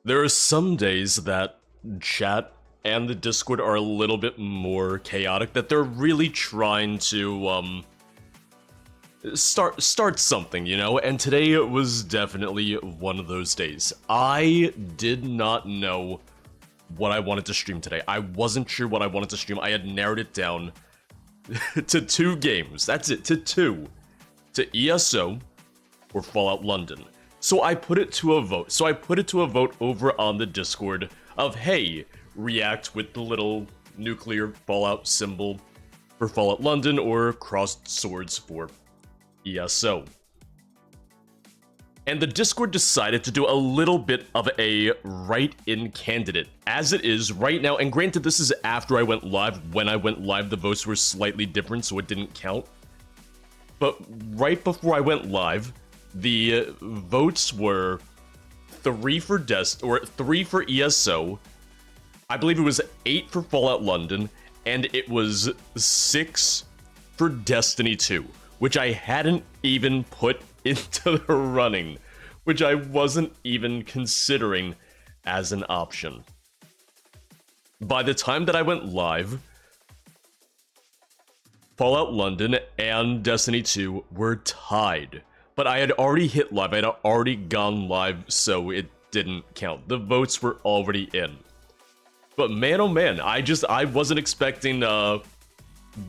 There are some days that chat and the Discord are a little bit more chaotic, that they're really trying to start something, you know? And today was definitely one of those days. I did not know what I wanted to stream today. I wasn't sure what I wanted to stream. I had narrowed it down to 2 games. That's it, to 2. To ESO or Fallout London. So I put it to a vote. So I put it to a vote over on the Discord of, hey, react with the little nuclear Fallout symbol for Fallout London or crossed swords for ESO. And the Discord decided to do a little bit of a write-in candidate, as it is right now. And granted, this is after I went live. When I went live, the votes were slightly different, so it didn't count. But right before I went live, the votes were 3 for 3 for ESO. I believe it was 8 for Fallout London, and it was 6 for Destiny 2, which I hadn't even put into the running, which I wasn't even considering as an option. By the time that I went live, Fallout London and Destiny 2 were tied. But I had already hit live, I had already gone live, so it didn't count. The votes were already in. But man, oh man, I wasn't expecting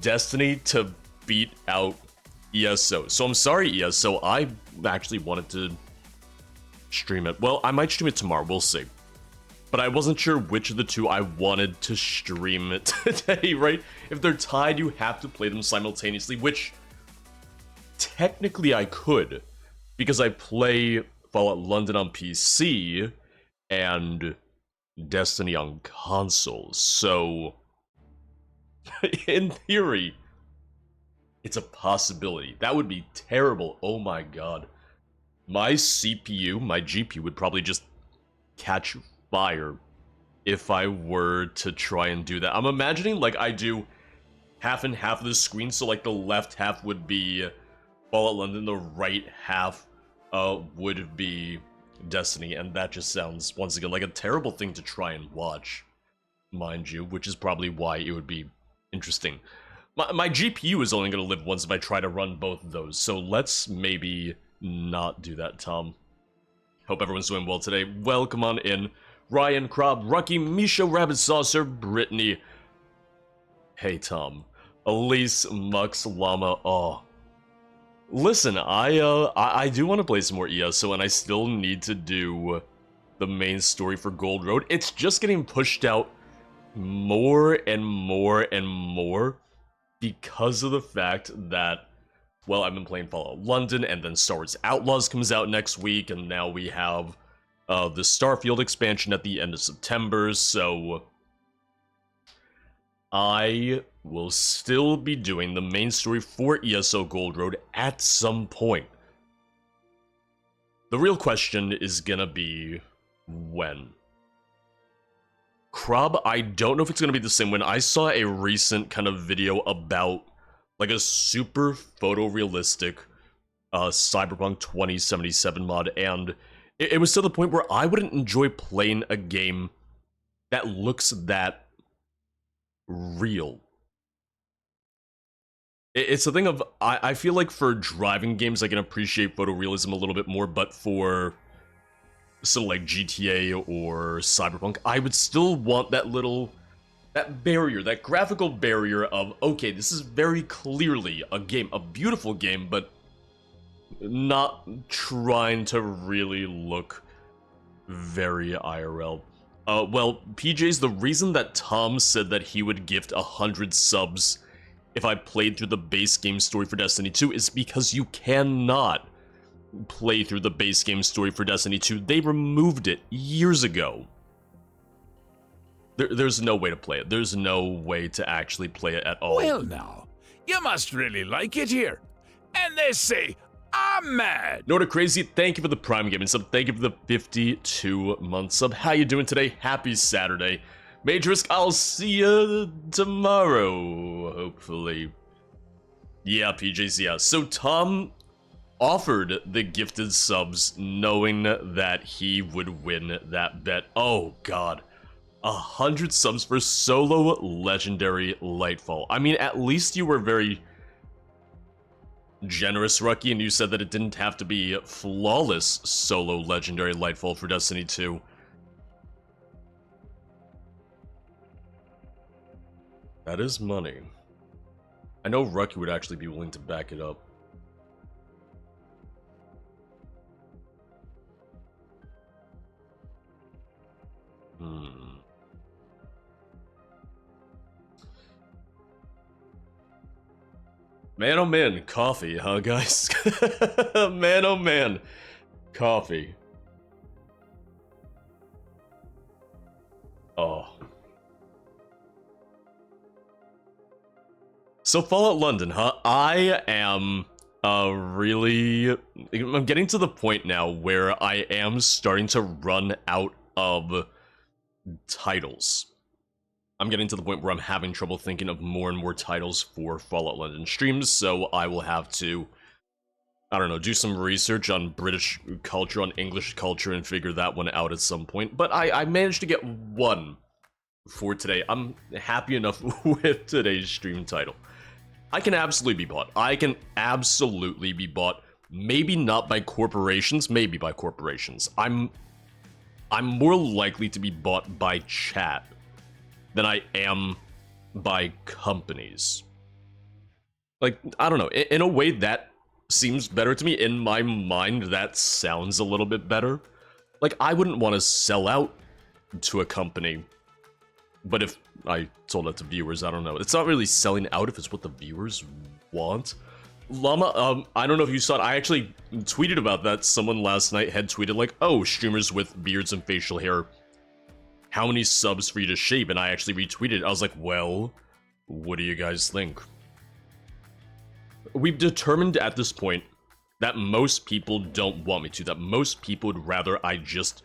Destiny to beat out ESO. So I'm sorry, ESO, I actually wanted to stream it. Well, I might stream it tomorrow, we'll see. But I wasn't sure which of the two I wanted to stream it today, right? If they're tied, you have to play them simultaneously, which technically I could, because I play Fallout London on PC and Destiny on consoles. So, in theory, it's a possibility. That would be terrible. Oh my god. My CPU, my GPU would probably just catch fire if I were to try and do that. I'm imagining like I do half and half of the screen, so like the left half would be Fallout London, the right half would be Destiny, and that just sounds, once again, like a terrible thing to try and watch, mind you, which is probably why it would be interesting. My GPU is only going to live once if I try to run both of those, so let's maybe not do that, Tom. Hope everyone's doing well today. Welcome on in. Ryan, Krob, Rucky, Misha, Rabbit Saucer, Brittany. Hey, Tom. Elise, Mux, Llama, oh. Listen, I do want to play some more ESO, and I still need to do the main story for Gold Road. It's just getting pushed out more and more and more because of the fact that, well, I've been playing Fallout London, and then Star Wars Outlaws comes out next week, and now we have the Starfield expansion at the end of September, so I will still be doing the main story for ESO Gold Road at some point. The real question is gonna be when. Krob, I don't know if it's gonna be the same when. I saw a recent kind of video about like a super photorealistic Cyberpunk 2077 mod, and it was to the point where I wouldn't enjoy playing a game that looks that real. It's the thing of, I feel like for driving games I can appreciate photorealism a little bit more, but for something like GTA or Cyberpunk, I would still want that barrier, that graphical barrier of, okay, this is very clearly a game, a beautiful game, but not trying to really look very IRL. Well, PJs, the reason that Tom said that he would gift 100 subs if I played through the base game story for Destiny 2 is because you cannot play through the base game story for Destiny 2. They removed it years ago. There's no way to play it. There's no way to actually play it at all. Well now, you must really like it here. And they say, I'm mad. Nordic Crazy, thank you for the Prime Gaming sub. Thank you for the 52-month sub. How you doing today? Happy Saturday. Major Risk, I'll see you tomorrow, hopefully. Yeah, PJs, yeah. So Tom offered the gifted subs knowing that he would win that bet. Oh god. 100 subs for solo legendary Lightfall. I mean, at least you were very generous, Rucky, and you said that it didn't have to be flawless solo legendary Lightfall for Destiny 2. That is money. I know Rucky would actually be willing to back it up. Man, oh man, coffee, huh, guys? Man, oh man, coffee. Oh. So Fallout London, huh? I am I'm getting to the point now where I am starting to run out of titles. I'm getting to the point where I'm having trouble thinking of more and more titles for Fallout London streams, so I will have to, I don't know, do some research on British culture, on English culture, and figure that one out at some point. But I managed to get one for today. I'm happy enough with today's stream title. I can absolutely be bought. I can absolutely be bought. Maybe not by corporations, maybe by corporations. I'm more likely to be bought by chat than I am by companies. Like, I don't know, in a way that seems better to me. In my mind, that sounds a little bit better. Like, I wouldn't want to sell out to a company, but if I told that to viewers, I don't know. It's not really selling out if it's what the viewers want. Llama, I don't know if you saw it, I actually tweeted about that. Someone last night had tweeted like, oh, streamers with beards and facial hair, how many subs for you to shave? And I actually retweeted. I was like, well, what do you guys think? We've determined at this point that most people don't want me to, that most people would rather I just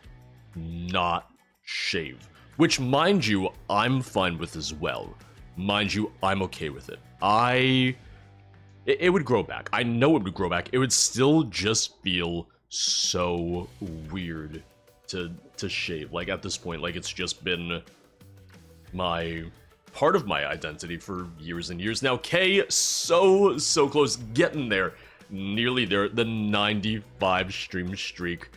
not shave. Which, mind you, I'm fine with as well. Mind you, I'm okay with it. It would grow back. I know it would grow back. It would still just feel so weird to shave. Like, at this point, like, it's just been part of my identity for years and years now. K, so close, getting there, nearly there, the 95 stream streak.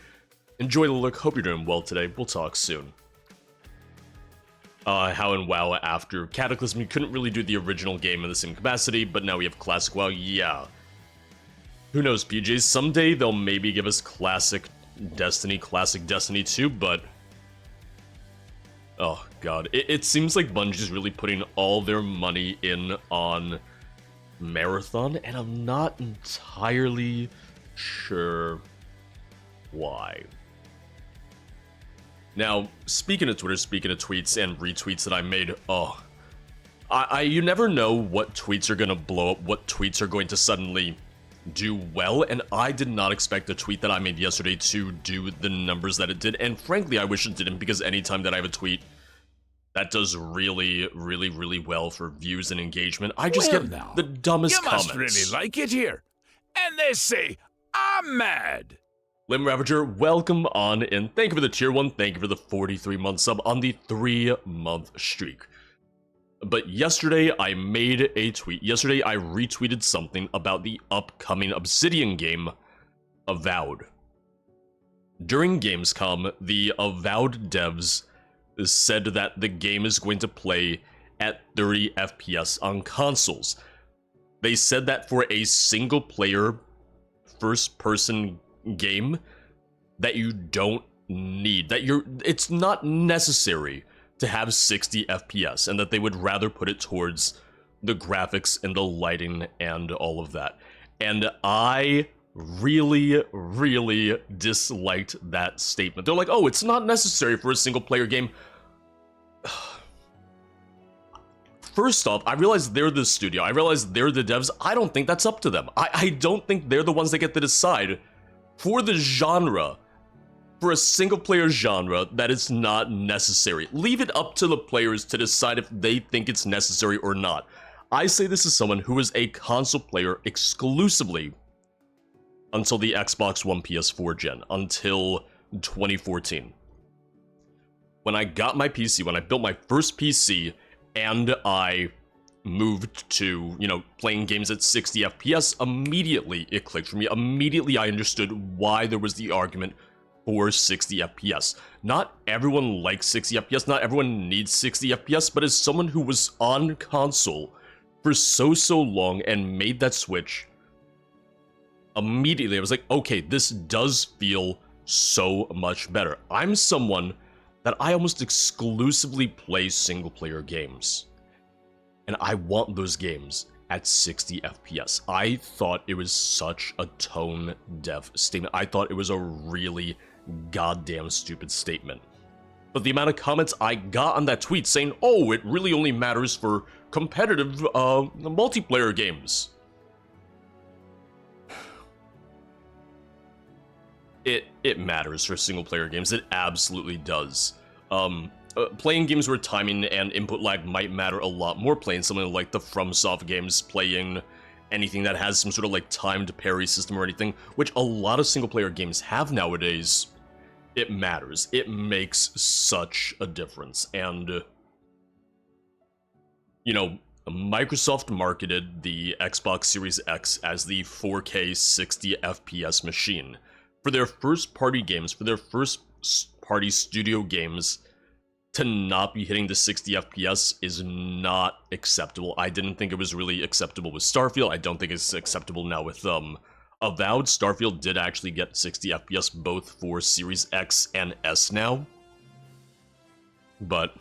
Enjoy the look, hope you're doing well today, we'll talk soon. How in WoW after Cataclysm, you couldn't really do the original game in the same capacity, but now we have Classic WoW, yeah. Who knows, PJs, someday they'll maybe give us Classic Destiny 2, but oh god, it seems like Bungie's really putting all their money in on Marathon, and I'm not entirely sure why. Now, speaking of Twitter, speaking of tweets and retweets that I made, oh, you never know what tweets are gonna blow up, what tweets are going to suddenly do well, and I did not expect the tweet that I made yesterday to do the numbers that it did, and frankly, I wish it didn't, because anytime that I have a tweet that does really well for views and engagement, I just get the dumbest comments. You must really like it here. And they say, I'm mad. Lim Ravager, welcome on in. Thank you for the tier 1, thank you for the 43-month sub on the 3-month streak. But yesterday, I made a tweet. Yesterday, I retweeted something about the upcoming Obsidian game, Avowed. During Gamescom, the Avowed devs said that the game is going to play at 30 FPS on consoles. They said that for a single-player, first-person game, that you don't need, it's not necessary to have 60 FPS, and that they would rather put it towards the graphics and the lighting and all of that. And I really disliked that statement. They're like, oh, it's not necessary for a single player game. First off, I realize they're the studio, I realize they're the devs. I don't think that's up to them. I don't think they're the ones that get to decide for the genre, for a single player genre, that it's not necessary. Leave it up to the players to decide if they think it's necessary or not. I say this as someone who is a console player exclusively until the Xbox One PS4 gen, until 2014. When I got my PC, when I built my first PC, and I moved to, playing games at 60 FPS, immediately it clicked for me. Immediately I understood why there was the argument for 60 FPS. Not everyone likes 60 FPS, not everyone needs 60 FPS, but as someone who was on console for so long and made that switch, immediately I was like, okay, this does feel so much better. I'm someone that I almost exclusively play single-player games. And I want those games at 60 FPS. I thought it was such a tone-deaf statement. I thought it was a really goddamn stupid statement. But the amount of comments I got on that tweet saying, oh, it really only matters for competitive multiplayer games. It matters for single-player games. It absolutely does. Playing games where timing and input lag might matter a lot more. Playing something like the FromSoft games, playing anything that has some sort of like timed parry system or anything, which a lot of single-player games have nowadays, it matters. It makes such a difference. And, Microsoft marketed the Xbox Series X as the 4K 60 FPS machine. For their first-party games, for their first-party studio games, to not be hitting the 60 FPS is not acceptable. I didn't think it was really acceptable with Starfield. I don't think it's acceptable now with, Avowed. Starfield did actually get 60 FPS both for Series X and S now. But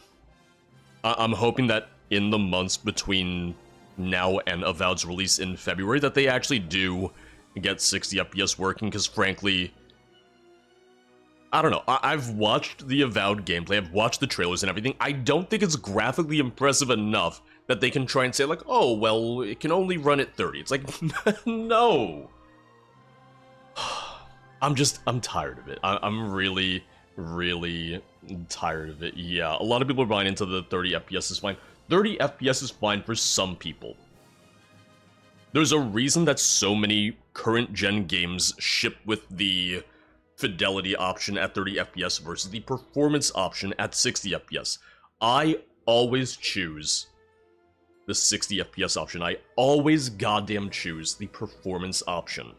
I'm hoping that in the months between now and Avowed's release in February that they actually do get 60 FPS working, because frankly, I don't know, I've watched the Avowed gameplay, I've watched the trailers and everything. I don't think it's graphically impressive enough that they can try and say like, oh, well, it can only run at 30. It's like, no. I'm tired of it. I'm really tired of it. Yeah, a lot of people are buying into the 30 FPS is fine. 30 FPS is fine for some people. There's a reason that so many current-gen games ship with the fidelity option at 30 FPS versus the performance option at 60 FPS. I always choose the 60 FPS option. I always goddamn choose the performance option.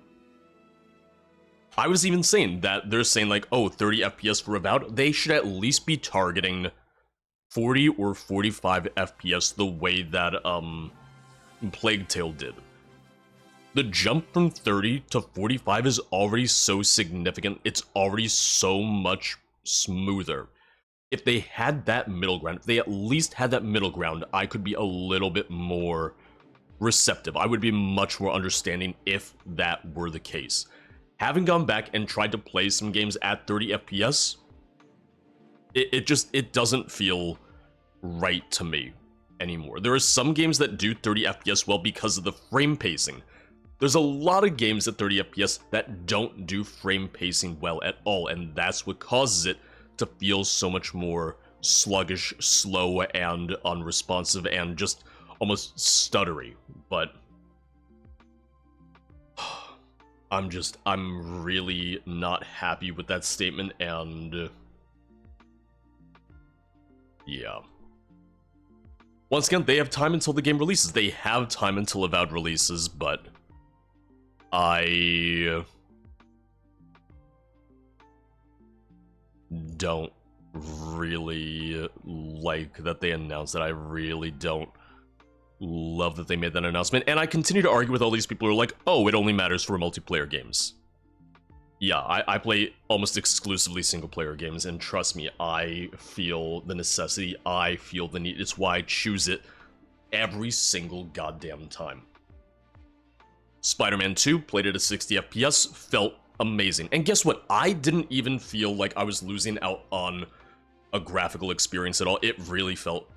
I was even saying that they're saying like, oh, 30 FPS for Avowed, they should at least be targeting 40 or 45 FPS the way that Plague Tale did. The jump from 30 to 45 is already so significant, it's already so much smoother. If they had that middle ground, if they at least had that middle ground, I could be a little bit more receptive. I would be much more understanding if that were the case. Having gone back and tried to play some games at 30 FPS, it doesn't feel right to me anymore. There are some games that do 30 FPS well because of the frame pacing. There's a lot of games at 30 FPS that don't do frame pacing well at all, and that's what causes it to feel so much more sluggish, slow, and unresponsive, and just almost stuttery. But I'm really not happy with that statement, and yeah. Once again, they have time until the game releases. They have time until Avowed releases, but I don't really like that they announced that. I really don't love that they made that announcement, and I continue to argue with all these people who are like, oh, it only matters for multiplayer games. Yeah, I play almost exclusively single-player games, and trust me, I feel the necessity, I feel the need. It's why I choose it every single goddamn time. Spider-Man 2, played it at 60 FPS, felt amazing. And guess what? I didn't even feel like I was losing out on a graphical experience at all. It really felt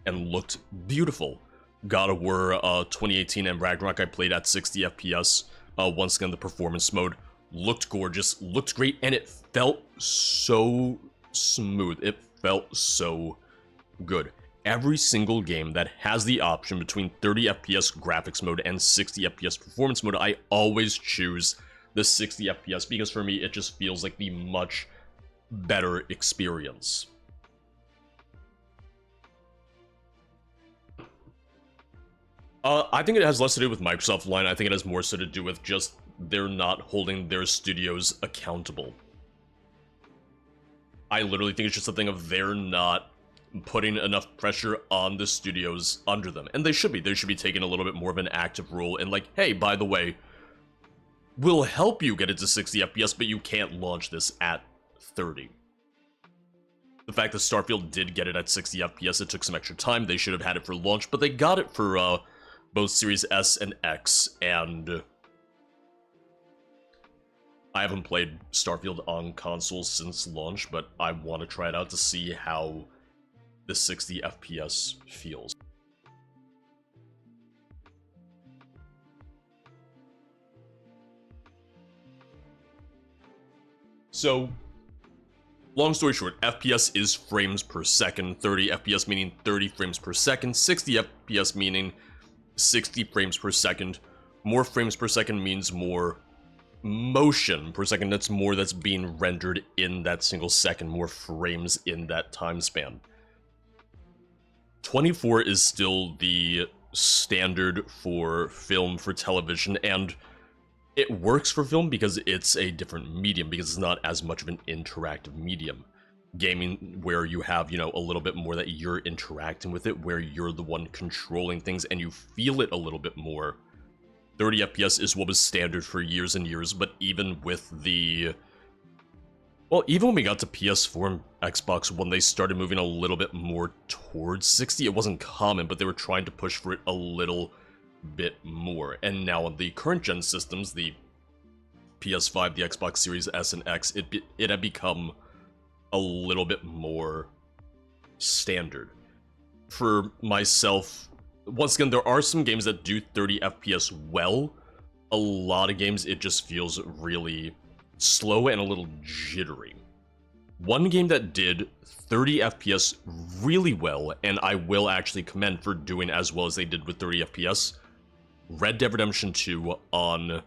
and looked beautiful. God of War 2018 and Ragnarok I played at 60 FPS. Once again, the performance mode looked gorgeous, looked great, and it felt so smooth. It felt so good. Every single game that has the option between 30 FPS graphics mode and 60 FPS performance mode, I always choose the 60 FPS, because for me, it just feels like the much better experience. I think it has less to do with Microsoft line. I think it has more so to do with just they're not holding their studios accountable. I literally think it's just a thing of they're not putting enough pressure on the studios under them. And they should be. They should be taking a little bit more of an active role and like, hey, by the way, we'll help you get it to 60 FPS, but you can't launch this at 30. The fact that Starfield did get it at 60 FPS, it took some extra time. They should have had it for launch, but they got it for both Series S and X, and I haven't played Starfield on consoles since launch, but I want to try it out to see how the 60 FPS feels. So, long story short, FPS is frames per second, 30 FPS meaning 30 frames per second, 60 FPS meaning 60 frames per second. More frames per second means more motion per second. That's more that's being rendered in that single second, more frames in that time span. 24 is still the standard for film, for television, and it works for film because it's a different medium, because it's not as much of an interactive medium. Gaming, where you have, you know, a little bit more that you're interacting with it, where you're the one controlling things and you feel it a little bit more. 30 FPS is what was standard for years and years, but even with the... Well, even when we got to PS4 and Xbox, when they started moving a little bit more towards 60, it wasn't common, but they were trying to push for it a little bit more. And now on the current gen systems, the PS5, the Xbox Series S and X, it had become a little bit more standard. For myself, once again, there are some games that do 30 FPS well. A lot of games, it just feels really slow and a little jittery. One game that did 30 FPS really well, and I will actually commend for doing as well as they did with 30 FPS, Red Dead Redemption 2 on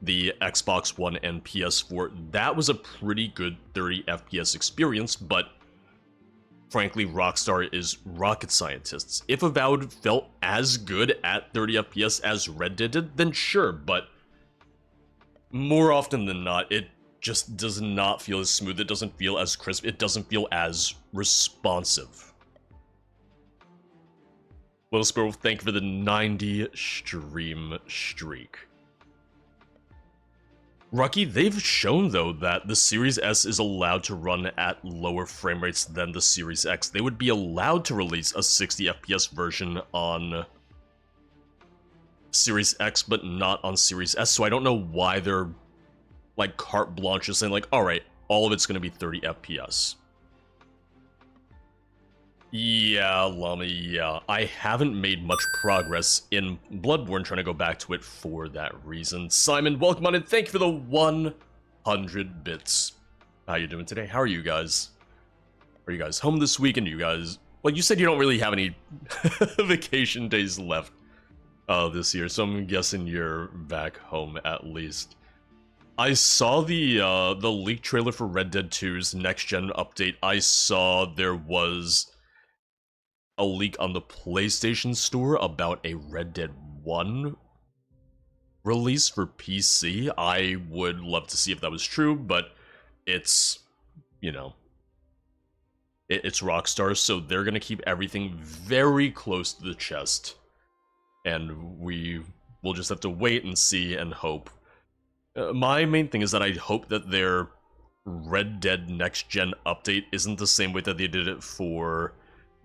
the Xbox One and PS4. That was a pretty good 30 FPS experience, but frankly, Rockstar is rocket scientists. If Avowed felt as good at 30 FPS as Red Dead did, then sure, but more often than not, it just does not feel as smooth, it doesn't feel as crisp, it doesn't feel as responsive. Little Squirrel, thank you for the 90 stream streak. Rocky, they've shown, though, that the Series S is allowed to run at lower frame rates than the Series X. They would be allowed to release a 60 FPS version on Series X, but not on Series S, so I don't know why they're, like, carte blanche saying, like, alright, all of it's gonna be 30 FPS. Yeah, Llama, yeah. I haven't made much progress in Bloodborne, trying to go back to it for that reason. Simon, welcome on and thank you for the 100 bits. How you doing today? How are you guys? Are you guys home this weekend? You guys... Well, you said you don't really have any vacation days left this year, so I'm guessing you're back home at least. I saw the leak trailer for Red Dead 2's next-gen update. I saw there was a leak on the PlayStation Store about a Red Dead 1 release for PC. I would love to see if that was true, but it's, you know, it's Rockstar, so they're gonna keep everything very close to the chest. And we'll just have to wait and see and hope. My main thing is that I hope that their Red Dead Next Gen update isn't the same way that they did it for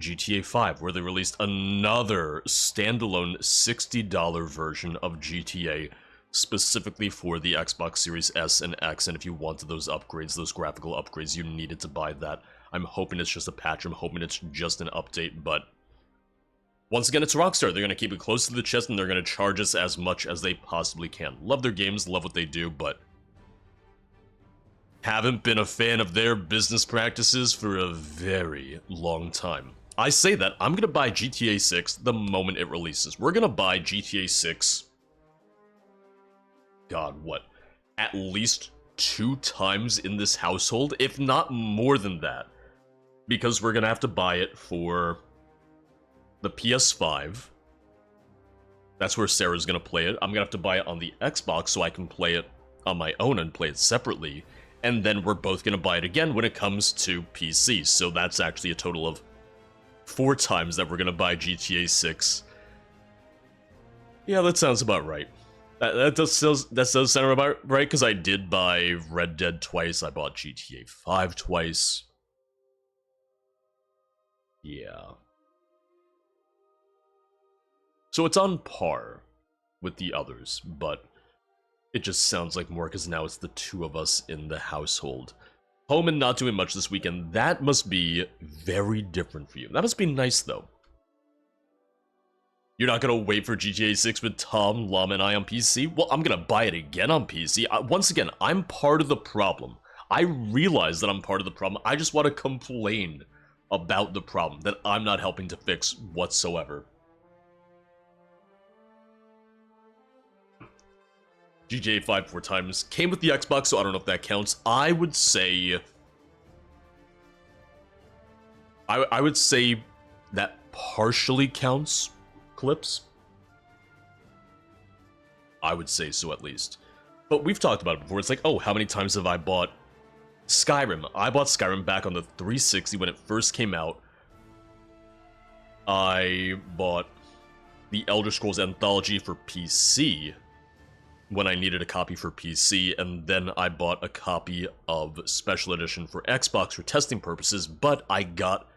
GTA 5, where they released another standalone $60 version of GTA specifically for the Xbox Series S and X, and if you wanted those upgrades, those graphical upgrades, you needed to buy that. I'm hoping it's just a patch, I'm hoping it's just an update, but once again, it's Rockstar. They're going to keep it close to the chest, and they're going to charge us as much as they possibly can. Love their games, love what they do, but haven't been a fan of their business practices for a very long time. I say that, I'm going to buy GTA 6 the moment it releases. We're going to buy GTA 6... God, what? at least 2 times in this household, if not more than that. Because we're gonna have to buy it for the PS5. That's where Sarah's gonna play it. I'm gonna have to buy it on the Xbox so I can play it on my own and play it separately. And then we're both gonna buy it again when it comes to PC. So that's actually a total of 4 times that we're gonna buy GTA 6. Yeah, that sounds about right. That does sound about right, because I did buy Red Dead twice, I bought GTA 5 twice. Yeah. So it's on par with the others, but it just sounds like more because now it's the 2 of us in the household. Home and not doing much this weekend, that must be very different for you. That must be nice, though. You're not gonna wait for GTA 6 with Tom, Llama, and I on PC? Well, I'm gonna buy it again on PC. Once again, I'm part of the problem. I realize that I'm part of the problem. I just want to complain about the problem that I'm not helping to fix whatsoever. GTA 5 4 times. Came with the Xbox, so I don't know if that counts. I would say... I would say that partially counts, Clips. I would say so, at least. But we've talked about it before. It's like, oh, how many times have I bought Skyrim? I bought Skyrim back on the 360 when it first came out. I bought the Elder Scrolls Anthology for PC when I needed a copy for PC, and then I bought a copy of Special Edition for Xbox for testing purposes, but I got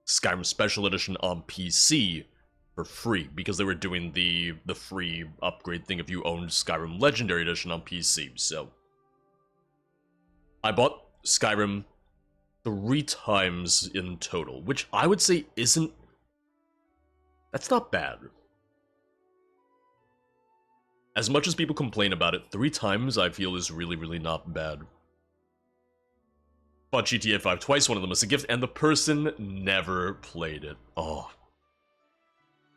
Skyrim Special Edition on PC for free, because they were doing the free upgrade thing if you owned Skyrim Legendary Edition on PC, so... I bought Skyrim 3 times in total, which I would say isn't... That's not bad. As much as people complain about it, 3 times I feel is really, really not bad. Bought GTA 5 twice, one of them was a gift, and the person never played it. Oh.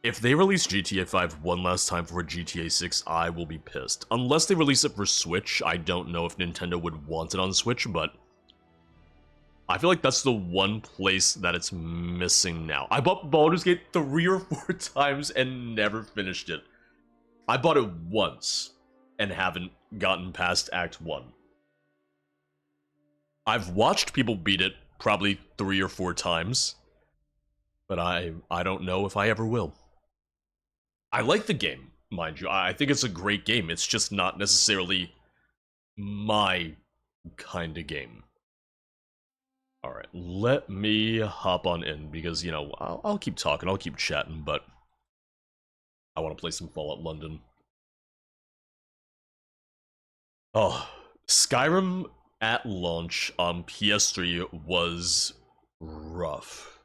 If they release GTA 5 one last time for GTA 6, I will be pissed. Unless they release it for Switch, I don't know if Nintendo would want it on Switch, but... I feel like that's the one place that it's missing now. I bought Baldur's Gate 3 or 4 times and never finished it. I bought it once and haven't gotten past Act 1. I've watched people beat it probably 3 or 4 times, but I don't know if I ever will. I like the game, mind you. I think it's a great game. It's just not necessarily my kind of game. Alright, let me hop on in because, you know, I'll keep talking, I'll keep chatting, but I want to play some Fallout London. Oh, Skyrim at launch on PS3 was rough.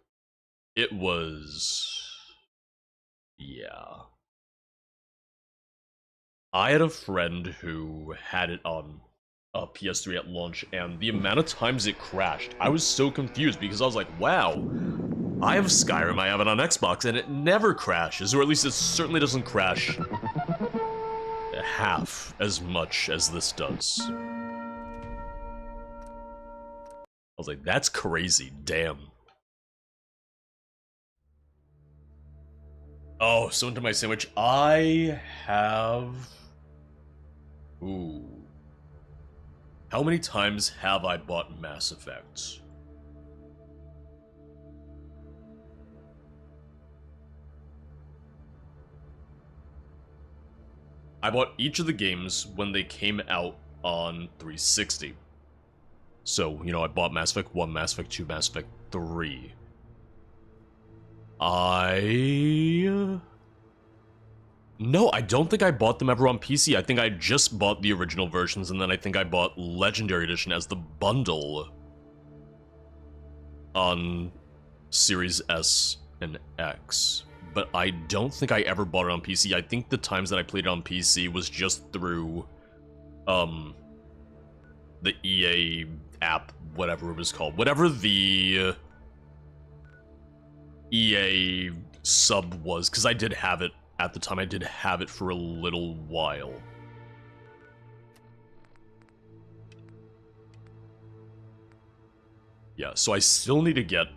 It was... yeah. I had a friend who had it on PS3 at launch, and the amount of times it crashed, I was so confused because I was like, wow, I have Skyrim, I have it on Xbox, and it never crashes, or at least it certainly doesn't crash half as much as this does. I was like, that's crazy, damn. Oh, so into my sandwich, I have... ooh. How many times have I bought Mass Effect? I bought each of the games when they came out on 360. So, you know, I bought Mass Effect 1, Mass Effect 2, Mass Effect 3. No, I don't think I bought them ever on PC. I think I just bought the original versions, and then I think I bought Legendary Edition as the bundle on Series S and X. But I don't think I ever bought it on PC. I think the times that I played it on PC was just through, the EA app, whatever it was called. Whatever the EA sub was, because I did have it. At the time, I did have it for a little while. Yeah, so I still need to get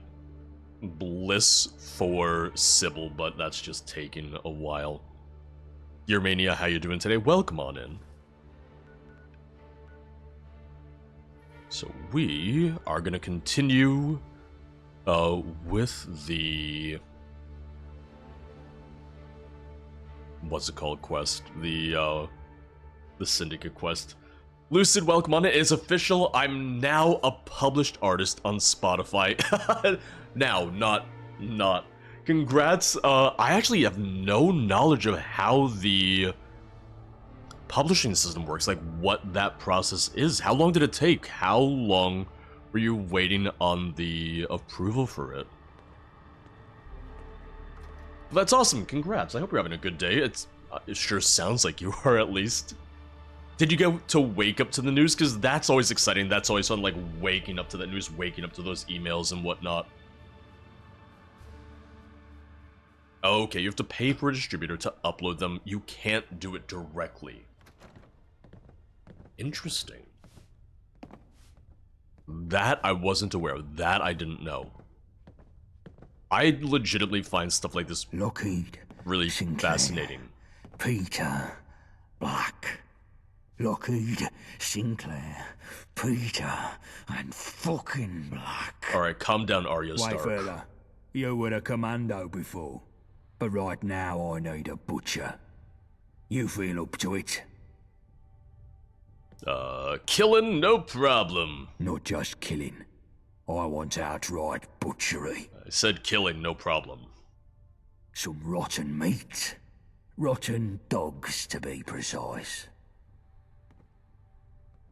Bliss for Sybil, but that's just taking a while. Gearmania, how you doing today? Welcome on in. So we are gonna continue with the what's it called quest? The Syndicate quest. Lucid, welcome on it. It's official. I'm now a published artist on Spotify. Now, not. Congrats. I actually have no knowledge of how the publishing system works, like what that process is. How long did it take? How long were you waiting on the approval for it? That's awesome. Congrats. I hope you're having a good day. It sure sounds like you are, at least. Did you get to wake up to the news? Because that's always exciting. That's always fun, like waking up to the news, waking up to those emails and whatnot. Okay, you have to pay for a distributor to upload them. You can't do it directly. Interesting. That I wasn't aware of. That I didn't know. I legitimately find stuff like this Lockheed, really Sinclair, fascinating. Peter, Black. Lockheed, Sinclair, Peter, and fucking Black. Alright, calm down, Arya Wait, Stark. fella. You were a commando before, but right now I need a butcher. You feel up to it? Killing, no problem. Not just killing. I want outright butchery. I said killing, no problem. Some rotten meat. Rotten dogs, to be precise.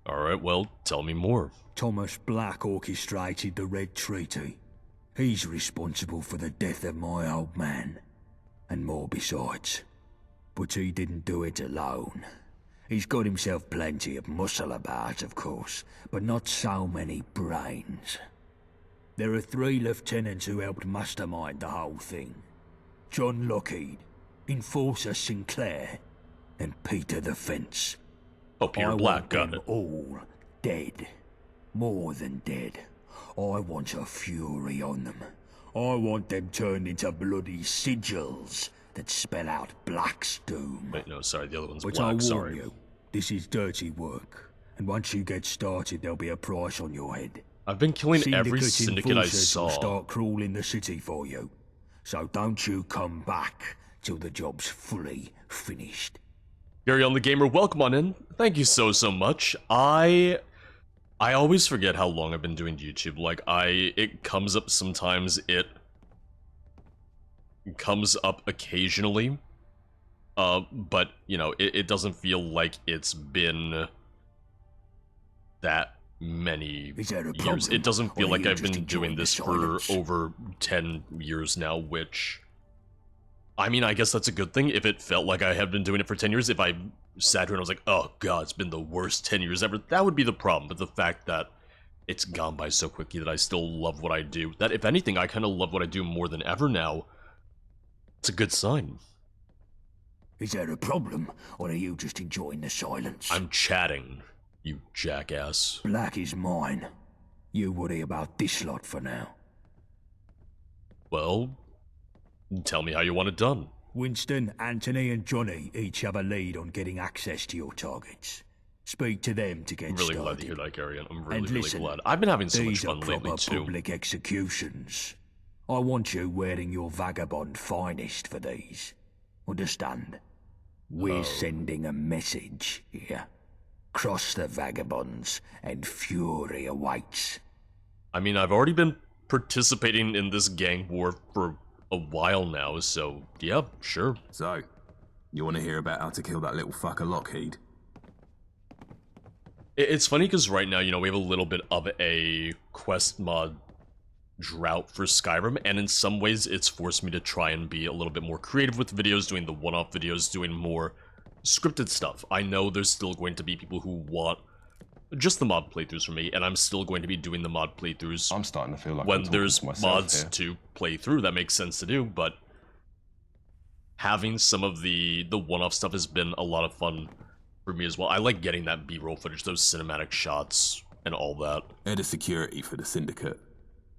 Alright, well, tell me more. Thomas Black orchestrated the Red Treaty. He's responsible for the death of my old man, and more besides. But he didn't do it alone. He's got himself plenty of muscle about, of course, but not so many brains. There are 3 lieutenants who helped mastermind the whole thing. John Lockheed, Enforcer Sinclair, and Peter the Fence. Oh, Peter Black, got them it. all dead. More than dead. I want a fury on them. I want them turned into bloody sigils that spell out Black's doom. Wait, no, sorry, the other one's But Black, I warn sorry. you, this is dirty work. And once you get started, there'll be a price on your head. I've been killing every Syndicate syndicate I enforcers will saw. start crawling the city for you. So don't you come back till the job's fully finished. Gary on the Gamer, welcome on in. Thank you so much. I always forget how long I've been doing YouTube. Like, it comes up sometimes, it comes up occasionally. But, you know, it doesn't feel like it's been that many Is there a years. problem, It doesn't feel or are like you I've just been doing enjoying the this for silence? over 10 years now, which... I mean, I guess that's a good thing. If it felt like I had been doing it for 10 years, if I sat here and I was like, oh god, it's been the worst 10 years ever, that would be the problem. But the fact that it's gone by so quickly that I still love what I do, that if anything, I kind of love what I do more than ever now, it's a good sign. Is there a problem, or are you just enjoying the silence? I'm chatting, you jackass. Black is mine. You worry about this lot for now. Well, tell me how you want it done. Winston, Anthony, and Johnny each have a lead on getting access to your targets. Speak to them to get I'm really started. glad to hear that, Gary. I'm And really listen, glad. I've been having so much these are fun lately, proper too. public executions. I want you wearing your vagabond finest for these. Understand? We're sending a message here. Cross the vagabonds, and fury awaits. I mean, I've already been participating in this gang war for a while now, so yeah, sure. So, you want to hear about how to kill that little fucker Lockheed? It's funny because right now, you know, we have a little bit of a quest mod drought for Skyrim, and in some ways it's forced me to try and be a little bit more creative with videos, doing the one-off videos, doing more scripted stuff. I know there's still going to be people who want just the mod playthroughs from me, and I'm still going to be doing the mod playthroughs I'm starting to feel like when I'm talking there's to myself mods here. to play through. That makes sense to do, but having some of the one-off stuff has been a lot of fun for me as well. I like getting that B-roll footage, those cinematic shots, and all that. Head of security for the Syndicate.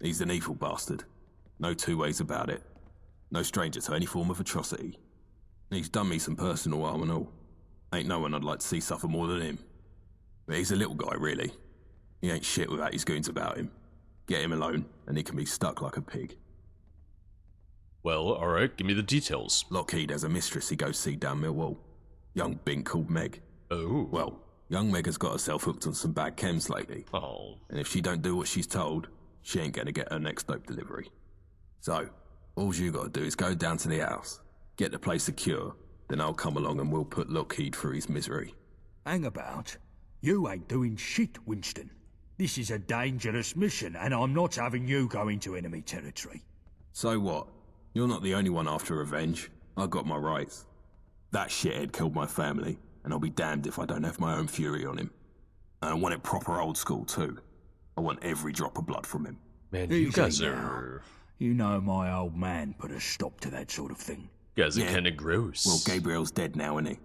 He's an evil bastard. No two ways about it. No stranger to any form of atrocity. He's done me some personal harm and all. Ain't no one I'd like to see suffer more than him. But he's a little guy, really. He ain't shit without his goons about him. Get him alone, and he can be stuck like a pig. Well, alright, give me the details. Lockheed has a mistress he goes see down Millwall. Young bink called Meg. Oh. Well, young Meg has got herself hooked on some bad chems lately. Oh. And if she don't do what she's told, she ain't gonna get her next dope delivery. So, all you gotta do is go down to the house, get the place secure, then I'll come along and we'll put Lockheed through his misery. Hang about. You ain't doing shit, Winston. This is a dangerous mission, and I'm not having you go into enemy territory. So what? You're not the only one after revenge. I got my rights. That shithead killed my family, and I'll be damned if I don't have my own fury on him. And I want it proper old school too. I want every drop of blood from him. Man, you guys are... You know my old man put a stop to that sort of thing. You guys are kinda gross. Well, Gabriel's dead now, isn't he?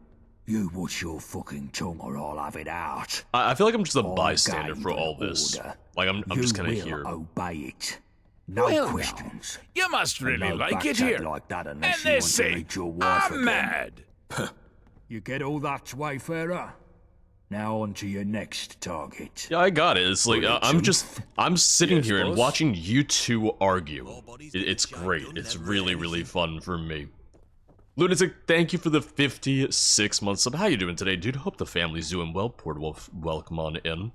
You watch your fucking tongue or I'll have it out. I feel like I'm just a I bystander gave for all an this. order. Like, I'm just kinda You here. will obey it. No Well, questions. You must really No like it backchat here. like that And unless they you want to say, meet your wife I'm again. mad. You get all that, Wayfarer? Now on to your next target. Yeah, I got it. It's like, I'm sitting here and boss? watching you two argue. It's great. It's really, really fun for me. Lunatic, thank you for the 56 months sub. How you doing today, dude? Hope the family's doing well. Portable, welcome on in.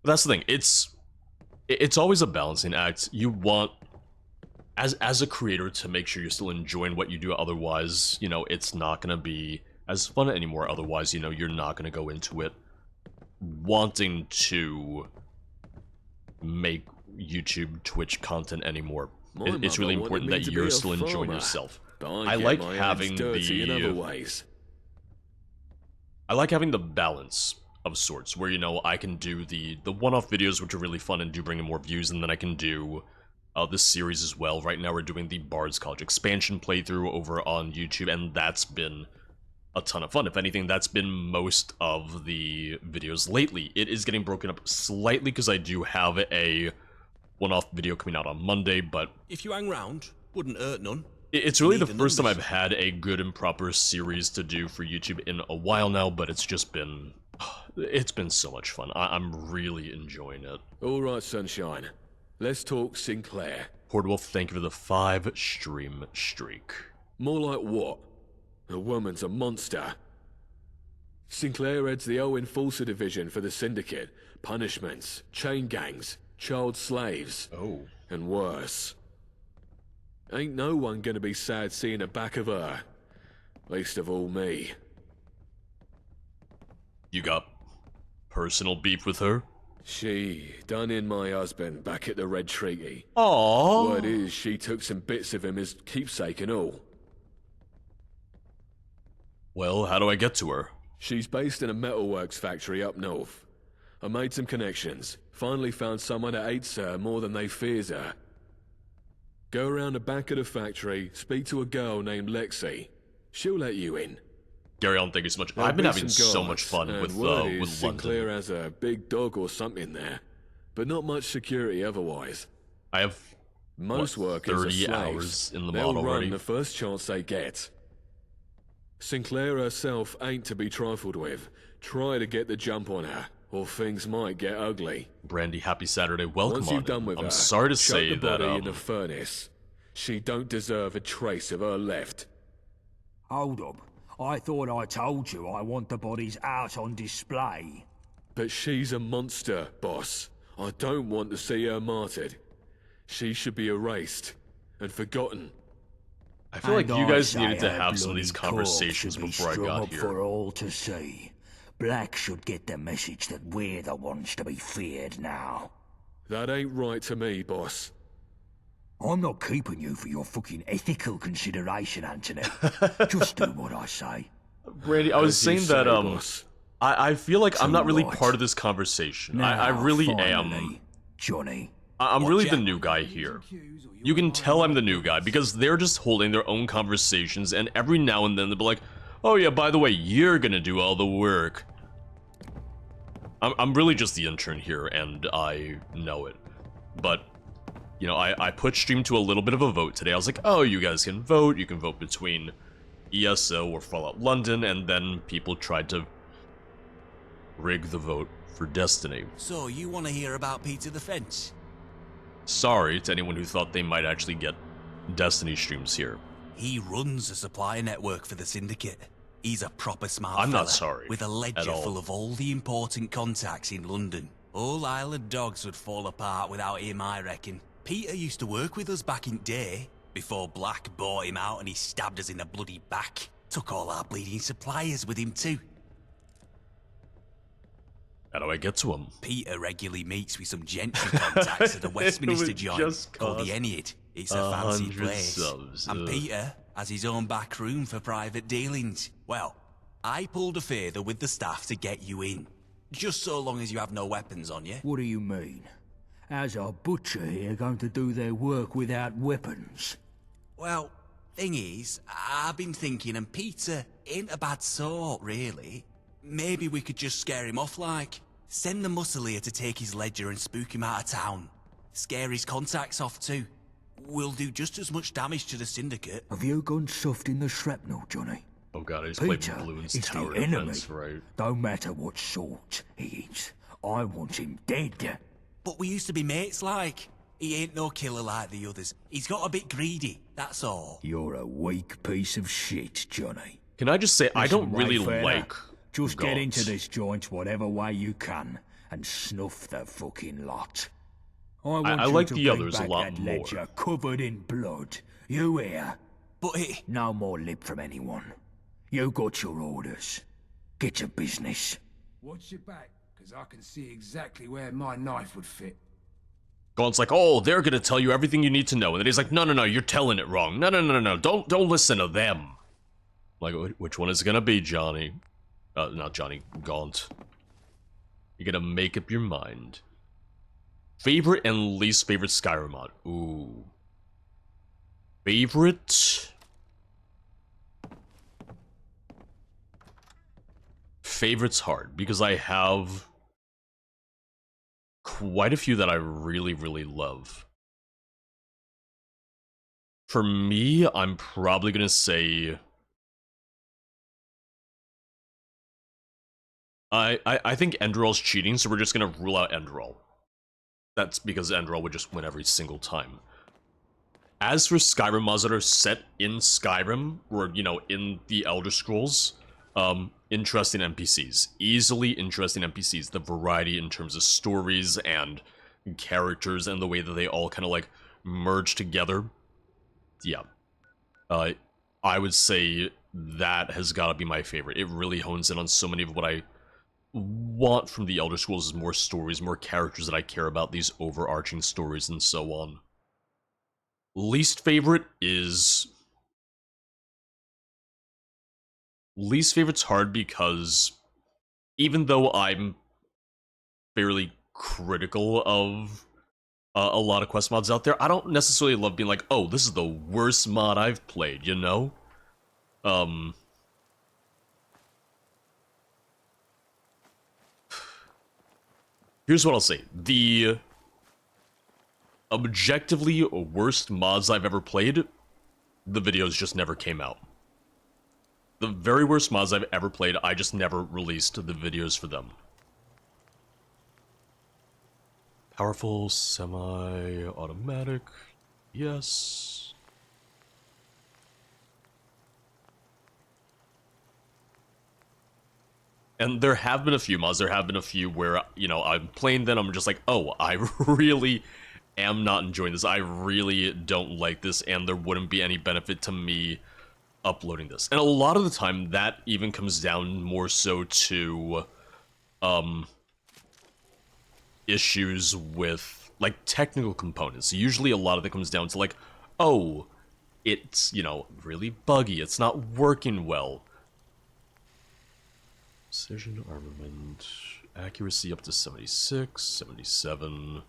But that's the thing. It's always a balancing act. You want, as a creator, to make sure you're still enjoying what you do. Otherwise, you know, it's not gonna be as fun anymore. Otherwise, you know, you're not gonna go into it wanting to make YouTube, Twitch content anymore. It's really important that you're still enjoying yourself. I like having I like having the balance of sorts, where, you know, I can do the one-off videos, which are really fun and do bring in more views, and then I can do this series as well. Right now we're doing the Bard's College expansion playthrough over on YouTube, and that's been a ton of fun. If anything, that's been most of the videos lately. It is getting broken up slightly because I do have a one-off video coming out on Monday, but If you hang round, wouldn't hurt none. it's really the Need the first time numbers. I've had a good and proper series to do for YouTube in a while now, but it's just been... It's been so much fun. I'm really enjoying it. All right, sunshine. Let's talk Sinclair. Portwolf, thank you for the 5-stream streak. More like what? The woman's a monster. Sinclair heads the Owen Enforcer Division for the Syndicate. Punishments, chain gangs, child slaves, Oh. and worse. Ain't no one gonna be sad seeing the back of her. Least of all me. You got personal beef with her? She done in my husband back at the Red Treaty. Aww. Word is, she took some bits of him as keepsake and all. Well, how do I get to her? She's based in a metalworks factory up north. I made some connections. Finally found someone that hates her more than they fears her. Go around the back of the factory, speak to a girl named Lexi. She'll let you in. Gary Allen, thank you so much. There'll I've been be having some so guards, much fun and with word is Sinclair London. has a big dog or something there, but not much security otherwise. I have Most what, workers are 30 slaves. hours in the They'll mod already. run the first chance they get. Sinclair herself ain't to be trifled with. Try to get the jump on her, or things might get ugly. Brandy, happy Saturday. Welcome Once on you've done in. with I'm her, sorry to chuck say the that body in the furnace. She don't deserve a trace of her left. Hold up. I thought I told you I want the bodies out on display. But she's a monster, boss. I don't want to see her martyred. She should be erased and forgotten. I feel like And you I guys say needed to her have some of bloody these corpse conversations should be before I strung got up here. for all to see. Black should get the message that we're the ones to be feared now. That ain't right to me, boss. I'm not keeping you for your fucking ethical consideration, Anthony. Just do what I say. Brandy, I was As you saying that say, boss. I feel like I'm So not really what? part of this conversation. Now, I really finally, am. Johnny. I'm really the new guy here. You can tell I'm the new guy because they're just holding their own conversations, and every now and then they'll be like, "Oh yeah, by the way, you're gonna do all the work." I'm really just the intern here, and I know it. But you know, I put stream to a little bit of a vote today. I was like, oh, you guys can vote. You can vote between ESO or Fallout London, and then people tried to rig the vote for Destiny. So, you want to hear about Peter the Fence? Sorry to anyone who thought they might actually get Destiny streams here. He runs a supply network for the Syndicate. He's a proper smart I'm fella, not sorry with a ledger at all. full of all the important contacts in London. All Isle of Dogs would fall apart without him, I reckon. Peter used to work with us back in day, before Black bought him out and he stabbed us in the bloody back. Took all our bleeding suppliers with him too. How do I get to him? Peter regularly meets with some gentry contacts at the Westminster joint called the Ennead. It's a fancy 100 place. subs, And ugh. Peter has his own back room for private dealings. Well, I pulled a favour with the staff to get you in. Just so long as you have no weapons on you. What do you mean? How's our butcher here going to do their work without weapons? Well, thing is, I've been thinking, and Peter ain't a bad sort, really. Maybe we could just scare him off, like. Send the muscle here to take his ledger and spook him out of town. Scare his contacts off, too. We'll do just as much damage to the Syndicate. Have you gone soft in the shrapnel, Johnny? Oh god, I just played Peter Bloons is Tower the enemy. Defense, right? Don't matter what sort he is. I want him dead. But we used to be mates, like. He ain't no killer like the others. He's got a bit greedy, that's all. You're a weak piece of shit, Johnny. Can I just say, I don't Listen, really Wayfarer, like Just get gods. into this joint whatever way you can and snuff the fucking lot. I want I you like to the bring others a back lot that ledger more. covered in blood. You hear? But it... No more lip from anyone. You got your orders. Get to business. Watch your back, because I can see exactly where my knife would fit. Gaunt's like, oh, they're gonna tell you everything you need to know. And then he's like, no, you're telling it wrong. No, don't listen to them. Like, which one is it gonna be, Johnny? Not Johnny, Gaunt. You're gonna make up your mind. Favorite and least favorite Skyrim mod? Ooh. Favorite? Favorite's hard, because I have quite a few that I really, really love. For me, I'm probably gonna say... I think Enderall's cheating, so we're just gonna rule out Enderall. That's because Enderall would just win every single time. As for Skyrim mods that are set in Skyrim, or, you know, in the Elder Scrolls, interesting NPCs. Easily interesting NPCs. The variety in terms of stories and characters and the way that they all kind of, like, merge together. Yeah. I would say that has got to be my favorite. It really hones in on so many of what I want from the Elder Scrolls is more stories, more characters that I care about, these overarching stories and so on. Least favorite is... Least favorite's hard because even though I'm fairly critical of a lot of quest mods out there, I don't necessarily love being like, oh, this is the worst mod I've played, you know? Here's what I'll say. The objectively worst mods I've ever played, the videos just never came out. The very worst mods I've ever played, I just never released the videos for them. Powerful, semi-automatic, yes. And there have been a few mods, there have been a few where, you know, I'm playing them, I'm just like, oh, I really am not enjoying this, I really don't like this, and there wouldn't be any benefit to me uploading this. And a lot of the time, that even comes down more so to, issues with, like, technical components. Usually a lot of it comes down to, like, oh, it's, you know, really buggy, it's not working well. Precision, armament, accuracy up to 76, 77.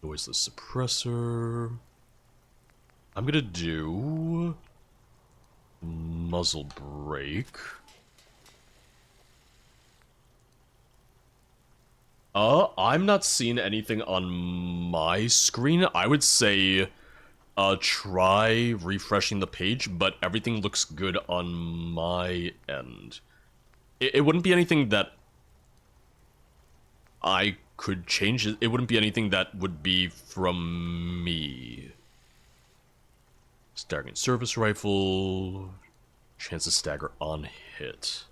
Noiseless suppressor. I'm gonna do muzzle brake. I'm not seeing anything on my screen. I would say, try refreshing the page, but everything looks good on my end. It wouldn't be anything that I could change. It wouldn't be anything that would be from me. Staggering service rifle. Chance to stagger on hit.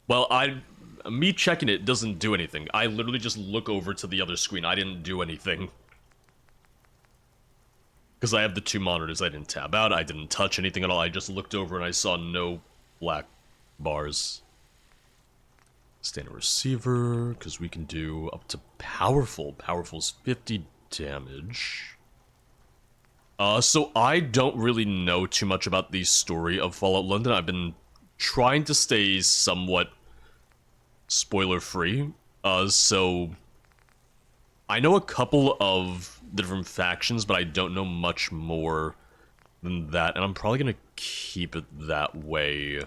Well, me checking it doesn't do anything. I literally just look over to the other screen. I didn't do anything. Because I have the two monitors. I didn't tab out. I didn't touch anything at all. I just looked over and I saw no black bars. Standard receiver, because we can do up to powerful. Powerful's 50 damage. So I don't really know too much about the story of Fallout London. I've been trying to stay somewhat spoiler-free. So I know a couple of different factions, but I don't know much more than that, and I'm probably gonna keep it that way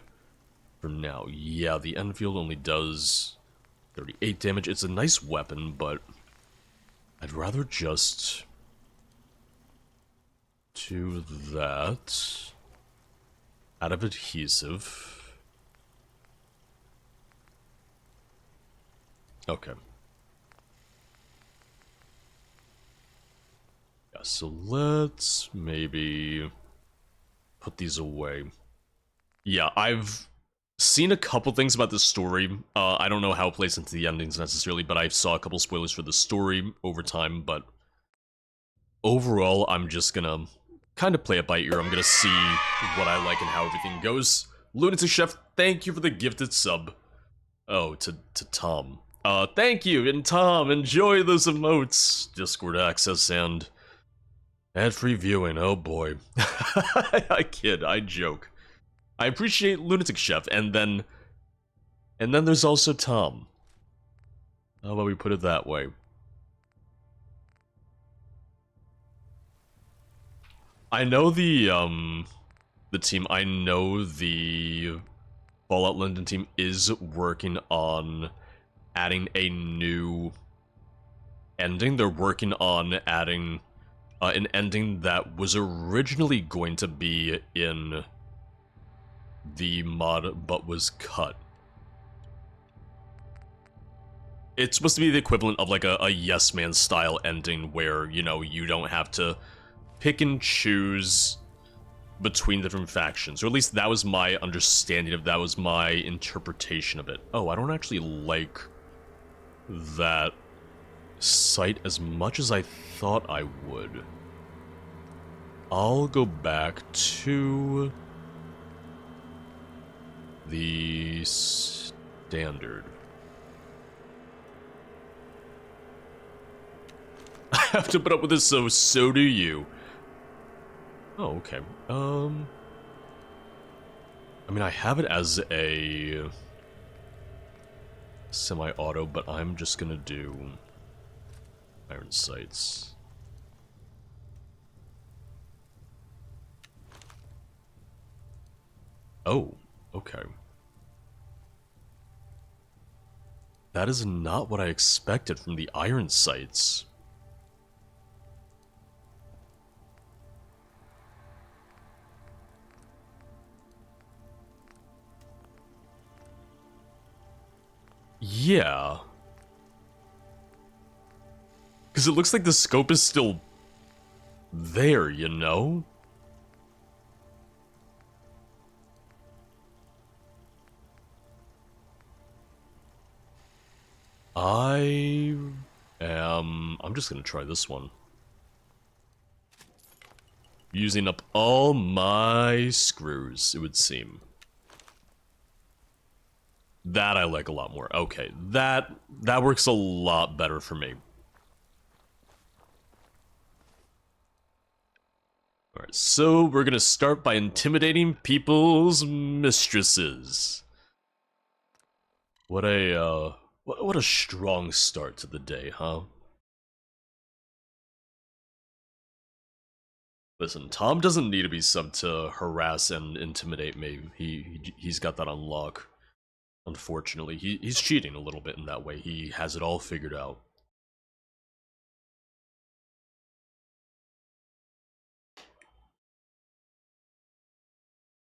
for now. Yeah, the Enfield only does 38 damage. It's a nice weapon, but I'd rather just do that. Out of adhesive. Okay. Yeah, so let's maybe put these away. Yeah, I've seen a couple things about this story. I don't know how it plays into the endings necessarily, but I saw a couple spoilers for the story over time, but overall, I'm just gonna kind of play it by ear. I'm gonna see what I like and how everything goes. Lunatic Chef, thank you for the gifted sub. Oh, to Tom. Thank you, and Tom, enjoy those emotes. Discord access and ad-free viewing, oh boy. I kid, I joke. I appreciate Lunatic Chef, and then there's also Tom. How about we put it that way? I know the team, I know the Fallout London team is working on adding a new ending. They're working on adding an ending that was originally going to be in the mod, but was cut. It's supposed to be the equivalent of like a Yes Man style ending where, you know, you don't have to pick and choose between different factions, or at least that was my understanding of, that was my interpretation of it. Oh, I don't actually like that site as much as I thought I would. I'll go back to the standard. I have to put up with this, so do you. Oh, okay. I mean, I have it as a semi-auto, but I'm just gonna do iron sights. Oh, okay. That is not what I expected from the iron sights. Yeah. Because it looks like the scope is still there, you know? I'm just gonna try this one. Using up all my screws, it would seem. That I like a lot more. Okay, that works a lot better for me. Alright, so we're gonna start by intimidating people's mistresses. What a strong start to the day, huh? Listen, Tom doesn't need to be subbed to harass and intimidate me. He's got that on lock. Unfortunately, he's cheating a little bit in that way. He has it all figured out.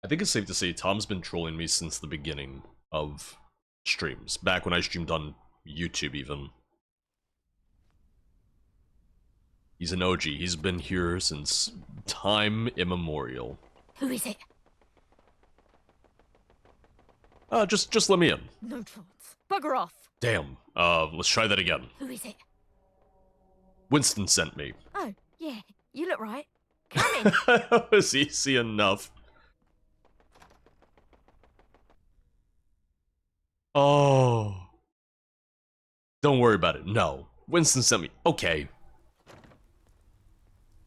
I think it's safe to say Tom's been trolling me since the beginning of streams. Back when I streamed on YouTube, even. He's an OG. He's been here since time immemorial. Who is it? Just let me in. No chance. Bugger off. Damn. Let's try that again. Who is it? Winston sent me. Oh, yeah. You look right. Come in. That was easy enough. Oh. Don't worry about it. No. Winston sent me. Okay.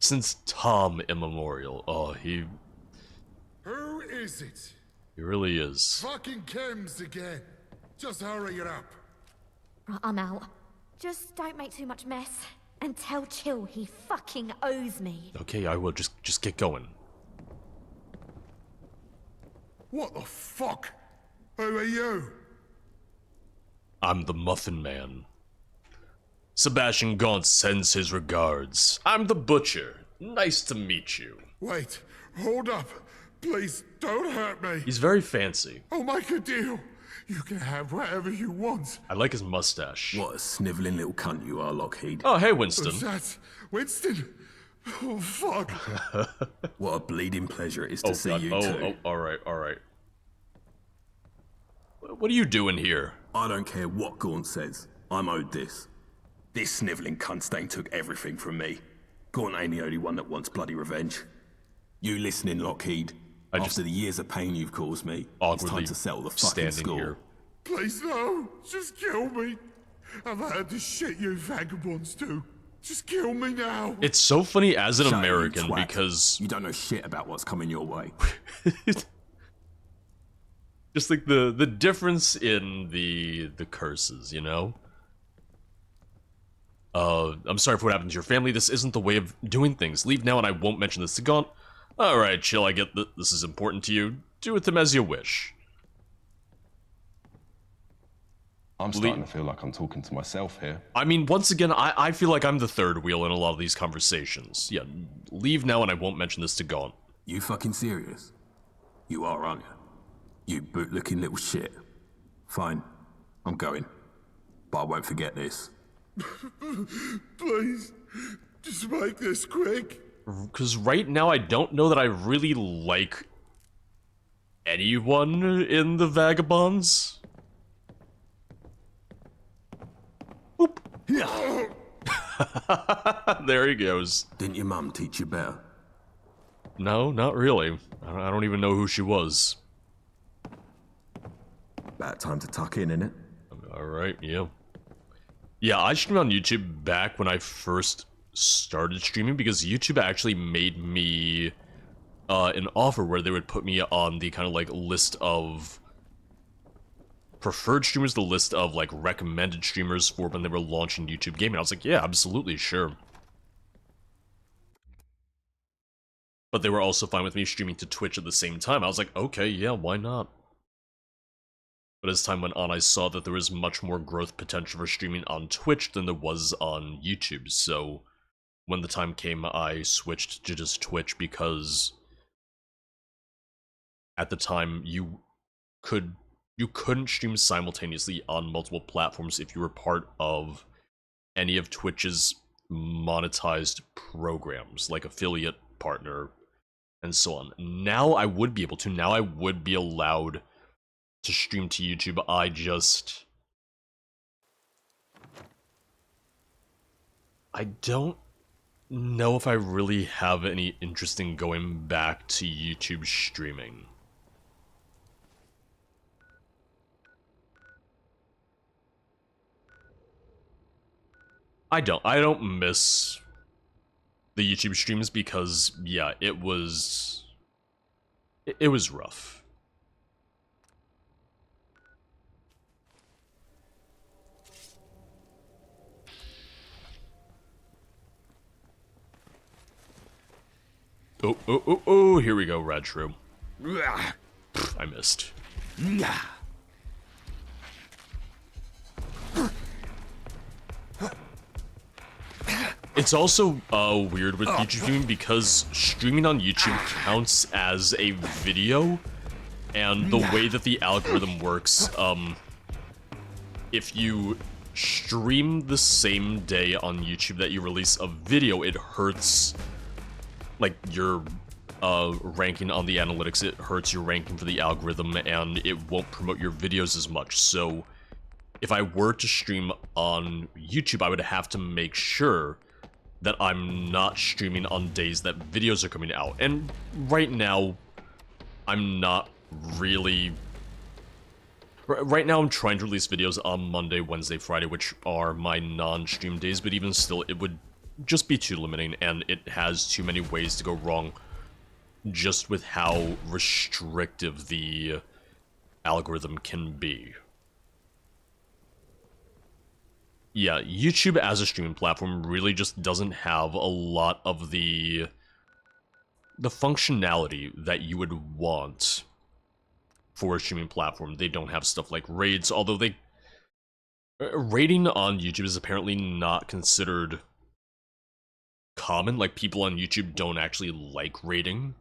Since time immemorial. Oh, he Who is it? really is. Fucking chems again. Just hurry it up. Right, I'm out. Just don't make too much mess. And tell Chill he fucking owes me. Okay, I will. Just get going. What the fuck? Who are you? I'm the Muffin Man. Sebastian Gaunt sends his regards. I'm the Butcher. Nice to meet you. Wait, hold up. Please, don't hurt me. He's very fancy. I'll make a deal. You can have whatever you want. I like his mustache. What a snivelling little cunt you are, Lockheed. Oh, hey, Winston. What's that? Winston? Oh, fuck. What a bleeding pleasure it is to see you two. Oh, alright. What are you doing here? I don't care what Gaunt says. I'm owed this. This snivelling cunt stain took everything from me. Gaunt ain't the only one that wants bloody revenge. You listening, Lockheed? After the years of pain you've caused me, it's time to settle the fucking score. Here. Please, no. Just kill me. I've had the shit you vagabonds do. Just kill me now. It's so funny as an Shut up, American you twat. because... You don't know shit about what's coming your way. Just like the difference in the curses, you know? I'm sorry for what happened to your family. This isn't the way of doing things. Leave now and I won't mention this to Gaunt. Alright, Chill, I get that this is important to you. Do with them as you wish. I'm starting to feel like I'm talking to myself here. I mean, once again, I feel like I'm the third wheel in a lot of these conversations. Yeah, leave now and I won't mention this to Gaunt. You fucking serious? You are, aren't you? You boot-looking little shit. Fine, I'm going. But I won't forget this. Please, just make this quick. Because right now I don't know that I really like anyone in the Vagabonds. Boop. There he goes. Didn't your mum teach you better? No, not really. I don't even know who she was. About time to tuck in, innit? Alright, yeah. Yeah, I streamed on YouTube back when I first started streaming because YouTube actually made me an offer where they would put me on the kind of like list of preferred streamers, the list of like recommended streamers for when they were launching YouTube gaming. I was like, yeah, absolutely, sure. But they were also fine with me streaming to Twitch at the same time. I was like, okay, yeah, why not? But as time went on, I saw that there was much more growth potential for streaming on Twitch than there was on YouTube, so when the time came, I switched to just Twitch because at the time you couldn't stream simultaneously on multiple platforms if you were part of any of Twitch's monetized programs, like affiliate partner and so on. Now I would be able to. Now I would be allowed to stream to YouTube. I don't know if I really have any interest in going back to YouTube streaming. I don't miss the YouTube streams because, yeah, it was rough. Oh, here we go, Retro. I missed. It's also weird with YouTube streaming because streaming on YouTube counts as a video, and the way that the algorithm works, if you stream the same day on YouTube that you release a video, it hurts, like, your ranking on the analytics. It hurts your ranking for the algorithm, and it won't promote your videos as much. So if I were to stream on YouTube, I would have to make sure that I'm not streaming on days that videos are coming out. And right now, I'm not really... Right now, I'm trying to release videos on Monday, Wednesday, Friday, which are my non-stream days, but even still, it would just be too limiting, and it has too many ways to go wrong just with how restrictive the algorithm can be. Yeah, YouTube as a streaming platform really just doesn't have a lot of the functionality that you would want for a streaming platform. They don't have stuff like raids, although they... raiding on YouTube is apparently not considered common. Like, people on YouTube don't actually like raiding.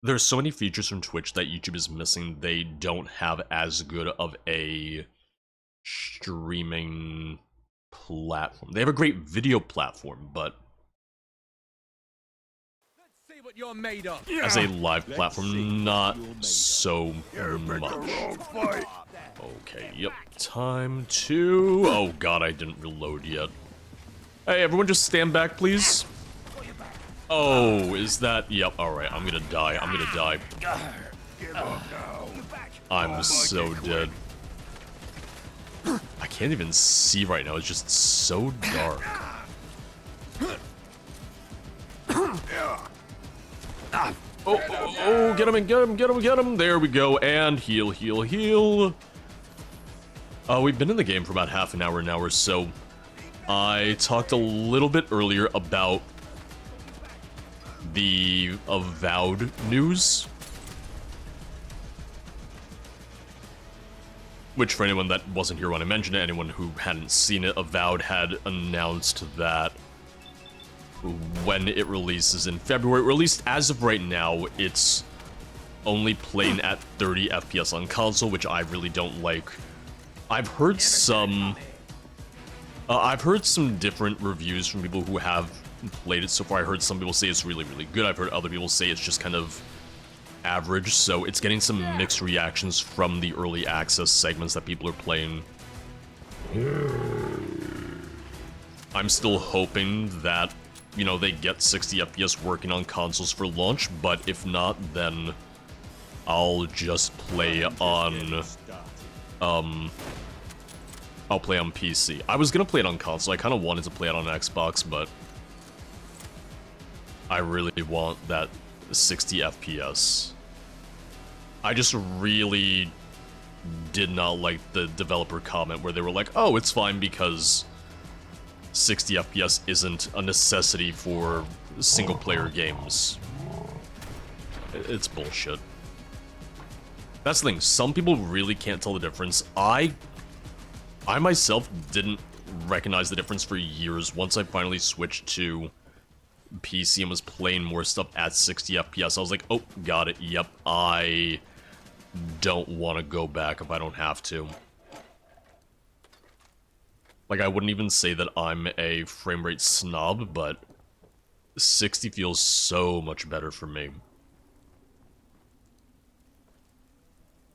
There's so many features from Twitch that YouTube is missing. They don't have as good of a streaming platform. They have a great video platform, but See what you're made of. as a live platform, not so much. Okay, yep. Time to... oh god, I didn't reload yet. Hey, everyone just stand back, please. Oh, is that... yep, alright, I'm gonna die. I'm gonna die. I'm so dead. I can't even see right now, it's just so dark. Oh, get him, get him. There we go, and heal, heal, heal. We've been in the game for about half an hour now or so. I talked a little bit earlier about the Avowed news. Which, for anyone that wasn't here when I mentioned it, anyone who hadn't seen it, Avowed had announced that when it releases in February, or at least as of right now, it's only playing at 30 FPS on console, which I really don't like. I've heard some different reviews from people who have played it so far. I heard some people say it's really, really good. I've heard other people say it's just kind of average, so it's getting some mixed reactions from the early access segments that people are playing. I'm still hoping that, you know, they get 60 FPS working on consoles for launch, but if not, then I'll just play on, I'll play on PC. I was gonna play it on console. I kind of wanted to play it on Xbox, but I really want that 60 FPS. I just really did not like the developer comment where they were like, oh, it's fine because 60 FPS isn't a necessity for single-player games. It's bullshit. That's the thing, some people really can't tell the difference. I myself didn't recognize the difference for years. Once I finally switched to PC and was playing more stuff at 60 FPS, I was like, oh, got it, yep, I don't want to go back if I don't have to. Like, I wouldn't even say that I'm a frame rate snob, but 60 feels so much better for me.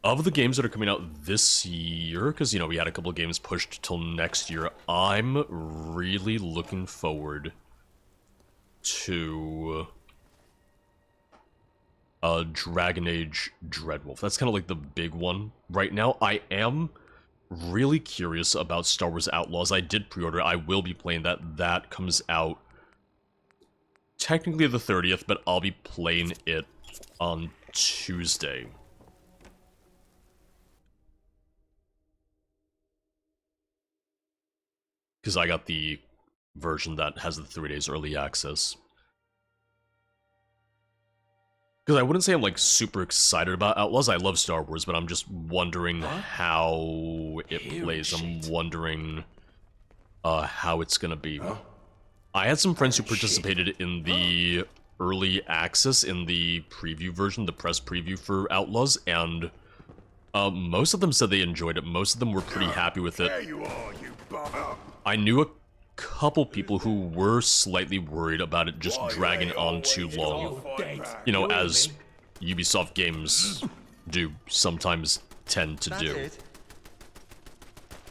Of the games that are coming out this year, because, you know, we had a couple of games pushed till next year, I'm really looking forward to Dragon Age Dreadwolf. That's kind of like the big one right now. I am really curious about Star Wars Outlaws. I did pre-order. I will be playing that. That comes out technically the 30th, but I'll be playing it on Tuesday. Because I got the version that has the 3 days early access. Because I wouldn't say I'm, like, super excited about Outlaws. I love Star Wars, but I'm just wondering how it plays. I'm wondering how it's gonna be. I had some friends who participated in the early access, in the preview version, the press preview for Outlaws, and most of them said they enjoyed it. Most of them were pretty happy with it. I knew a couple people who were slightly worried about it just dragging on too long. You know, as Ubisoft games do sometimes tend to do.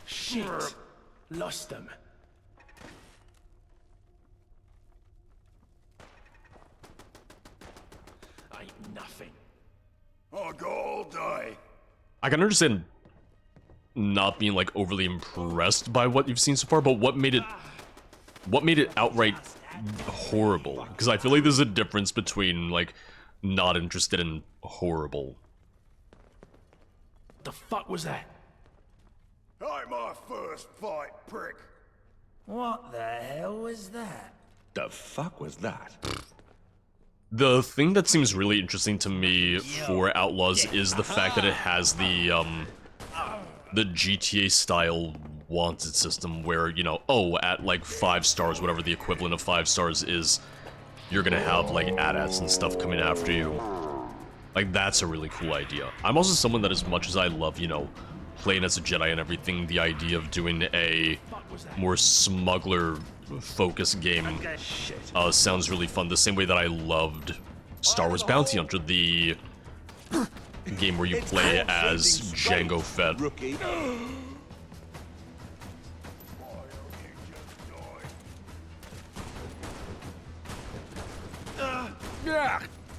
Shit. Lost them. Ain't nothing. I got all day. I can understand not being, like, overly impressed by what you've seen so far, but what made it outright horrible? Because I feel like there's a difference between, like, not interested and horrible. The fuck was that? Ain't my first fight, prick. What the hell was that? The fuck was that? The thing that seems really interesting to me for Outlaws is the fact that it has the GTA-style wanted system where, you know, oh, at, like, 5 stars, whatever the equivalent of 5 stars is, you're gonna have, like, AT-ATs and stuff coming after you. Like, that's a really cool idea. I'm also someone that, as much as I love, you know, playing as a Jedi and everything, the idea of doing a more smuggler-focused game sounds really fun. The same way that I loved Star Wars Bounty Hunter, the game where you play as Jango Fett.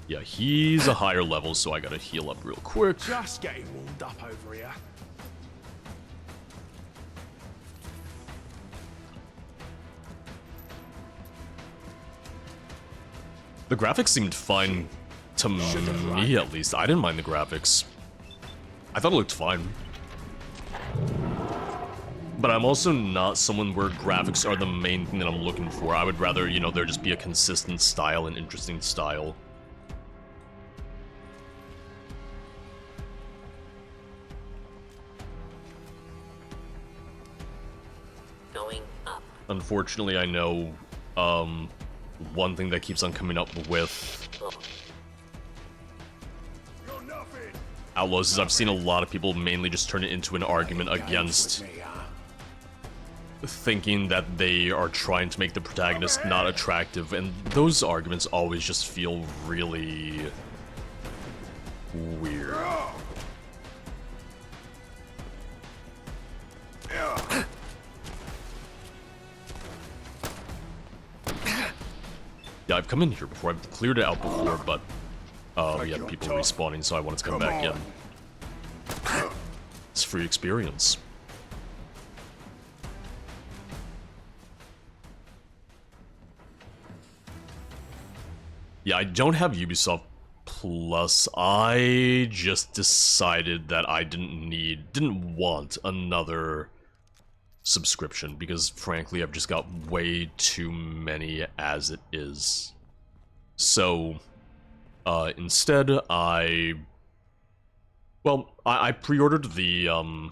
Yeah, he's a higher level, so I gotta heal up real quick. Just getting warmed up over here. The graphics seemed fine to me, at least. I didn't mind the graphics. I thought it looked fine. But I'm also not someone where graphics are the main thing that I'm looking for. I would rather, you know, there just be a consistent style, an interesting style. Going up. Unfortunately, I know, one thing that keeps on coming up with Outlaws is I've seen a lot of people mainly just turn it into an argument against thinking that they are trying to make the protagonist not attractive, and those arguments always just feel really weird. Yeah, I've come in here before. I've cleared it out before, but we had people respawning, so I wanted to come back in. It's free experience. Yeah, I don't have Ubisoft Plus. I just decided that I didn't want another subscription, because frankly I've just got way too many as it is. So instead I pre-ordered the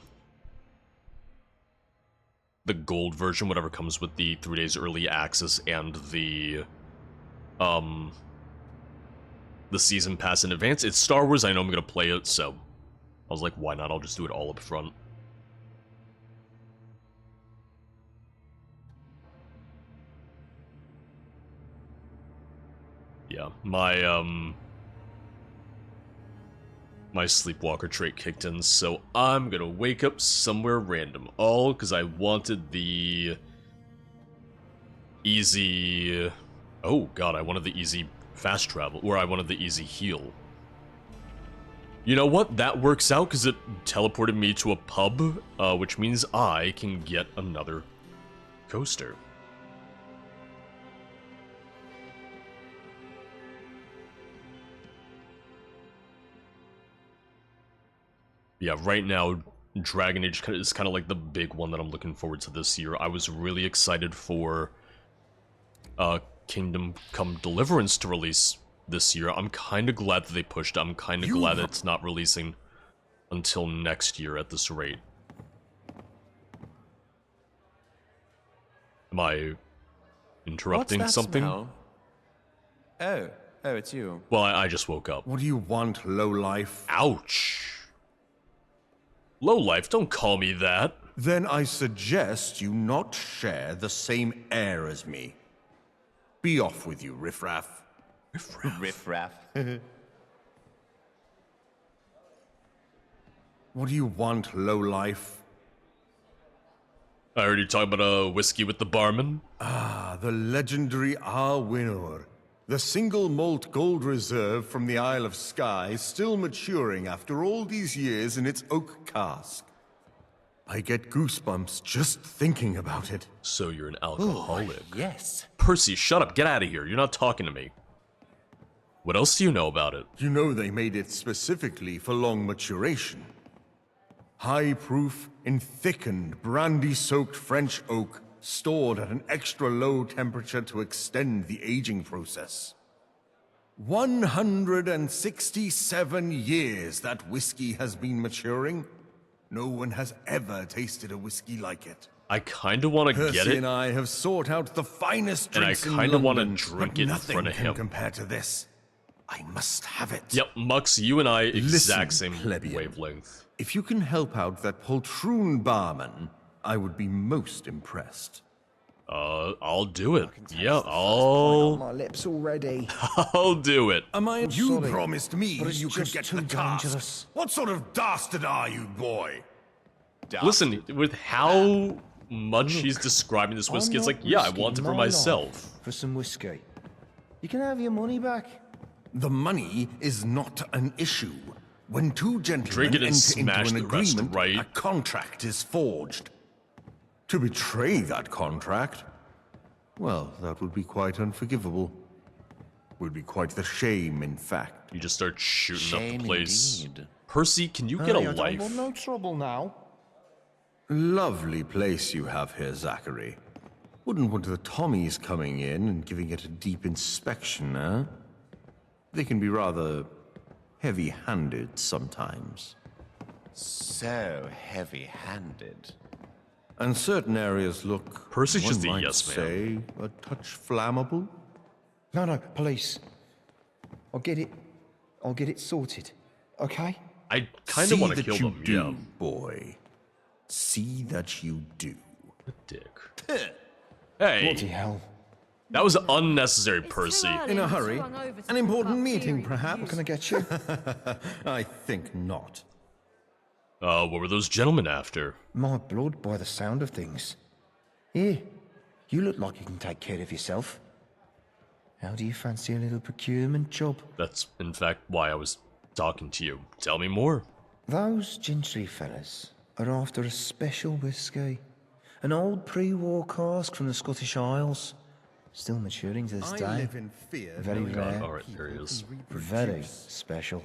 gold version, whatever comes with the 3 days early access and the season pass in advance. It's Star Wars, I know I'm gonna play it, so I was like, why not? I'll just do it all up front. Yeah, my sleepwalker trait kicked in, so I'm gonna wake up somewhere random. All because I wanted the easy... Oh god, I wanted the easy fast travel, or I wanted the easy heal. You know what? That works out because it teleported me to a pub, which means I can get another coaster. Yeah, right now, Dragon Age is kind of like the big one that I'm looking forward to this year. I was really excited for Kingdom Come Deliverance to release this year. I'm kind of glad that they pushed it. I'm kind of glad that it's not releasing until next year at this rate. Am I interrupting What's that something? smell? Oh, it's you. Well, I just woke up. What do you want, lowlife? Ouch. Lowlife, don't call me that. Then I suggest you not share the same air as me. Be off with you, riffraff. Riff-raff. What do you want, lowlife? I heard you talk about a whiskey with the barman. Ah, the legendary Winnower. The single malt gold reserve from the Isle of Skye, still maturing after all these years in its oak cask. I get goosebumps just thinking about it. So you're an alcoholic. Yes. Percy, shut up. Get out of here. You're not talking to me. What else do you know about it? You know they made it specifically for long maturation. High proof and thickened brandy-soaked French oak stored at an extra low temperature to extend the aging process. 167 years that whiskey has been maturing. No one has ever tasted a whiskey like it. I kind of want to get Percy it. and I have sought out the finest And I drinks in kind of want to London, drink but it in nothing front of can him. compare to this. I must have it. Yep, Mux, you and I exact Listen, same plebeian. wavelength. If you can help out that poltroon barman, I would be most impressed. I'll do it. Yeah, On my lips already. I'll do it. You sorry, promised me but it's you could just get too the cask. dangerous. What sort of dastard are you, boy? Listen, with how much he's describing this whiskey, I'm it's like, not yeah, I risking want it for my myself. life for some whiskey. You can have your money back. The money is not an issue. When two gentlemen Drink it and enter into smash an the rest, agreement, right? a contract is forged. To betray that contract, well, that would be quite unforgivable. Would be quite the shame, in fact. You just start shooting up Shame the place. indeed. Percy, can you get a Hey, I life? don't want no trouble now. Lovely place you have here, Zachary. Wouldn't want the Tommies coming in and giving it a deep inspection, eh? They can be rather heavy-handed sometimes. So heavy-handed. And certain areas look, Percy's one just a might yes man. say, a touch flammable. No, police. I'll get it sorted. Okay? I kind of want to See kill that you them, do, yeah. boy. See that you do. A dick. Hey, Bloody hell. that was unnecessary, Percy. In a hurry? An important meeting, What perhaps? can I get you? I think not. What were those gentlemen after? My blood by the sound of things. Here, you look like you can take care of yourself. How do you fancy a little procurement job? That's, in fact, why I was talking to you. Tell me more. Those gentry fellas are after a special whiskey. An old pre-war cask from the Scottish Isles. Still maturing to this I day. live in fear. Very knowing rare. Alright, there he is. Very special.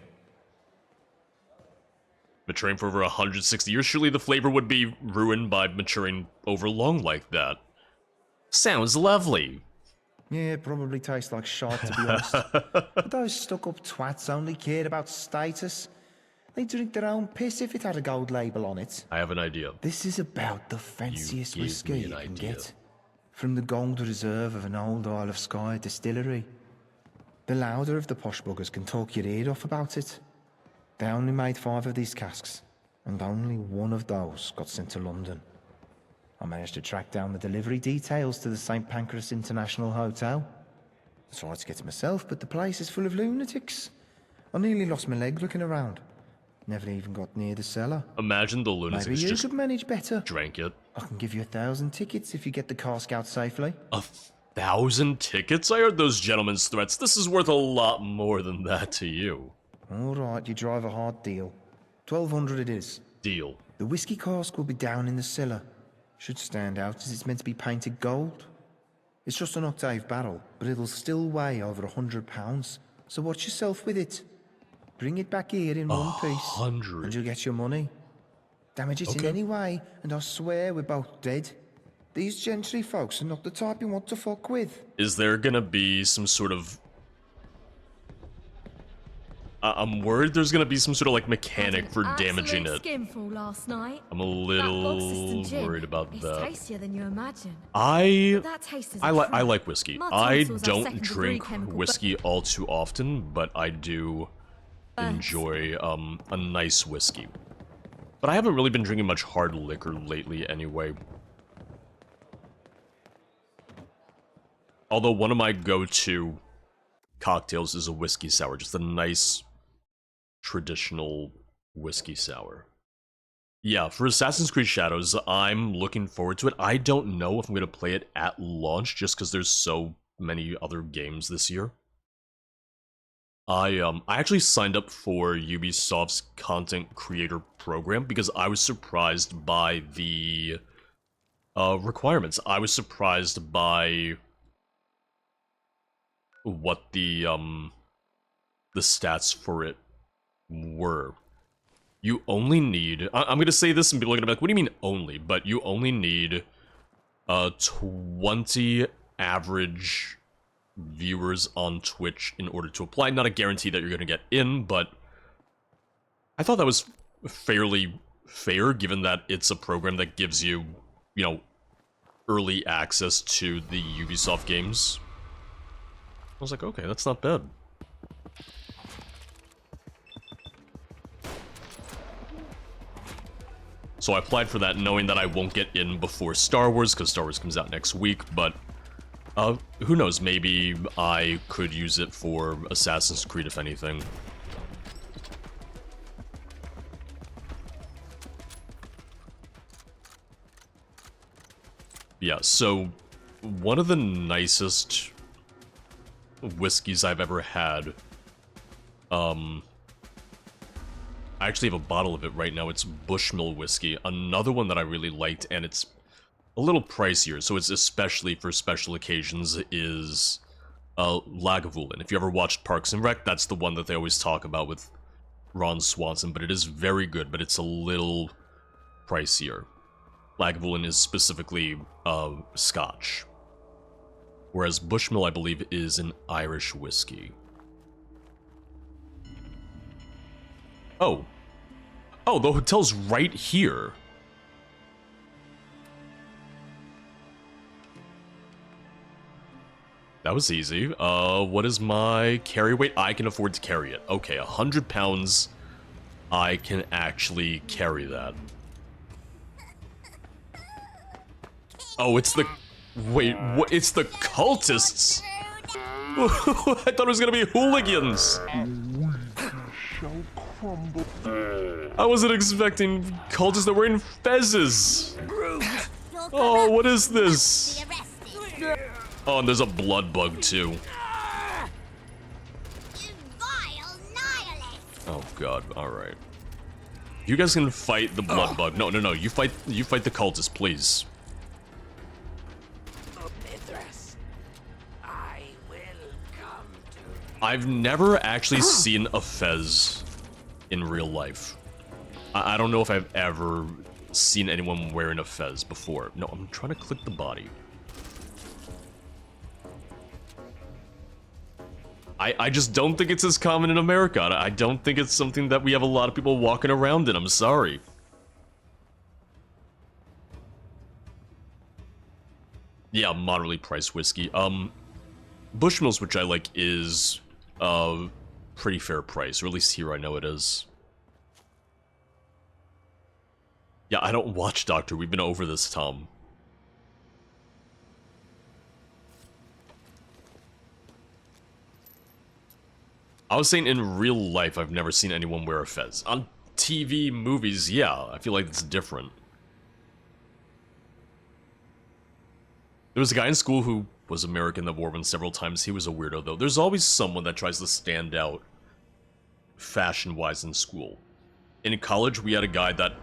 Maturing for over 160 years, surely the flavor would be ruined by maturing over long like that. Sounds lovely. Yeah, it probably tastes like shite, to be honest. But those stuck-up twats only cared about status. They drink their own piss if it had a gold label on it. I have an idea. This is about the fanciest gave whiskey me you an can idea. get. From the gold reserve of an old Isle of Skye distillery. The louder of the posh buggers can talk your ear off about it. They only made 5 of these casks, and only one of those got sent to London. I managed to track down the delivery details to the St. Pancras International Hotel. I tried to get it myself, but the place is full of lunatics. I nearly lost my leg looking around. Never even got near the cellar. Imagine the lunatics Maybe you just could manage better. drank it. I can give you 1,000 tickets if you get the cask out safely. 1,000 tickets? I heard those gentlemen's threats. This is worth a lot more than that to you. All right, you drive a hard deal. 1,200 it is. Deal. The whiskey cask will be down in the cellar. Should stand out as it's meant to be painted gold. It's just an octave barrel, but it'll still weigh over 100 pounds. So watch yourself with it. Bring it back here in one piece, 100. and you'll get your money. Damage it in any way, and I swear we're both dead. These gentry folks are not the type you want to fuck with. Is there gonna be some sort of I'm worried there's gonna be some sort of like mechanic for damaging it. Skinful last night. I'm a little worried about It's that. tastier than you imagine. I That taste is I like whiskey. My I tonsils are don't second-degree drink chemical, whiskey all too often, but I do enjoy a nice whiskey. But I haven't really been drinking much hard liquor lately anyway. Although one of my go-to cocktails is a whiskey sour, just a nice traditional whiskey sour. Yeah, for Assassin's Creed Shadows, I'm looking forward to it. I don't know if I'm going to play it at launch, just because there's so many other games this year. I actually signed up for Ubisoft's content creator program because I was surprised by the requirements. I was surprised by what the stats for it were. You only need... I'm gonna say this and people are gonna be like, what do you mean only? But you only need 20 average viewers on Twitch in order to apply. Not a guarantee that you're gonna get in, but I thought that was fairly fair, given that it's a program that gives you, you know, early access to the Ubisoft games. I was like, okay, that's not bad. So I applied for that knowing that I won't get in before Star Wars, because Star Wars comes out next week, but who knows, maybe I could use it for Assassin's Creed, if anything. Yeah, so one of the nicest whiskeys I've ever had, I actually have a bottle of it right now. It's Bushmill whiskey. Another one that I really liked, and it's a little pricier, so it's especially for special occasions, is Lagavulin. If you ever watched Parks and Rec, that's the one that they always talk about with Ron Swanson, but it is very good, but it's a little pricier. Lagavulin is specifically Scotch, whereas Bushmill, I believe, is an Irish whiskey. Oh. Oh, the hotel's right here. That was easy. What is my carry weight? I can afford to carry it. Okay, 100 pounds. I can actually carry that. Oh, it's the... Wait, what? It's the cultists! I thought it was gonna be hooligans! I wasn't expecting cultists that were in fezzes! Oh, what is this? Oh, and there's a blood bug, too. Oh god, alright. You guys can fight the blood bug. No, you fight the cultists, please. I've never actually seen a fez in real life. I don't know if I've ever seen anyone wearing a fez before. No, I'm trying to click the body. I just don't think it's as common in America. I don't think it's something that we have a lot of people walking around in. I'm sorry. Yeah, moderately priced whiskey. Bushmills, which I like, is pretty fair price, or at least here I know it is. Yeah, I don't watch Doctor. We've been over this, Tom. I was saying in real life, I've never seen anyone wear a fez. On TV, movies, yeah, I feel like it's different. There was a guy in school who was American that wore one several times. He was a weirdo, though. There's always someone that tries to stand out fashion-wise in school. In college, we had a guy that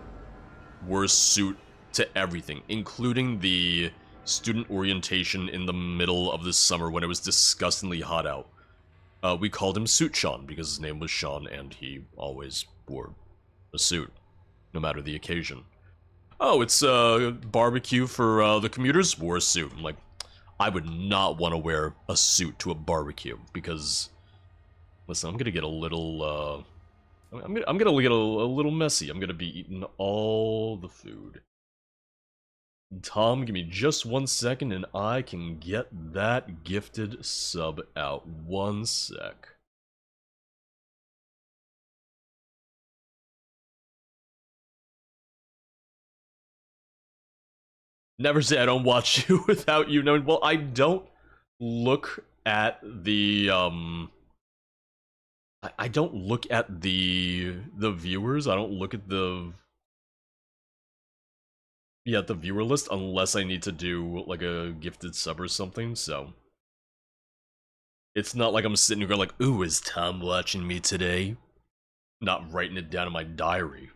wore a suit to everything, including the student orientation in the middle of the summer when it was disgustingly hot out. We called him Suit Sean because his name was Sean and he always wore a suit, no matter the occasion. Oh, it's barbecue for the commuters? Wore a suit. I'm like, I would not want to wear a suit to a barbecue because Listen, I'm gonna get a little, I'm gonna get a little messy. I'm gonna be eating all the food. Tom, give me just 1 second and I can get that gifted sub out. 1 sec. Never say I don't watch you without you knowing. Well, I don't look at the, I don't look at the viewers. I don't look at the viewer list unless I need to do like a gifted sub or something, so it's not like I'm sitting here going like, ooh, is Tom watching me today? Not writing it down in my diary.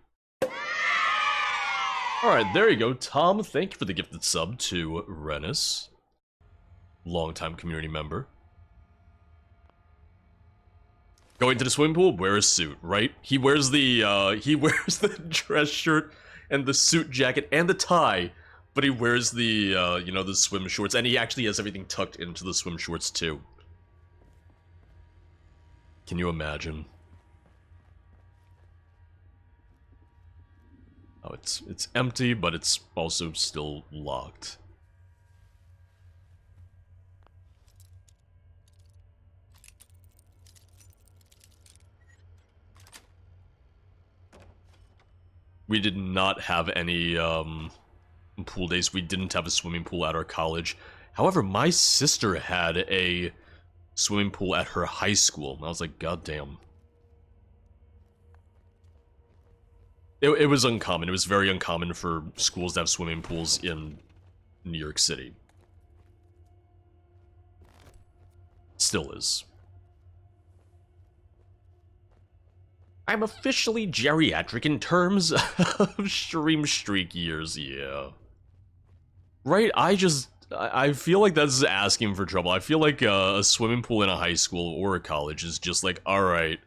Alright, there you go. Tom, thank you for the gifted sub to Rennis. Longtime community member. Going to the swimming pool, wear a suit, right? He wears the dress shirt and the suit jacket and the tie, but he wears the, you know, the swim shorts, and he actually has everything tucked into the swim shorts too. Can you imagine? Oh, it's empty, but it's also still locked. We did not have any pool days. We didn't have a swimming pool at our college. However, my sister had a swimming pool at her high school. I was like, God damn. It was uncommon. It was very uncommon for schools to have swimming pools in New York City. Still is. I'm officially geriatric in terms of stream streak years, yeah. Right, I feel like that's asking for trouble. I feel like a swimming pool in a high school or a college is just like, alright.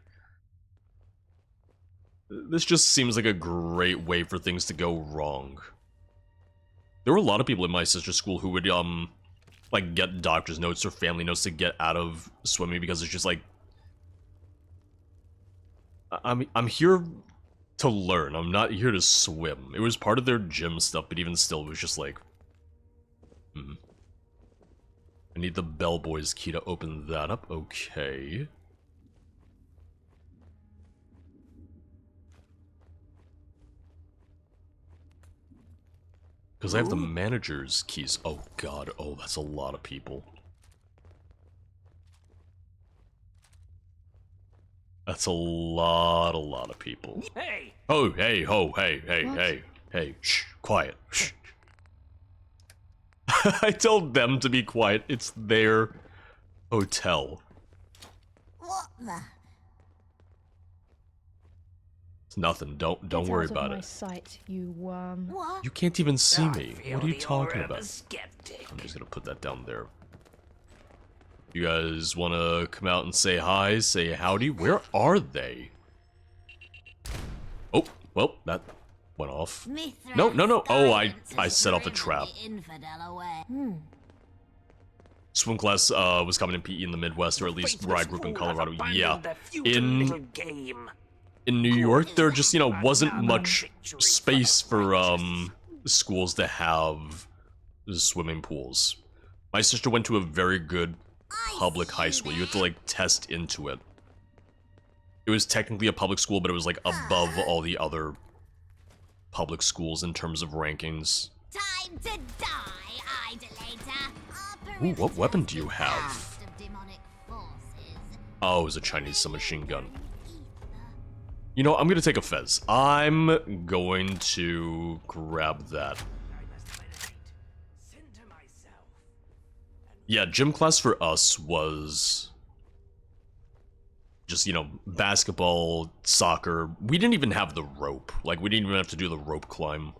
This just seems like a great way for things to go wrong. There were a lot of people in my sister's school who would, like, get doctor's notes or family notes to get out of swimming because it's just like, I'm here to learn. I'm not here to swim. It was part of their gym stuff, but even still, it was just like, I need the bellboy's key to open that up. Okay. Because I have the manager's keys. Oh god, oh, that's a lot of people. That's a lot of people. Hey! Oh, hey, ho, hey, What? hey, shh, quiet, shh. I told them to be quiet. It's their hotel. What the? It's nothing. Don't worry about it. Sight, you worm. What? You can't even see me. feel What are you the talking aura of a about? skeptic. I'm just gonna put that down there. You guys wanna come out and say hi, say howdy? Where are they? Oh, well, that went off. No. Oh, I set off a trap. Swim class was coming in PE in the Midwest, or at least where I grew up in Colorado. Yeah, in New York, there just, you know, wasn't much space for schools to have swimming pools. My sister went to a very good public high school. You had to like test into it. It was technically a public school, but it was like above all the other public schools in terms of rankings. Time to die, idolater. Ooh, what weapon do you have? Oh, it's a Chinese submachine gun. You know, I'm gonna take a fez. I'm going to grab that. Yeah, gym class for us was just, you know, basketball, soccer. We didn't even have the rope. Like, we didn't even have to do the rope climb.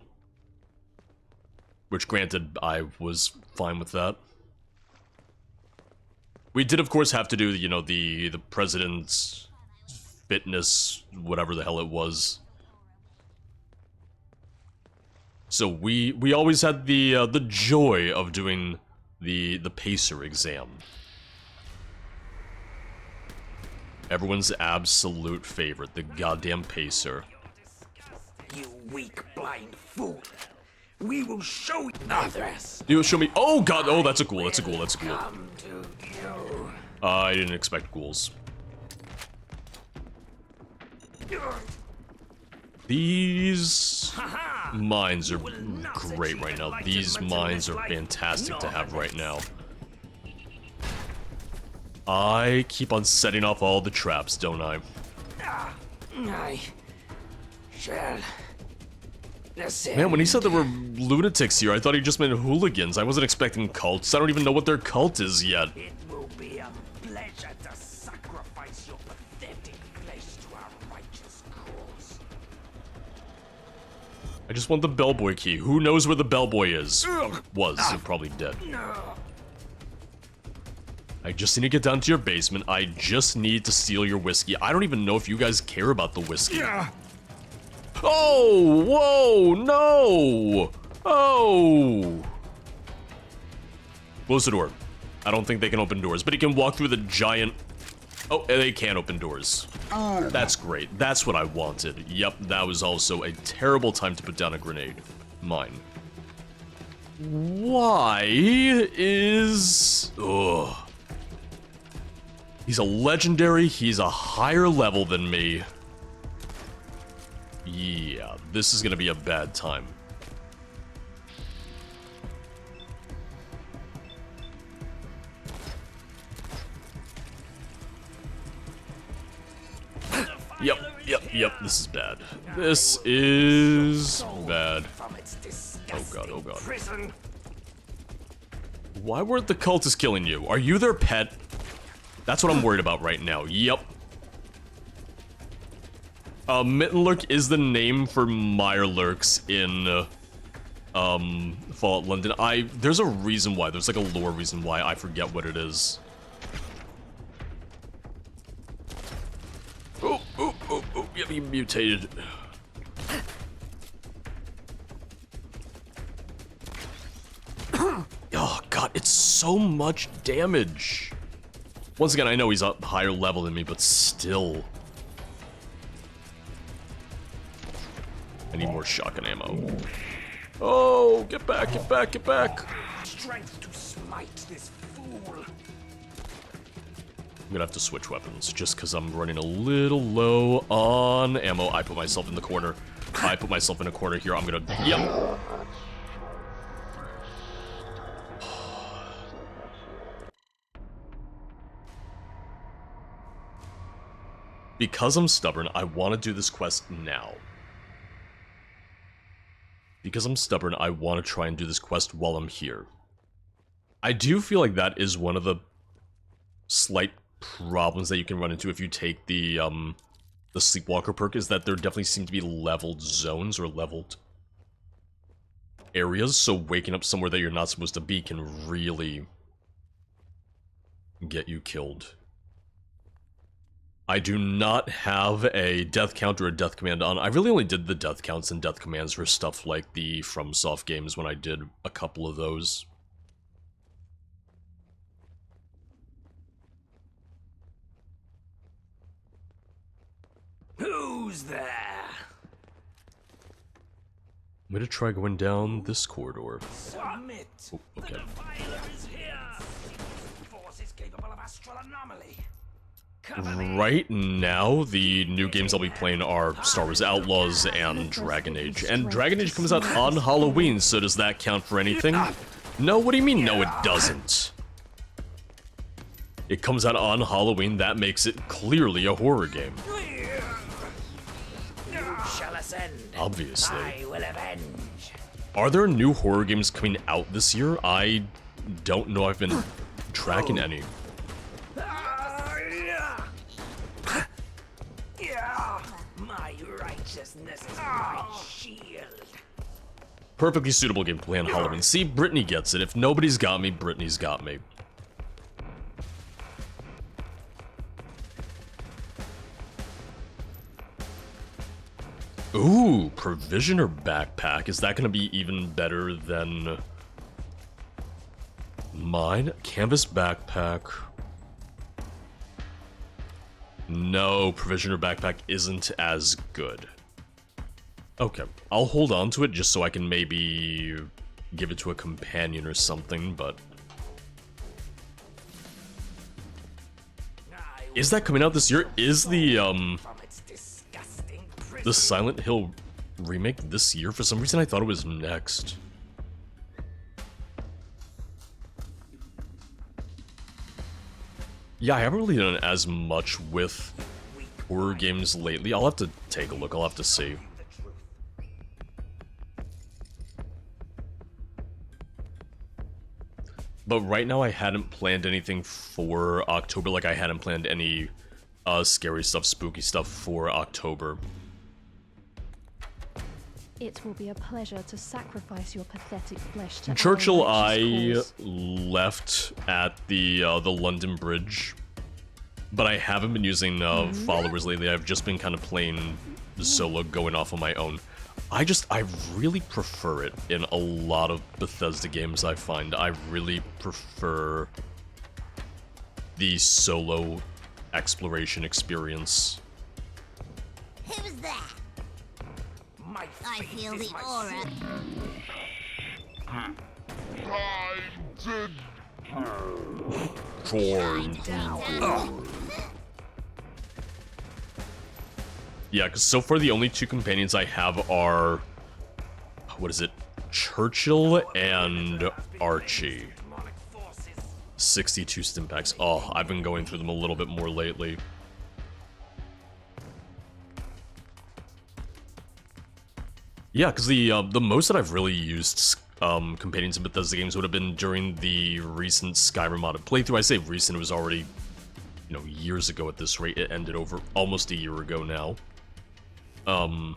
Which, granted, I was fine with that. We did, of course, have to do, you know, the president's fitness, whatever the hell it was. So we always had the joy of doing the pacer exam. Everyone's absolute favorite, the goddamn pacer. You weak, blind fool. We will show you others. You show me. Oh god. Oh, that's a ghoul. That's a ghoul. That's a ghoul. Come to you. I didn't expect ghouls. These mines are great right now. These mines are fantastic to have right now. I keep on setting off all the traps, don't I? I shall. Man, when he said there were lunatics here, I thought he just meant hooligans. I wasn't expecting cults. I don't even know what their cult is yet. It will be a pleasure to sacrifice your pathetic flesh to our righteous cause. I just want the bellboy key. Who knows where the bellboy is? Was. You're probably dead. I just need to get down to your basement. I just need to steal your whiskey. I don't even know if you guys care about the whiskey. Oh, whoa, no! Oh! Close the door. I don't think they can open doors, but he can walk through the giant... Oh, they can open doors. That's great. That's what I wanted. Yep, that was also a terrible time to put down a grenade. Mine. Why is... Ugh. He's a legendary, he's a higher level than me. Yeah, this is gonna be a bad time. Yep, this is bad. This is bad. Oh god, oh god. Why weren't the cultists killing you? Are you their pet? That's what I'm worried about right now. Yep. Mittenlurk is the name for Mirelurks in, Fallout London. There's a reason why. There's like a lore reason why. I forget what it is. Oh, yep, he mutated. Oh god, it's so much damage. Once again, I know he's a higher level than me, but still. I need more shotgun ammo. Oh, get back, get back, get back. Strength to smite this fool. I'm gonna have to switch weapons just because I'm running a little low on ammo. I put myself in the corner. I put myself in a corner here. I'm gonna... Yep. Because I'm stubborn, I want to do this quest now. Because I'm stubborn, I want to try and do this quest while I'm here. I do feel like that is one of the slight problems that you can run into if you take the Sleepwalker perk, is that there definitely seem to be leveled zones or leveled areas, so waking up somewhere that you're not supposed to be can really get you killed. I do not have a death count or a death command on. I really only did the death counts and death commands for stuff like the FromSoft games when I did a couple of those. Who's there? I'm gonna try going down this corridor. Submit. Oh, okay. The defiler is here. Force is capable of astral anomaly. Right now, the new games I'll be playing are Star Wars Outlaws and Dragon Age. And Dragon Age comes out on Halloween, so does that count for anything? No, what do you mean, no it doesn't? It comes out on Halloween, that makes it clearly a horror game. You shall ascend. Obviously. I will avenge. Are there new horror games coming out this year? I don't know, I've been tracking any. My righteousness is my shield. Perfectly suitable game to play on Halloween. See, Brittany gets it. If nobody's got me, Brittany's got me. Ooh, Provisioner backpack. Is that going to be even better than mine? Canvas backpack. No, Provisioner Backpack isn't as good. Okay, I'll hold on to it just so I can maybe give it to a companion or something, but... Is that coming out this year? Is the Silent Hill remake this year? For some reason I thought it was next. Yeah, I haven't really done as much with horror games lately. I'll have to take a look, I'll have to see. But right now I hadn't planned anything for October, like I hadn't planned any scary stuff, spooky stuff for October. It will be a pleasure to sacrifice your pathetic flesh to Churchill, our I righteous cause. left at the London Bridge, but I haven't been using followers lately. I've just been kind of playing solo, going off on my own. I really prefer it in a lot of Bethesda games. I find I really prefer the solo exploration experience. Who's that? I feel the aura. Yeah, because so far the only two companions I have are... What is it? Churchill and Archie. 62 stim packs. Oh, I've been going through them a little bit more lately. Yeah, because the most that I've really used companions in Bethesda games would have been during the recent Skyrim modded playthrough. I say recent, it was already, you know, years ago at this rate. It ended over almost a year ago now. The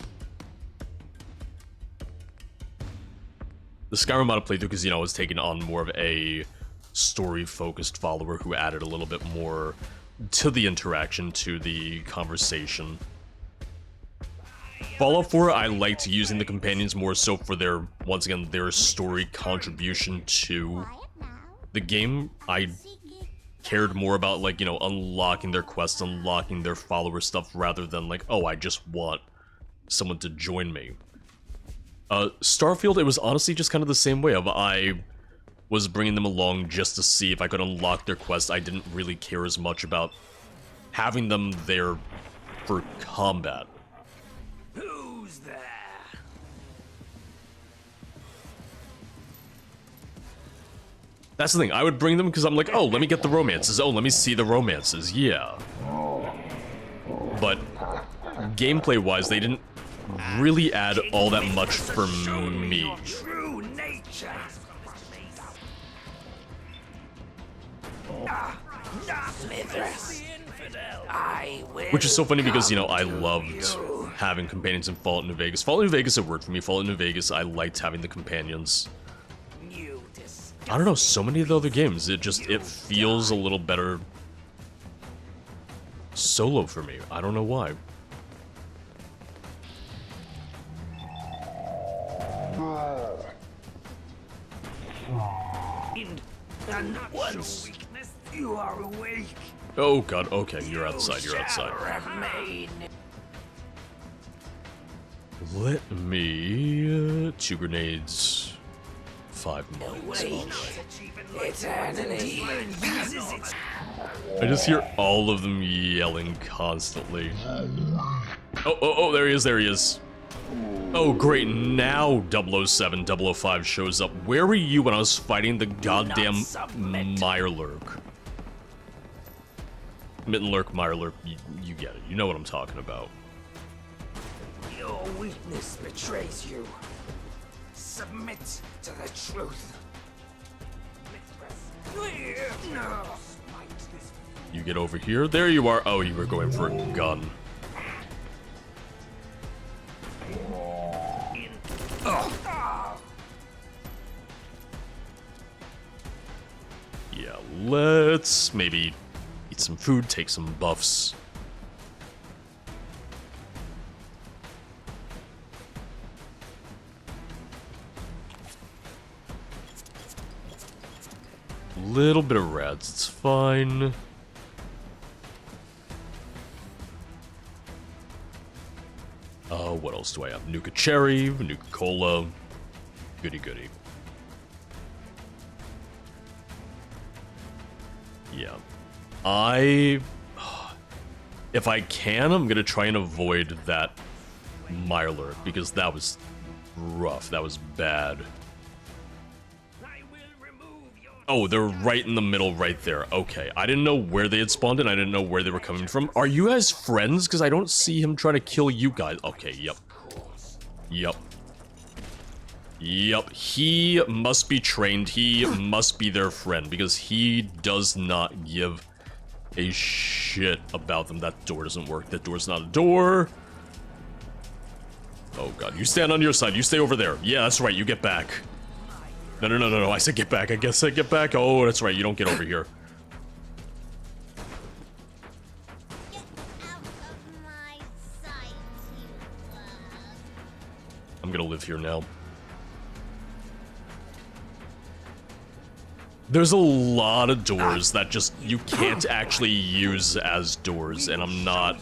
Skyrim modded playthrough, because, you know, I was taking on more of a story-focused follower who added a little bit more to the interaction, to the conversation. Fallout 4, I liked using the companions more so for their, once again, their story contribution to the game. I cared more about, like, you know, unlocking their quests, unlocking their follower stuff, rather than, like, oh, I just want someone to join me. Starfield, it was honestly just kind of the same way. I was bringing them along just to see if I could unlock their quests. I didn't really care as much about having them there for combat. Who's there? That's the thing, I would bring them because I'm like, oh, let me get the romances. Oh, let me see the romances, yeah. But gameplay-wise, they didn't really add all that much for me. True nature. Smithers. I will. Which is so funny because, you know, I loved having companions in Fallout New Vegas. Fallout New Vegas, it worked for me. Fallout New Vegas, I liked having the companions. I don't know, so many of the other games, it feels a little better solo for me. I don't know why. And once you are awake. Oh god, okay, you're outside, you're outside. Let me... 2 grenades, 5 mines. Eternally. I just hear all of them yelling constantly. Oh, there he is, there he is. Oh great, now 007, 005 shows up. Where were you when I was fighting the goddamn Mirelurk? Mittenlurk, Mirelurk, you get it. You know what I'm talking about. Your weakness betrays you. Submit to the truth. No. You get over here. There you are. Oh, you were going for a gun. Yeah, let's maybe eat some food, take some buffs. Little bit of rats, it's fine. else do I have? Nuka Cherry, Nuka Cola. Goody goody. Yeah. If I can, I'm gonna try and avoid that Mirelurk, because that was rough. That was bad. Oh, they're right in the middle right there. Okay, I didn't know where they had spawned and I didn't know where they were coming from. Are you guys friends? Because I don't see him trying to kill you guys. Okay, yep. Yep. Yep, he must be trained. He must be their friend because he does not give a shit about them. That door doesn't work. That door's not a door. Oh god, you stand on your side. You stay over there. Yeah, that's right. You get back. No. I said get back. I guess I get back. Oh, that's right. You don't get over here. I'm gonna live here now. There's a lot of doors that just you can't actually use as doors, and I'm not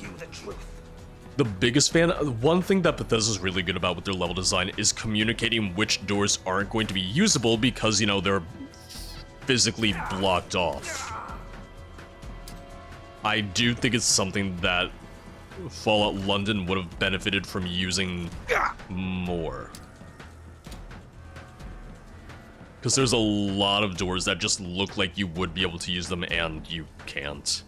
the biggest fan. One thing that Bethesda's really good about with their level design is communicating which doors aren't going to be usable because, you know, they're physically blocked off. I do think it's something that Fallout London would have benefited from using more. Because there's a lot of doors that just look like you would be able to use them and you can't.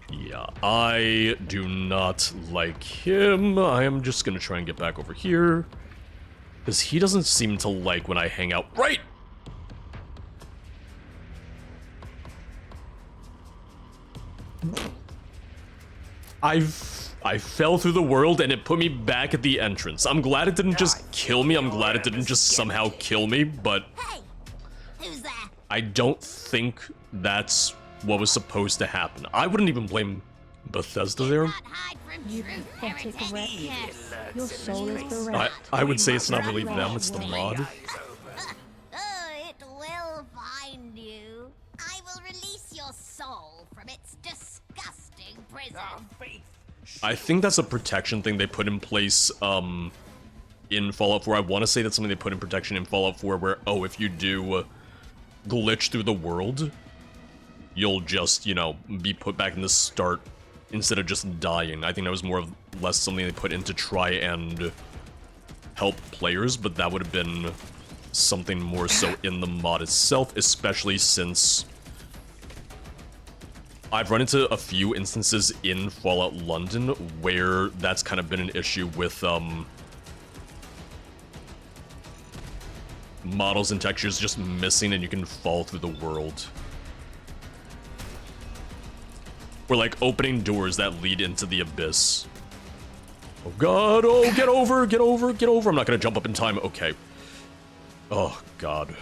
Yeah, I do not like him. I am just gonna try and get back over here. Because he doesn't seem to like when I hang out right. I fell through the world and it put me back at the entrance. I'm glad it didn't just kill me. I'm glad it didn't just somehow kill me, but I don't think that's what was supposed to happen. I wouldn't even blame Bethesda there. You pathetic wreck. Your soul is bereft. I would say it's not really them, it's the mod. It will find you. I will release your soul from its disgusting prison. I think that's a protection thing they put in place in Fallout 4. I want to say that's something they put in protection in Fallout 4 where, oh, if you do glitch through the world, you'll just, you know, be put back in the start instead of just dying. I think that was more or less something they put in to try and help players, but that would have been something more so in the mod itself, especially since I've run into a few instances in Fallout London where that's kind of been an issue with models and textures just missing and you can fall through the world. Or like opening doors that lead into the abyss. Oh god, oh get over, get over, get over. I'm not gonna jump up in time, okay. Oh god.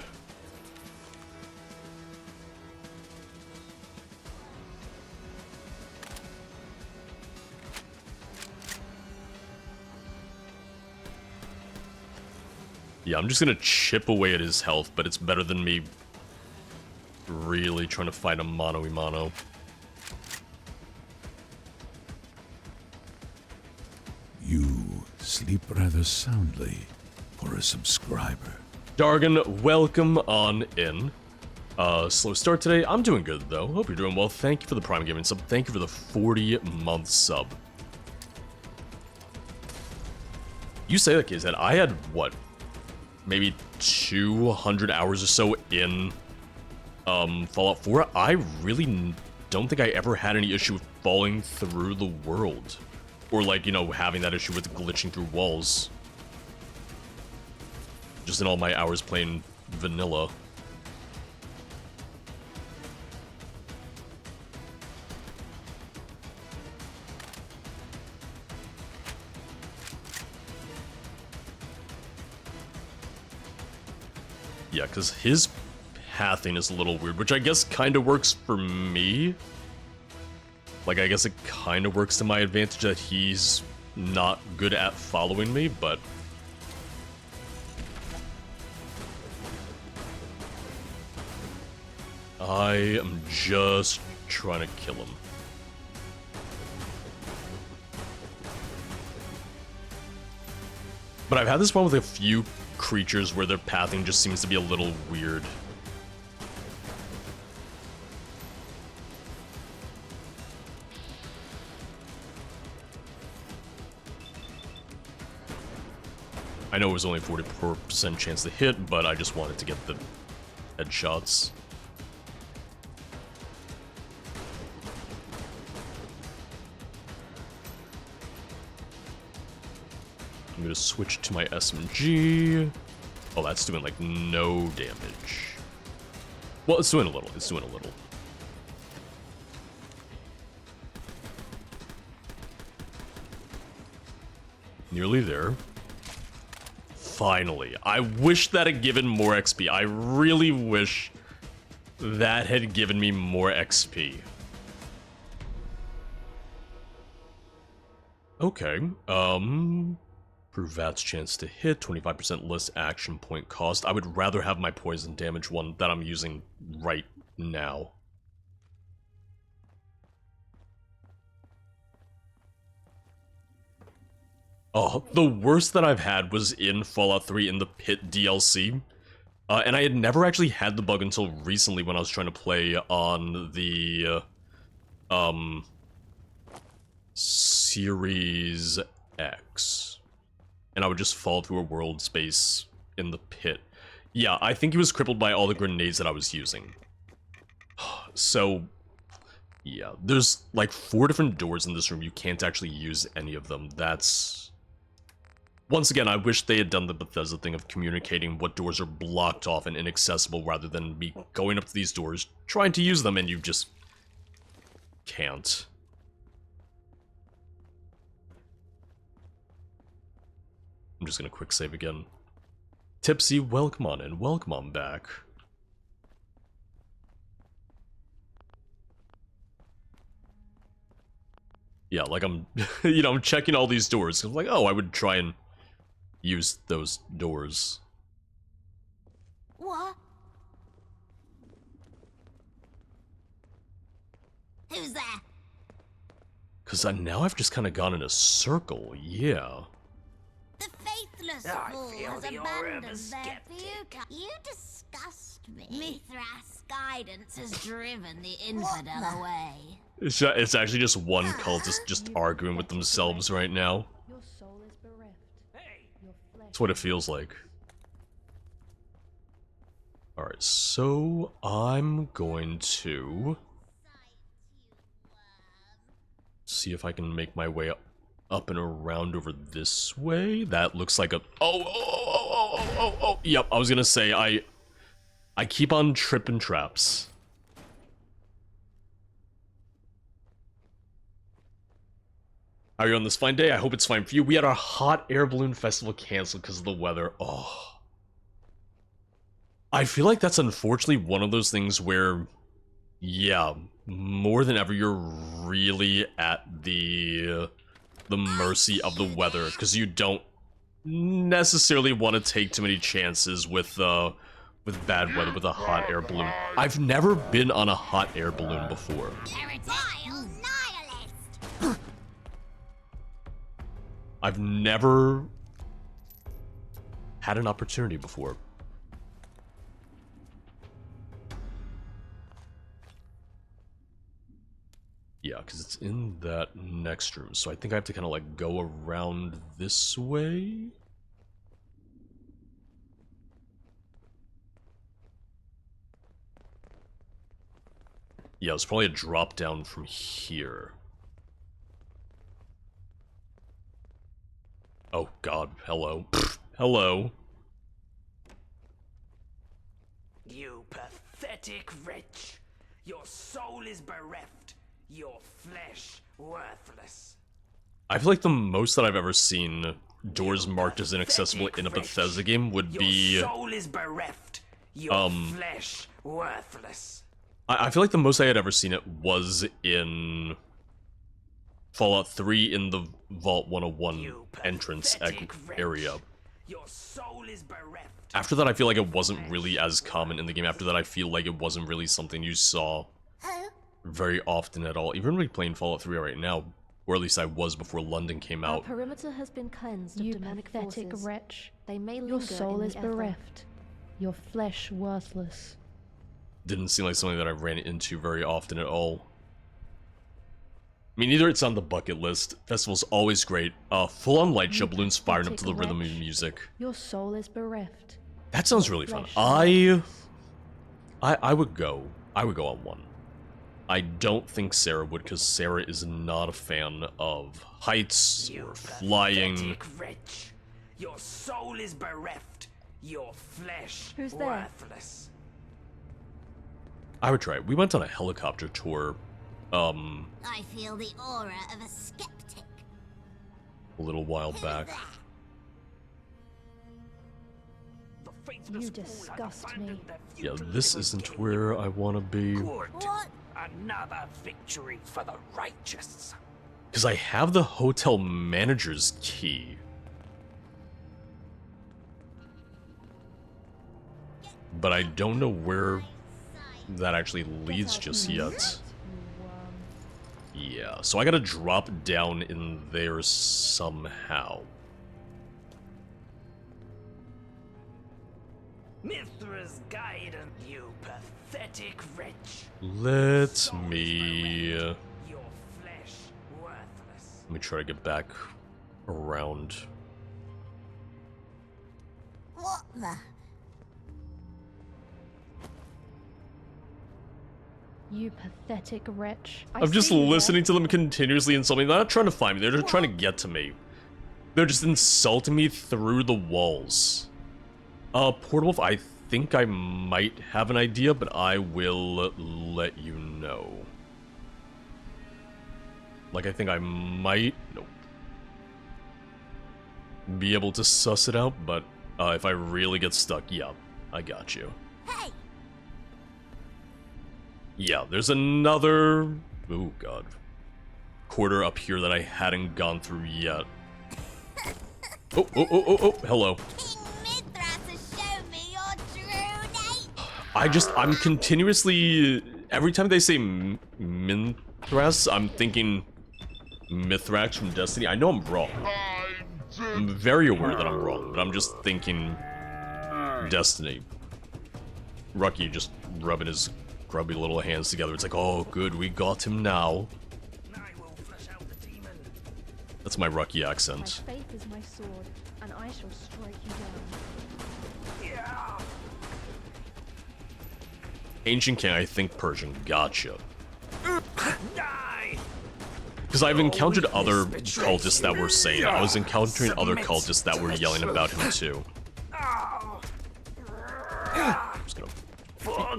Yeah, I'm just gonna chip away at his health, but it's better than me really trying to fight a mano-y-mano. You sleep rather soundly for a subscriber. Dargan, welcome on in. Slow start today. I'm doing good, though. Hope you're doing well. Thank you for the Prime Gaming sub. Thank you for the 40-month sub. You say that, Kizhead. I had, what, maybe 200 hours or so in Fallout 4. I really don't think I ever had any issue with falling through the world. Or, like, you know, having that issue with glitching through walls. Just in all my hours playing vanilla. Yeah, because his pathing is a little weird, which I guess kind of works for me. Like, I guess it kind of works to my advantage that he's not good at following me, but I am just trying to kill him. But I've had this problem with a few creatures where their pathing just seems to be a little weird. I know it was only 44% chance to hit, but I just wanted to get the headshots. I'm gonna switch to my SMG. Oh, that's doing like no damage. Well, it's doing a little. It's doing a little. Nearly there. Finally. I wish that had given more XP. I really wish that had given me more XP. Okay. Prove VAT's chance to hit, 25% less action point cost. I would rather have my poison damage one that I'm using right now. Oh, the worst that I've had was in Fallout 3 in the Pit DLC. And I had never actually had the bug until recently when I was trying to play on the, Series X. And I would just fall through a world space in the pit. Yeah, I think he was crippled by all the grenades that I was using. So, yeah, there's like 4 different doors in this room. You can't actually use any of them. That's... Once again, I wish they had done the Bethesda thing of communicating what doors are blocked off and inaccessible rather than me going up to these doors, trying to use them, and you just can't. I'm just gonna quick save again. Tipsy, welcome on in, welcome on back. Yeah, like I'm, you know, I'm checking all these doors. I'm like, oh, I would try and use those doors. What? Who's there? Because now I've just kind of gone in a circle, yeah. The faithless fool has abandoned their future. You disgust me. Mithras' guidance has driven the infidel away. It's actually just one cultist just arguing with themselves right now. Your soul is bereft. That's what it feels like. Alright, so I'm going to see if I can make my way up and around over this way. That looks like a... Oh! Yep, I was gonna say, I keep on tripping traps. How are you on this fine day? I hope it's fine for you. We had our hot air balloon festival canceled because of the weather. Oh. I feel like that's unfortunately one of those things where, yeah, more than ever, you're really at the mercy of the weather, because you don't necessarily want to take too many chances with bad weather with a hot air balloon. I've never been on a hot air balloon before. I've never had an opportunity before. Yeah, because it's in that next room, so I think I have to kind of like go around this way. Yeah, it's probably a drop down from here. Oh god, hello. Hello. You pathetic wretch. Your soul is bereft. Your flesh worthless. I feel like the most that I've ever seen doors marked as inaccessible in a Bethesda game would be... Your soul is bereft. Your flesh worthless. I feel like the most I had ever seen it was in Fallout 3 in the Vault 101 entrance area. Your soul is bereft. After that, I feel like it wasn't really as common in the game. After that, I feel like it wasn't really something you saw very often at all. Even when we're playing Fallout 3 right now, or at least I was before London came Our out. perimeter has been cleansed of demonic forces. Wretch. They may linger. Your soul is bereft. Your flesh worthless. Didn't seem like something that I ran into very often at all. I mean, either it's on the bucket list. Festival's always great. Full-on light show, balloons firing up to the rhythm of music. Your soul is bereft. That sounds really fun. I would go. I would go on one. I don't think Sarah would, because Sarah is not a fan of heights or flying. Wretch. Your soul is bereft. Your flesh Who's there? worthless. I would try it. We went on a helicopter tour. I feel the aura of a skeptic. A little while back. You disgust me. Yeah, this isn't where I want to be. What? Another victory for the righteous. Because I have the hotel manager's key. But I don't know where that actually leads just yet. Yeah, so I gotta drop down in there somehow. Mithra's guidance, you pathetic wretch. Let me... Your flesh worthless. Let me try to get back around. What the? You pathetic wretch. I'm just listening to them continuously insulting me. They're not trying to find me, they're just trying to get to me. They're just insulting me through the walls. Portable, I think I might have an idea, but I will let you know. Like, I think I might... Nope. Be able to suss it out, but if I really get stuck, yeah, I got you. Hey! Yeah, there's another... Oh, God. Quarter up here that I hadn't gone through yet. Oh, hello. I'm continuously... Every time they say Mithras, I'm thinking Mithrax from Destiny. I know I'm wrong. I'm very aware that I'm wrong, but I'm just thinking Destiny. Rucky just rubbing his grubby little hands together. It's like, oh, good, we got him now. That's my Rucky accent. My faith is my sword, and I shall strike you down. Yeah. Ancient King, I think Persian. Gotcha. Die. Because I've encountered other cultists that were saying it. I was encountering other cultists that were yelling about him too. I'm just gonna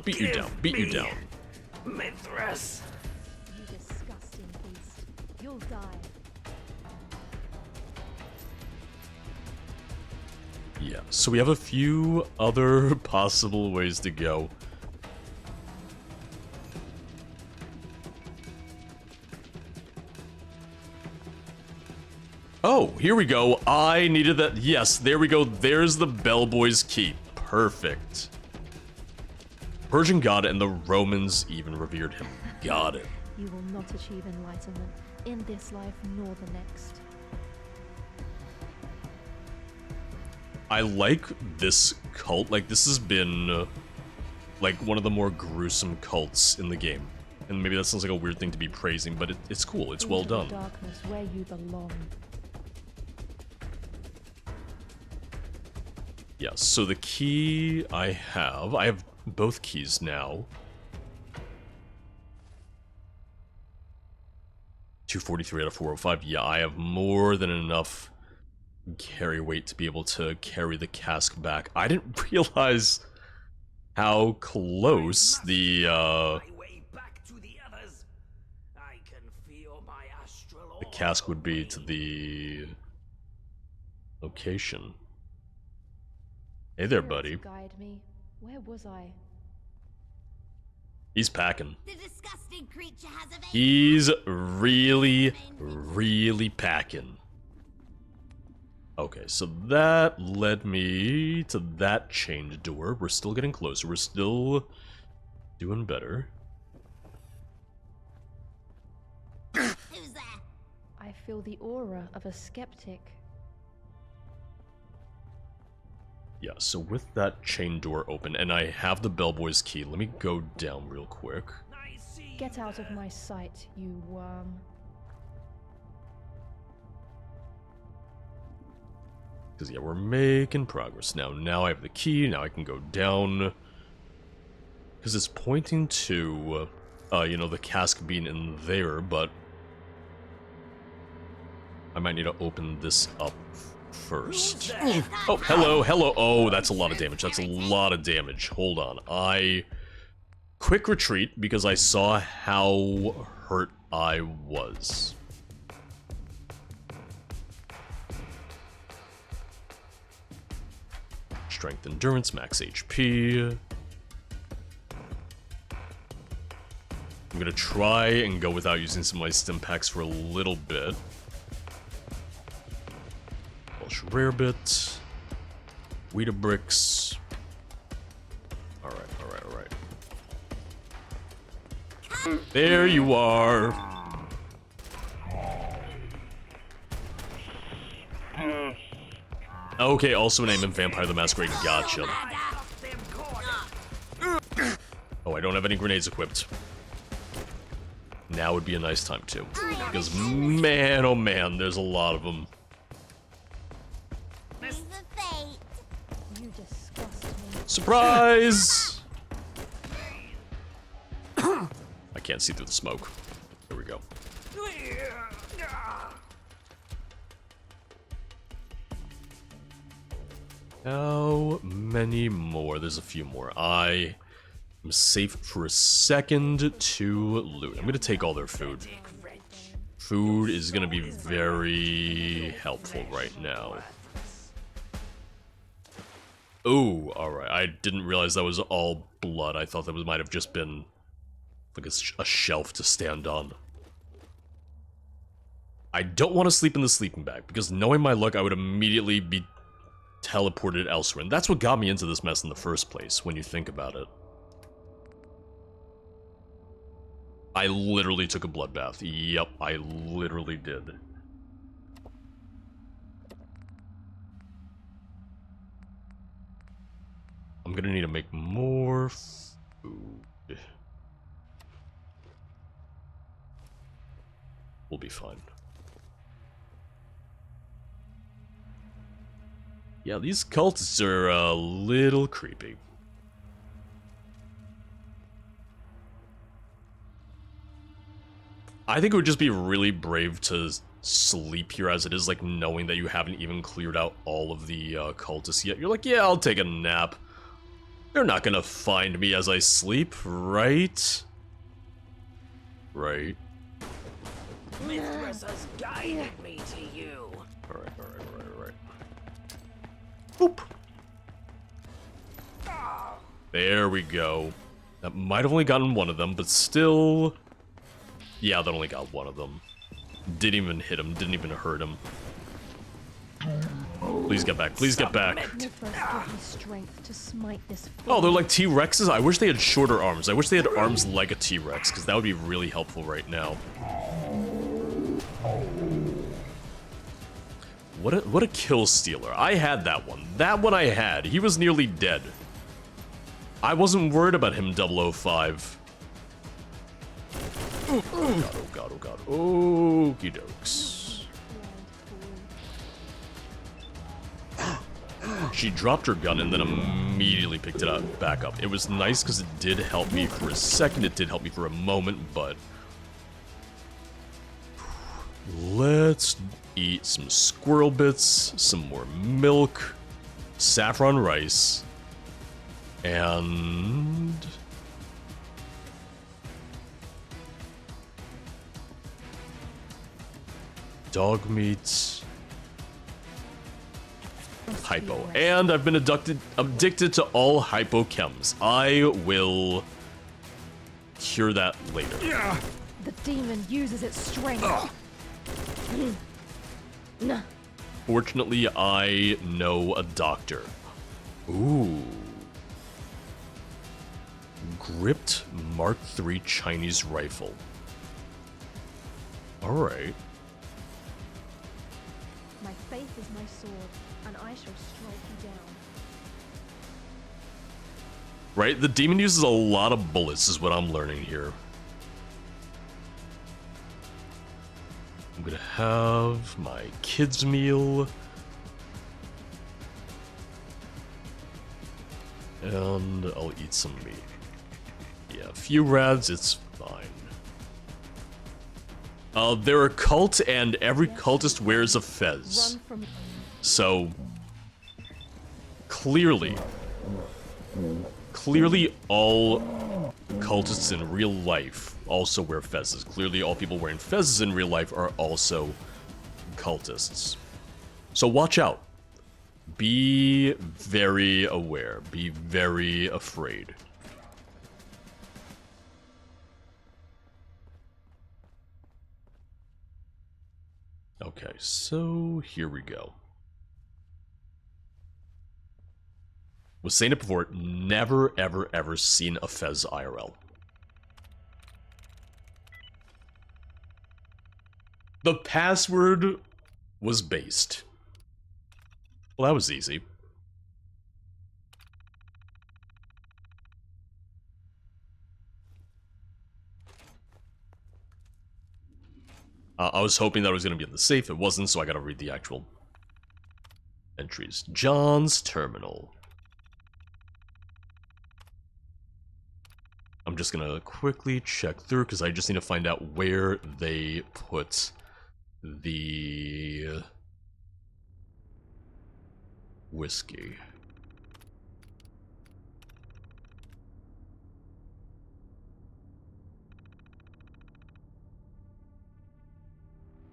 beat you down. Beat you down. Mithras. You disgusting beast. You'll die. Yeah, so we have a few other possible ways to go. Oh, here we go. I needed that. Yes, there we go. There's the Bellboy's key. Perfect. Persian got it, and the Romans even revered him. Got it. You will not achieve enlightenment in this life nor the next. I like this cult. Like, this has been, like, one of the more gruesome cults in the game. And maybe that sounds like a weird thing to be praising, but it's cool. It's well done. Darkness where you belong. Yeah, so the key I have both keys now. 243 out of 405. Yeah, I have more than enough carry weight to be able to carry the cask back. I didn't realize how close the cask would be to the location. Hey there, buddy. Guide me. Where was I? He's packing. The disgusting creature has evaded. He's really packing. Okay, so that led me to that change door. We're still getting closer. We're still doing better. Who's there? I feel the aura of a skeptic. Yeah, so with that chain door open, and I have the bellboy's key, let me go down real quick. Get out of my sight, you worm. Because, yeah, we're making progress now. Now I have the key, now I can go down. Because it's pointing to, you know, the cask being in there, but I might need to open this up first. Oh, hello, hello. Oh, that's a lot of damage. That's a lot of damage. Hold on. Quick retreat because I saw how hurt I was. Strength, endurance, max HP. I'm gonna try and go without using some of my stim packs for a little bit. Welsh Rarebit. Weedabricks. Alright, alright, alright. There you are. Okay, also name him Vampire the Masquerade. Gotcha. Oh, I don't have any grenades equipped. Now would be a nice time too. Because man, oh man, there's a lot of them. You disgust me. Surprise! I can't see through the smoke. There we go. How many more? There's a few more. I am safe for a second to loot. I'm gonna take all their food. Food is gonna be very helpful right now. Oh, alright. I didn't realize that was all blood. I thought that might have just been like a shelf to stand on. I don't want to sleep in the sleeping bag, because knowing my luck, I would immediately be teleported elsewhere. And that's what got me into this mess in the first place, when you think about it. I literally took a bloodbath. Yep, I literally did. I'm gonna need to make more food. We'll be fine. Yeah, these cultists are a little creepy. I think it would just be really brave to sleep here as it is, like knowing that you haven't even cleared out all of the cultists yet. You're like, yeah, I'll take a nap. They're not gonna find me as I sleep, right? Right. Mithras has guided me to you. Alright. Boop. There we go. That might have only gotten one of them, but still... Yeah, that only got one of them. Didn't even hit him, didn't even hurt him. Please get back, please get back. Oh, they're like T-Rexes? I wish they had shorter arms. I wish they had arms like a T-Rex, because that would be really helpful right now. What a kill stealer. I had that one. That one I had. He was nearly dead. I wasn't worried about him, 005. Oh god, oh god. Okie dokes. She dropped her gun and then immediately picked it up back up. It was nice because it did help me for a second. It did help me for a moment, but... Let's eat some squirrel bits, some more milk, saffron rice, and... dog meat, hypo, and I've been addicted to all hypochems. I will cure that later. The demon uses its strength. Fortunately, I know a doctor. Ooh. Gripped Mark III Chinese rifle. Alright. My faith is my sword, and I shall strike you down. Right? The demon uses a lot of bullets, is what I'm learning here. I'm gonna have my kids' meal. And I'll eat some meat. Yeah, a few rads, it's fine. They're a cult, and every cultist wears a fez. So, clearly all cultists in real life also wear fezzes. Clearly all people wearing fezzes in real life are also cultists. So watch out. Be very aware. Be very afraid. Okay, so here we go. Was saying it before, never, ever, ever seen a fez IRL. The password was based. Well, that was easy. I was hoping that it was going to be in the safe. It wasn't, so I got to read the actual entries. John's Terminal. I'm just going to quickly check through because I just need to find out where they put the whiskey.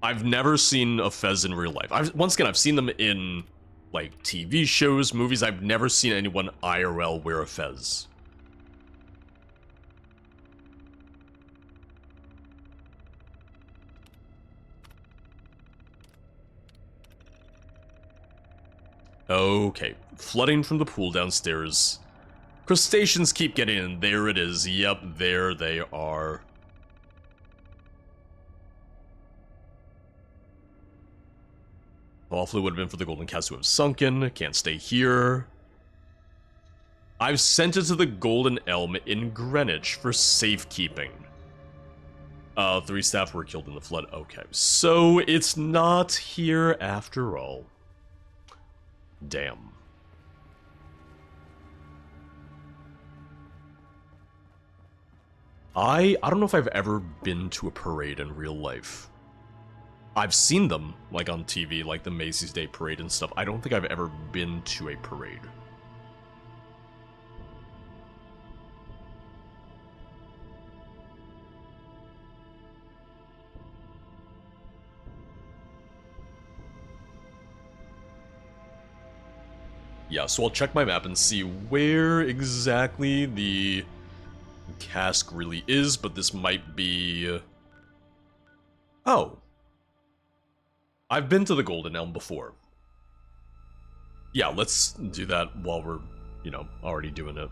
I've never seen a fez in real life. Once again, I've seen them in, like, TV shows, movies. I've never seen anyone IRL wear a fez. Okay, flooding from the pool downstairs. Crustaceans keep getting in. There it is. Yep, there they are. Hopefully would have been for the golden cast to have sunken. Can't stay here. I've sent it to the Golden Elm in Greenwich for safekeeping. 3 staff were killed in the flood. Okay, so it's not here after all. Damn. I don't know if I've ever been to a parade in real life. I've seen them, like on TV, like the Macy's Day Parade and stuff. I don't think I've ever been to a parade. Yeah, so I'll check my map and see where exactly the cask really is, but this might be... Oh. I've been to the Golden Elm before. Yeah, let's do that while we're, you know, already doing it.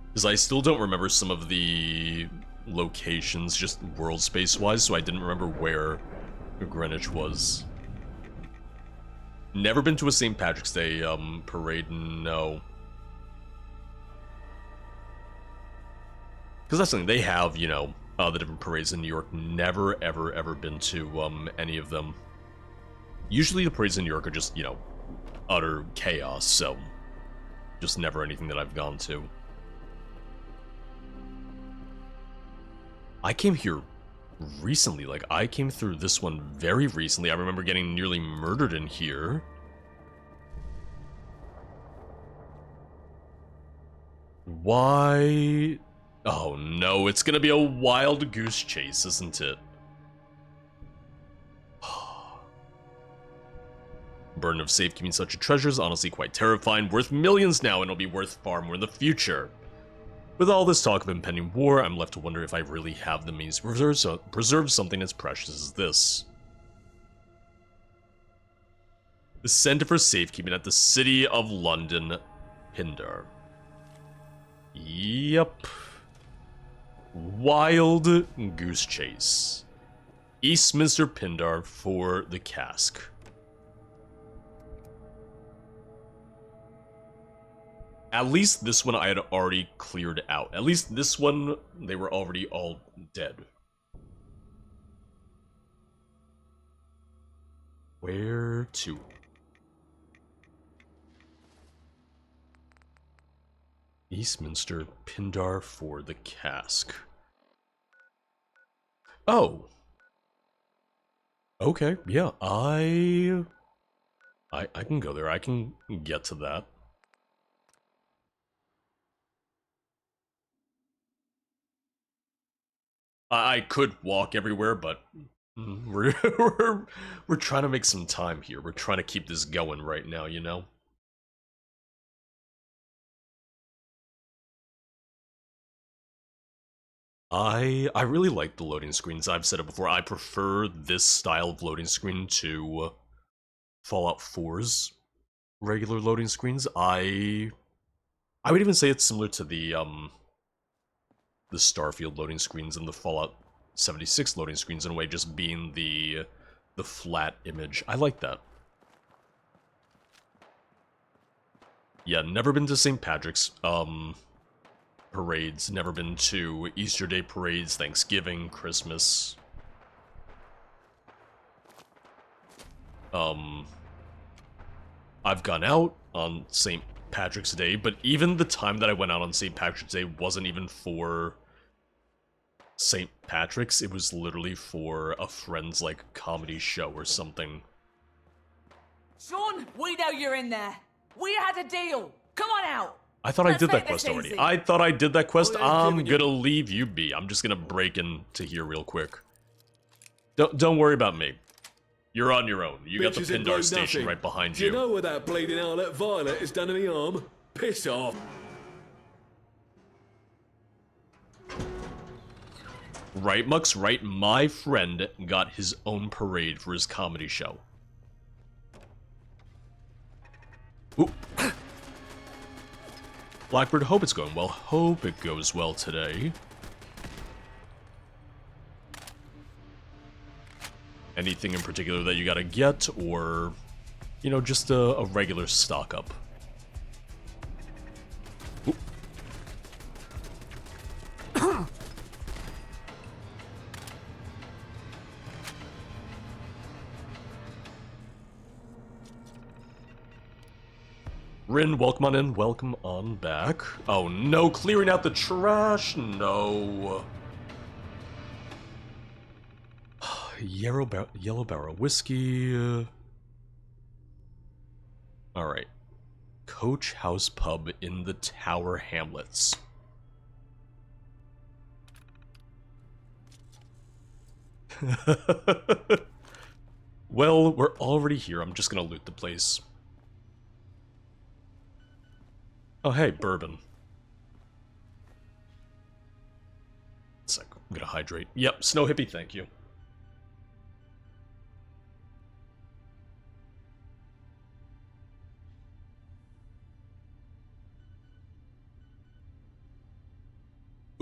Because I still don't remember some of the locations, just world space-wise, so I didn't remember where Greenwich was. Never been to a St. Patrick's Day parade, no. Because that's something they have, you know, the different parades in New York. Never, ever, ever been to any of them. Usually the parades in New York are just, you know, utter chaos, so just never anything that I've gone to. I came here recently, like, I came through this one very recently. I remember getting nearly murdered in here. Why? Oh no, it's gonna be a wild goose chase, isn't it? Burden of safekeeping such a treasure is honestly quite terrifying, worth millions now, and it'll be worth far more in the future. With all this talk of impending war, I'm left to wonder if I really have the means to preserve something as precious as this. The Center for Safekeeping at the City of London, Pindar. Yep. Wild Goose Chase. Eastminster Pindar for the cask. At least this one I had already cleared out. At least this one, they were already all dead. Where to? Eastminster Pindar for the cask. Oh. Okay, yeah, I can go there. I can get to that. I could walk everywhere, but we're trying to make some time here. We're trying to keep this going right now, you know? I really like the loading screens. I've said it before. I prefer this style of loading screen to Fallout 4's regular loading screens. I would even say it's similar to the Starfield loading screens and the Fallout 76 loading screens in a way, just being the flat image. I like that. Yeah, never been to St. Patrick's parades, never been to Easter Day parades, Thanksgiving, Christmas. I've gone out on St. Patrick's Day, but even the time that I went out on St. Patrick's Day wasn't even for St. Patrick's. It was literally for a friend's, like, comedy show or something. Sean, we know you're in there. We had a deal. Come on out. I thought I did that make this quest already. easy. I thought I did that quest. Oh, yeah, I'm gonna leave you be. I'm just gonna break into here real quick. Don't worry about me. You're on your own. You got the Bitches ain't Pindar blown station nothing. right behind Do you know what that bleeding outlet violet has done to me arm? Piss off. Right, Mux, right? My friend got his own parade for his comedy show. Ooh. Blackbird, hope it's going well. Hope it goes well today. Anything in particular that you gotta get, or, you know, just a regular stock up? Ooh. Rin, welcome on in, welcome on back. Oh no, clearing out the trash, no. Yellow Barrel Whiskey. Alright. Coach House Pub in the Tower Hamlets. Well, we're already here. I'm just gonna loot the place. Oh, hey, bourbon. Sec, I'm gonna hydrate. Yep, Snow Hippie, thank you.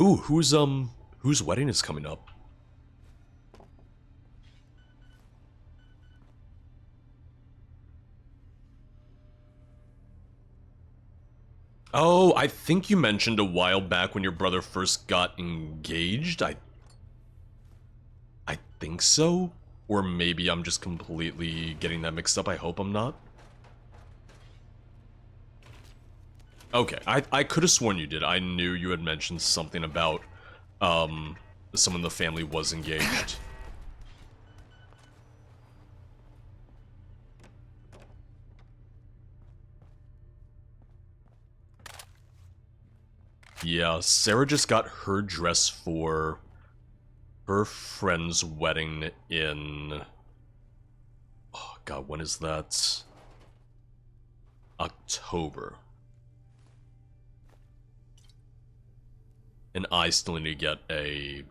Ooh, whose wedding is coming up? Oh, I think you mentioned a while back when your brother first got engaged. I think so. Or maybe I'm just completely getting that mixed up. I hope I'm not. Okay, I could have sworn you did. I knew you had mentioned something about someone in the family was engaged. Yeah, Sarah just got her dress for her friend's wedding in... Oh god, when is that? October. And I still need to get a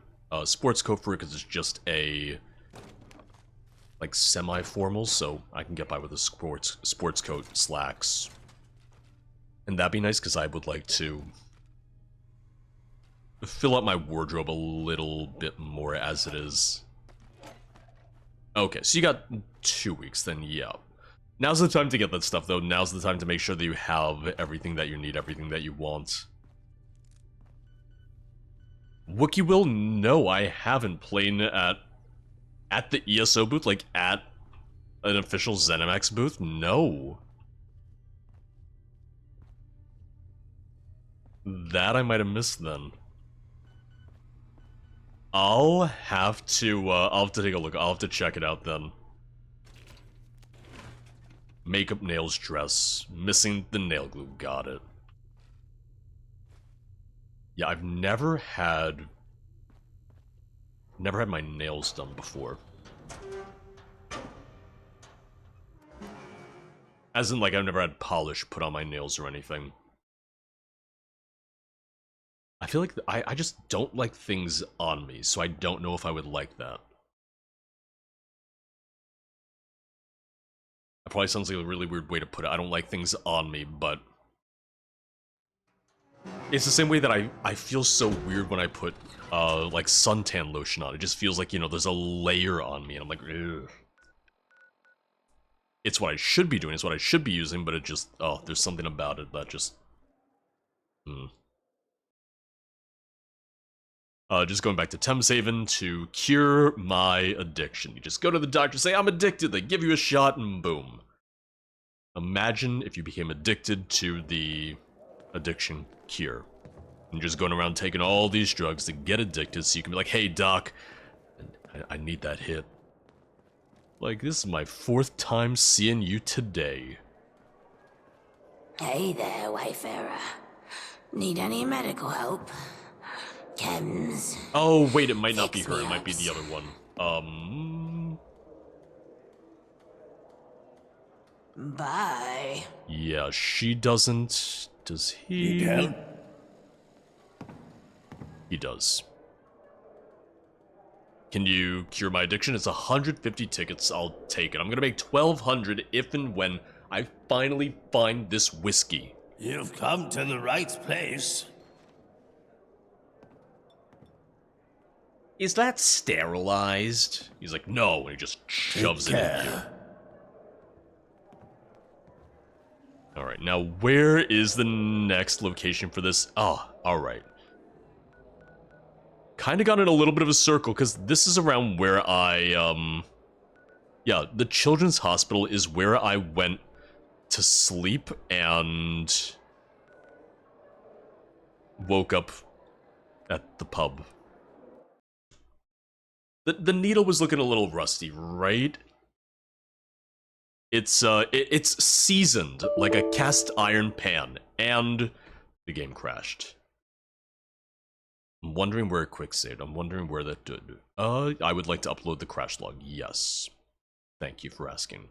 sports coat for it because it's just a like semi-formal, so I can get by with a sports coat, slacks. And that'd be nice because I would like to fill out my wardrobe a little bit more as it is. Okay, so you got 2 weeks then, yeah. Now's the time to get that stuff though. Now's the time to make sure that you have everything that you need, everything that you want. Wookie Will? No, I haven't played at the ESO booth, like at an official ZeniMax booth. No. That I might have missed then. I'll have to take a look. I'll have to check it out then. Makeup, nails, dress. Missing the nail glue. Got it. Yeah, I've never had my nails done before. As in, like, I've never had polish put on my nails or anything. I feel like I just don't like things on me, so I don't know if I would like that. That probably sounds like a really weird way to put it. I don't like things on me, but it's the same way that I feel so weird when I put, like, suntan lotion on. It just feels like, you know, there's a layer on me, and I'm like, ugh. It's what I should be doing, it's what I should be using, but it just, oh, there's something about it that just, just going back to Thames to cure my addiction. You just go to the doctor, say, I'm addicted, they give you a shot, and boom. Imagine if you became addicted to the addiction cure. And just going around taking all these drugs to get addicted so you can be like, hey doc, I need that hit. Like, this is my 4th time seeing you today. Hey there, Wayfarer. Need any medical help? Chems. Oh, wait, it might not be her, it might be the other one. Bye. Yeah, she doesn't... Does he? Need help? He does. Can you cure my addiction? It's 150 tickets, I'll take it. I'm gonna make 1,200 if and when I finally find this whiskey. You've come to the right place. Is that sterilized? He's like, no, and he just shoves it in you. Alright, now where is the next location for this? Ah, alright. Kinda got in a little bit of a circle, because this is around where I, yeah, the Children's Hospital is where I went to sleep and woke up at the pub. The needle was looking a little rusty, right? It's seasoned like a cast iron pan, and the game crashed. I'm wondering where it quick saved. I'm wondering where that did. I would like to upload the crash log. Yes. Thank you for asking.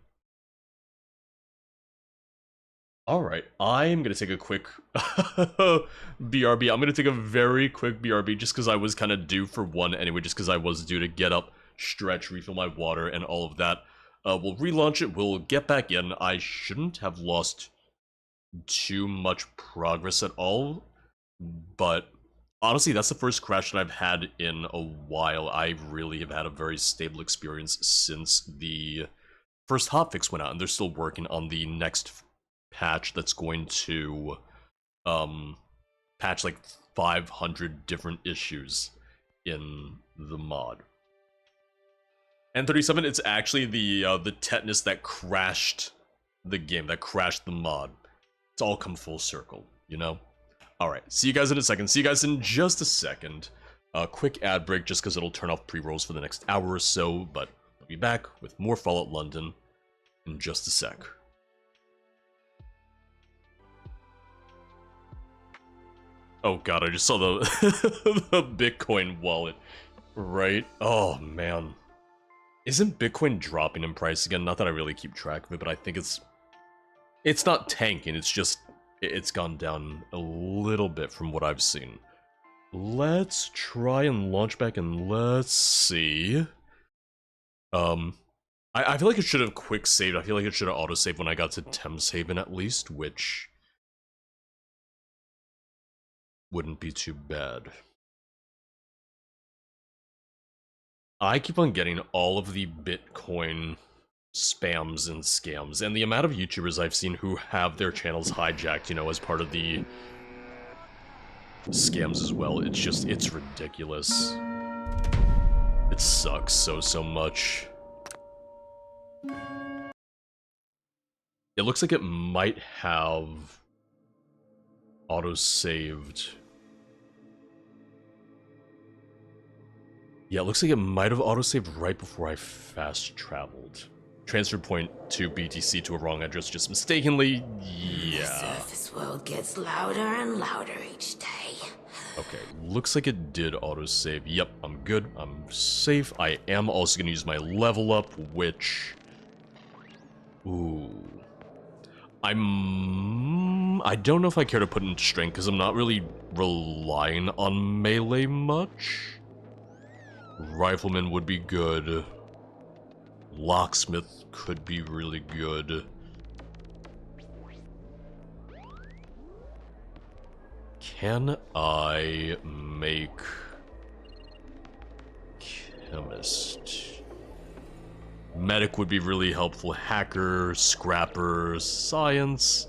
Alright, I'm gonna take a quick BRB. I'm gonna take a very quick BRB just because I was kind of due for one anyway, just because I was due to get up, stretch, refill my water, and all of that. We'll relaunch it, we'll get back in. I shouldn't have lost too much progress at all, but honestly, that's the first crash that I've had in a while. I really have had a very stable experience since the first hotfix went out, and they're still working on the next patch that's going to patch like 500 different issues in the mod. N37, it's actually the tetanus that crashed the game, that crashed the mod. It's all come full circle, you know? Alright, see you guys in a second. See you guys in just a second. Quick ad break just because it'll turn off pre-rolls for the next hour or so, but I'll be back with more Fallout London in just a sec. Oh god, I just saw the, the Bitcoin wallet. Right? Oh man. Isn't Bitcoin dropping in price again? Not that I really keep track of it, but I think it's It's not tanking, it's just... It's gone down a little bit from what I've seen. Let's try and launch back and let's see. I feel like it should have quick saved. I feel like it should have auto-saved when I got to Thames Haven at least, which... wouldn't be too bad. I keep on getting all of the Bitcoin spams and scams, and the amount of YouTubers I've seen who have their channels hijacked, you know, as part of the scams as well, it's ridiculous. It sucks so much. It looks like it might have auto-saved. Yeah, it looks like it might have auto-saved right before I fast-traveled. Transfer point to BTC to a wrong address just mistakenly, yeah. The surface world gets louder and louder each day. Okay, looks like it did auto-save. Yep, I'm good, I'm safe. I am also gonna use my level up, which... Ooh... I don't know if I care to put into strength, because I'm not really relying on melee much. Rifleman would be good. Locksmith could be really good. Can I make chemist? Medic would be really helpful. Hacker, scrapper, science.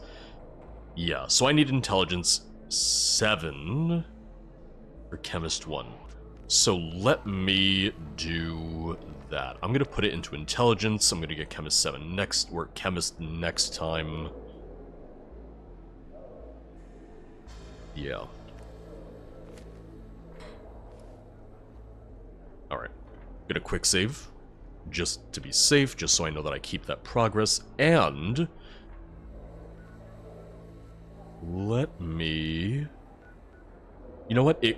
Yeah, so I need intelligence 7 for chemist 1. So let me do that. I'm gonna put it into intelligence. I'm gonna get chemist 7 next, or chemist next time. Yeah. Alright. Gonna quick save. Just to be safe, just so I know that I keep that progress, and... let me... You know what? It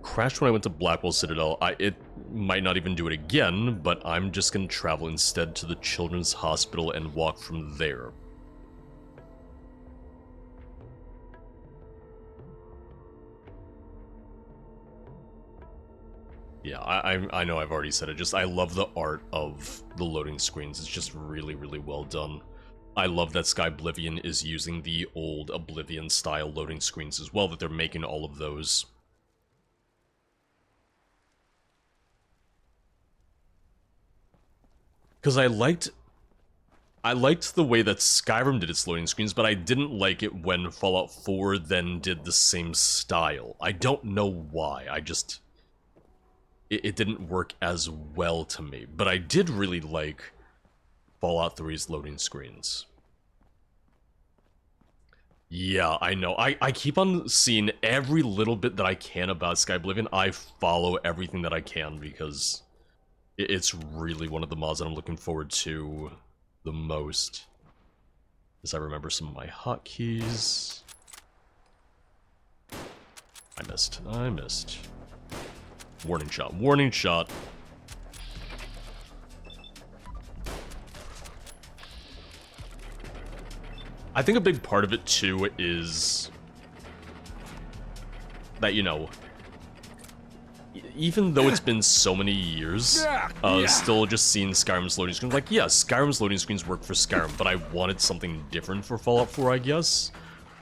crashed when I went to Blackwell Citadel. It might not even do it again, but I'm just gonna travel instead to the Children's Hospital and walk from there. Yeah, I know I've already said it, I love the art of the loading screens. It's just really, really well done. I love that Skyblivion is using the old Oblivion style loading screens as well, that they're making all of those. Because I liked the way that Skyrim did its loading screens, but I didn't like it when Fallout 4 then did the same style. I don't know why, it didn't work as well to me, but I did really like Fallout 3's loading screens. Yeah, I know. I keep on seeing every little bit that I can about Skyblivion. I follow everything that I can because it's really one of the mods that I'm looking forward to the most. As I remember some of my hotkeys. I missed. Warning shot, warning shot. I think a big part of it too is that, you know, even though it's been so many years, still just seeing Skyrim's loading screens, like, yeah, Skyrim's loading screens work for Skyrim, but I wanted something different for Fallout 4, I guess.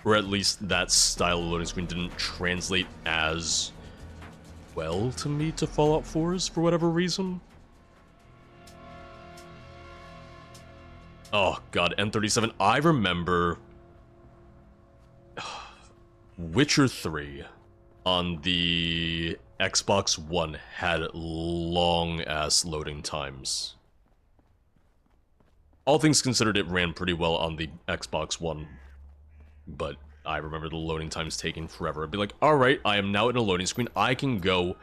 Or at least that style of loading screen didn't translate as well to me to Fallout 4's for whatever reason. Oh god, N37. I remember Witcher 3 on the Xbox One had long-ass loading times. All things considered, it ran pretty well on the Xbox One, but I remember the loading times taking forever. I'd be like, alright, I am now in a loading screen. I could go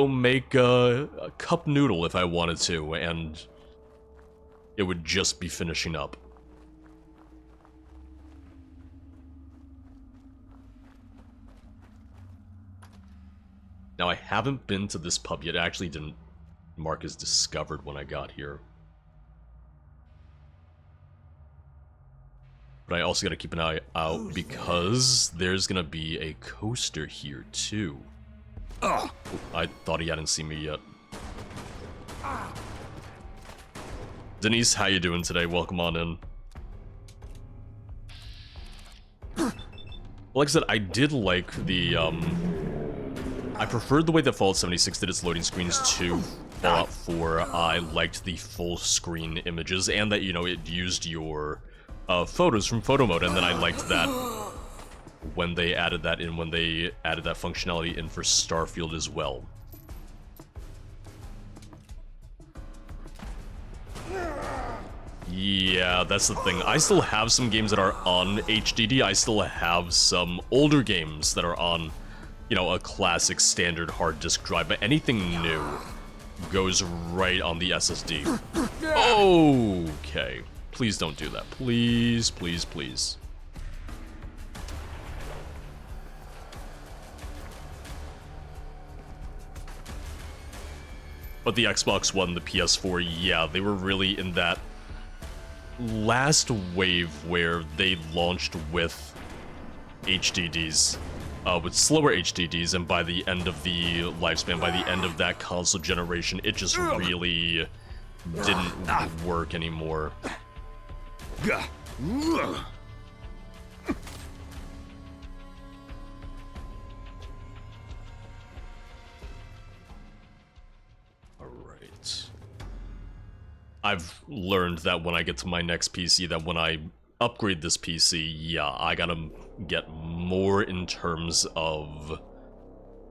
make a cup noodle if I wanted to, and it would just be finishing up. Now, I haven't been to this pub yet. It actually didn't mark as discovered when I got here. But I also gotta keep an eye out because there's gonna be a coaster here too. Oh, I thought he hadn't seen me yet. Denise, how you doing today? Welcome on in. Like I said, I did like the, I preferred the way that Fallout 76 did its loading screens to Fallout 4. I liked the full screen images and that, you know, it used your photos from photo mode, and then I liked that when they added that in, when they added that functionality in for Starfield as well. Yeah, that's the thing. I still have some games that are on HDD. I still have some older games that are on, you know, a classic standard hard disk drive, but anything new goes right on the SSD. Okay. Please don't do that. Please, please, please. But the Xbox One, the PS4, yeah, they were really in that last wave where they launched with HDDs, with slower HDDs, and by the end of the lifespan, by the end of that console generation, it just really didn't work anymore. Alright. I've learned that when I get to my next PC, that when I upgrade this PC, yeah, I gotta get more in terms of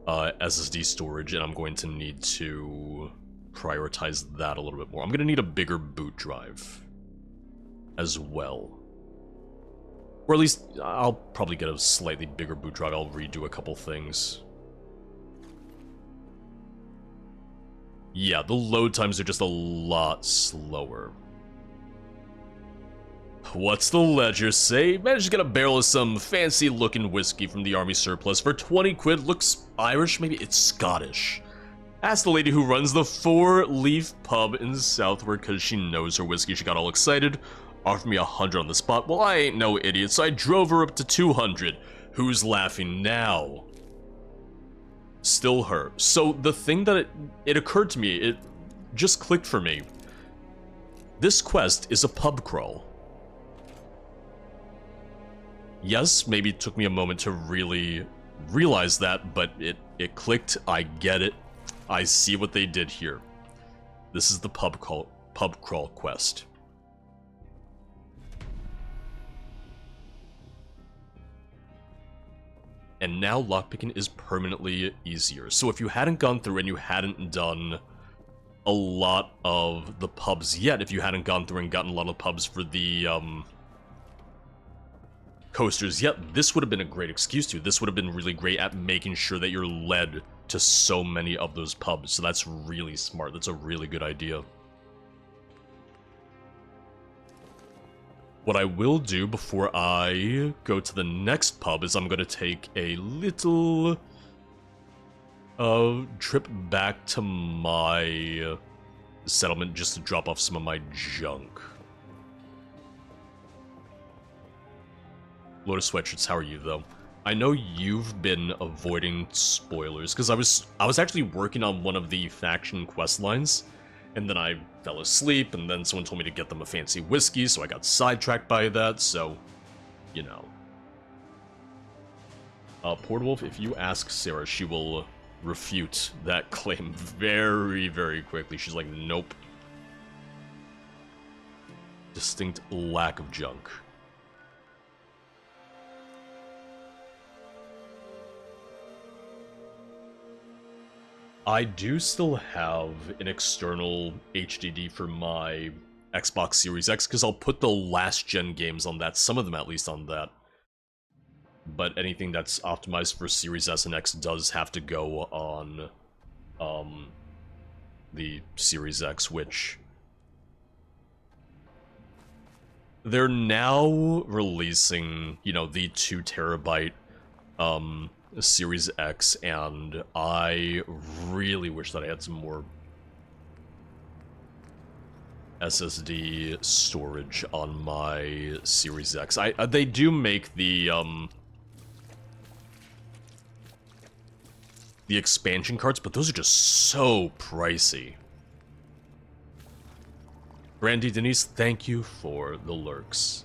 SSD storage, and I'm going to need to prioritize that a little bit more. I'm gonna need a bigger boot drive as well. Or at least, I'll probably get a slightly bigger boot drive. I'll redo a couple things. Yeah, the load times are just a lot slower. What's the ledger say? Managed to get a barrel of some fancy looking whiskey from the army surplus for 20 quid. Looks Irish, maybe it's Scottish. Asked the lady who runs the 4 Leaf pub in Southwark because she knows her whiskey. She got all excited, offered me 100 on the spot. Well, I ain't no idiot, so I drove her up to 200. Who's laughing now? Still her. So the thing that it occurred to me, it just clicked for me. This quest is a pub crawl. Yes, maybe it took me a moment to really realize that, but it clicked. I get it. I see what they did here. This is the pub crawl quest. And now lockpicking is permanently easier. So if you hadn't gone through and you hadn't done a lot of the pubs yet, if you hadn't gone through and gotten a lot of pubs for the coasters yet, this would have been a great excuse to. This would have been really great at making sure that you're led to so many of those pubs. So that's really smart. That's a really good idea. What I will do before I go to the next pub is I'm going to take a little trip back to my settlement just to drop off some of my junk. Lotus Sweatshirts, how are you though? I know you've been avoiding spoilers because I was actually working on one of the faction quest lines, and then I fell asleep, and then someone told me to get them a fancy whiskey, so I got sidetracked by that, so, you know. Portwolf, if you ask Sarah, she will refute that claim very, very quickly. She's like, nope. Distinct lack of junk. I do still have an external HDD for my Xbox Series X, because I'll put the last-gen games on that, some of them at least on that. But anything that's optimized for Series S and X does have to go on the Series X, which they're now releasing, you know, the 2 terabyte Series X, and I really wish that I had some more SSD storage on my Series X. They do make the expansion cards, but those are just so pricey. Brandy Denise, thank you for the lurks.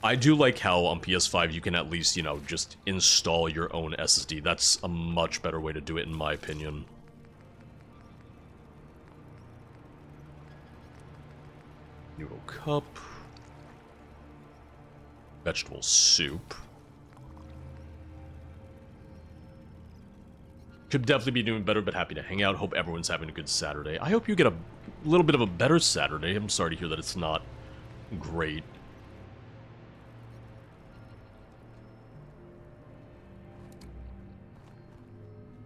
I do like how on PS5 you can at least, you know, just install your own SSD. That's a much better way to do it, in my opinion. Noodle cup. Vegetable soup. Could definitely be doing better, but happy to hang out. Hope everyone's having a good Saturday. I hope you get a little bit of a better Saturday. I'm sorry to hear that it's not great.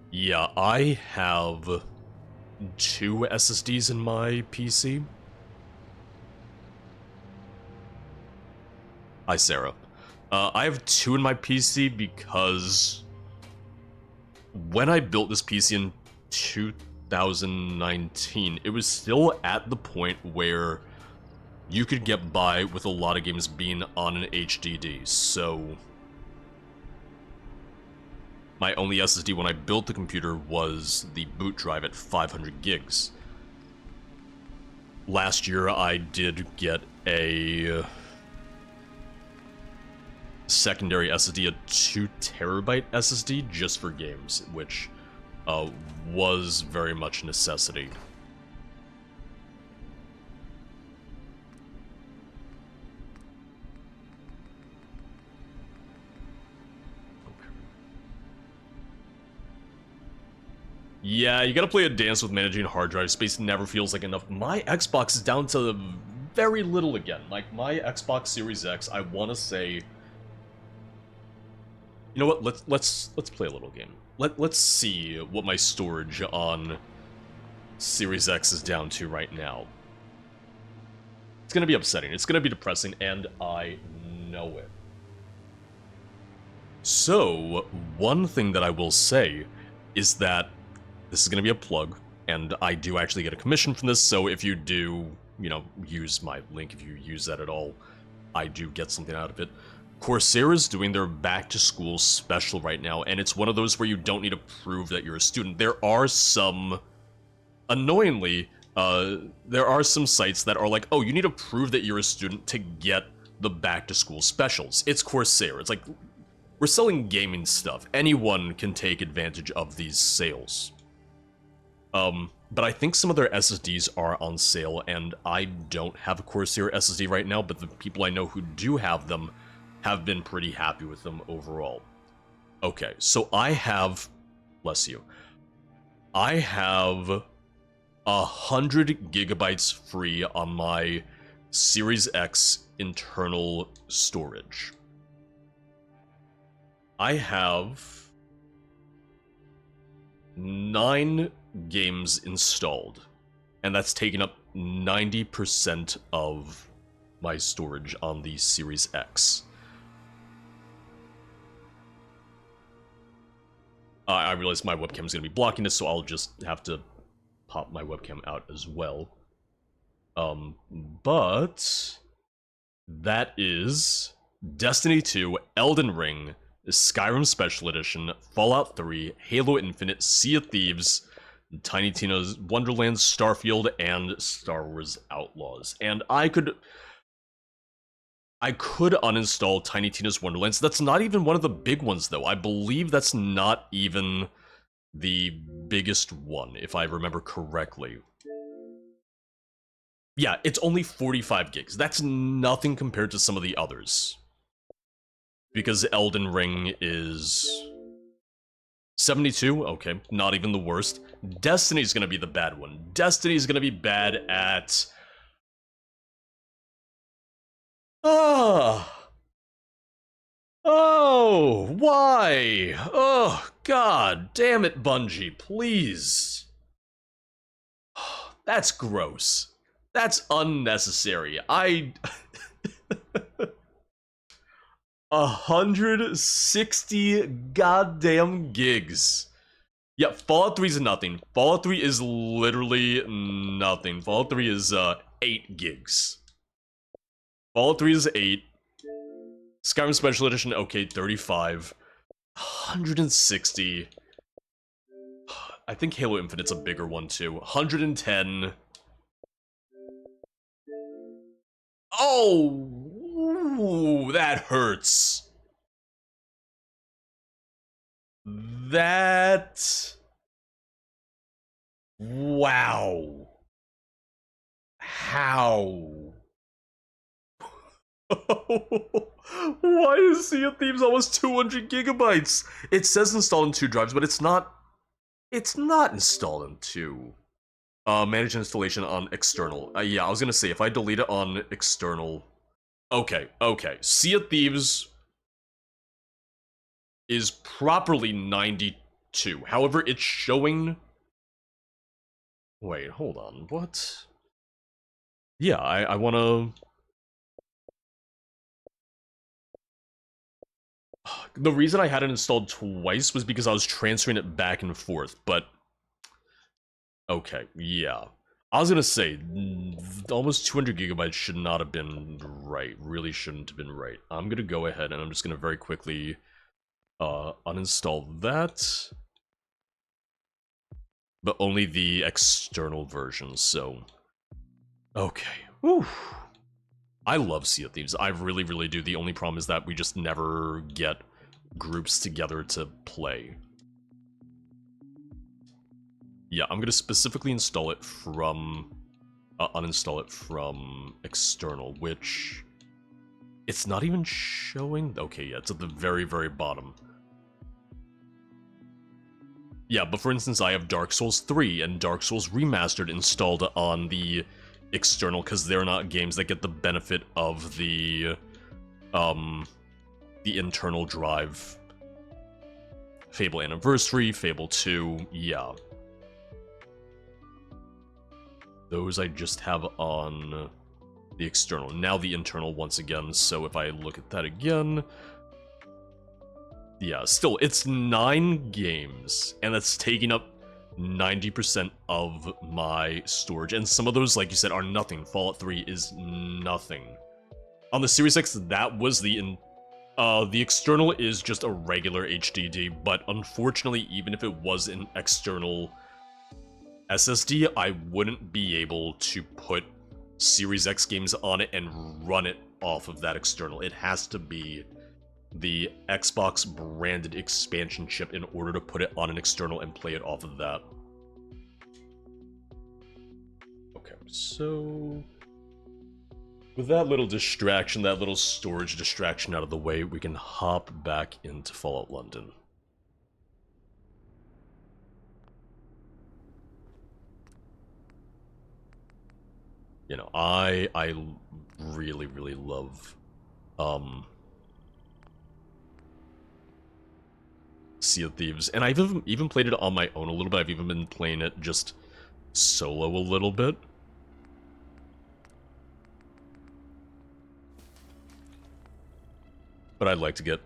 Yeah, I have 2 SSDs in my PC. Hi, Sarah. I have 2 in my PC because when I built this PC in 2019, it was still at the point where you could get by with a lot of games being on an HDD, so my only SSD when I built the computer was the boot drive at 500 gigs. Last year I did get a secondary SSD, a 2 terabyte SSD just for games, which was very much a necessity. Yeah, you gotta play a dance with managing hard drive space. Never feels like enough. My Xbox is down to very little again. Like, my Xbox Series X, I want to say... You know what? Let's play a little game. Let's see what my storage on Series X is down to right now. It's gonna be upsetting. It's gonna be depressing, and I know it. So, one thing that I will say is that this is gonna be a plug, and I do actually get a commission from this, so if you do, you know, use my link, if you use that at all, I do get something out of it. Coursera's doing their back-to-school special right now, and it's one of those where you don't need to prove that you're a student. There are some... Annoyingly, there are some sites that are like, oh, you need to prove that you're a student to get the back-to-school specials. It's Coursera. It's like, we're selling gaming stuff. Anyone can take advantage of these sales. But I think some of their SSDs are on sale, and I don't have a Corsair SSD right now, but the people I know who do have them have been pretty happy with them overall. Okay, so I have... Bless you. I have 100 gigabytes free on my Series X internal storage. I have 9 games installed, and that's taken up 90% of my storage on the Series X. I realize my webcam is going to be blocking this, so I'll just have to pop my webcam out as well. But that is Destiny 2, Elden Ring, Skyrim Special Edition, Fallout 3, Halo Infinite, Sea of Thieves, Tiny Tina's Wonderland, Starfield, and Star Wars Outlaws. And I could uninstall Tiny Tina's Wonderlands. That's not even one of the big ones, though. I believe that's not even the biggest one, if I remember correctly. Yeah, it's only 45 gigs. That's nothing compared to some of the others. Because Elden Ring is 72? Okay, not even the worst. Destiny's gonna be the bad one. Destiny's gonna be bad at... Oh, why? Oh, god damn it, Bungie, please. That's gross. That's unnecessary. 160 goddamn gigs Yeah, Fallout 3 is nothing. Fallout 3 is literally nothing. Fallout 3 is 8 gigs. Fallout 3 is 8. Skyrim Special Edition, okay, 35. 160. I think Halo Infinite's a bigger one too. 110. Oh, ooh, that hurts. That... Wow. How? Why is Sea of Thieves almost 200 gigabytes? It says installed in 2 drives, but it's not installed in 2. Manage installation on external. Yeah, I was gonna say, if I delete it on external... Okay. Sea of Thieves is properly 92. However, it's showing... Wait, hold on, what? Yeah, I wanna... The reason I had it installed twice was because I was transferring it back and forth, but... Okay, yeah. I was gonna say, almost 200 gigabytes should not have been right. Really shouldn't have been right. I'm gonna go ahead and I'm just gonna very quickly uninstall that. But only the external version, so... Okay. Whew. I love Sea of Thieves. I really, really do. The only problem is that we just never get groups together to play. Yeah, I'm gonna specifically install it from... uninstall it from external, which... It's not even showing... Okay, yeah, it's at the very, very bottom. Yeah, but for instance, I have Dark Souls 3 and Dark Souls Remastered installed on the external, because they're not games that get the benefit of the internal drive. Fable Anniversary, Fable 2, yeah. Those I just have on the external. Now the internal once again, so if I look at that again... Yeah, still, it's 9 games, and that's taking up 90% of my storage. And some of those, like you said, are nothing. Fallout 3 is nothing. On the Series X, that was the external is just a regular HDD, but unfortunately, even if it was an external SSD, I wouldn't be able to put Series X games on it and run it off of that external. It has to be the Xbox branded expansion chip in order to put it on an external and play it off of that. Okay, so with that little distraction, that little storage distraction out of the way, we can hop back into Fallout London. You know, I really, really love Sea of Thieves, and I've even played it on my own a little bit. I've even been playing it just solo a little bit. But I'd like to get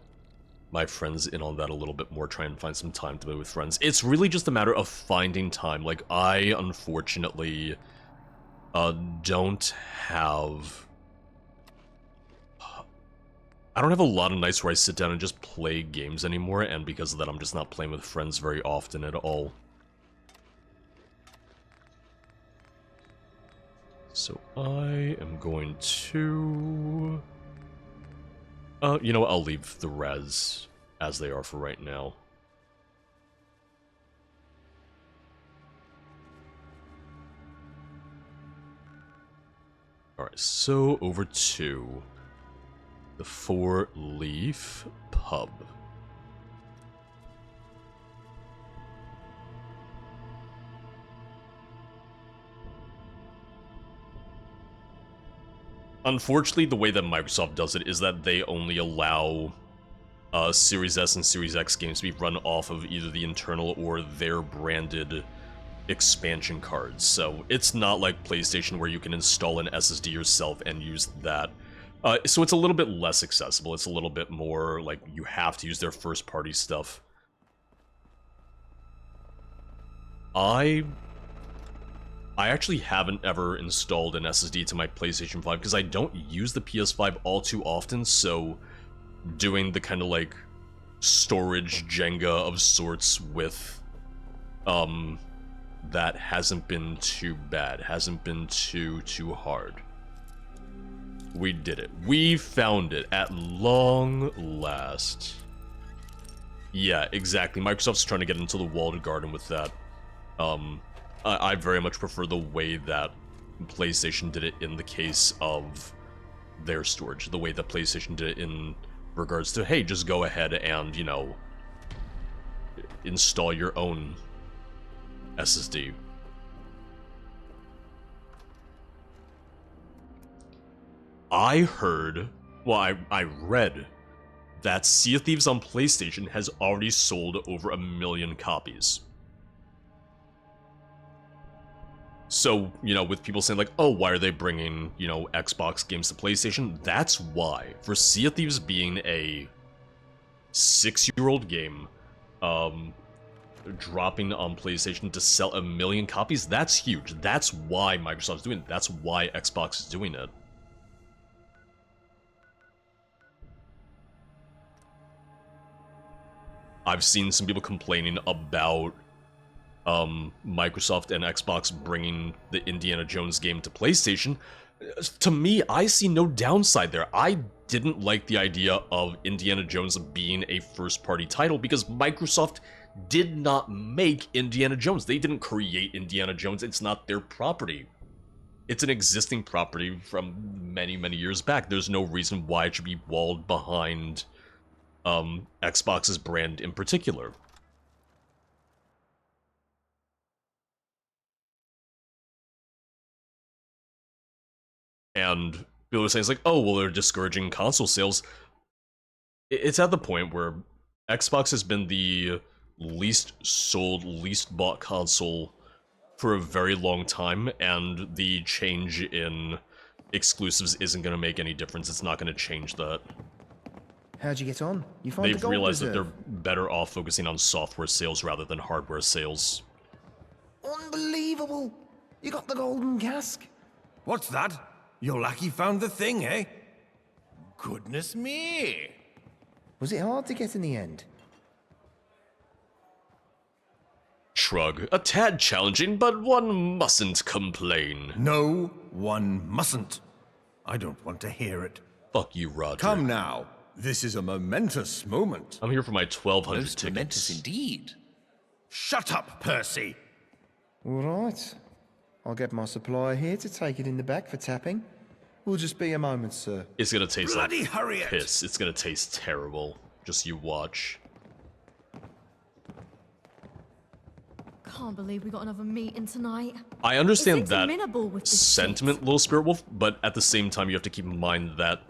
my friends in on that a little bit more, try and find some time to play with friends. It's really just a matter of finding time. Like, I, unfortunately, don't have... I don't have a lot of nights where I sit down and just play games anymore, and because of that, I'm just not playing with friends very often at all. So I am going to... you know what, I'll leave the res as they are for right now. Alright, so over to the 4 Leaf Pub. Unfortunately, the way that Microsoft does it is that they only allow Series S and Series X games to be run off of either the internal or their branded expansion cards. So it's not like PlayStation where you can install an SSD yourself and use that. So it's a little bit less accessible. It's a little bit more like you have to use their first-party stuff. I actually haven't ever installed an SSD to my PlayStation 5 because I don't use the PS5 all too often, so doing the kind of like storage Jenga of sorts with that hasn't been too bad, hasn't been too hard. We did it. We found it at long last. Yeah, exactly. Microsoft's trying to get into the walled garden with that. I very much prefer the way that PlayStation did it in the case of their storage. The way that PlayStation did it in regards to, hey, just go ahead and, you know, install your own SSD. I heard, well, I read that Sea of Thieves on PlayStation has already sold over 1 million copies. So, you know, with people saying like, oh, why are they bringing, you know, Xbox games to PlayStation? That's why. For Sea of Thieves being a 6-year-old game, dropping on PlayStation to sell 1 million copies, that's huge. That's why Microsoft's doing it. That's why Xbox is doing it. I've seen some people complaining about Microsoft and Xbox bringing the Indiana Jones game to PlayStation. To me, I see no downside there. I didn't like the idea of Indiana Jones being a first-party title because Microsoft did not make Indiana Jones. They didn't create Indiana Jones. It's not their property. It's an existing property from many, many years back. There's no reason why it should be walled behind Xbox's brand in particular. And people are saying, it's like, oh, well, they're discouraging console sales. It's at the point where Xbox has been the least sold, least bought console for a very long time, and the change in exclusives isn't going to make any difference. It's not going to change that. How'd you get on? You find They've realized that they're better off focusing on software sales rather than hardware sales. Unbelievable! You got the golden cask. What's that? Your lackey found the thing, eh? Goodness me! Was it hard to get in the end? Shrug. A tad challenging, but one mustn't complain. No, one mustn't. I don't want to hear it. Fuck you, Roger. Come now. This is a momentous moment. I'm here for my 1,200 Most tickets. momentous indeed. Shut up, Percy. All right. I'll get my supplier here to take it in the back for tapping. Will just be a moment, sir. It's gonna taste Bloody like hurry it. piss. It's gonna taste terrible. Just you watch. Can't believe we got another meeting tonight. I understand that amenable with this sentiment, Little Spirit Wolf, but at the same time, you have to keep in mind that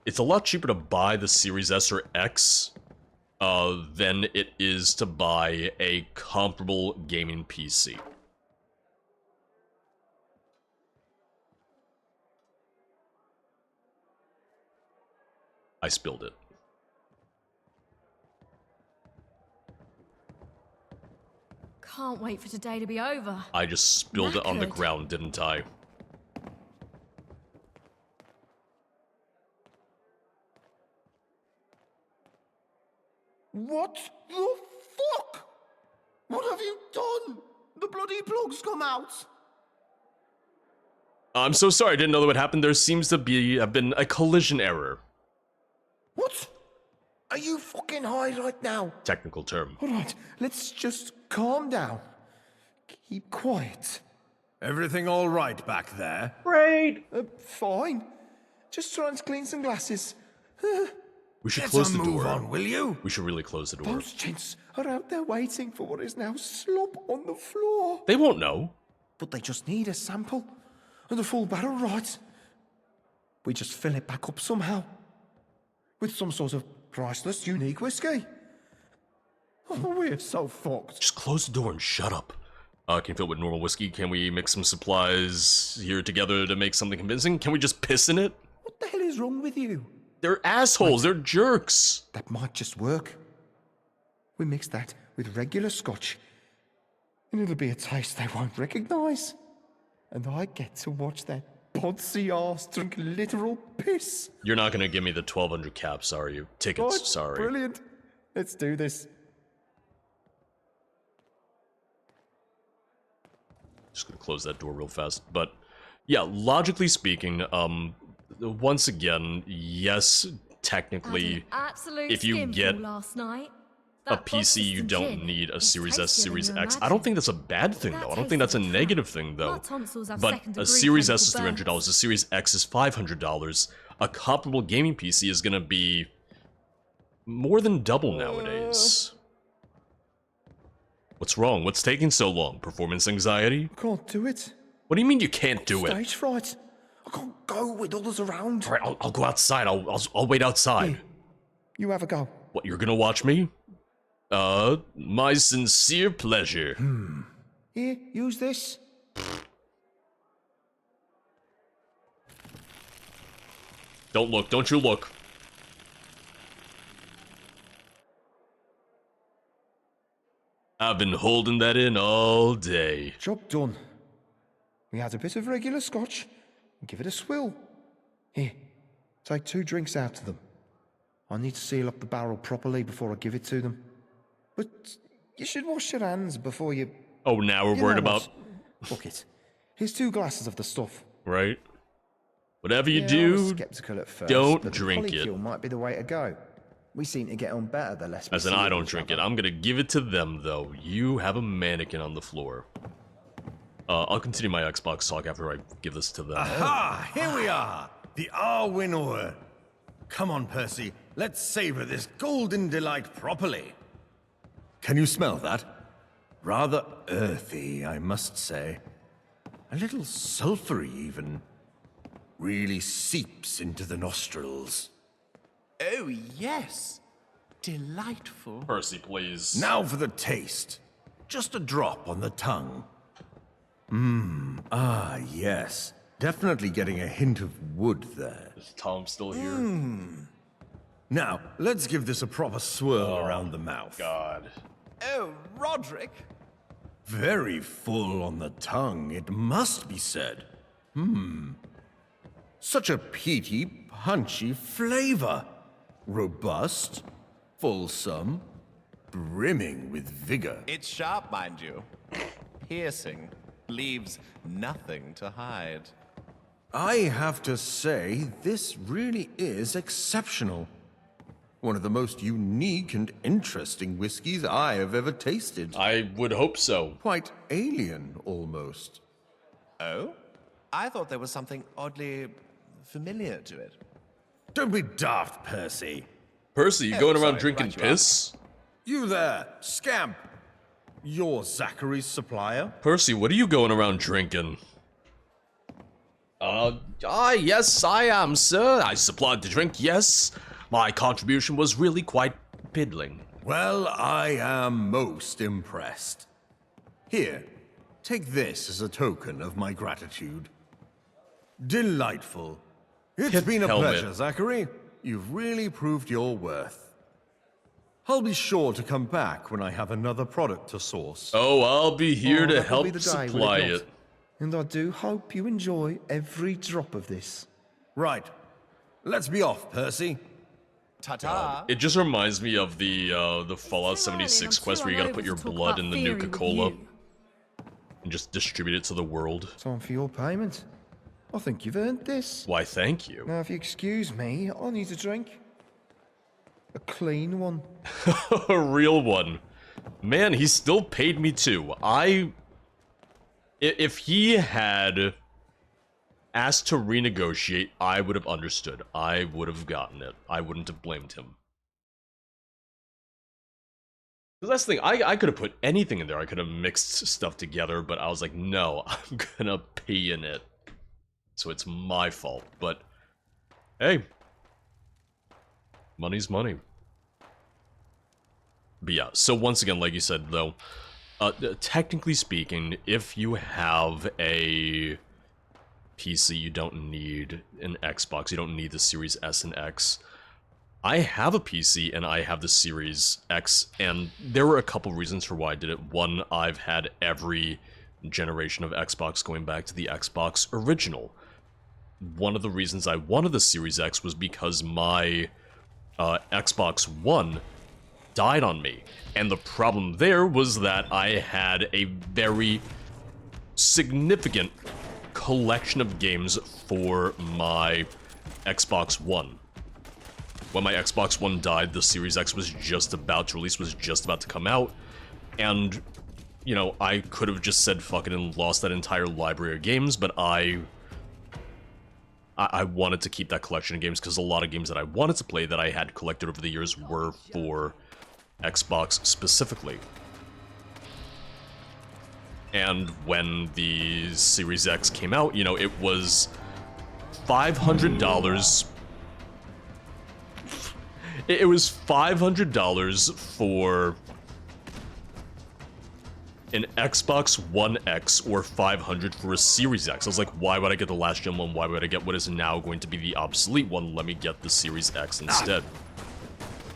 it's a lot cheaper to buy the Series S or X than it is to buy a comparable gaming PC. I spilled it. Can't wait for today to be over. I just spilled it on the Knackered. ground, didn't I? What the fuck? What have you done? The bloody plug's come out. I'm so sorry, I didn't know that would happen. There seems to have been a collision error. What? Are you fucking high right now? Technical term. All right, let's just calm down. Keep quiet. Everything all right back there? Great. Fine. Just trying to clean some glasses. We should Get close a the move door. on, will you? We should really close the door. Those gents are out there waiting for what is now slop on the floor. They won't know. But they just need a sample and a full barrel, right? We just fill it back up somehow. With some sort of priceless, unique whiskey. Oh, we're so fucked. Just close the door and shut up. Can you fill it with normal whiskey? Can we mix some supplies here together to make something convincing? Can we just piss in it? What the hell is wrong with you? They're assholes. They're jerks. That might just work. We mix that with regular scotch. And it'll be a taste they won't recognise. And I get to watch that podsy arse drink literal piss. You're not gonna give me the 1200 caps, are you? Tickets, Right, sorry. Brilliant. Let's do this. Just gonna close that door real fast. But yeah, logically speaking, once again, yes, technically, if you get last night. a PC, you don't need a Series S, Series X. I don't think that's a bad thing, though. I don't think that's a negative thing, though. But a Series S is $300, a Series X is $500. A comparable gaming PC is gonna be more than double nowadays. What's wrong? What's taking so long? Performance anxiety? I can't do it. What do you mean you can't do it? Stage fright. I can't go with others around. Alright, I'll go outside. I'll wait outside. Here, you have a go. What, you're gonna watch me? My sincere pleasure. Here, use this. Don't look, don't you look. I've been holding that in all day. Job done. We add a bit of regular scotch and give it a swill. Here, take 2 drinks out of them. I need to seal up the barrel properly before I give it to them. But you should wash your hands before you... Oh, now we're worried about... Fuck it. Here's 2 glasses of the stuff. Right. Whatever you I was do, skeptical at first, don't but drink the it. polycule might be the way to go. We seem to get on better the less we As in, see I of don't each drink other. it. I'm gonna give it to them, though. You have a mannequin on the floor. I'll continue my Xbox talk after I give this to them. Aha! Here we are! The Arwinor. Come on, Percy. Let's savor this golden delight properly. Can you smell that? Rather earthy, I must say. A little sulphury, even. Really seeps into the nostrils. Oh, yes. Delightful. Percy, please. Now for the taste. Just a drop on the tongue. Yes. Definitely getting a hint of wood there. Is Tom still here? Now, let's give this a proper swirl around the mouth. God. Oh, Roderick. Very full on the tongue, it must be said. Such a peaty, punchy flavor. Robust, fulsome, brimming with vigor. It's sharp, mind you. Piercing. Leaves nothing to hide. I have to say, this really is exceptional. One of the most unique and interesting whiskies I have ever tasted. I would hope so. Quite alien, almost. Oh? I thought there was something oddly familiar to it. Don't be daft, Percy. Percy, you Oh, going around sorry, drinking right you are. piss? You there, scamp. You're Zachary's supplier? Percy, what are you going around drinking? Yes, I am, sir. I supplied the drink, yes. My contribution was really quite piddling. Well, I am most impressed. Here, take this as a token of my gratitude. Delightful. It's Pip been a helmet. pleasure, Zachary. You've really proved your worth. I'll be sure to come back when I have another product to source. Oh, I'll be here to that'll help be the day, will supply not? it. And I do hope you enjoy every drop of this. Right. Let's be off, Percy. Ta-ta. It just reminds me of the Fallout 76 quest where you gotta put your blood in the Nuka-Cola and just distribute it to the world. Time for your payment. I think you've earned this. Why, thank you. Now, if you excuse me, I need a drink. A clean one. A real one. Man, he still paid me too. If he had asked to renegotiate, I would have understood. I would have gotten it. I wouldn't have blamed him. Because that's the thing, I could have put anything in there. I could have mixed stuff together, but I was like, no, I'm gonna pay in it. So it's my fault, but hey. Money's money. But yeah, so once again, like you said, though, technically speaking, if you have a PC, you don't need an Xbox, you don't need the Series S and X. I have a PC and I have the Series X, and there were a couple reasons for why I did it. One, I've had every generation of Xbox going back to the Xbox original. One of the reasons I wanted the Series X was because my Xbox One died on me. And the problem there was that I had a very significant collection of games for my Xbox One. When my Xbox One died, the Series X was just about to release, was just about to come out, and, you know, I could have just said fuck it and lost that entire library of games, but I wanted to keep that collection of games, because a lot of games that I wanted to play that I had collected over the years were for Xbox specifically. And when the Series X came out, you know, it was $500. It was $500 for an Xbox One X or $500 for a Series X. I was like, why would I get the last gen one? Why would I get what is now going to be the obsolete one? Let me get the Series X instead.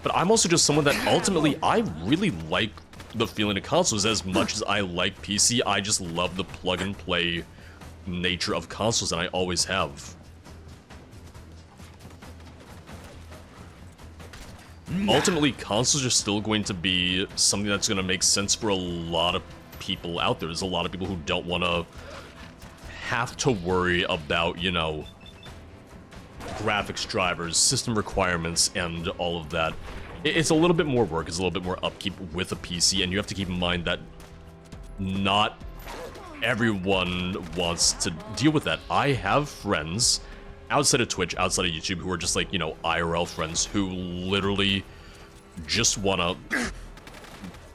But I'm also just someone that ultimately, I really like the feeling of consoles as much as I like PC. I just love the plug and play nature of consoles, and I always have. Ultimately, consoles are still going to be something that's going to make sense for a lot of people out there. There's a lot of people who don't want to have to worry about, you know, graphics drivers, system requirements, and all of that. It's a little bit more work, it's a little bit more upkeep with a PC, and you have to keep in mind that not everyone wants to deal with that. I have friends outside of Twitch, outside of YouTube, who are just like, you know, IRL friends who literally just want to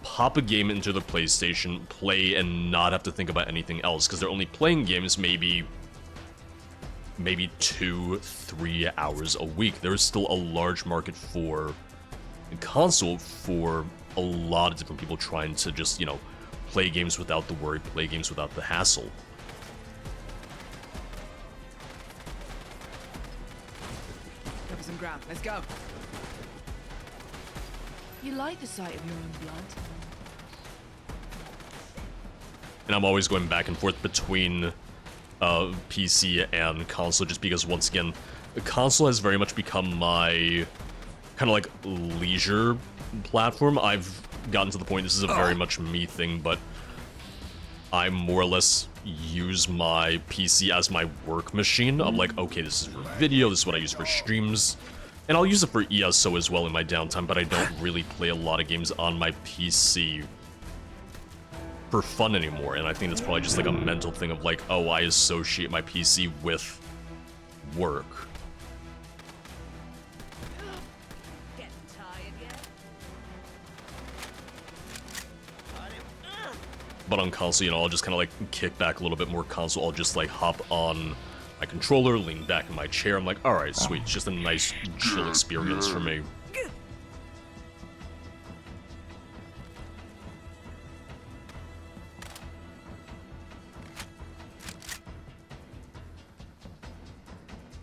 pop a game into the PlayStation, play, and not have to think about anything else, because they're only playing games maybe 2-3 hours a week. There's still a large market for console for a lot of different people trying to just, you know, play games without the worry, play games without the hassle. Cover some ground. Let's go. You like the sight of your own blood? And I'm always going back and forth between PC and console, just because, once again, the console has very much become my kind of like leisure platform. I've gotten to the point, this is a very much me thing, but I more or less use my PC as my work machine. I'm like, okay, this is for video, this is what I use for streams, and I'll use it for ESO as well in my downtime, but I don't really play a lot of games on my PC for fun anymore, and I think that's probably just like a mental thing of like, oh, I associate my PC with work. But on console, you know, I'll just kind of like kick back a little bit more console. I'll just like hop on my controller, lean back in my chair. I'm like, alright, sweet. It's just a nice, chill experience for me.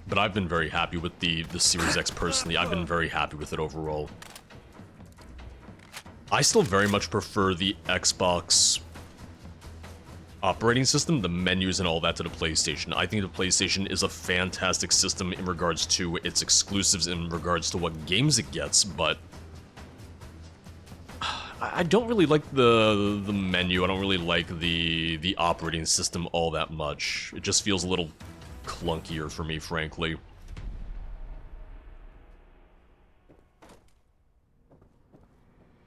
But I've been very happy with the Series X personally. I've been very happy with it overall. I still very much prefer the Xbox operating system, the menus and all that, to the PlayStation. I think the PlayStation is a fantastic system in regards to its exclusives, in regards to what games it gets, but I don't really like the menu. I don't really like the operating system all that much. It just feels a little clunkier for me, frankly.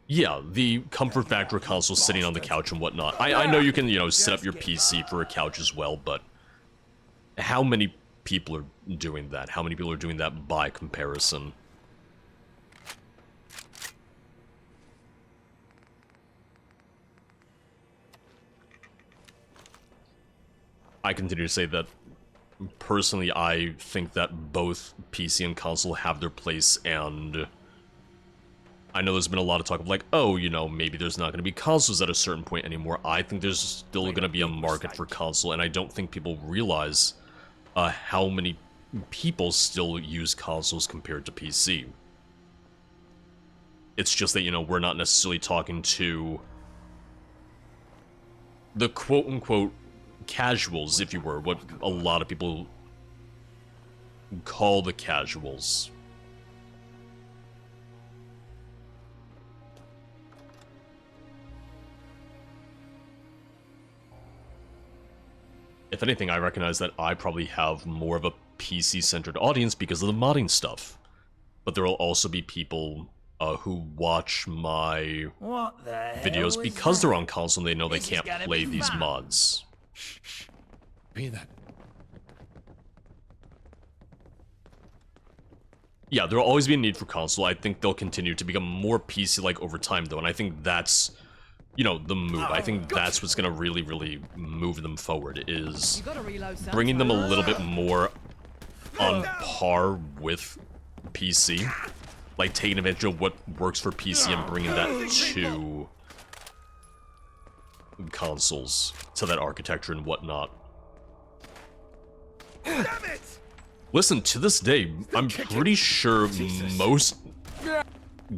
Yeah, the comfort factor of console sitting on the couch and whatnot. I know you can, you know, set up your PC for a couch as well, but how many people are doing that? How many people are doing that by comparison? I continue to say that, personally, I think that both PC and console have their place, and I know there's been a lot of talk of like, oh, you know, maybe there's not going to be consoles at a certain point anymore. I think there's still going to be a market for console, and I don't think people realize how many people still use consoles compared to PC. It's just that, you know, we're not necessarily talking to the quote-unquote casuals, if you were, what a lot of people call the casuals. If anything, I recognize that I probably have more of a PC-centered audience because of the modding stuff. But there will also be people who watch my videos because they're on console and they know they can't play these mods. Hear that? Yeah, there will always be a need for console. I think they'll continue to become more PC-like over time, though, and I think that's, you know, the move. I think that's what's gonna really, really move them forward, is bringing them a little bit more on par with PC. Like, taking advantage of what works for PC and bringing that to consoles, to that architecture and whatnot. Listen, to this day, I'm pretty sure most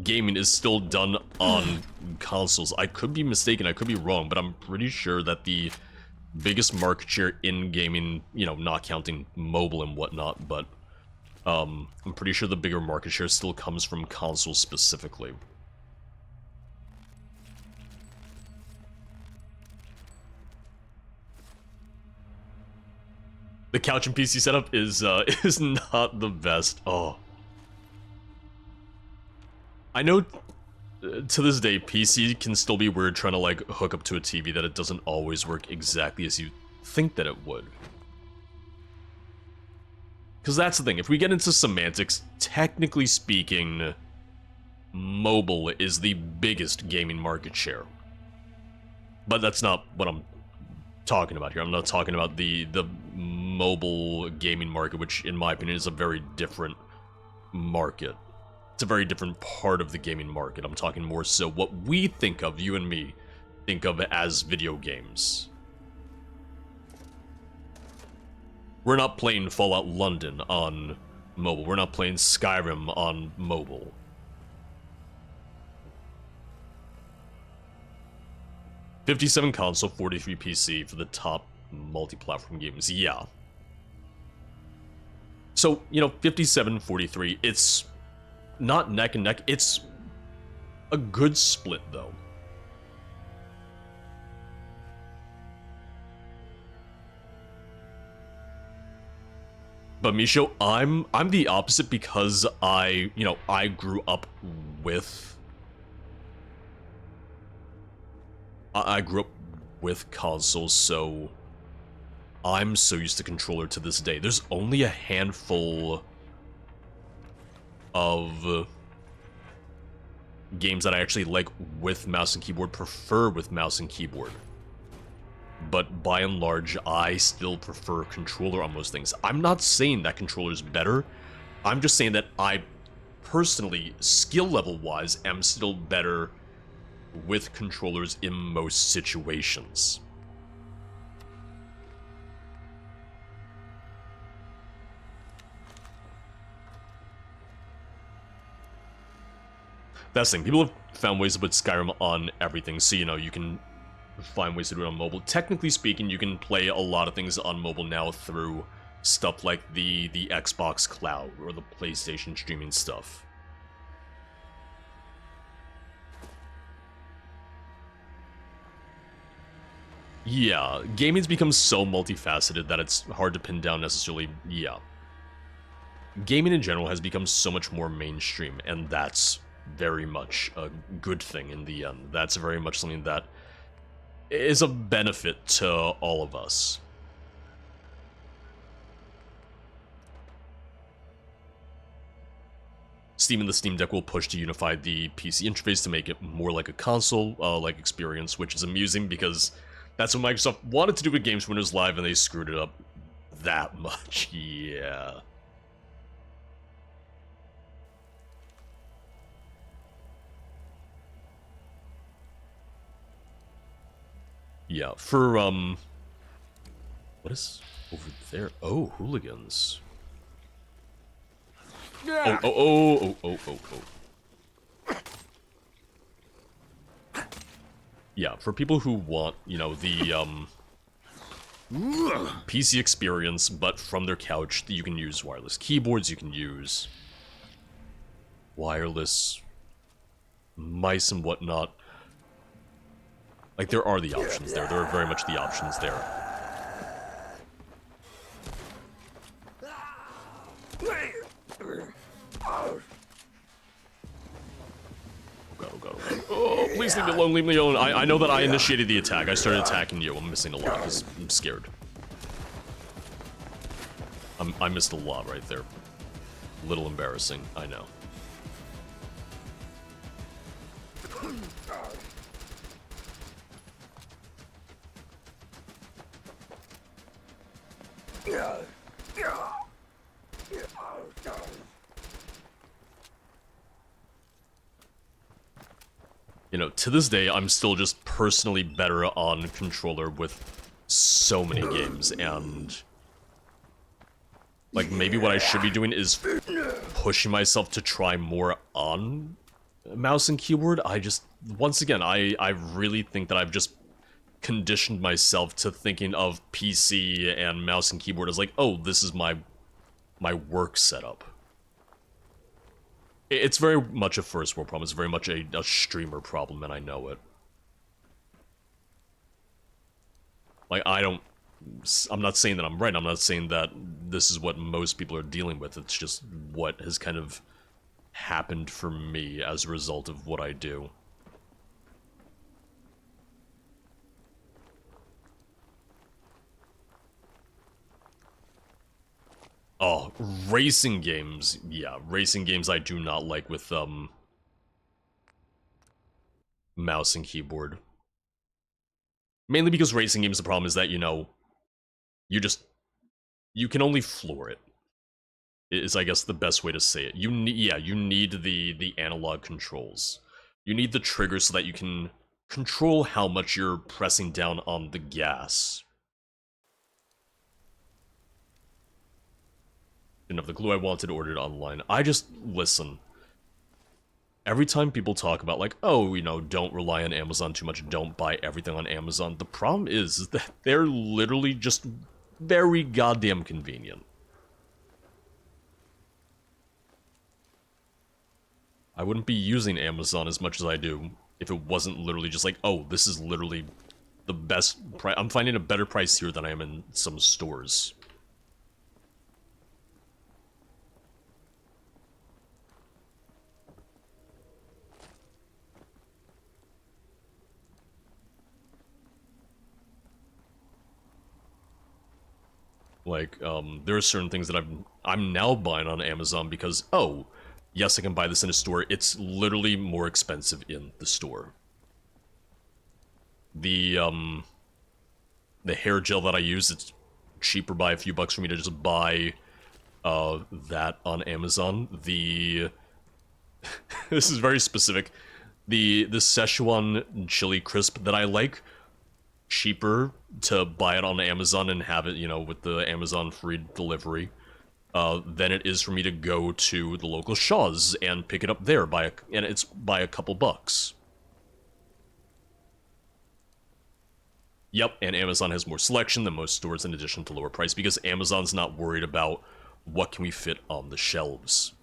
gaming is still done on consoles. I could be mistaken, I could be wrong, but I'm pretty sure that the biggest market share in gaming, you know, not counting mobile and whatnot, but I'm pretty sure the bigger market share still comes from consoles specifically. The couch and PC setup is not the best. Oh. I know to this day PC can still be weird trying to like hook up to a TV that it doesn't always work exactly as you think that it would. Because that's the thing, if we get into semantics, technically speaking, mobile is the biggest gaming market share. But that's not what I'm talking about here. I'm not talking about the mobile gaming market, which in my opinion is a very different market. It's a very different part of the gaming market. I'm talking more so what we think of, you and me, think of as video games. We're not playing Fallout London on mobile. We're not playing Skyrim on mobile. $57 console, $43 PC for the top multi-platform games. Yeah. So, you know, 57, 43, it's not neck and neck. It's a good split, though. But Misho, I'm the opposite because I grew up with consoles, so I'm so used to controller to this day. There's only a handful of games that I actually like with mouse and keyboard, prefer with mouse and keyboard. But by and large, I still prefer controller on most things. I'm not saying that controller's better. I'm just saying that I personally, skill level wise, am still better with controllers in most situations. That's the thing. People have found ways to put Skyrim on everything, so you know, you can find ways to do it on mobile. Technically speaking, you can play a lot of things on mobile now through stuff like the Xbox Cloud or the PlayStation streaming stuff. Yeah, gaming's become so multifaceted that it's hard to pin down necessarily, yeah. Gaming in general has become so much more mainstream, and that's very much a good thing in the end. That's very much something that is a benefit to all of us. Steam and the Steam Deck will push to unify the PC interface to make it more like a console-like experience, which is amusing because that's what Microsoft wanted to do with Games Winners Live and they screwed it up that much. Yeah. Yeah, for, what is over there? Oh, hooligans. Oh. yeah, for people who want, you know, the, PC experience, but from their couch, you can use wireless keyboards, you can use wireless mice and whatnot. Like, there are the options there. There are very much the options there. Oh, please leave me alone, leave me alone. I know that I initiated the attack. I started attacking you. I'm missing a lot because I'm scared. I missed a lot right there. A little embarrassing, I know. You know, to this day, I'm still just personally better on controller with so many games, and like, maybe what I should be doing is pushing myself to try more on mouse and keyboard. Once again, I really think that I've just conditioned myself to thinking of PC and mouse and keyboard as like, oh, this is my work setup. It's very much a first world problem. It's very much a streamer problem, and I know it. Like, I'm not saying that I'm right. I'm not saying that this is what most people are dealing with. It's just what has kind of happened for me as a result of what I do. Oh, racing games. Yeah, racing games I do not like with, mouse and keyboard. Mainly because racing games, the problem is that, you know, you can only floor it. Is, I guess, the best way to say it. You need the analog controls. You need the trigger so that you can control how much you're pressing down on the gas. Didn't have the glue I wanted, ordered online. Listen. Every time people talk about, like, oh, you know, don't rely on Amazon too much, don't buy everything on Amazon, the problem is that they're literally just very goddamn convenient. I wouldn't be using Amazon as much as I do if it wasn't literally just like, oh, this is literally the best price. I'm finding a better price here than I am in some stores. Like, there are certain things that I'm now buying on Amazon because, oh, yes, I can buy this in a store. It's literally more expensive in the store. The hair gel that I use, it's cheaper by a few bucks for me to just buy, that on Amazon. This is very specific. The Szechuan chili crisp that I like, cheaper to buy it on Amazon and have it, you know, with the Amazon free delivery, than it is for me to go to the local Shaw's and pick it up there and it's by a couple bucks. Yep, and Amazon has more selection than most stores in addition to lower price because Amazon's not worried about what can we fit on the shelves.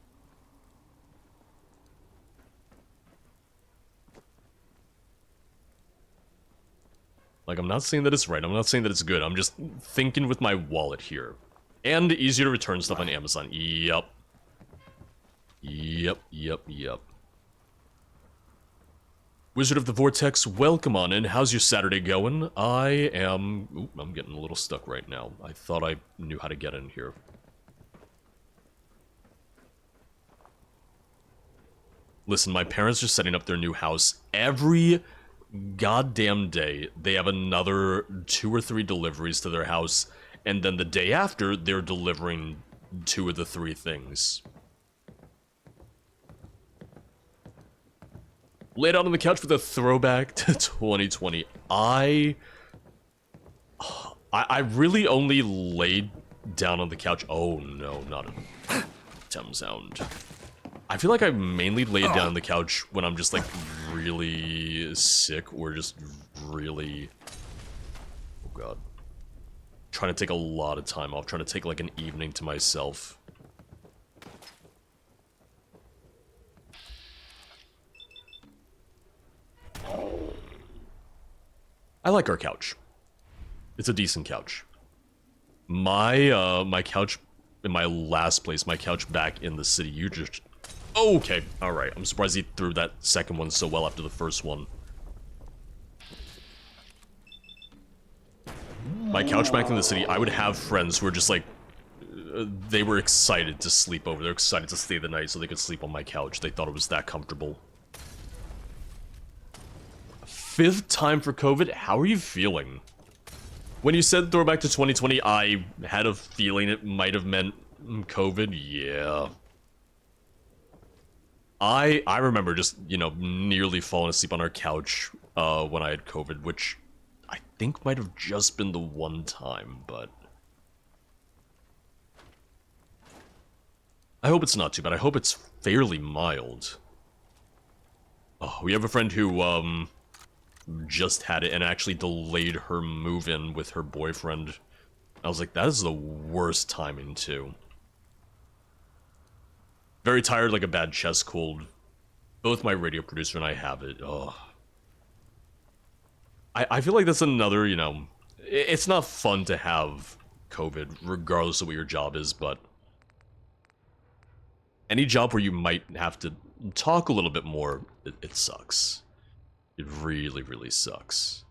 Like, I'm not saying that it's right, I'm not saying that it's good, I'm just thinking with my wallet here. And easier to return stuff on Amazon. Yep. Wizard of the Vortex, welcome on in. How's your Saturday going? I'm getting a little stuck right now. I thought I knew how to get in here. Listen, my parents are setting up their new house. Every goddamn day, they have another 2 or 3 deliveries to their house, and then the day after, they're delivering 2 of the 3 things. Laid out on the couch with a throwback to 2020. I really only laid down on the couch. Oh no, not a Thames sound. I feel like I mainly lay down on the couch when I'm just like really sick or just really... Oh god. Trying to take a lot of time off, trying to take like an evening to myself. I like our couch. It's a decent couch. My couch in my last place, my couch back in the city, you just... Okay, alright. I'm surprised he threw that second one so well after the first one. My couch back in the city, I would have friends who were just like... they were excited to sleep over. They're excited to stay the night so they could sleep on my couch. They thought it was that comfortable. 5th time for COVID? How are you feeling? When you said throwback to 2020, I had a feeling it might have meant COVID. Yeah. I remember just, you know, nearly falling asleep on our couch when I had COVID, which I think might have just been the one time, but... I hope it's not too bad. I hope it's fairly mild. Oh, we have a friend who, just had it and actually delayed her move-in with her boyfriend. I was like, that is the worst timing, too. Very tired, like a bad chest cold. Both my radio producer and I have it. Ugh. I feel like that's another, you know... It's not fun to have COVID, regardless of what your job is, but... Any job where you might have to talk a little bit more, it sucks. It really, really sucks.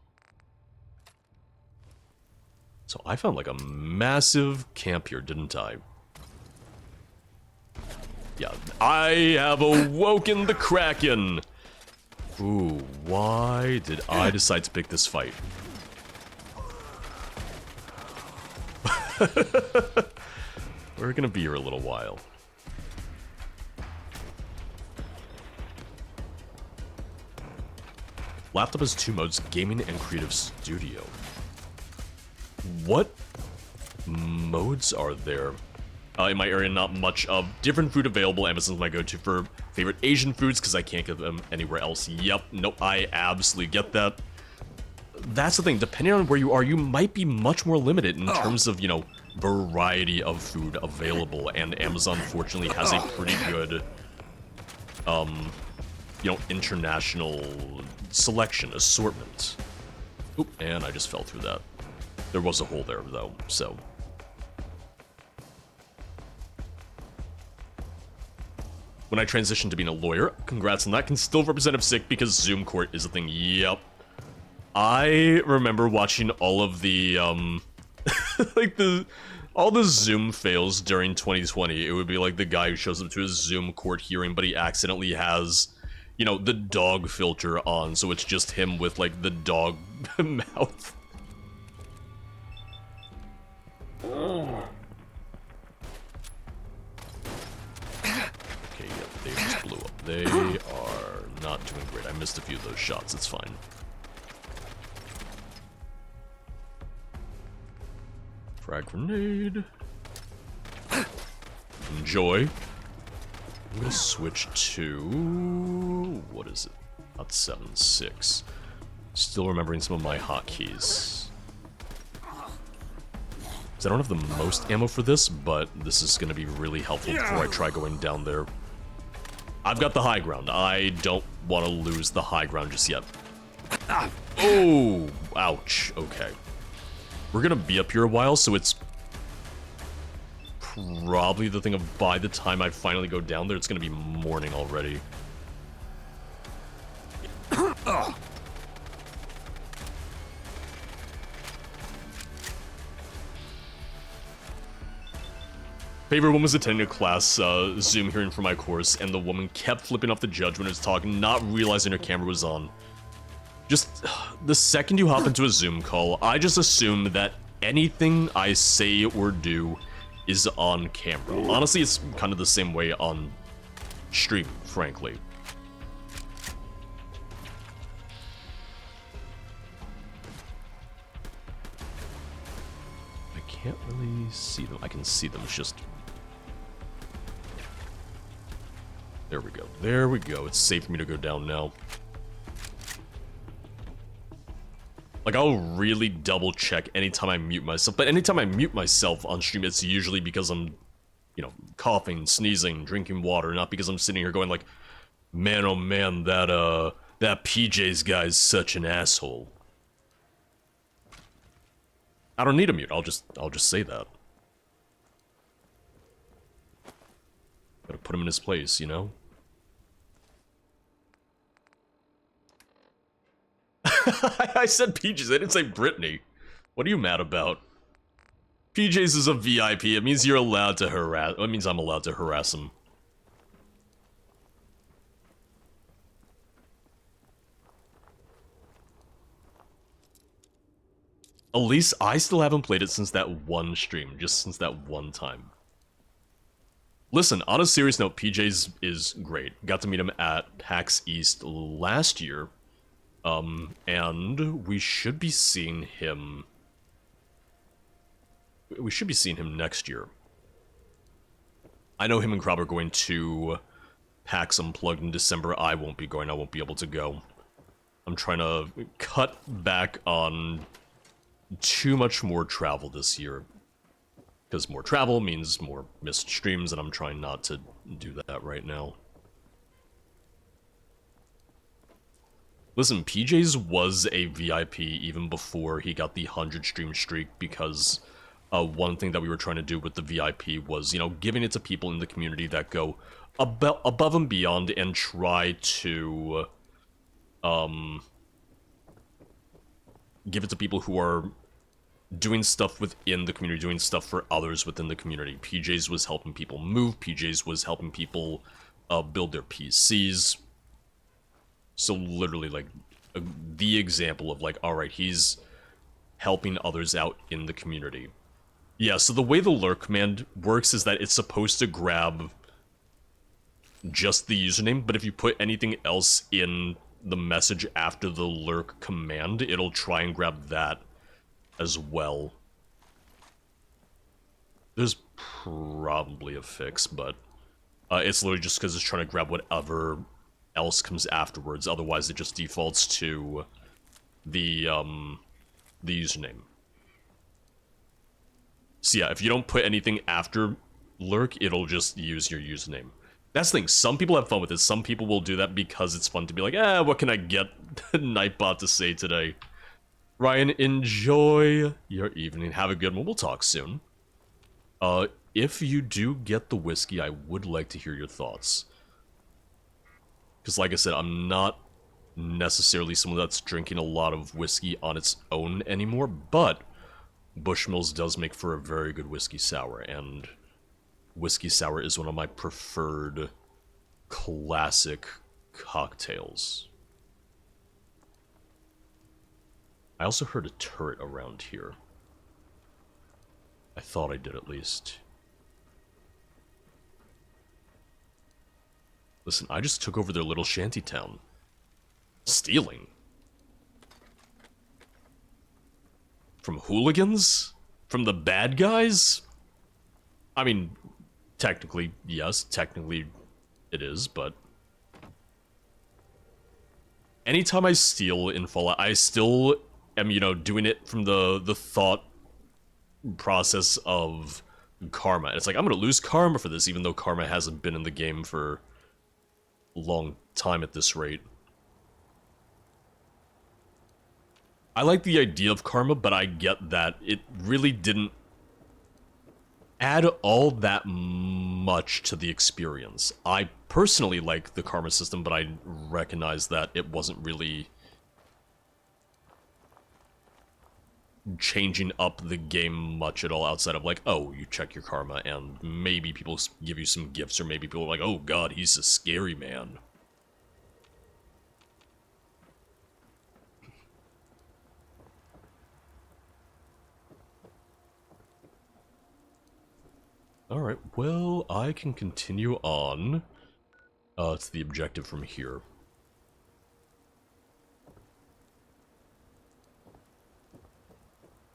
So I found like a massive camp here, didn't I? Yeah, I have awoken the Kraken! Ooh, why did I decide to pick this fight? We're gonna be here a little while. Laptop has 2 modes, gaming and creative studio. What modes are there? In my area, not much of different food available. Amazon's my go-to for favorite Asian foods because I can't get them anywhere else. Yep, nope, I absolutely get that. That's the thing, depending on where you are, you might be much more limited in terms of, you know, variety of food available. And Amazon, fortunately, has a pretty good, you know, international selection, assortment. Oop, and I just fell through that. There was a hole there, though, so... When I transitioned to being a lawyer, congrats on that, can still represent sick because Zoom court is a thing. Yep. I remember watching all of the, like all the Zoom fails during 2020. It would be like the guy who shows up to a Zoom court hearing, but he accidentally has, you know, the dog filter on, so it's just him with, like, the dog mouth. Okay, yeah, they just blew up. They are not doing great. I missed a few of those shots. It's fine. Frag grenade. Enjoy. I'm gonna switch to... what is it? Not 7.6. Still remembering some of my hotkeys. I don't have the most ammo for this, but this is gonna be really helpful before I try going down there. I've got the high ground. I don't want to lose the high ground just yet. Oh, ouch. Okay. We're gonna be up here a while, so it's probably the thing of by the time I finally go down there, it's gonna be morning already. Favorite one was attending a class, Zoom hearing for my course, and the woman kept flipping off the judge when it was talking, not realizing her camera was on. Just, the second you hop into a Zoom call, I just assume that anything I say or do is on camera. Honestly, it's kind of the same way on stream, frankly. I can't really see them. I can see them, it's just... There we go. There we go. It's safe for me to go down now. Like, I'll really double check anytime I mute myself, but anytime I mute myself on stream, it's usually because I'm, you know, coughing, sneezing, drinking water, not because I'm sitting here going like, man, oh man, that PJ's guy's such an asshole. I don't need a mute, I'll just say that. Gotta put him in his place, you know? I said PJs, I didn't say Brittany. What are you mad about? PJs is a VIP, it means you're allowed to harass, it means I'm allowed to harass him. At least I still haven't played it since that one stream, just since that one time. Listen, on a serious note, PJs is great. Got to meet him at PAX East last year. And we should be seeing him... We should be seeing him next year. I know him and Crab are going to PAX Unplugged in December. I won't be going, I won't be able to go. I'm trying to cut back on too much more travel this year. Because more travel means more missed streams, and I'm trying not to do that right now. Listen, PJ's was a VIP even before he got the 100 stream streak, because one thing that we were trying to do with the VIP was, you know, giving it to people in the community that go above and beyond and try to give it to people who are doing stuff within the community, doing stuff for others within the community. PJ's was helping people move, PJ's was helping people build their PCs. So literally, like, the example of, like, alright, he's helping others out in the community. Yeah, so the way the lurk command works is that it's supposed to grab just the username, but if you put anything else in the message after the lurk command, it'll try and grab that as well. There's probably a fix, but it's literally just because it's trying to grab whatever else comes afterwards. Otherwise, it just defaults to the username. So yeah, if you don't put anything after lurk, it'll just use your username. That's the thing. Some people have fun with it. Some people will do that because it's fun to be like, what can I get Nightbot to say today? Ryan, enjoy your evening. Have a good one. We'll talk soon. If you do get the whiskey, I would like to hear your thoughts. Because like I said, I'm not necessarily someone that's drinking a lot of whiskey on its own anymore, but Bushmills does make for a very good whiskey sour, and whiskey sour is one of my preferred classic cocktails. I also heard a turret around here. I thought I did, at least. Listen, I just took over their little shanty town. Stealing? From hooligans? From the bad guys? I mean, technically, yes, technically it is, but... Anytime I steal in Fallout, I still am, you know, doing it from the thought process of karma. It's like, I'm gonna lose karma for this, even though karma hasn't been in the game for a long time at this rate. I like the idea of karma, but I get that it really didn't add all that much to the experience. I personally like the karma system, but I recognize that it wasn't really changing up the game much at all, outside of like, oh, you check your karma and maybe people give you some gifts, or maybe people are like, oh god, he's a scary man. Alright, well, I can continue on to the objective from here.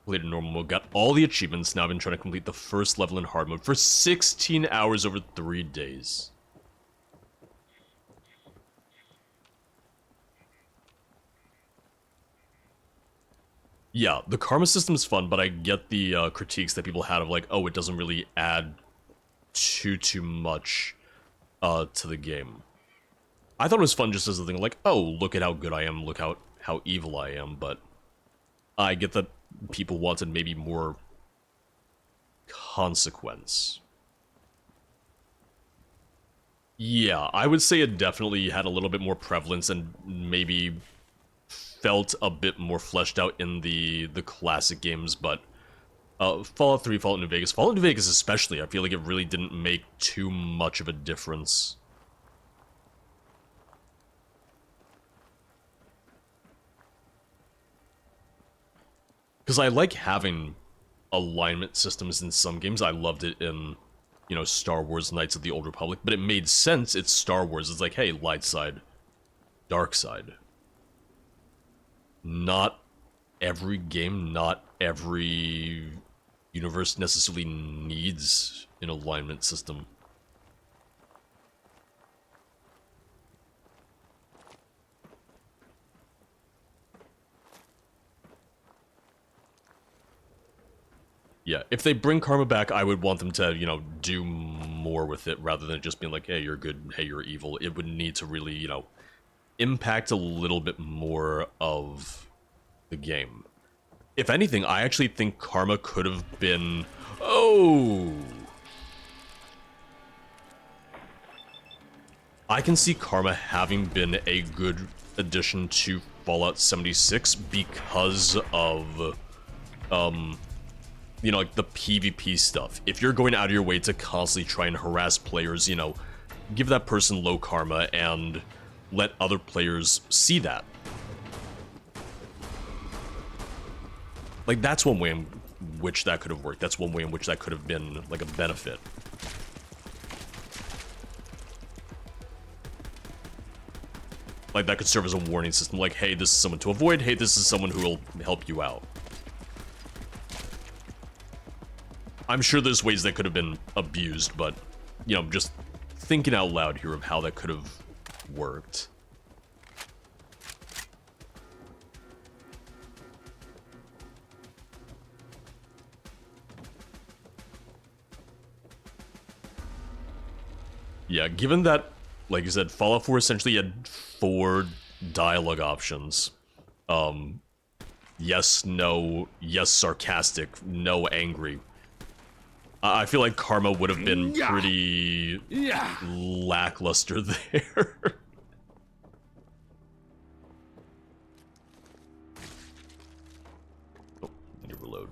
Completed normal mode, got all the achievements. Now I've been trying to complete the first level in hard mode for 16 hours over 3 days. Yeah, the karma system is fun, but I get the critiques that people had of like, oh, it doesn't really add too much to the game. I thought it was fun just as a thing, like, oh, look at how good I am, look how evil I am, but I get that people wanted maybe more consequence. Yeah, I would say it definitely had a little bit more prevalence and maybe felt a bit more fleshed out in the classic games, but Fallout 3, Fallout New Vegas, Fallout New Vegas especially, I feel like it really didn't make too much of a difference. Because I like having alignment systems in some games. I loved it in, you know, Star Wars Knights of the Old Republic, but it made sense. It's Star Wars. It's like, hey, light side, dark side. Not every game, not every universe necessarily needs an alignment system. Yeah, if they bring karma back, I would want them to, you know, do more with it rather than just being like, hey, you're good, hey, you're evil. It would need to really, you know, impact a little bit more of the game. If anything, I actually think karma could have been... Oh! I can see karma having been a good addition to Fallout 76 because of, you know, like the PvP stuff. If you're going out of your way to constantly try and harass players, you know, give that person low karma and let other players see that. Like, that's one way in which that could have worked. That's one way in which that could have been, like, a benefit. Like, that could serve as a warning system. Like, hey, this is someone to avoid. Hey, this is someone who will help you out. I'm sure there's ways that could have been abused, but, you know, just thinking out loud here of how that could have worked. Yeah, given that, like you said, Fallout 4 essentially had 4 dialogue options. Yes, no, yes, sarcastic, no, angry. I feel like karma would have been pretty lackluster there. Oh, I need to reload.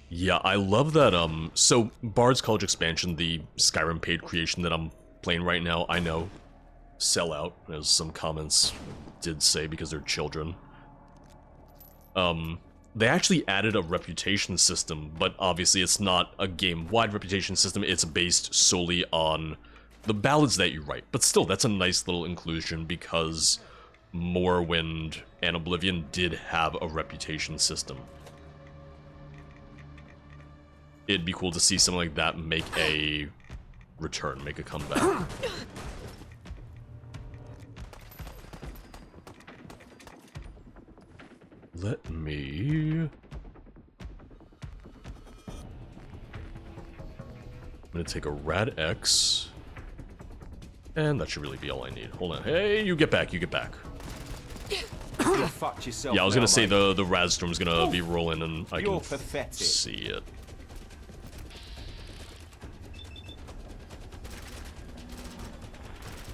Yeah, I love that, so Bard's College Expansion, the Skyrim paid creation that I'm playing right now, I know, sell out, as some comments did say because they're children. They actually added a reputation system, but obviously it's not a game-wide reputation system, it's based solely on the ballads that you write. But still, that's a nice little inclusion because Morrowind and Oblivion did have a reputation system. It'd be cool to see something like that make a return, make a comeback. Let me... I'm gonna take a Rad X. And that should really be all I need. Hold on. Hey, you get back, you get back. You fucked yourself. Yeah, I was now, gonna say mate. the Rad Storm's gonna be rolling and I You're can pathetic. see it.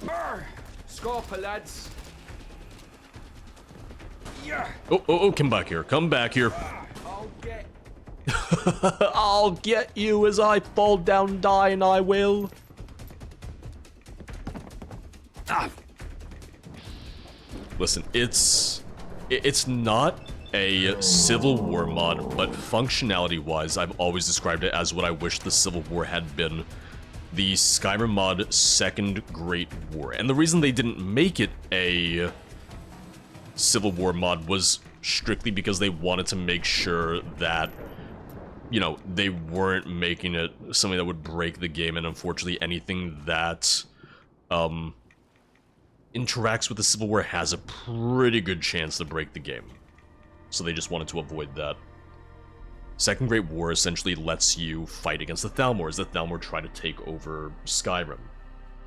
Brr! Scorper, lads. Yeah. Oh, come back here. Come back here. I'll get. I'll get you as I fall down and die, and I will. Listen, it's not a Civil War mod, but functionality-wise, I've always described it as what I wish the Civil War had been. The Skyrim mod Second Great War. And the reason they didn't make it a Civil War mod was strictly because they wanted to make sure that, you know, they weren't making it something that would break the game, and unfortunately anything that interacts with the Civil War has a pretty good chance to break the game. So they just wanted to avoid that. Second Great War essentially lets you fight against the Thalmors. The Thalmor try to take over Skyrim.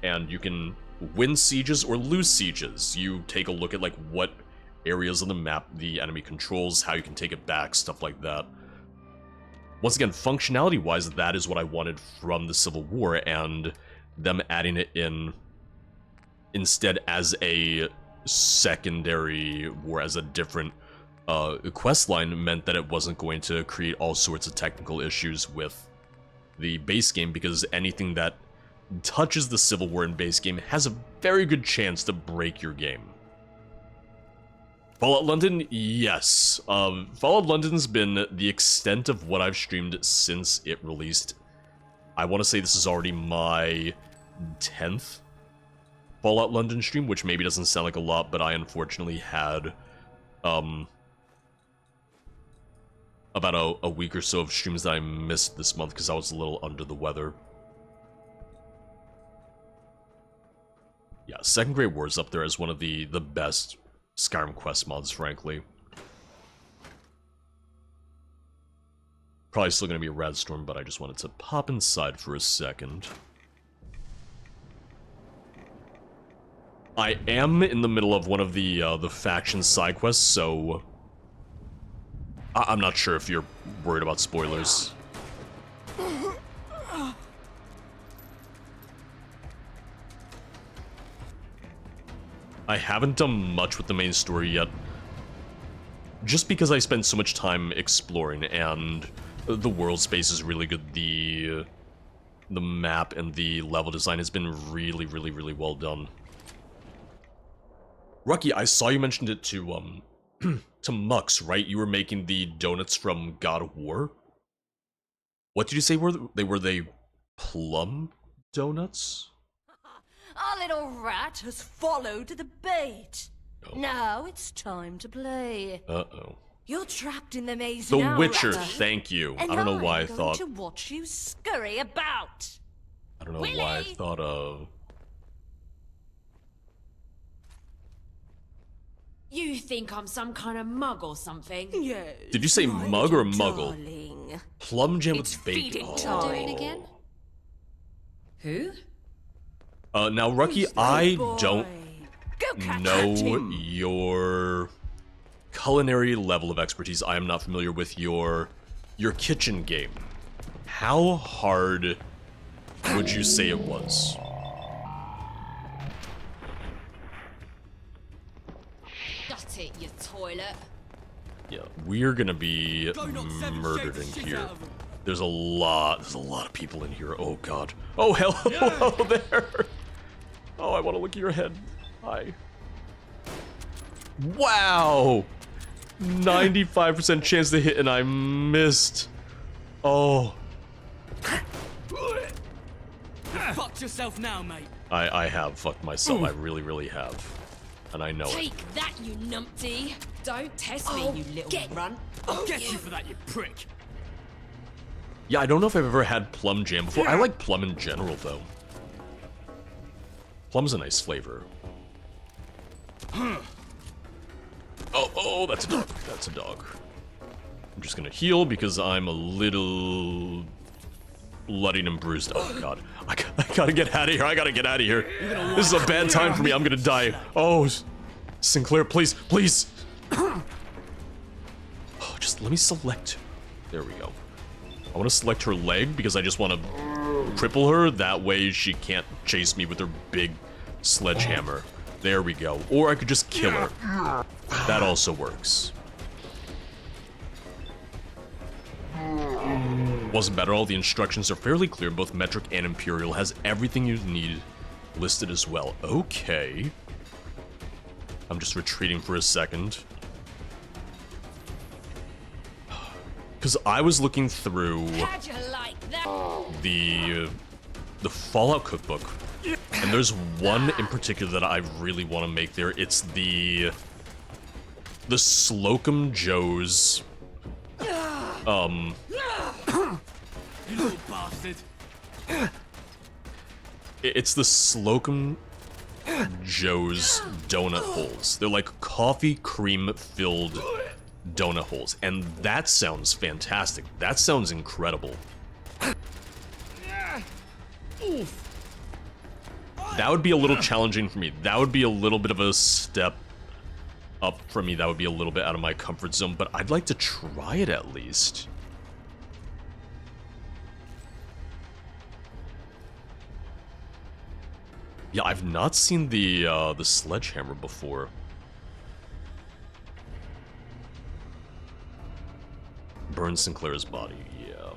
And you can win sieges or lose sieges. You take a look at like what areas of the map the enemy controls, how you can take it back, stuff like that. Once again, functionality-wise, that is what I wanted from the Civil War, and them adding it in instead as a secondary war, as a different quest line, meant that it wasn't going to create all sorts of technical issues with the base game, because anything that touches the Civil War in base game has a very good chance to break your game. Fallout London, yes. Fallout London's been the extent of what I've streamed since it released. I want to say this is already my 10th Fallout London stream, which maybe doesn't sound like a lot, but I unfortunately had about a week or so of streams that I missed this month because I was a little under the weather. Yeah, Second Great War is up there as one of the best Skyrim quest mods, frankly. Probably still gonna be a rad storm, but I just wanted to pop inside for a second. I am in the middle of one of the faction side quests, so I'm not sure if you're worried about spoilers. I haven't done much with the main story yet, just because I spent so much time exploring, and the world space is really good. The map and the level design has been really, really, really well done. Rucky, I saw you mentioned it to to Mux, right? You were making the donuts from God of War. What did you say were they plum donuts? Our little rat has followed the bait. Oh. Now it's time to play. Uh-oh. You're trapped in the maze The now, Witcher, Ratter. thank you. And I don't know why I I'm going thought... to watch you scurry about. I don't know why I thought of... You think I'm some kind of mug or something? Yes. Did you say mug or muggle? Darling. Plum jam It's with bacon. feeding Oh. time. Doing again? Who? Now, Rucky, I don't catch know him. your culinary level of expertise. I am not familiar with your kitchen game. How hard would you say it was? Got it, you toilet. Yeah, we're gonna be murdered in here. There's a lot of people in here. Oh god. Oh hello there. Oh, I want to look at your head. Hi. Wow! 95% chance to hit and I missed. Oh. You fucked yourself now, mate. I have fucked myself. I really, really have. And I know it. Take that, you numpty. Don't test me, Oh, you little runt. I'll get you for that, you prick. Yeah, I don't know if I've ever had plum jam before. I like plum in general, though. Plum's a nice flavor. Oh, that's a dog. That's a dog. I'm just gonna heal because I'm a little bloodied and bruised. Oh god. I gotta get out of here. I gotta get out of here. This is a bad time for me. I'm gonna die. Oh, Sinclair, please, please. Oh, just let me select. There we go. I want to select her leg because I just want to cripple her. That way she can't chase me with her big sledgehammer. There we go. Or I could just kill her. That also works. Wasn't bad at all. The instructions are fairly clear. Both Metric and Imperial has everything you need listed as well. Okay. I'm just retreating for a second. Because I was looking through the Fallout cookbook, and there's one in particular that I really want to make there. It's the Slocum Joe's You little bastard. it's the Slocum Joe's donut holes. They're like coffee cream filled donut holes. And that sounds fantastic. That sounds incredible. That would be a little challenging for me. That would be a little bit of a step up for me. That would be a little bit out of my comfort zone, but I'd like to try it at least. Yeah, I've not seen the sledgehammer before. Burn Sinclair's body, yeah.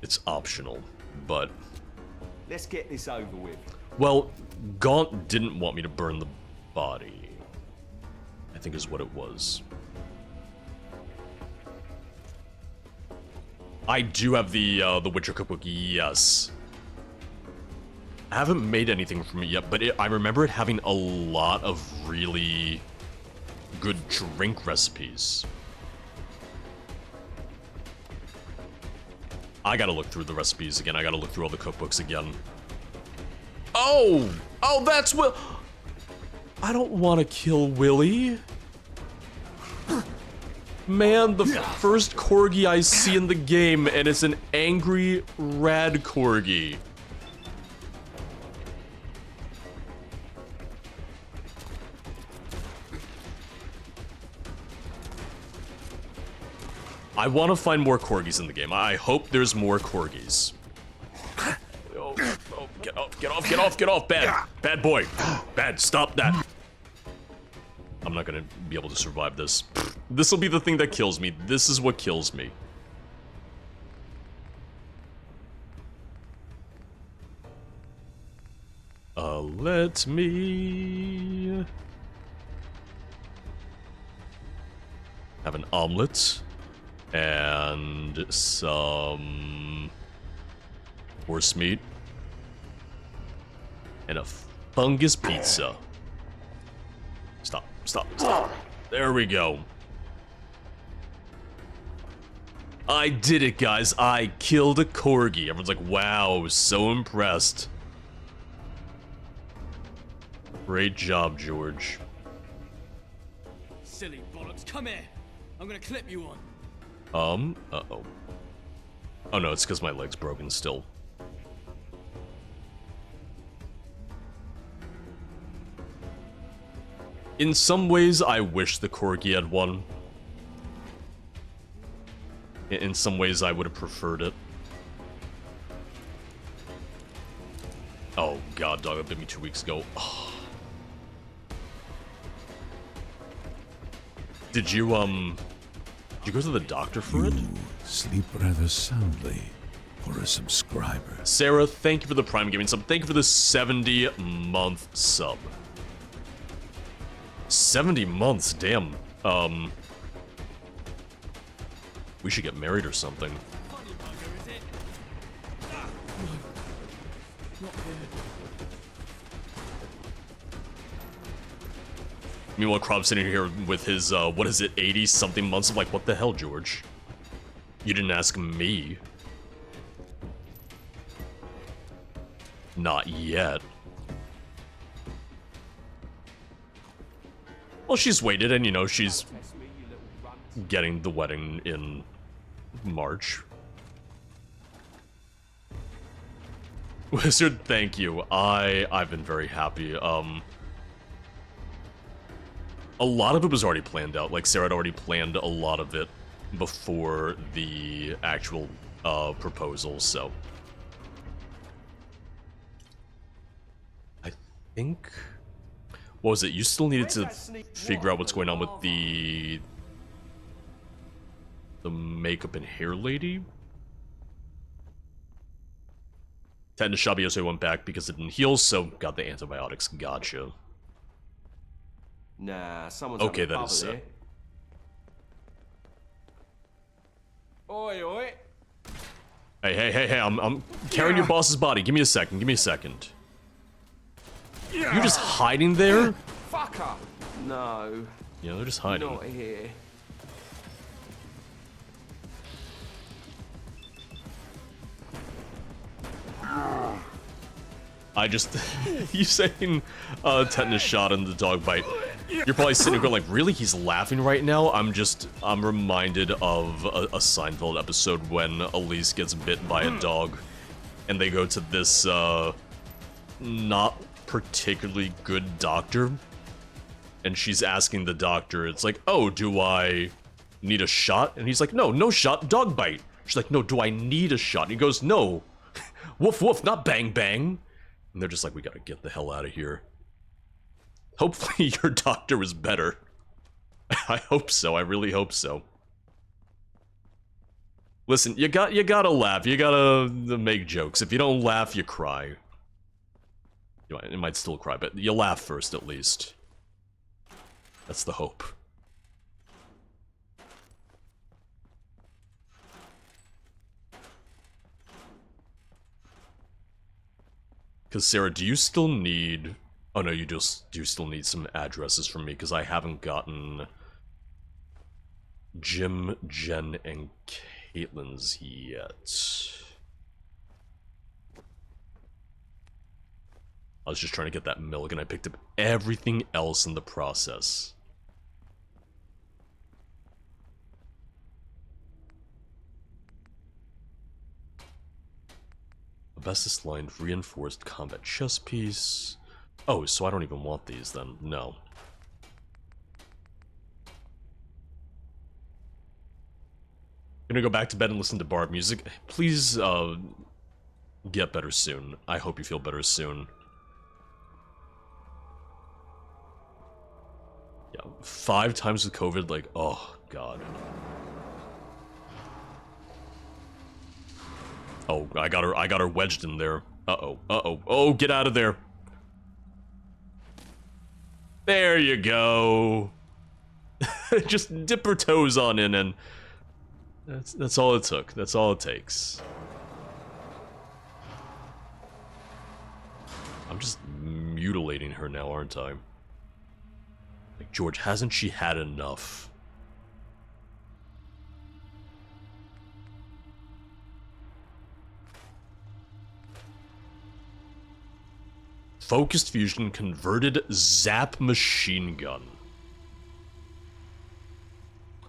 It's optional, but... Let's get this over with. Well, Gaunt didn't want me to burn the body, I think is what it was. I do have the Witcher cookbook, yes. I haven't made anything from it yet, but I remember it having a lot of really good drink recipes. I gotta look through the recipes again. I gotta look through all the cookbooks again. Oh! Oh, that's Will. I don't want to kill Willy. Man, the first corgi I see in the game, and it's an angry, rad corgi. I want to find more corgis in the game. I hope there's more corgis. Oh, get off, get off, get off, get off, bad. Bad boy. Bad, stop that. I'm not gonna be able to survive this. This will be the thing that kills me. This is what kills me. Let me have an omelet and some horse meat and a fungus pizza. Stop, stop, stop. There we go. I did it, guys. I killed a corgi. Everyone's like, wow, so impressed. Great job, George. Silly bollocks, come here. I'm gonna clip you on. Uh-oh. Oh no, it's because my leg's broken still. In some ways, I wish the corgi had won. In some ways, I would have preferred it. Oh god, dog, that bit me 2 weeks ago. Oh. Did you go to the doctor for it? Sleep rather soundly for a subscriber. Sarah, thank you for the Prime Gaming sub. Thank you for the 70-month sub. 70 months, damn. We should get married or something. Meanwhile, Crob's sitting here with his, what is it, 80-something months? I'm like, what the hell, George? You didn't ask me. Not yet. Well, she's waited, and, you know, she's getting the wedding in March. Wizard, thank you. I've been very happy. A lot of it was already planned out. Like, Sarah had already planned a lot of it before the actual proposal, so. I think... What was it? You still needed to figure out what's going on with the makeup and hair lady? Tetanus Shabioso went back because it didn't heal, so got the antibiotics. Gotcha. Nah, someone's okay, having a that is bubble here. Oi, oi. Hey, I'm carrying your boss's body. Give me a second, give me a second. You're just hiding there? Fucker! No. Yeah, they're just hiding. Not here. I just... you saying tetanus shot and the dog bite. You're probably sitting there going like, really? He's laughing right now? I'm reminded of a Seinfeld episode when Elise gets bit by a dog. And they go to this, not particularly good doctor. And she's asking the doctor, it's like, oh, do I need a shot? And he's like, no, no shot, dog bite. She's like, no, do I need a shot? And he goes, no. Woof woof, not bang bang. And they're just like, we gotta get the hell out of here. Hopefully your doctor was better. I hope so, I really hope so. Listen, you gotta laugh, you gotta make jokes. If you don't laugh, you cry. You might still cry, but you laugh first at least. That's the hope. Because Sarah, do you still need... Oh no, you do still need some addresses from me, because I haven't gotten Jim, Jen, and Caitlin's yet. I was just trying to get that milk, and I picked up everything else in the process. Asbestos lined reinforced combat chest piece. Oh, so I don't even want these then. No. Gonna go back to bed and listen to Barb music. Please, get better soon. I hope you feel better soon. Yeah, 5 times with COVID, like, oh, God. Oh, I got her wedged in there. Uh-oh, uh-oh. Oh, get out of there. There you go. Just dip her toes on in and that's all it took. That's all it takes. I'm just mutilating her now, aren't I? Like, George, hasn't she had enough? Focused fusion converted zap machine gun.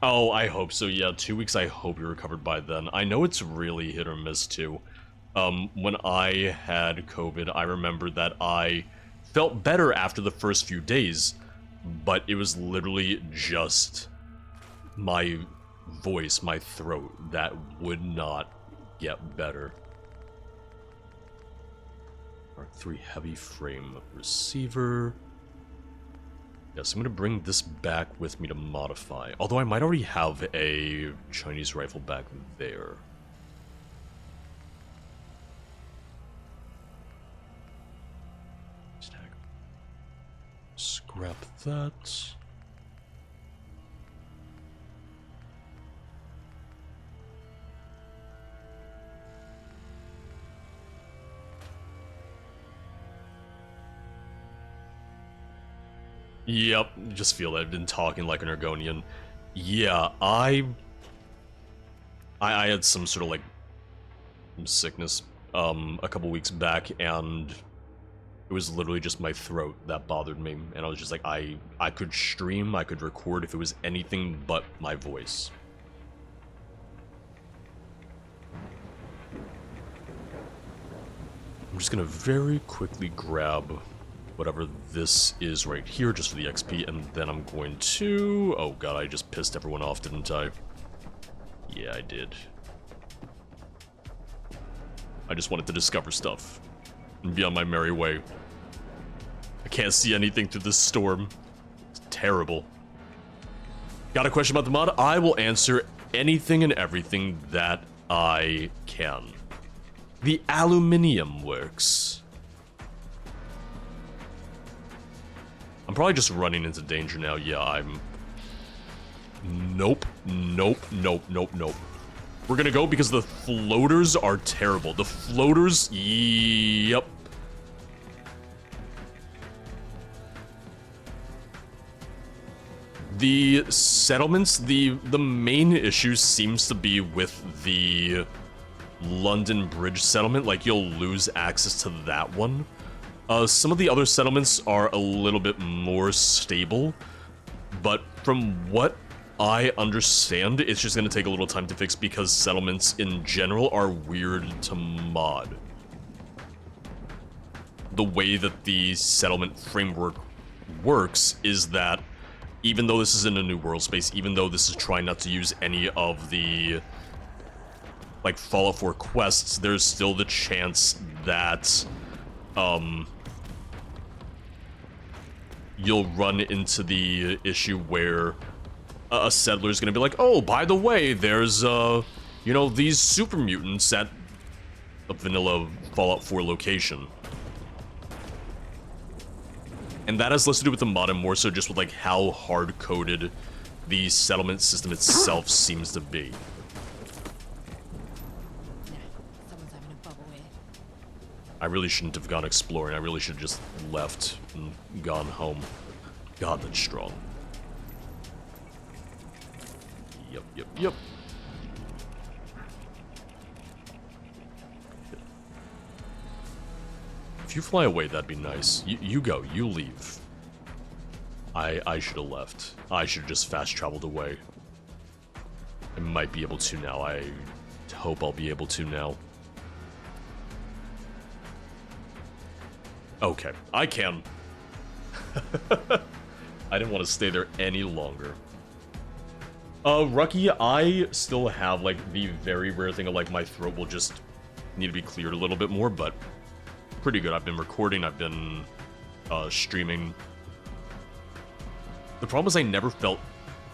Oh, I hope so. Yeah, 2 weeks. I hope you're recovered by then. I know it's really hit or miss too. When I had COVID, I remember that I felt better after the first few days, but it was literally just my voice, my throat, that would not get better. Mark 3 heavy frame receiver. Yes, I'm gonna bring this back with me to modify. Although I might already have a Chinese rifle back there. Scrap that. Yep, just feel that I've been talking like an Argonian. Yeah, I had some sort of like sickness a couple weeks back, and it was literally just my throat that bothered me, and I was just like, I could stream, I could record if it was anything but my voice. I'm just gonna very quickly grab whatever this is right here, just for the XP, and then I'm going to... Oh god, I just pissed everyone off, didn't I? Yeah, I did. I just wanted to discover stuff and be on my merry way. I can't see anything through this storm. It's terrible. Got a question about the mod? I will answer anything and everything that I can. The aluminium works. I'm probably just running into danger now. Yeah, I'm... Nope, nope, nope, nope, nope. We're gonna go because the floaters are terrible. The floaters... Yep. The settlements, the main issue seems to be with the London Bridge settlement. Like, you'll lose access to that one. Some of the other settlements are a little bit more stable, but from what I understand, it's just going to take a little time to fix because settlements in general are weird to mod. The way that the settlement framework works is that even though this is in a new world space, even though this is trying not to use any of the like Fallout 4 quests, there's still the chance that you'll run into the issue where a settler's gonna be like, oh, by the way, there's you know, these super mutants at a vanilla Fallout 4 location. And that has less to do with the mod and more so just with like how hard-coded the settlement system itself seems to be. I really shouldn't have gone exploring. I really should have just left and gone home. God, that's strong. Yep. If you fly away, that'd be nice. You go. You leave. I should have left. I should have just fast traveled away. I might be able to now. I hope I'll be able to now. Okay, I can. I didn't want to stay there any longer. Rucky, I still have, like, the very rare thing of, like, my throat will just need to be cleared a little bit more, but pretty good. I've been recording, I've been, streaming. The problem is I never felt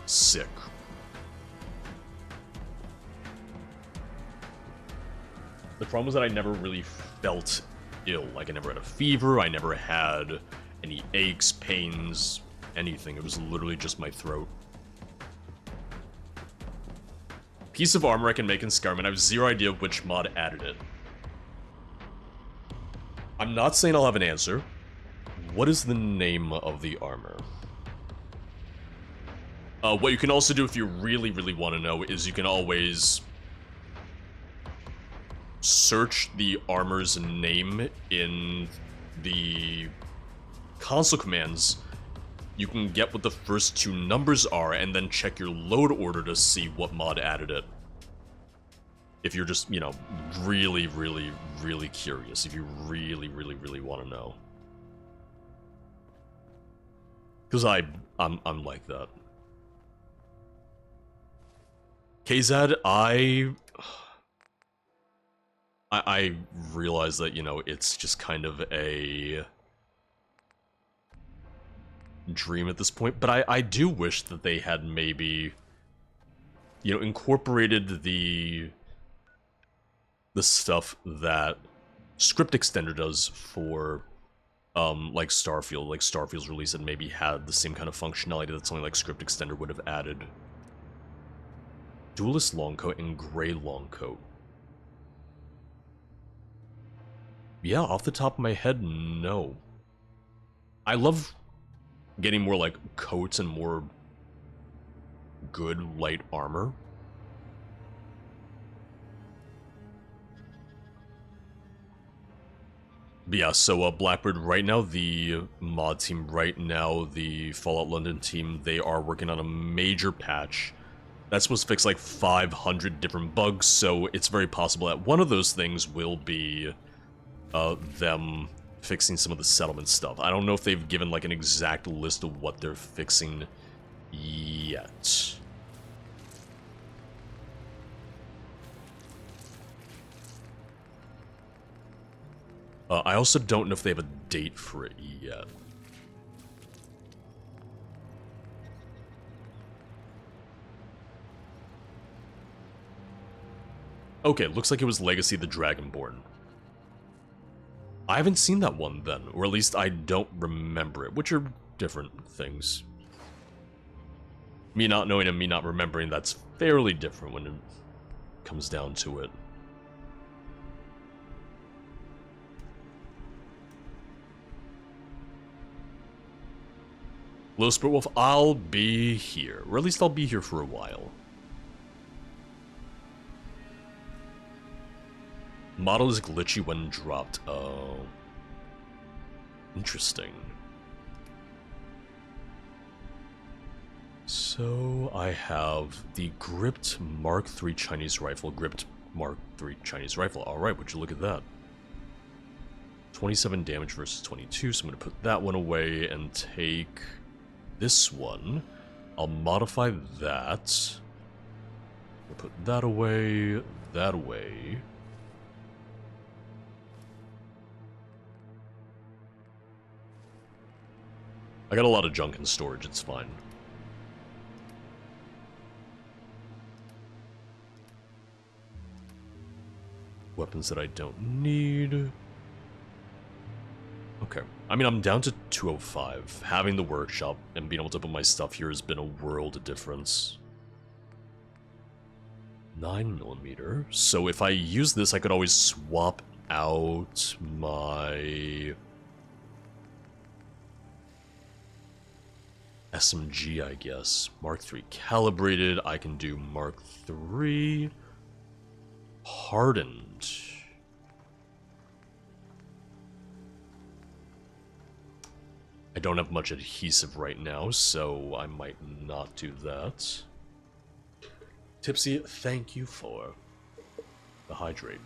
sick. The problem was that I never really felt ill. Like, I never had a fever, I never had any aches, pains, anything. It was literally just my throat. Piece of armor I can make in Skyrim, and I have zero idea which mod added it. I'm not saying I'll have an answer. What is the name of the armor? What you can also do if you really, really want to know is you can always search the armor's name in the console commands. You can get what the first two numbers are and then check your load order to see what mod added it. If you're just, you know, really, really, really curious. If you really, really, really want to know. Because I'm like that. KZ, I realize that, you know, it's just kind of a dream at this point, but I do wish that they had maybe, you know, incorporated the stuff that Script Extender does for, like Starfield. Like Starfield's release and maybe had the same kind of functionality that something like Script Extender would have added. Duelist Longcoat and Grey Longcoat. Yeah, off the top of my head, no. I love getting more, like, coats and more good light armor. But yeah, so Blackbird, right now, the mod team, right now, the Fallout London team, they are working on a major patch. That's supposed to fix, like, 500 different bugs, so it's very possible that one of those things will be them fixing some of the settlement stuff. I don't know if they've given, like, an exact list of what they're fixing yet. I also don't know if they have a date for it yet. Okay, looks like it was Legacy the Dragonborn. I haven't seen that one then, or at least I don't remember it, which are different things. Me not knowing and me not remembering, that's fairly different when it comes down to it. Low Spirit Wolf, I'll be here, or at least I'll be here for a while. Model is glitchy when dropped. Oh. Interesting. So I have the gripped Mark III Chinese rifle, gripped Mark III Chinese rifle. Alright, would you look at that? 27 damage versus 22, so I'm going to put that one away and take this one. I'll modify that. We'll put that away, that away. I got a lot of junk in storage, it's fine. Weapons that I don't need. Okay. I mean, I'm down to 205. Having the workshop and being able to put my stuff here has been a world of difference. 9mm. So if I use this, I could always swap out my SMG, I guess. Mark III calibrated. I can do Mark III hardened. I don't have much adhesive right now, so I might not do that. Tipsy, thank you for the hydrate.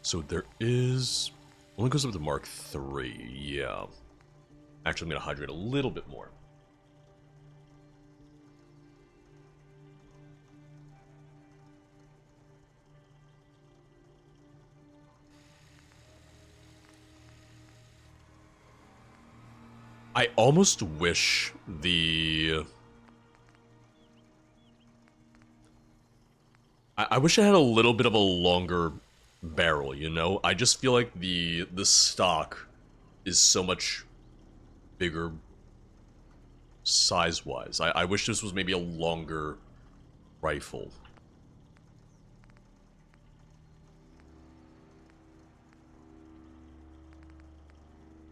So there is... Only goes up to Mark III, yeah. Actually, I'm going to hydrate a little bit more. I almost wish the... I wish I had a little bit of a longer barrel, you know? I just feel like the stock is so much bigger size-wise. I wish this was maybe a longer rifle.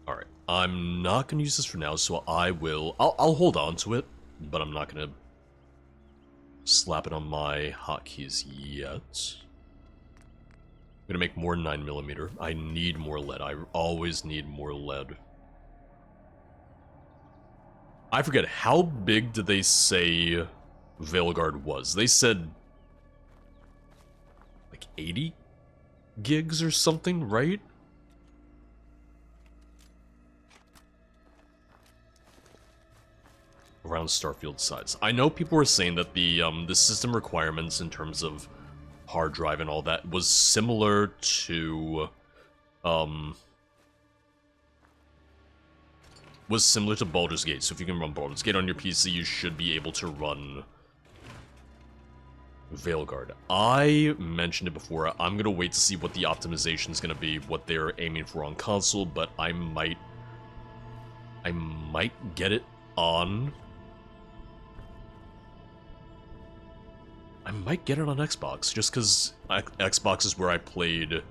Alright, I'm not going to use this for now, so I'll hold on to it, but I'm not going to slap it on my hotkeys yet. I'm gonna make more 9mm. I need more lead. I always need more lead. I forget, how big did they say Veilguard was? They said like 80 gigs or something, right? Around Starfield size. I know people were saying that the system requirements in terms of hard drive and all that was similar to Baldur's Gate. So if you can run Baldur's Gate on your PC, you should be able to run Veilguard. I mentioned it before. I'm gonna wait to see what the optimization is gonna be, what they're aiming for on console, but I might get it on. I might get it on Xbox, just because Xbox is where I played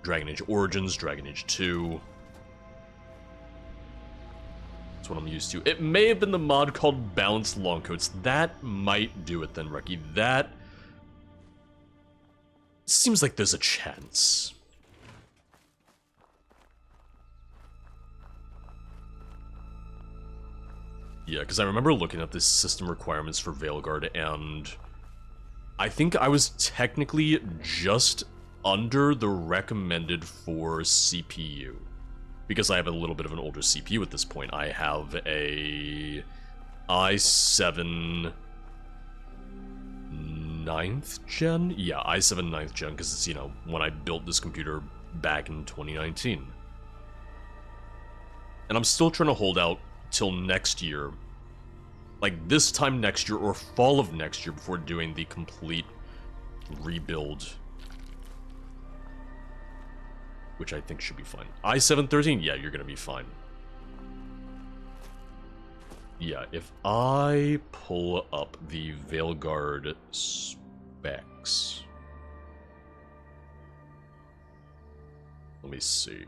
Dragon Age Origins, Dragon Age 2. That's what I'm used to. It may have been the mod called Balanced Longcoats. That might do it then, Reki. That seems like there's a chance. Yeah, because I remember looking at the system requirements for Veilguard, and I think I was technically just under the recommended for CPU. Because I have a little bit of an older CPU at this point. I have a i7 9th gen? Yeah, i7 9th gen, because it's, you know, when I built this computer back in 2019. And I'm still trying to hold out till next year. Like, this time next year, or fall of next year, before doing the complete rebuild. Which I think should be fine. i7-13? Yeah, you're gonna be fine. Yeah, if I pull up the Veilguard specs... Let me see.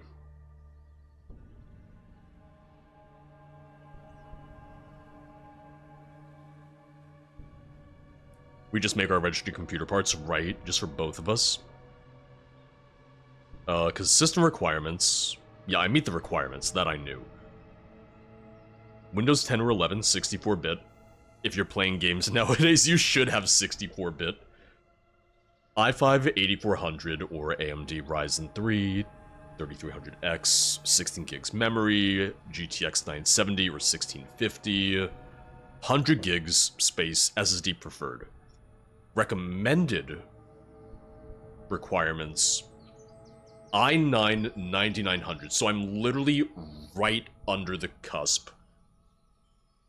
We just make our registered computer parts right, just for both of us. Because system requirements... Yeah, I meet the requirements, that I knew. Windows 10 or 11, 64-bit. If you're playing games nowadays, you should have 64-bit. i5 8400 or AMD Ryzen 3, 3300X, 16 gigs memory, GTX 970 or 1650, 100 gigs space, SSD preferred. Recommended requirements, i9 9900, so I'm literally right under the cusp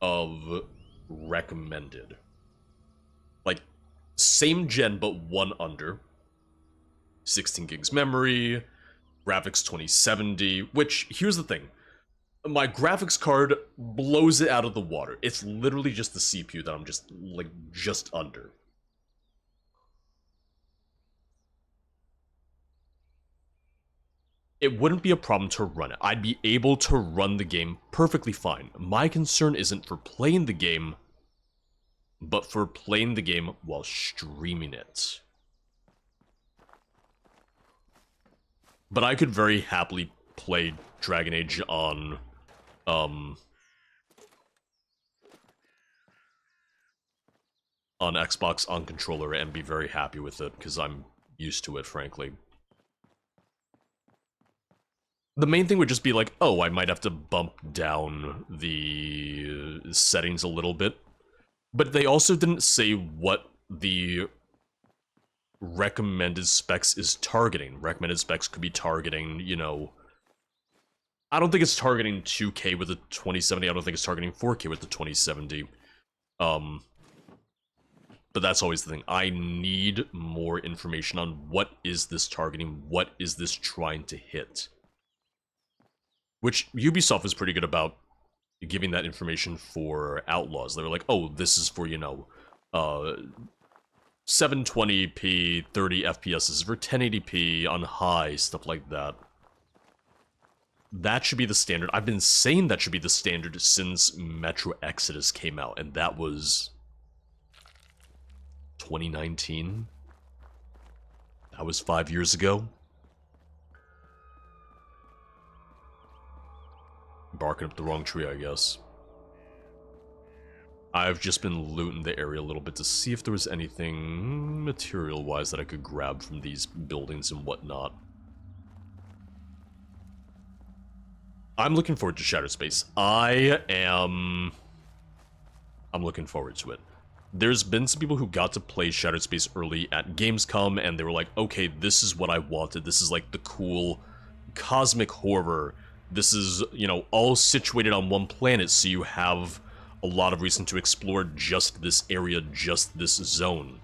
of recommended. Like, same gen, but one under. 16 gigs memory, graphics 2070, which, here's the thing. My graphics card blows it out of the water. It's literally just the CPU that I'm just, like, just under. It wouldn't be a problem to run it. I'd be able to run the game perfectly fine. My concern isn't for playing the game, but for playing the game while streaming it. But I could very happily play Dragon Age on, Xbox on controller and be very happy with it, because I'm used to it, frankly. The main thing would just be like, oh, I might have to bump down the settings a little bit. But they also didn't say what the recommended specs is targeting. Recommended specs could be targeting, you know... I don't think it's targeting 2K with the 2070. I don't think it's targeting 4K with the 2070. But that's always the thing. I need more information on what is this targeting, what is this trying to hit. Which Ubisoft was pretty good about giving that information for Outlaws. They were like, oh, this is for, you know, 720p, 30 FPSs for 1080p on high, stuff like that. That should be the standard. I've been saying that should be the standard since Metro Exodus came out, and that was 2019. That was 5 years ago. Barking up the wrong tree, I guess. I've just been looting the area a little bit to see if there was anything material-wise that I could grab from these buildings and whatnot. I'm looking forward to Shattered Space. I'm looking forward to it. There's been some people who got to play Shattered Space early at Gamescom, and they were like, okay, this is what I wanted. This is like the cool cosmic horror. This is, you know, all situated on one planet, so you have a lot of reason to explore just this area, just this zone.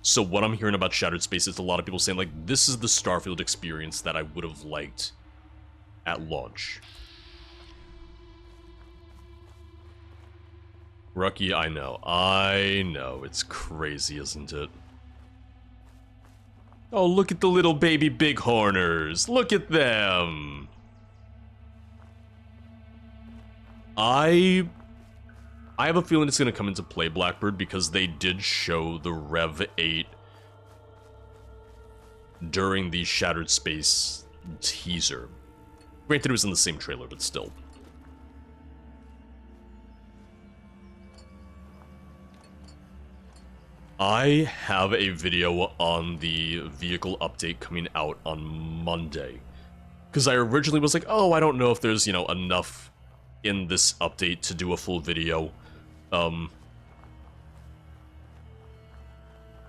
So what I'm hearing about Shattered Space is a lot of people saying, like, this is the Starfield experience that I would have liked at launch. Rucky, I know, it's crazy, isn't it? Oh, look at the little baby bighorners, look at them! I have a feeling it's going to come into play, Blackbird, because they did show the Rev 8 during the Shattered Space teaser. Granted, it was in the same trailer, but still. I have a video on the vehicle update coming out on Monday. Because I originally was like, oh, I don't know if there's, you know, enough in this update to do a full video. I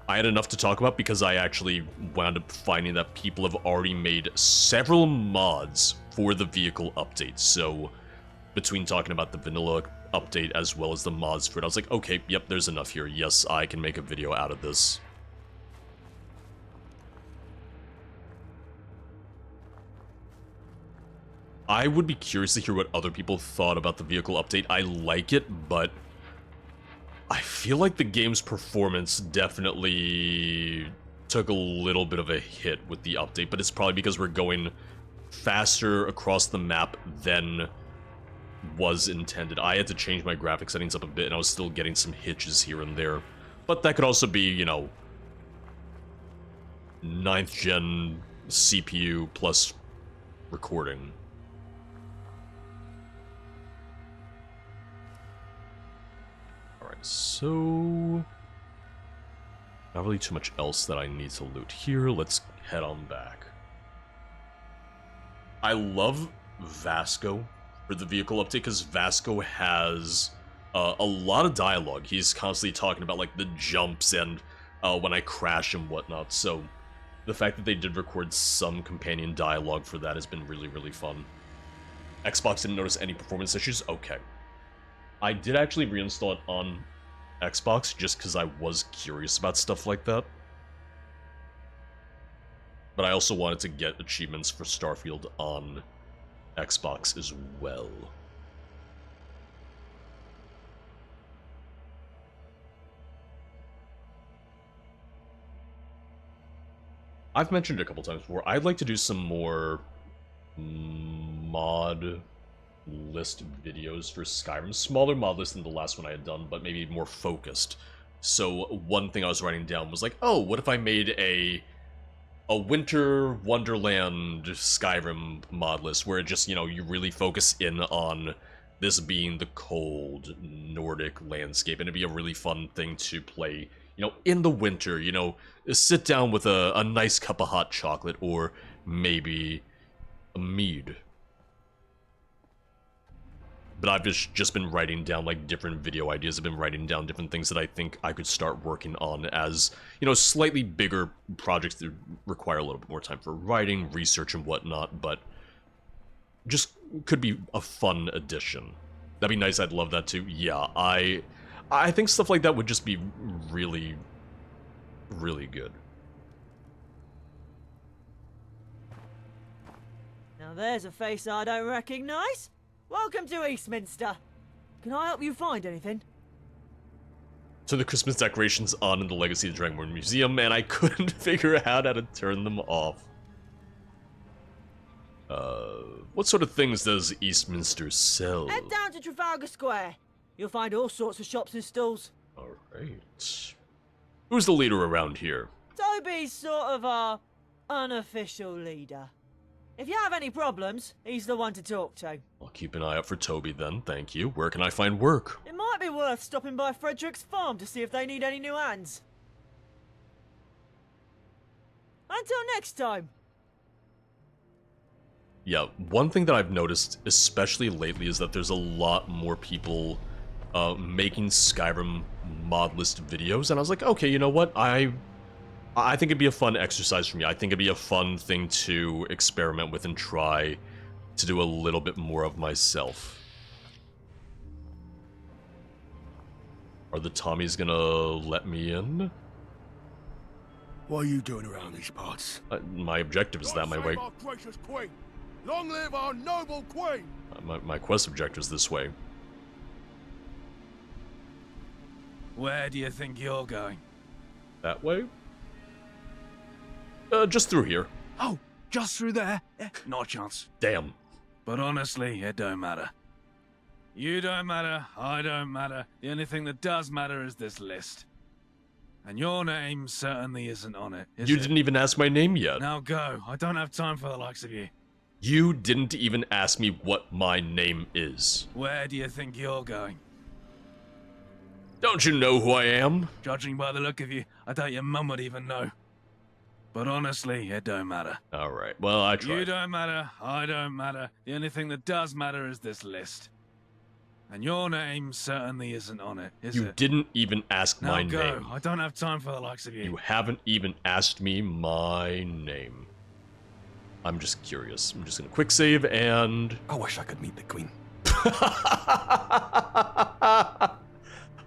had enough to talk about because I actually wound up finding that people have already made several mods for the vehicle update. So between talking about the vanilla update as well as the mods for it, I was like, okay, yep, there's enough here. Yes, I can make a video out of this. I would be curious to hear what other people thought about the vehicle update. I like it, but I feel like the game's performance definitely took a little bit of a hit with the update, but it's probably because we're going faster across the map than was intended. I had to change my graphic settings up a bit, and I was still getting some hitches here and there. But that could also be, you know, 9th gen CPU plus recording. Alright, so... not really too much else that I need to loot here. Let's head on back. I love Vasco for the vehicle update because Vasco has a lot of dialogue. He's constantly talking about like the jumps and when I crash and whatnot. So the fact that they did record some companion dialogue for that has been really, really fun. Xbox didn't notice any performance issues? Okay. I did actually reinstall it on Xbox just because I was curious about stuff like that. But I also wanted to get achievements for Starfield on Xbox as well. I've mentioned it a couple times before, I'd like to do some more mod list videos for Skyrim. Smaller mod list than the last one I had done, but maybe more focused. So one thing I was writing down was like, oh, what if I made a Winter Wonderland Skyrim mod list where it just, you know, you really focus in on this being the cold Nordic landscape, and it'd be a really fun thing to play, you know, in the winter, you know, sit down with a nice cup of hot chocolate or maybe a mead. But I've just been writing down, like, different video ideas. I've been writing down different things that I think I could start working on as, you know, slightly bigger projects that require a little bit more time for writing, research, and whatnot, but just could be a fun addition. That'd be nice, I'd love that too. Yeah, I think stuff like that would just be really, really good. Now there's a face I don't recognise. Welcome to Eastminster. Can I help you find anything? So the Christmas decorations on in the Legacy of the Dragonborn Museum, and I couldn't figure out how to turn them off. What sort of things does Eastminster sell? Head down to Trafalgar Square. You'll find all sorts of shops and stalls. Alright. Who's the leader around here? Toby's sort of our unofficial leader. If you have any problems, he's the one to talk to. I'll keep an eye out for Toby then, thank you. Where can I find work? It might be worth stopping by Frederick's farm to see if they need any new hands. Until next time. Yeah, one thing that I've noticed, especially lately, is that there's a lot more people making Skyrim mod list videos, and I was like, okay, you know what, I think it'd be a fun exercise for me. I think it'd be a fun thing to experiment with and try to do a little bit more of myself. Are the Tommies gonna let me in? What are you doing around these parts? My objective is that my way. Our gracious queen! Long live our noble queen! My quest objective is this way. Where do you think you're going? That way? Just through here. Oh, just through there? Not a chance. Damn. But honestly, it don't matter. You don't matter, I don't matter. The only thing that does matter is this list. And your name certainly isn't on it, is it? You didn't even ask my name yet. Now go. I don't have time for the likes of you. You didn't even ask me what my name is. Where do you think you're going? Don't you know who I am? Judging by the look of you, I doubt your mum would even know. But honestly, it don't matter. Alright, well, I tried. You don't matter, I don't matter. The only thing that does matter is this list. And your name certainly isn't on it, is it? You didn't even ask my name. Now go. I don't have time for the likes of you. You haven't even asked me my name. I'm just curious. I'm just gonna quick save and... I wish I could meet the queen.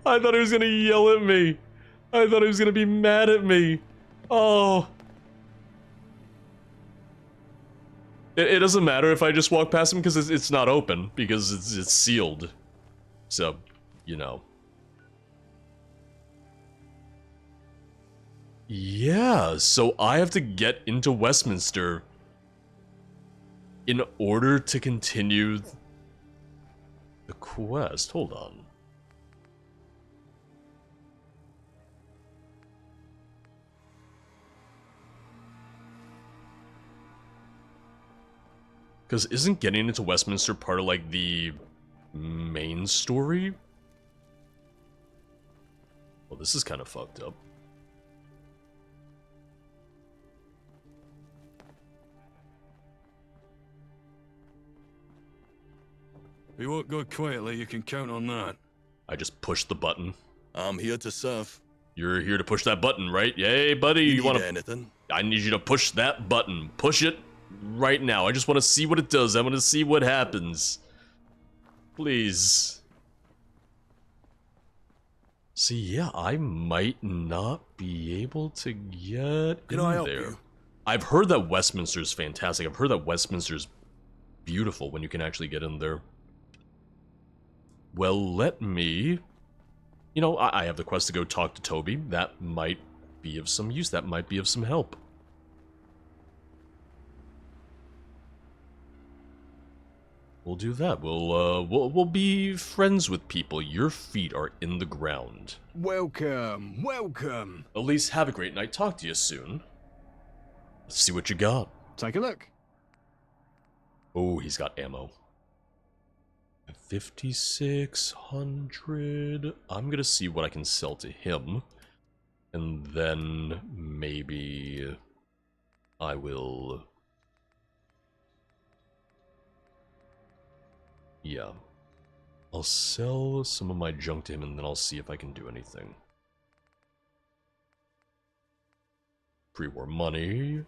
I thought he was gonna yell at me. I thought he was gonna be mad at me. Oh. It doesn't matter if I just walk past him because it's not open, because it's sealed. So, you know. Yeah, so I have to get into Westminster in order to continue the quest. Hold on. Because isn't getting into Westminster part of, like, the main story? Well, this is kind of fucked up. We won't go quietly, you can count on that. I just pushed the button. I'm here to serve. You're here to push that button, right? Yay, buddy. You want need anything? I need you to push that button. Push it right now. I just want to see what it does. I want to see what happens. Please. See, yeah, I might not be able to get in there. I've heard that Westminster's fantastic. I've heard that Westminster's beautiful when you can actually get in there. Well, let me... You know, I have the quest to go talk to Toby. That might be of some use. That might be of some help. We'll do that. We'll be friends with people. Your feet are in the ground. Welcome, welcome. Elise, have a great night. Talk to you soon. Let's see what you got. Take a look. Oh, he's got ammo. 5,600. I'm gonna see what I can sell to him. And then maybe I will... Yeah. I'll sell some of my junk to him and then I'll see if I can do anything. Pre-war money.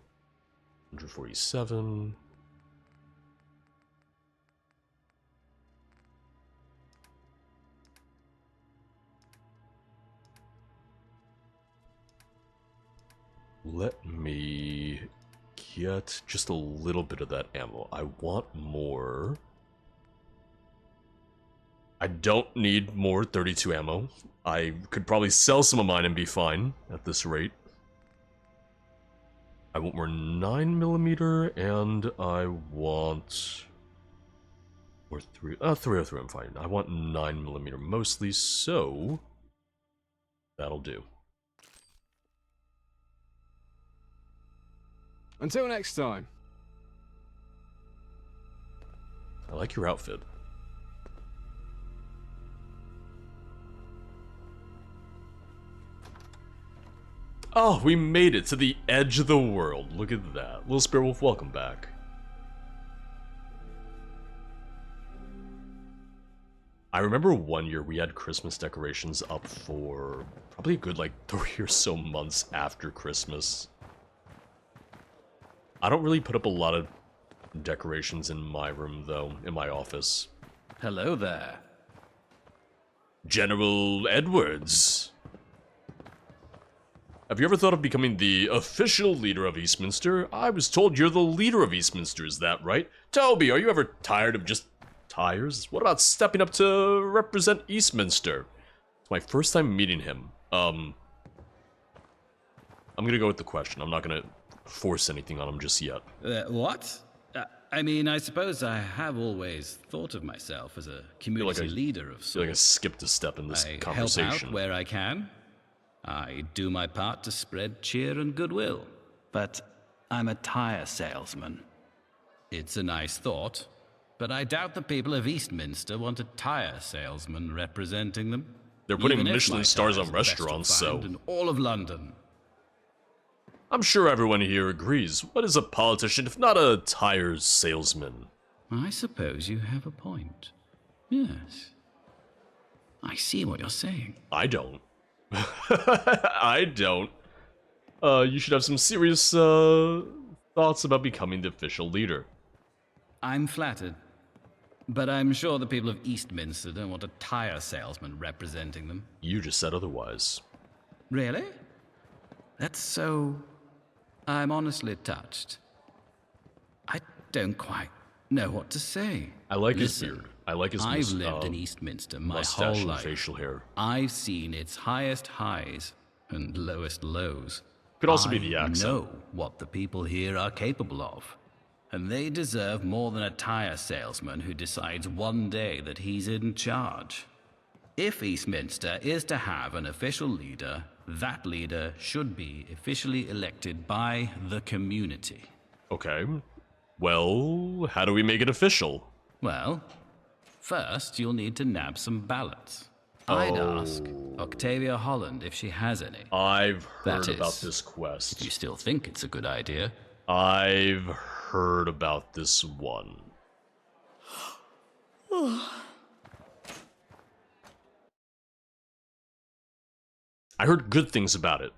147. Let me get just a little bit of that ammo. I want more. I don't need more 32 ammo. I could probably sell some of mine and be fine at this rate. I want more 9mm and I want more 303. I'm fine. I want 9mm mostly, so that'll do. Until next time. I like your outfit. Oh, we made it to the edge of the world. Look at that. Little Spear Wolf, welcome back. I remember one year we had Christmas decorations up for probably a good like 3 or so months after Christmas. I don't really put up a lot of decorations in my room, though, in my office. Hello there. General Edwards. Have you ever thought of becoming the official leader of Eastminster? I was told you're the leader of Eastminster, is that right? Toby, are you ever tired of just tires? What about stepping up to represent Eastminster? It's my first time meeting him. I'm gonna go with the question. I'm not gonna force anything on him just yet. What? I mean, I suppose I have always thought of myself as a community leader of sorts. I feel like I skipped a step in this conversation. I help out where I can. I do my part to spread cheer and goodwill. But I'm a tire salesman. It's a nice thought, but I doubt the people of Eastminster want a tire salesman representing them. They're putting Michelin stars on restaurants, so... in all of London. I'm sure everyone here agrees. What is a politician if not a tire salesman? I suppose you have a point. Yes. I see what you're saying. I don't. I don't. You should have some serious thoughts about becoming the official leader. I'm flattered. But I'm sure the people of Eastminster don't want a tire salesman representing them. You just said otherwise. Really? That's so... I'm honestly touched. I don't quite know what to say. I like his beard. I like his I've lived in Eastminster my whole life. Facial hair. I've seen its highest highs and lowest lows. Could also be the accent. I know what the people here are capable of. And they deserve more than a tire salesman who decides one day that he's in charge. If Eastminster is to have an official leader, that leader should be officially elected by the community. Okay. Well, how do we make it official? Well, first you'll need to nab some ballots. I'd ask Octavia Holland if she has any. I've That heard is, about this quest. If you still think it's a good idea. I've heard about this one. I heard good things about it,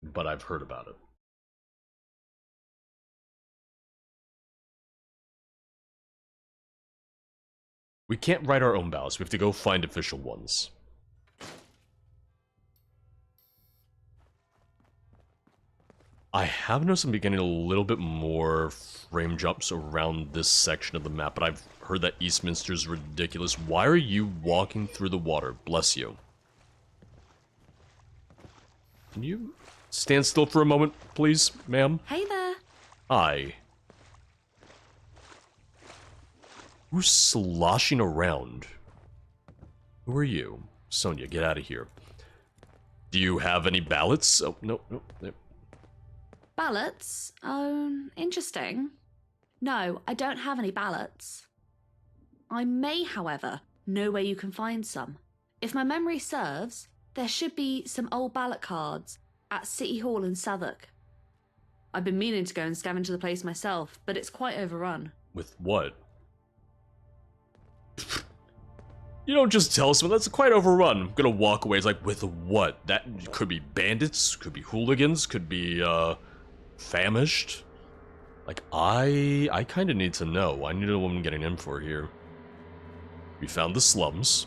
but I've heard about it. We can't write our own ballots. We have to go find official ones. I have noticed I'm getting a little bit more frame jumps around this section of the map, but I've heard that Eastminster's ridiculous. Why are you walking through the water? Bless you. Can you stand still for a moment, please, ma'am? Hey there. Hi. Who's sloshing around? Who are you? Sonia, get out of here. Do you have any ballots? Oh, no. Ballots? Oh, interesting. No, I don't have any ballots. I may, however, know where you can find some. If my memory serves, there should be some old ballot cards at City Hall in Southwark. I've been meaning to go and scavenge the place myself, but it's quite overrun. With what? You don't just tell someone that's quite overrun. I'm gonna walk away. It's like, with what? That could be bandits, could be hooligans, could be, famished. Like, I kind of need to know. I need to know what I'm getting in for here. We found the slums.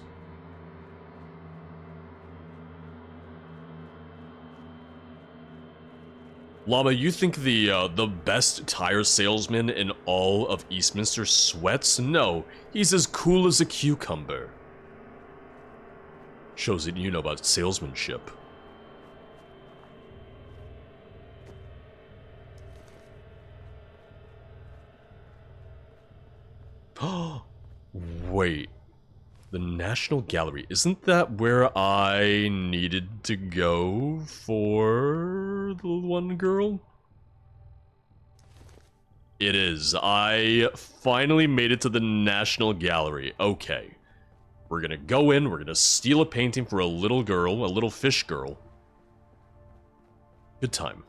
Llama, you think the best tire salesman in all of Eastminster sweats? No, he's as cool as a cucumber. Shows that you know about salesmanship. Oh, wait. The National Gallery. Isn't that where I needed to go for the one girl? It is. I finally made it to the National Gallery. Okay. We're gonna go in, we're gonna steal a painting for a little girl, a little fish girl. Good time.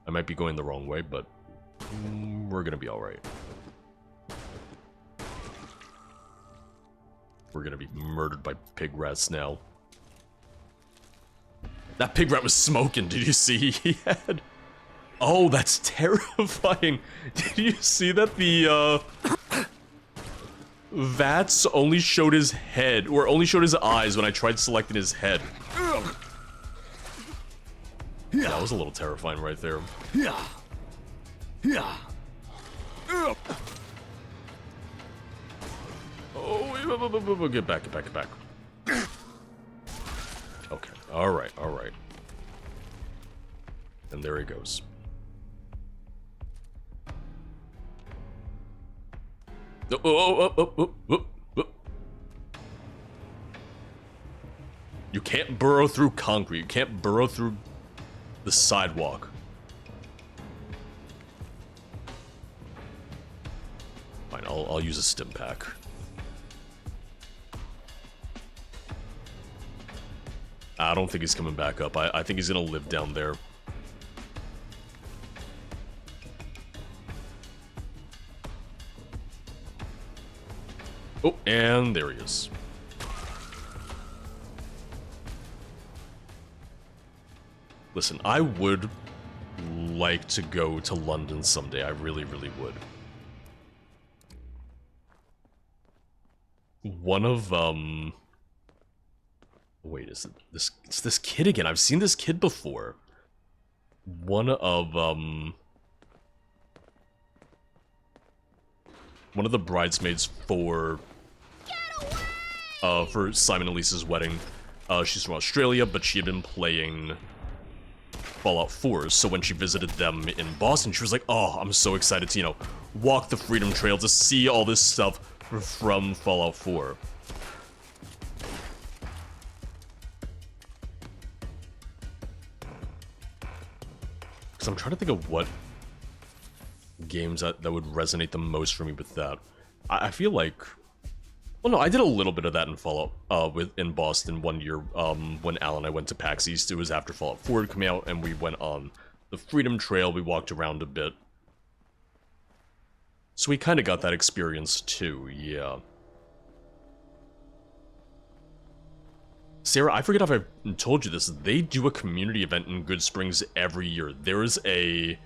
I might be going the wrong way, but we're gonna be alright. We're gonna be murdered by pig rats now. That pig rat was smoking, did you see? He had... Oh, that's terrifying. Did you see that the, Vats only showed his head, or only showed his eyes when I tried selecting his head. That was a little terrifying right there. Oh, get back. Okay, alright. And there he goes. Oh. You can't burrow through concrete. You can't burrow through the sidewalk. Fine, I'll use a stim pack. I don't think he's coming back up. I think he's gonna live down there. Oh, and there he is. Listen, I would like to go to London someday. I really would. One of, wait, is it this? It's this kid again. I've seen this kid before. One of the bridesmaids for Simon and Lisa's wedding. She's from Australia, but she had been playing Fallout 4, so when she visited them in Boston, she was like, oh, I'm so excited to, walk the Freedom Trail to see all this stuff from Fallout 4. Because I'm trying to think of what games that would resonate the most for me with that. I feel like... Well, no, I did a little bit of that in Fallout in Boston one year when Al and I went to PAX East. It was after Fallout 4 had come out, and we went on the Freedom Trail. We walked around a bit. So we kind of got that experience too, yeah. Sarah, I forget if I told you this. They do a community event in Good Springs every year. There is a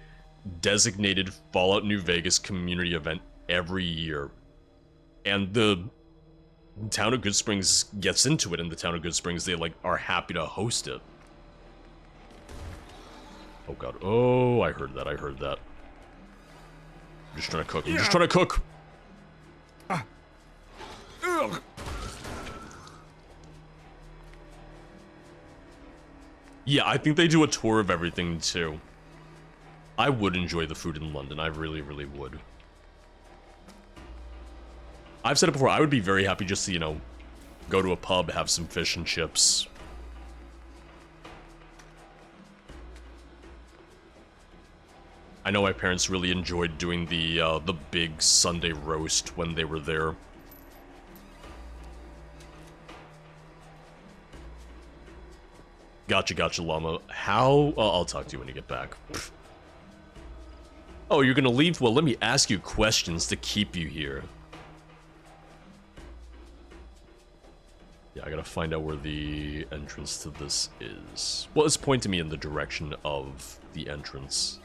designated Fallout New Vegas community event every year. And the town of Good Springs gets into it. In the town of Good Springs, they like are happy to host it. Oh god. Oh, I heard that. I'm just trying to cook. I'm just trying to cook. Yeah, I think they do a tour of everything too. I would enjoy the food in London. I really, really would. I've said it before, I would be very happy just to, you know, go to a pub, have some fish and chips. I know my parents really enjoyed doing the big Sunday roast when they were there. Gotcha, llama. How? I'll talk to you when you get back. Oh, you're gonna leave? Well, let me ask you questions to keep you here. Yeah, I gotta find out where the entrance to this is. Well, it's pointing me in the direction of the entrance.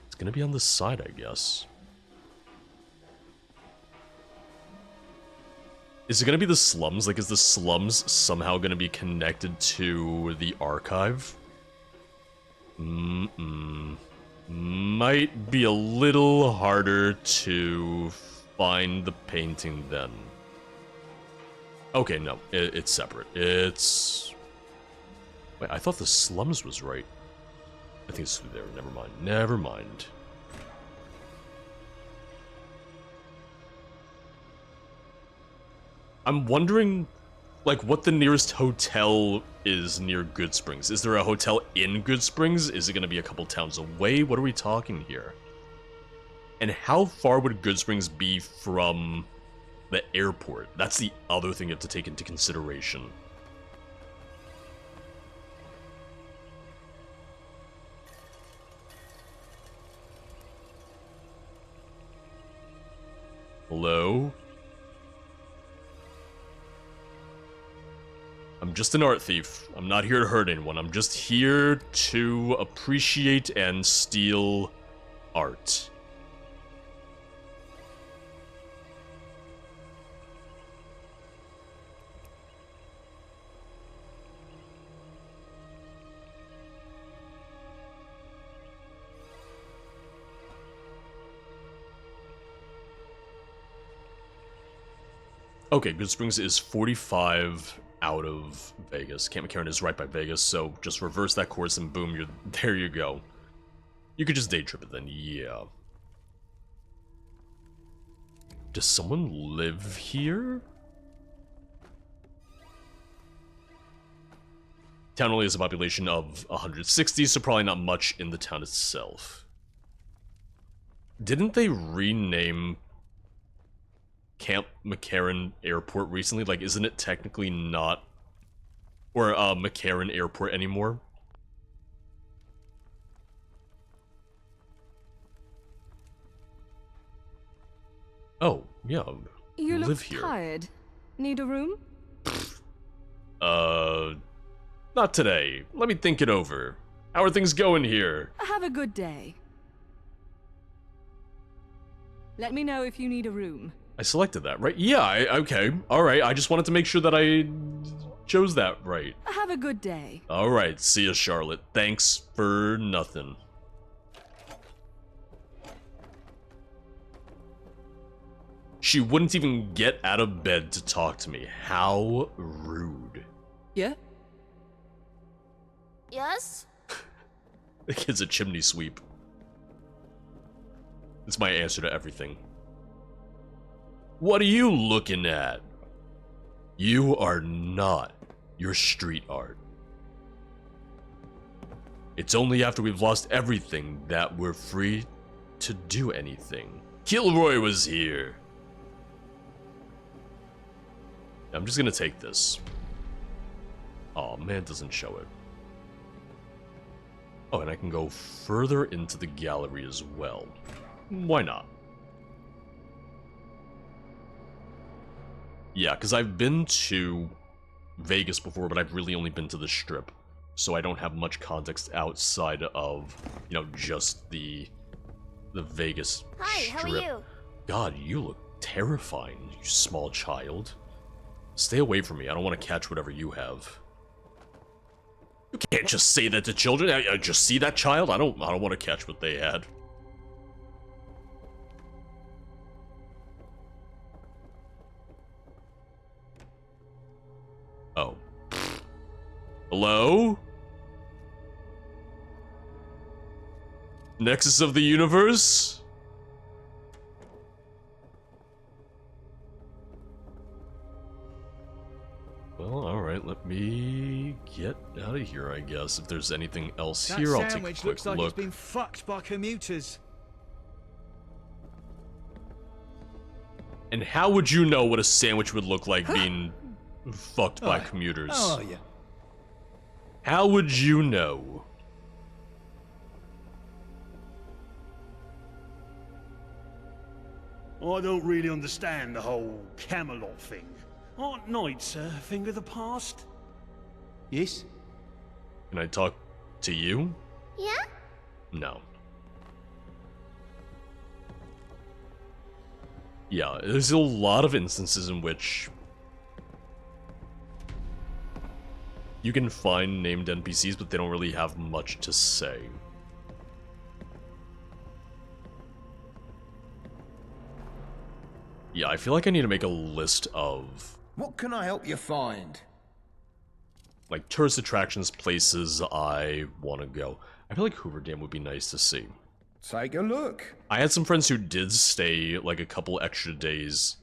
It's gonna be on this side, I guess. Is it gonna be the slums? Like, is the slums somehow gonna be connected to the archive? Might be a little harder to find the painting then. Okay, no, it's separate. It's... Wait, I thought the slums was right. I think it's through there. Never mind. Never mind. I'm wondering, like, what the nearest hotel is near Good Springs. Is there a hotel in Good Springs? Is it going to be a couple towns away? What are we talking here? And how far would Good Springs be from the airport? That's the other thing you have to take into consideration. Hello? I'm just an art thief. I'm not here to hurt anyone. I'm just here to appreciate and steal art. Okay, Good Springs is 45 out of Vegas. Camp McCarran is right by Vegas, so just reverse that course and boom, there you go. You could just day trip it then, yeah. Does someone live here? Town only has a population of 160, so probably not much in the town itself. Didn't they rename Camp McCarran Airport recently? Like, isn't it technically not, or McCarran Airport anymore? Oh, yeah, You live look here. tired. Need a room? Not today. Let me think it over. How are things going here? Have a good day. Let me know if you need a room. I selected that, right? Yeah, okay. Alright, I just wanted to make sure that I chose that right. Have a good day. Alright, see ya, Charlotte. Thanks for nothing. She wouldn't even get out of bed to talk to me. How rude. Yeah? Yes? The kid's a chimney sweep. It's my answer to everything. What are you looking at? You are not your street art. It's only after we've lost everything that we're free to do anything. Kilroy was here. I'm just gonna take this. Oh man, it doesn't show it. Oh, and I can go further into the gallery as well. Why not? Yeah, because I've been to Vegas before, but I've really only been to the Strip. So I don't have much context outside of, you know, just the Vegas Hi, Strip. how are you? God, you look terrifying, you small child. Stay away from me. I don't want to catch whatever you have. You can't just say that to children. I just see that child. I don't want to catch what they had. Oh. Hello? Nexus of the universe? Well, alright, let me get out of here, I guess. If there's anything else here, I'll take a sandwich quick looks like look. it's been fucked by commuters. And how would you know what a sandwich would look like being fucked by commuters? Oh, yeah. How would you know? I don't really understand the whole Camelot thing. Aren't knights a thing of the past? Yes? Can I talk to you? Yeah? No. Yeah, there's a lot of instances in which you can find named NPCs, but they don't really have much to say. Yeah, I feel like I need to make a list of, What can I help you find? like, tourist attractions, places I want to go. I feel like Hoover Dam would be nice to see. Take a look. I had some friends who did stay, like, a couple extra days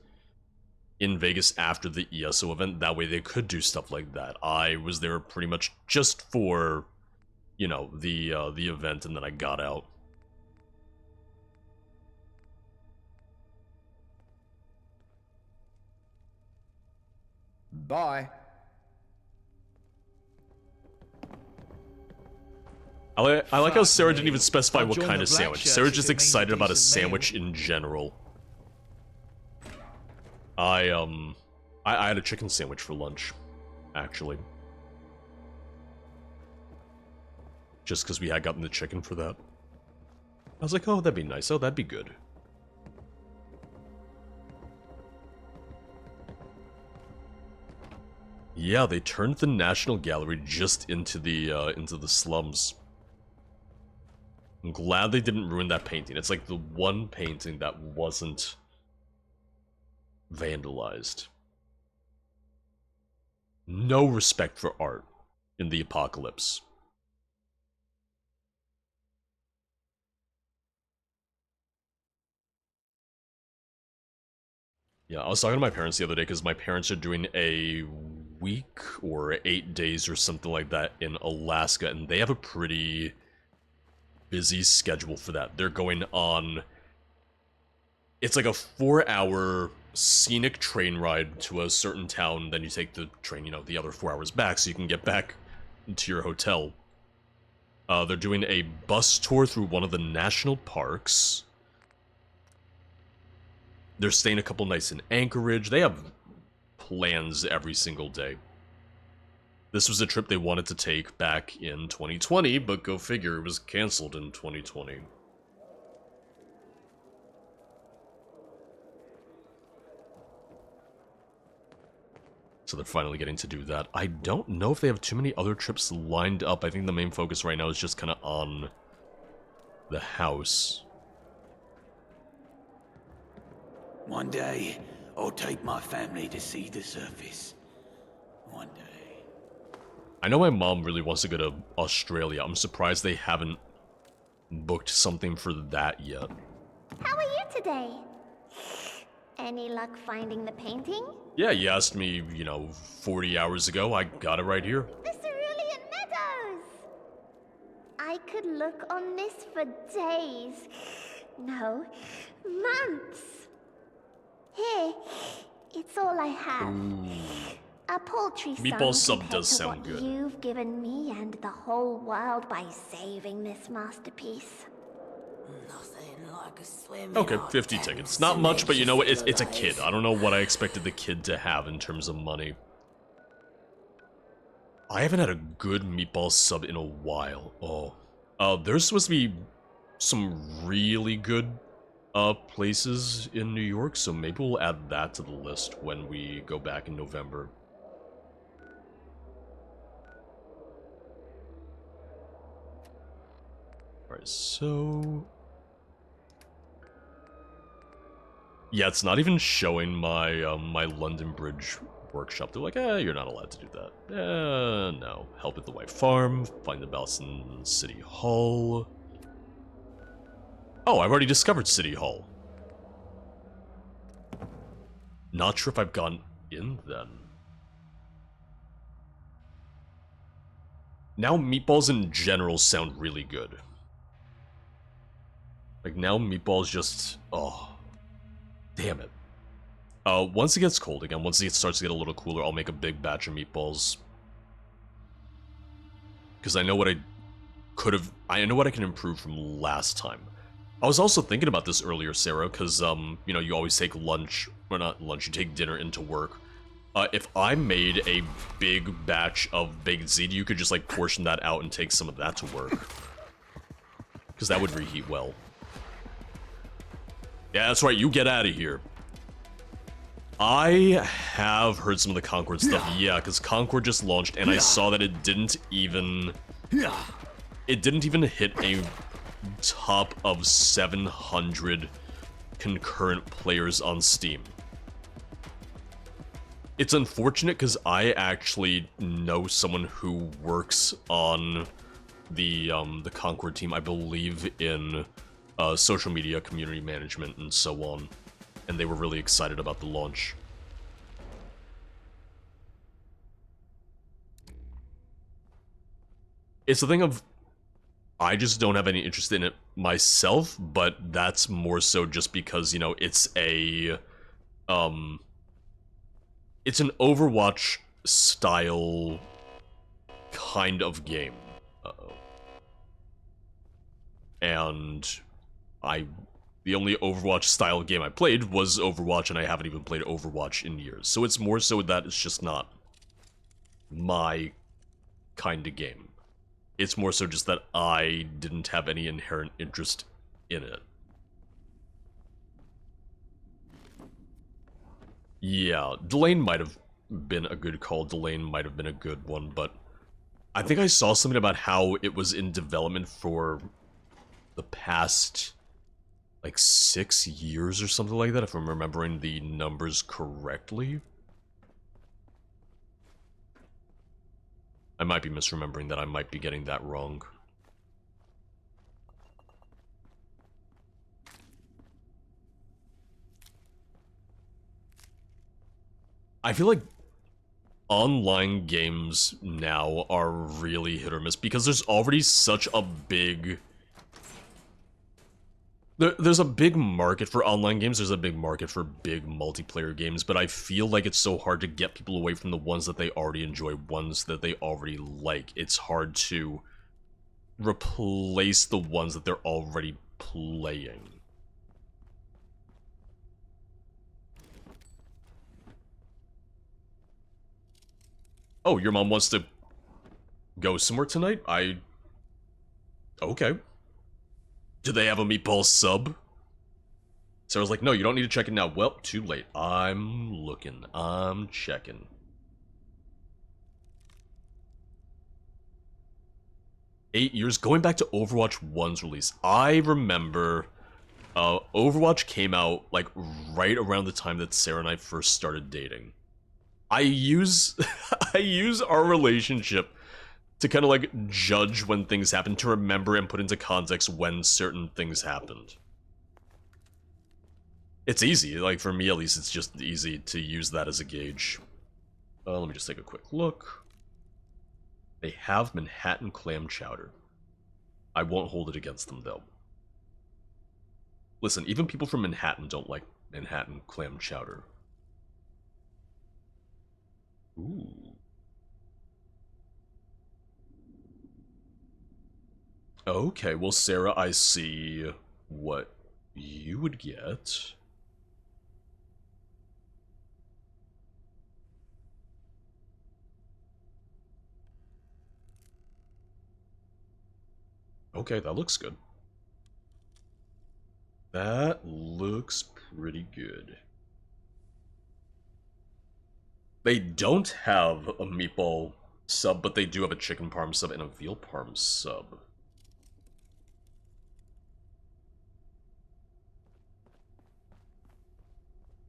in Vegas after the ESO event. That way they could do stuff like that. I was there pretty much just for, you know, the event, and then I got out. Bye. I like how Sarah didn't even specify I'll what join kind the of black sandwich. shirts Sarah's if just it means a excited about a decent meal. sandwich in general. I had a chicken sandwich for lunch, actually. Just because we had gotten the chicken for that. I was like, oh, that'd be nice. Oh, that'd be good. Yeah, they turned the National Gallery just into the slums. I'm glad they didn't ruin that painting. It's like the one painting that wasn't vandalized. No respect for art in the apocalypse. Yeah, I was talking to my parents the other day because my parents are doing a week or 8 days or something like that in Alaska, and they have a pretty busy schedule for that. They're going on... It's like a 4-hour scenic train ride to a certain town, then you take the train, you know, the other 4 hours back so you can get back to your hotel. They're doing a bus tour through one of the national parks. They're staying a couple nights in Anchorage. They have plans every single day. This was a trip they wanted to take back in 2020, but go figure, it was canceled in 2020. So they're finally getting to do that. I don't know if they have too many other trips lined up. I think the main focus right now is just kind of on the house. One day, I'll take my family to see the surface. One day. I know my mom really wants to go to Australia. I'm surprised they haven't booked something for that yet. How are you today? Any luck finding the painting? Yeah, you asked me, you know, 40 hours ago. I got it right here. Mr. Cerulean Meadows! I for days. No, months. Here, it's all I have. A paltry sum Meatball sub compared does to sound what good. you've given me and the whole world by saving this masterpiece. Nothing like a swim. Okay, 50 tickets. Not much, but you know what? It's a kid. I don't know what I expected the kid to have in terms of money. I haven't had a good meatball sub in a while. There's supposed to be some really good places in New York, so maybe we'll add that to the list when we go back in November. Alright, so... yeah, it's not even showing my my London Bridge workshop. They're like, you're not allowed to do that. No. Help at the White Farm, find the mouse in City Hall. Oh, I've already discovered City Hall. Not sure if I've gone in then. Now meatballs in general sound really good. Like now meatballs just, oh, damn it. Once it gets cold again, once it starts to get a little cooler, I'll make a big batch of meatballs. Because I know what I know what I can improve from last time. I was also thinking about this earlier, Sarah, because, you know, you always take lunch, or not lunch, you take dinner into work. If I made a big batch of baked ziti, you could just, like, portion that out and take some of that to work. Because that would reheat well. Yeah, that's right, you get out of here. I have heard some of the Concord stuff, yeah, because Concord just launched, and I saw that it didn't even hit a top of 700 concurrent players on Steam. It's unfortunate because I actually know someone who works on the Concord team, I believe in social media, community management, and so on. And they were really excited about the launch. It's a thing of, I just don't have any interest in it myself, but that's more so just because, you know, it's a, it's an Overwatch style kind of game. And the only Overwatch style game I played was Overwatch, and I haven't even played Overwatch in years. So it's more so that it's just not my kind of game. It's more so just that I didn't have any inherent interest in it. Yeah, Delane might have been a good call. Delane might have been a good one, but I think I saw something about how it was in development for the past, like, 6 years or something like that, if I'm remembering the numbers correctly. I might be misremembering that, I might be getting that wrong. I feel like online games now are really hit or miss because there's already such a big... There's a big market for online games, there's a big market for big multiplayer games, but I feel like it's so hard to get people away from the ones that they already enjoy, ones that they already like. It's hard to replace the ones that they're already playing. Oh, your mom wants to go somewhere tonight? Okay. Do they have a meatball sub? So I was like, no, you don't need to check it now. Well, too late. I'm looking. I'm checking. 8 years, going back to Overwatch 1's release. I remember Overwatch came out, like, right around the time that Sarah and I first started dating. I use our relationship to kind of, like, judge when things happen, to remember and put into context when certain things happened. It's easy, like, for me at least, it's just easy to use that as a gauge. Let me just take a quick look. They have Manhattan clam chowder. I won't hold it against them, though. Listen, even people from Manhattan don't like Manhattan clam chowder. Ooh. Okay, well, Sarah, I see what you would get. Okay, that looks good. That looks pretty good. They don't have a meatball sub, but they do have a chicken parm sub and a veal parm sub.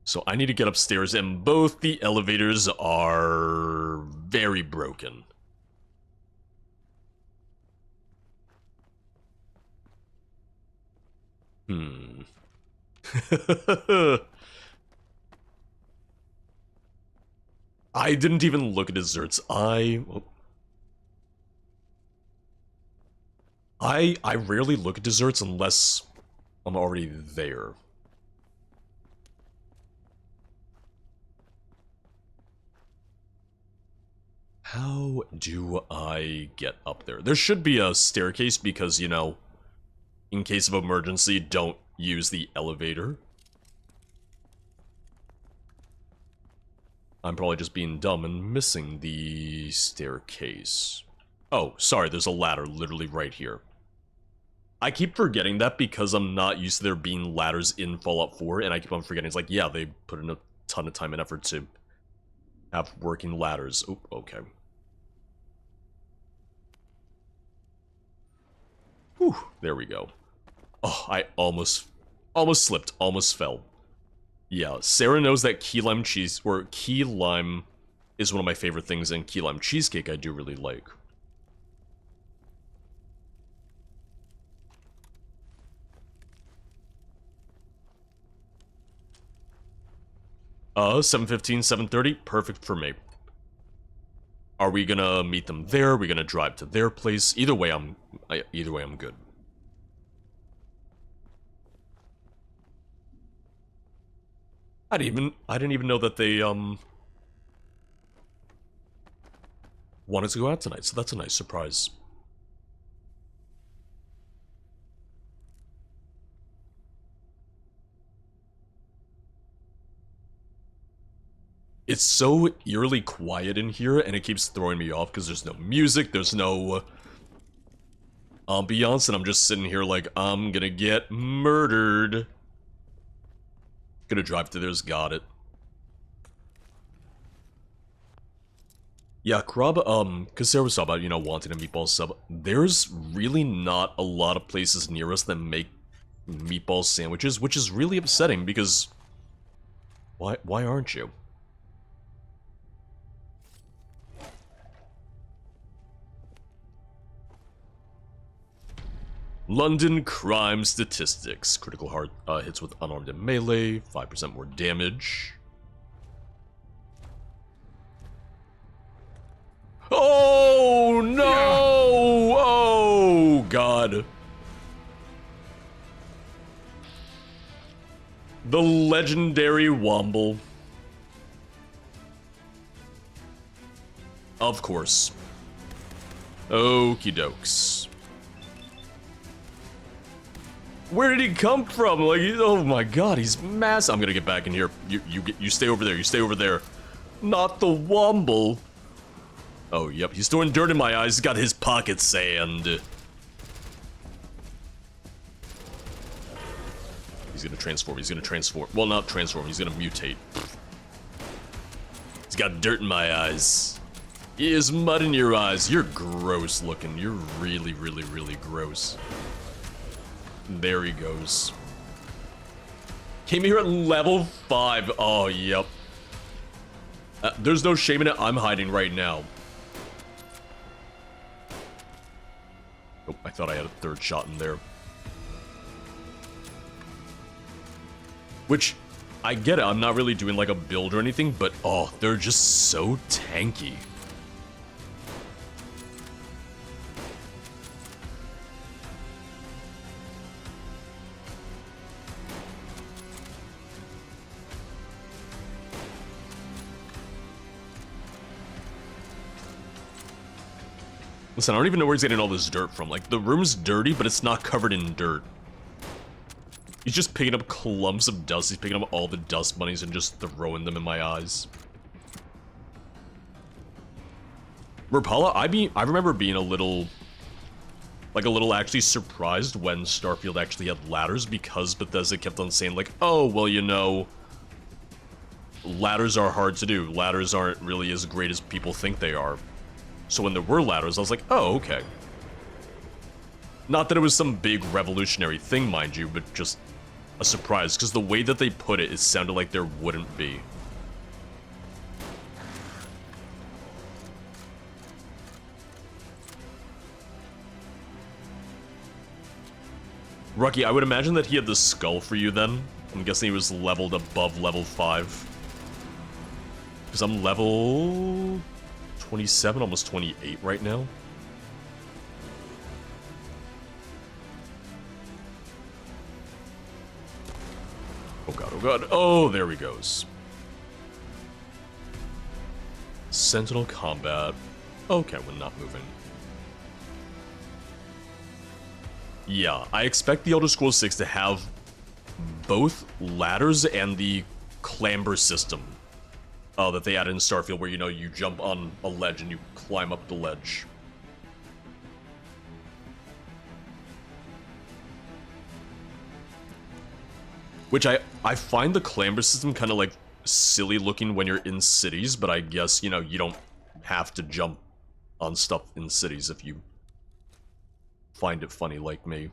So I need to get upstairs, and both the elevators are very broken. I didn't even look at desserts. I rarely look at desserts unless I'm already there. How do I get up there? There should be a staircase because, you know, in case of emergency, don't use the elevator. I'm probably just being dumb and missing the staircase. Oh, sorry, there's a ladder literally right here. I keep forgetting that because I'm not used to there being ladders in Fallout 4, and I keep on forgetting. It's like, yeah, they put in a ton of time and effort to have working ladders. Oh, okay. Whew, there we go. Oh, I almost slipped, almost fell. Yeah, Sarah knows that key lime cheese, or key lime is one of my favorite things, and key lime cheesecake I do really like. 7:15, 7:30, perfect for me. Are we gonna meet them there? Are we gonna drive to their place? Either way, I'm good. I didn't even know that they wanted to go out tonight, so that's a nice surprise. It's so eerily quiet in here, and it keeps throwing me off because there's no music, there's no ambiance, and I'm just sitting here like, I'm gonna get murdered. Gonna drive to theirs, got it. Yeah, Krab, because Sarah was talking about, you know, wanting a meatball sub. There's really not a lot of places near us that make meatball sandwiches, which is really upsetting because why aren't you? London crime statistics. Critical heart hits with unarmed and melee, 5% more damage. Oh no! Oh god. The legendary Womble. Of course. Okie dokes. Where did he come from? Like, oh my god, he's massive. I'm gonna get back in here. You stay over there. You stay over there. Not the Womble. Oh, yep. He's throwing dirt in my eyes. He's got his pocket sand. He's gonna transform. He's gonna transform. Well, not transform. He's gonna mutate. He's got dirt in my eyes. He has mud in your eyes. You're gross looking. You're really, really, really gross. There he goes. Came here at level 5. Oh, yep. There's no shame in it. I'm hiding right now. Oh, I thought I had a third shot in there. Which, I get it. I'm not really doing like a build or anything, but oh, they're just so tanky. Listen, I don't even know where he's getting all this dirt from. Like, the room's dirty, but it's not covered in dirt. He's just picking up clumps of dust. He's picking up all the dust bunnies and just throwing them in my eyes. Rapala, I remember being a little actually surprised when Starfield actually had ladders, because Bethesda kept on saying like, oh, well, you know, ladders are hard to do. Ladders aren't really as great as people think they are. So when there were ladders, I was like, oh, okay. Not that it was some big revolutionary thing, mind you, but just a surprise, because the way that they put it, it sounded like there wouldn't be. Rucky, I would imagine that he had the skull for you then. I'm guessing he was leveled above level 5. Because I'm level 27, almost 28 right now. Oh god, oh god. Oh, there he goes. Sentinel combat. Okay, we're not moving. Yeah, I expect the Elder Scrolls 6 to have both ladders and the clamber system that they added in Starfield, where, you know, you jump on a ledge and you climb up the ledge. Which I find the clamber system kind of like silly looking when you're in cities, but I guess, you know, you don't have to jump on stuff in cities if you find it funny like me.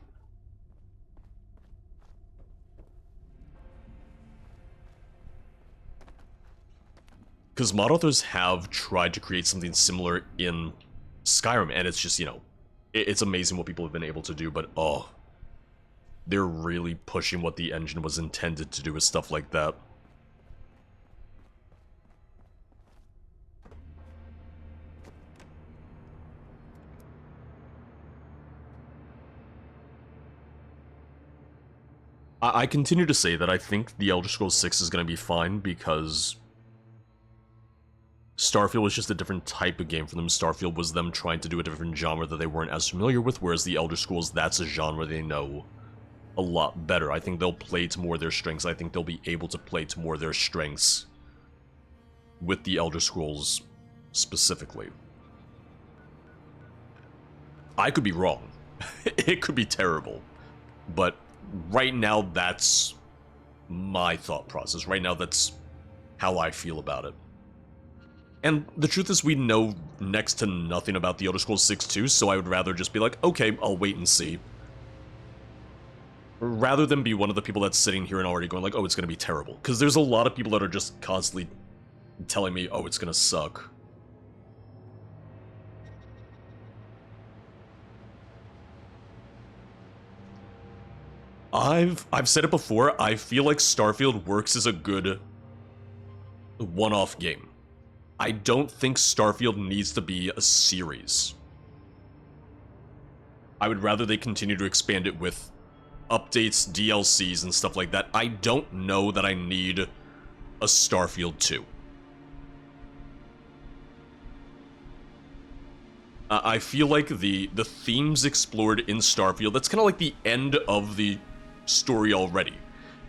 Because mod authors have tried to create something similar in Skyrim, and it's just, you know, it's amazing what people have been able to do, but oh, they're really pushing what the engine was intended to do with stuff like that. I continue to say that I think the Elder Scrolls 6 is going to be fine, because Starfield was just a different type of game for them. Starfield was them trying to do a different genre that they weren't as familiar with, whereas the Elder Scrolls, that's a genre they know a lot better. I think they'll play to more of their strengths. I think they'll be able to play to more of their strengths with the Elder Scrolls specifically. I could be wrong. It could be terrible. But right now, that's my thought process. Right now, that's how I feel about it. And the truth is, we know next to nothing about the Elder Scrolls 6 too, so I would rather just be like, okay, I'll wait and see. Rather than be one of the people that's sitting here and already going like, oh, it's gonna be terrible. Because there's a lot of people that are just constantly telling me, oh, it's gonna suck. I've said it before, I feel like Starfield works as a good one-off game. I don't think Starfield needs to be a series. I would rather they continue to expand it with updates, DLCs, and stuff like that. I don't know that I need a Starfield 2. I feel like the themes explored in Starfield, that's kind of like the end of the story already.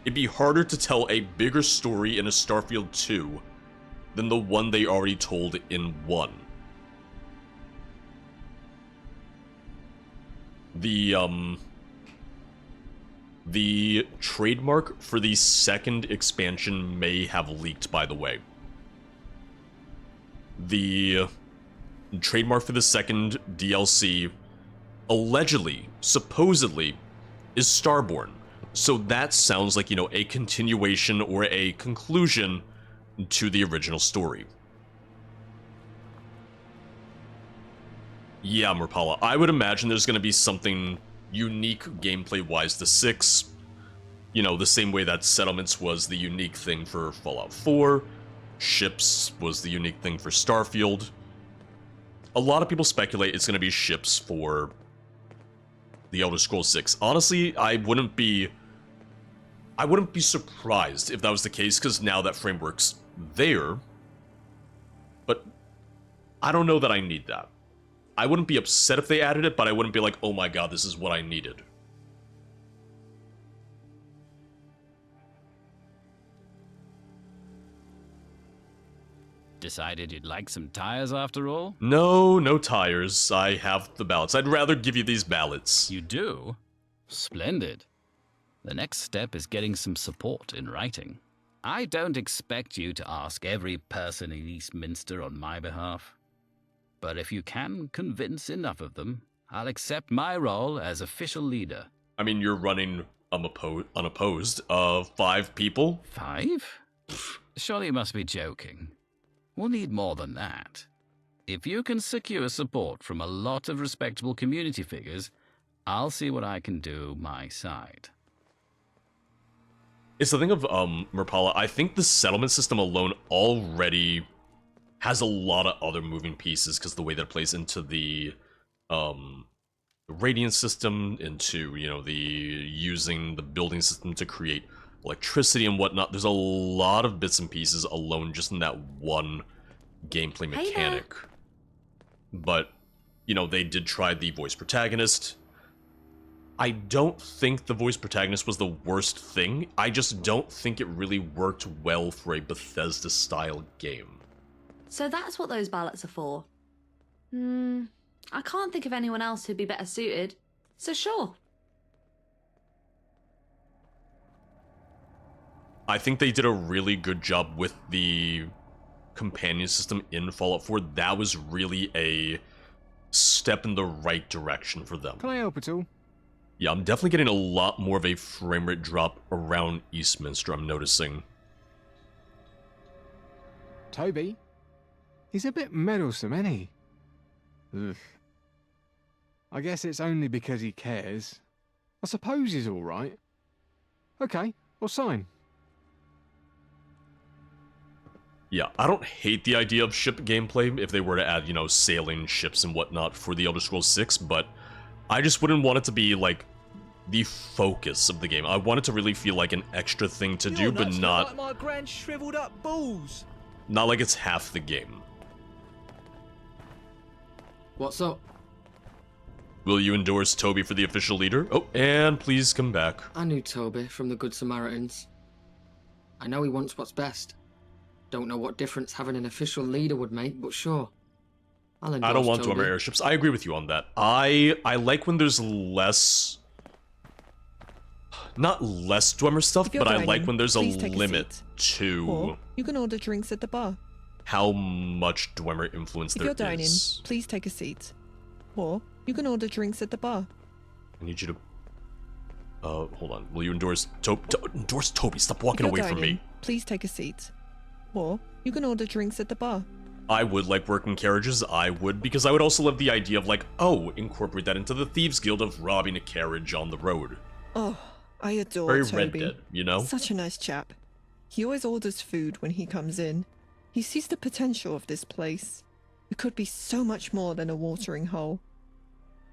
It'd be harder to tell a bigger story in a Starfield 2 than the one they already told in 1. The trademark for the second expansion may have leaked, by the way. The trademark for the second DLC, allegedly, supposedly, is Starborn. So that sounds like, you know, a continuation or a conclusion to the original story. Yeah, Murpala, I would imagine there's going to be something unique gameplay-wise to 6. You know, the same way that settlements was the unique thing for Fallout 4, ships was the unique thing for Starfield. A lot of people speculate it's going to be ships for the Elder Scrolls 6. Honestly, I wouldn't be surprised if that was the case, because now that framework's there. But I don't know that I need that. I wouldn't be upset if they added it, but I wouldn't be like, oh my god, this is what I needed. Decided you'd like some tires after all? No, no tires. I have the ballots. I'd rather give you these ballots. You do? Splendid. The next step is getting some support in writing. I don't expect you to ask every person in Eastminster on my behalf. But if you can convince enough of them, I'll accept my role as official leader. I mean, you're running unopposed. 5 people? 5? Surely you must be joking. We'll need more than that. If you can secure support from a lot of respectable community figures, I'll see what I can do my side. It's the thing of, Murpala, I think the settlement system alone already has a lot of other moving pieces because the way that it plays into the radiant system, into, you know, the using the building system to create electricity and whatnot. There's a lot of bits and pieces alone just in that one gameplay mechanic. But, you know, they did try the voice protagonist. I don't think the voice protagonist was the worst thing. I just don't think it really worked well for a Bethesda-style game. So that's what those ballots are for. I can't think of anyone else who'd be better suited. So sure. I think they did a really good job with the companion system in Fallout 4. That was really a step in the right direction for them. Can I help at all? Yeah, I'm definitely getting a lot more of a frame rate drop around Eastminster, I'm noticing. Toby? He's a bit meddlesome, ain't he? Ugh. I guess it's only because he cares. I suppose he's alright. Okay, I'll sign. Yeah, I don't hate the idea of ship gameplay if they were to add, you know, sailing ships and whatnot for the Elder Scrolls 6, but I just wouldn't want it to be, like, the focus of the game. I want it to really feel like an extra thing to do, but not... like my grand shriveled up balls. Not like it's half the game. What's up? Will you endorse Toby for the official leader? Oh, and please come back. I knew Toby from the Good Samaritans. I know he wants what's best. Don't know what difference having an official leader would make, but sure. I'll endorse I don't want Toby. Dwemer airships. I agree with you on that. I like when there's less... Not less Dwemer stuff, but I like when there's a limit to... Or you can order drinks at the bar. How much Dwemer influence If there you're dining, is. please take a seat. Or you can order drinks at the bar. I need you to... hold on. Will you endorse endorse Toby? Stop walking If you're away from dining, me. Please take a seat. Or you can order drinks at the bar. I would like working carriages, I would, because I would also love the idea of, like, oh, incorporate that into the Thieves Guild of robbing a carriage on the road. Oh, I adore Very Toby. Red Dead, you know? Such a nice chap. He always orders food when he comes in. He sees the potential of this place. It could be so much more than a watering hole.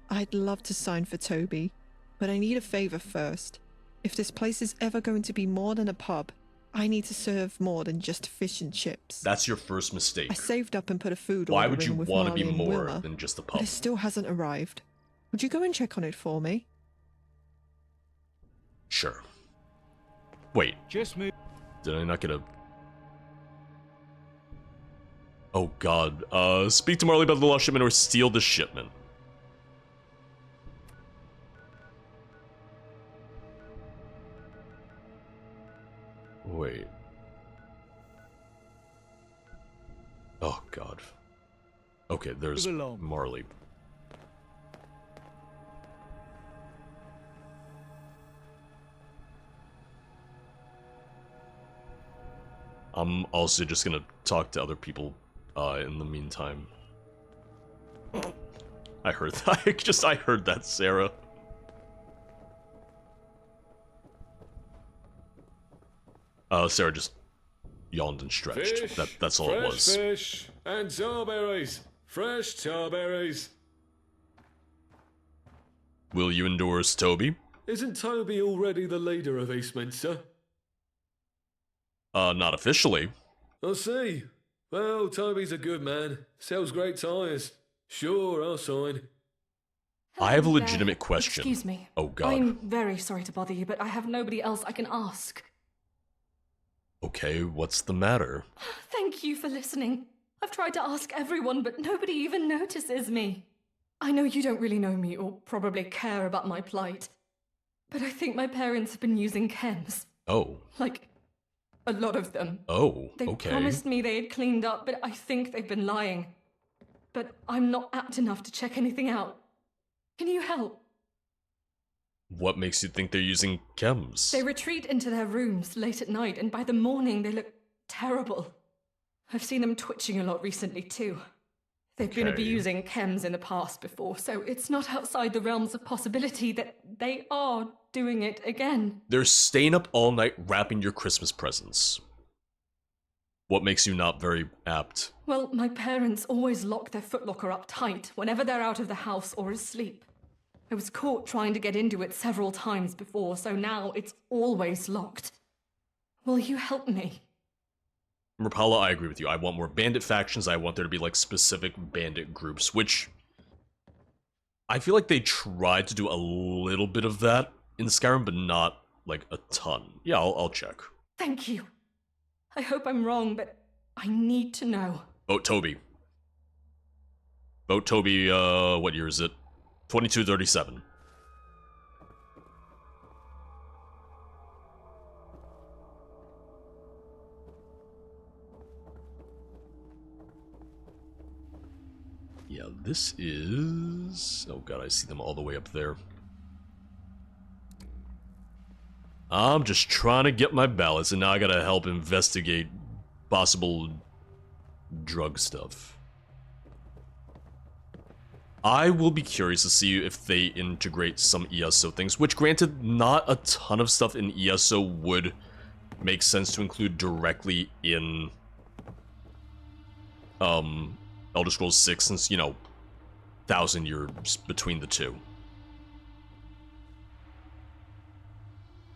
I'd love to sign for Toby, but I need a favor first. If this place is ever going to be more than a pub, I need to serve more than just fish and chips. That's your first mistake. I saved up and put a food Why order would you in with want to be Marley and more Willa, than just a but pub? it still hasn't arrived. Would you go and check on it for me? Sure. Wait. Just move. Did I not get a... Oh god. Speak to Marley about the lost shipment or steal the shipment. Wait. Oh god. Okay, there's Move along. Marley. I'm also just gonna talk to other people in the meantime. I heard that. I heard that, Sarah. Sarah just yawned and stretched. Fish, That's all fresh it was. Fish and tarberries. Fresh tarberries. Will you endorse Toby? Isn't Toby already the leader of Eastminster? Not officially. I see. Well, Toby's a good man. Sells great tyres. Sure, I'll sign. I have a Hello legitimate there. question. Excuse me. Oh god. I'm very sorry to bother you, but I have nobody else I can ask. Okay, what's the matter? Thank you for listening. I've tried to ask everyone, but nobody even notices me. I know you don't really know me or probably care about my plight, but I think my parents have been using chems. Oh. Like, a lot of them. Oh, They okay. promised me they had cleaned up, but I think they've been lying. But I'm not apt enough to check anything out. Can you help? What makes you think they're using chems? They retreat into their rooms late at night, and by the morning they look terrible. I've seen them twitching a lot recently, too. They've been Okay. abusing chems in the past before, so it's not outside the realms of possibility that they are doing it again. They're staying up all night wrapping your Christmas presents. What makes you not very apt? Well, my parents always lock their footlocker up tight whenever they're out of the house or asleep. I was caught trying to get into it several times before, so now it's always locked. Will you help me? Rapala, I agree with you. I want more bandit factions. I want there to be, like, specific bandit groups, which I feel like they tried to do a little bit of that in Skyrim, but not, like, a ton. Yeah, I'll check. Thank you. I hope I'm wrong, but I need to know. Vote Toby. Vote Toby, what year is it? 2237. Yeah, this is... Oh god, I see them all the way up there. I'm just trying to get my ballots, and now I gotta help investigate possible drug stuff. I will be curious to see if they integrate some ESO things, which granted, not a ton of stuff in ESO would make sense to include directly in Elder Scrolls 6, since, you know, 1,000 years between the two.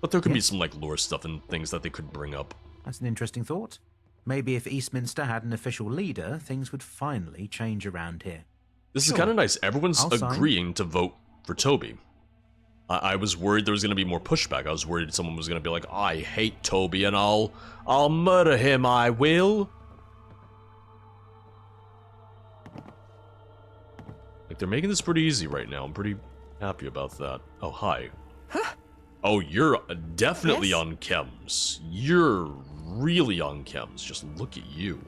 But there could be some, like, lore stuff and things that they could bring up. That's an interesting thought. Maybe if Eastminster had an official leader, things would finally change around here. This Sure. is kind of nice. Everyone's I'll sign. agreeing to vote for Toby. I was worried there was going to be more pushback. I was worried someone was going to be like, I hate Toby and I'll murder him, I will. Like, they're making this pretty easy right now. I'm pretty happy about that. Oh, hi. Oh, you're definitely on chems. You're really on chems. Just look at you.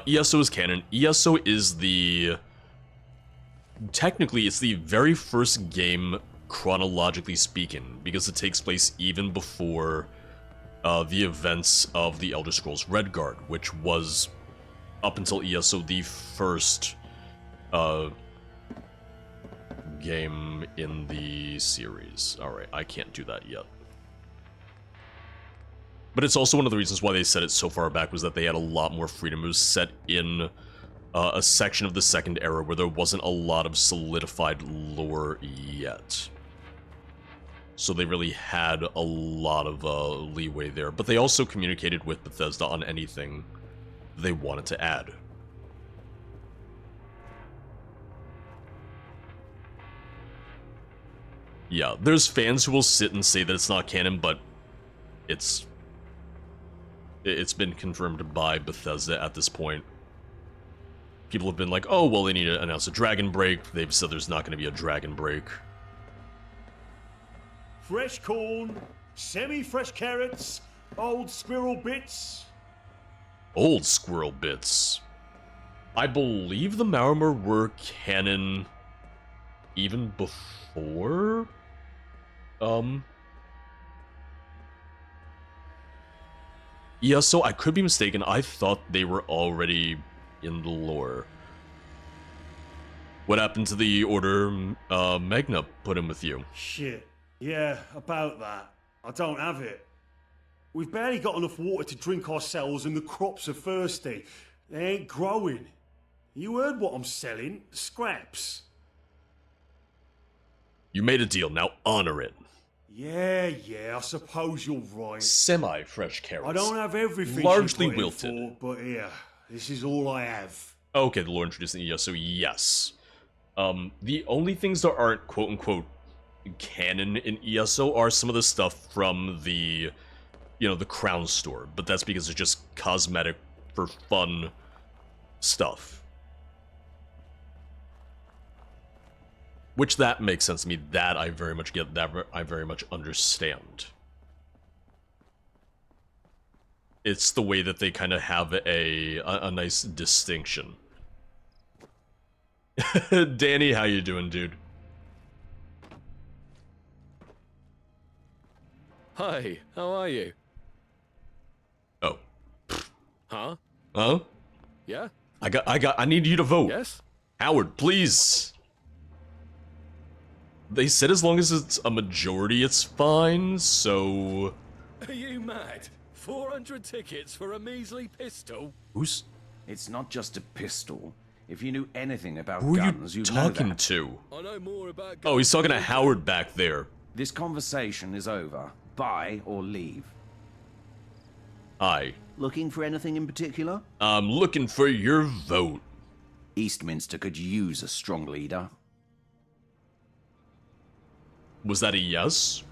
ESO is canon. ESO is the... Technically, it's the very first game, chronologically speaking, because it takes place even before the events of the Elder Scrolls Redguard, which was, up until ESO, the first game in the series. Alright, I can't do that yet. But it's also one of the reasons why they set it so far back was that they had a lot more freedom. It was set in a section of the Second Era where there wasn't a lot of solidified lore yet. So they really had a lot of leeway there. But they also communicated with Bethesda on anything they wanted to add. Yeah, there's fans who will sit and say that it's not canon, but it's been confirmed by Bethesda at this point. People have been like, oh, well, they need to announce a Dragon Break. They've said there's not going to be a Dragon Break. Fresh corn, semi-fresh carrots, old squirrel bits. Old squirrel bits. I believe the Marimar were canon even before? Yeah, so I could be mistaken. I thought they were already in the lore. What happened to the order Magna put in with you? Shit. Yeah, about that. I don't have it. We've barely got enough water to drink ourselves and the crops are thirsty. They ain't growing. You heard what I'm selling? Scraps. You made a deal, now honor it. Yeah, I suppose you're right. Semi-fresh carrots. I don't have everything largely she put in wilted. for, but here, this is all I have. Okay, the lore introducing ESO, yes. The only things that aren't quote-unquote canon in ESO are some of the stuff from the, the Crown store, but that's because it's just cosmetic for fun stuff. Which that makes sense to me, that I very much get, that I very much understand. It's the way that they kind of have a nice distinction. Danny, how you doing, dude? Hi, how are you? Oh. Huh? Huh? Yeah? I need you to vote. Yes? Howard, please. They said as long as it's a majority, it's fine, so... Are you mad? 400 tickets for a measly pistol? Who's... It's not just a pistol. If you knew anything about Who are guns, you you'd talking know that. to? I know more about guns. Oh, he's talking to Howard back there. This conversation is over. Buy or leave. Aye. Looking for anything in particular? I'm looking for your vote. Eastminster could use a strong leader. Was that a yes?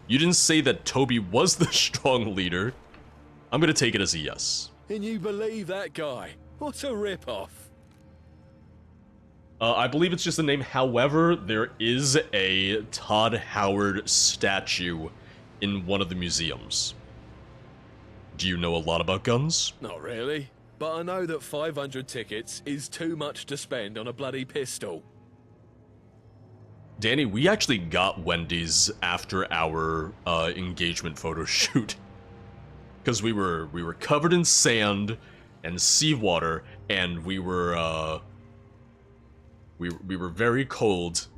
You didn't say that Toby was the strong leader. I'm gonna take it as a yes. Can you believe that guy? What a rip-off. I believe it's just a name. However, there is a Todd Howard statue in one of the museums. Do you know a lot about guns? Not really, but I know that 500 tickets is too much to spend on a bloody pistol. Danny, we actually got Wendy's after our engagement photo shoot. Because we were covered in sand and seawater, and we were very cold,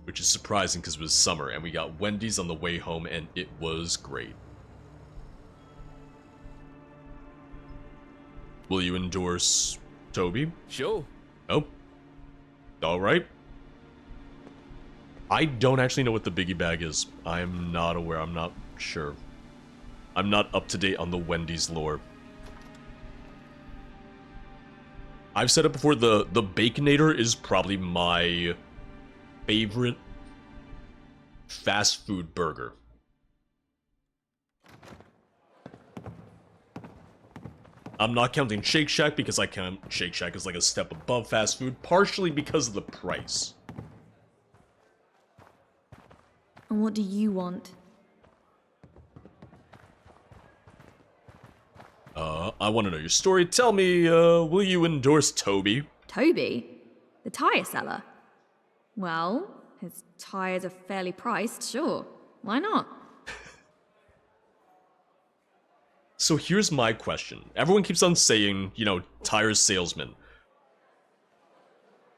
which is surprising because it was summer, and we got Wendy's on the way home, and it was great. Will you endorse Toby? Sure. Oh. Alright. I don't actually know what the biggie bag is. I'm not aware, I'm not sure. I'm not up to date on the Wendy's lore. I've said it before, the Baconator is probably my favorite fast food burger. I'm not counting Shake Shack because I count Shake Shack as like a step above fast food, partially because of the price. And what do you want? I want to know your story. Tell me, will you endorse Toby? Toby? The tyre seller? Well, his tyres are fairly priced, sure. Why not? So here's my question. Everyone keeps on saying, tire salesman.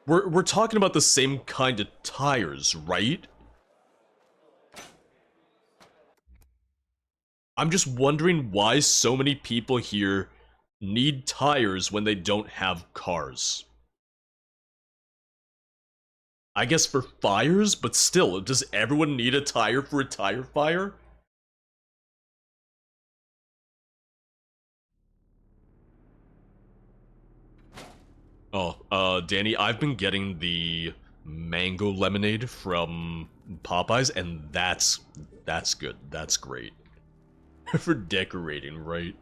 We're talking about the same kind of tires, right? I'm just wondering why so many people here need tires when they don't have cars. I guess for fires, but still, does everyone need a tire for a tire fire? Oh, Danny, I've been getting the mango lemonade from Popeyes, and that's good. That's great. For decorating, right?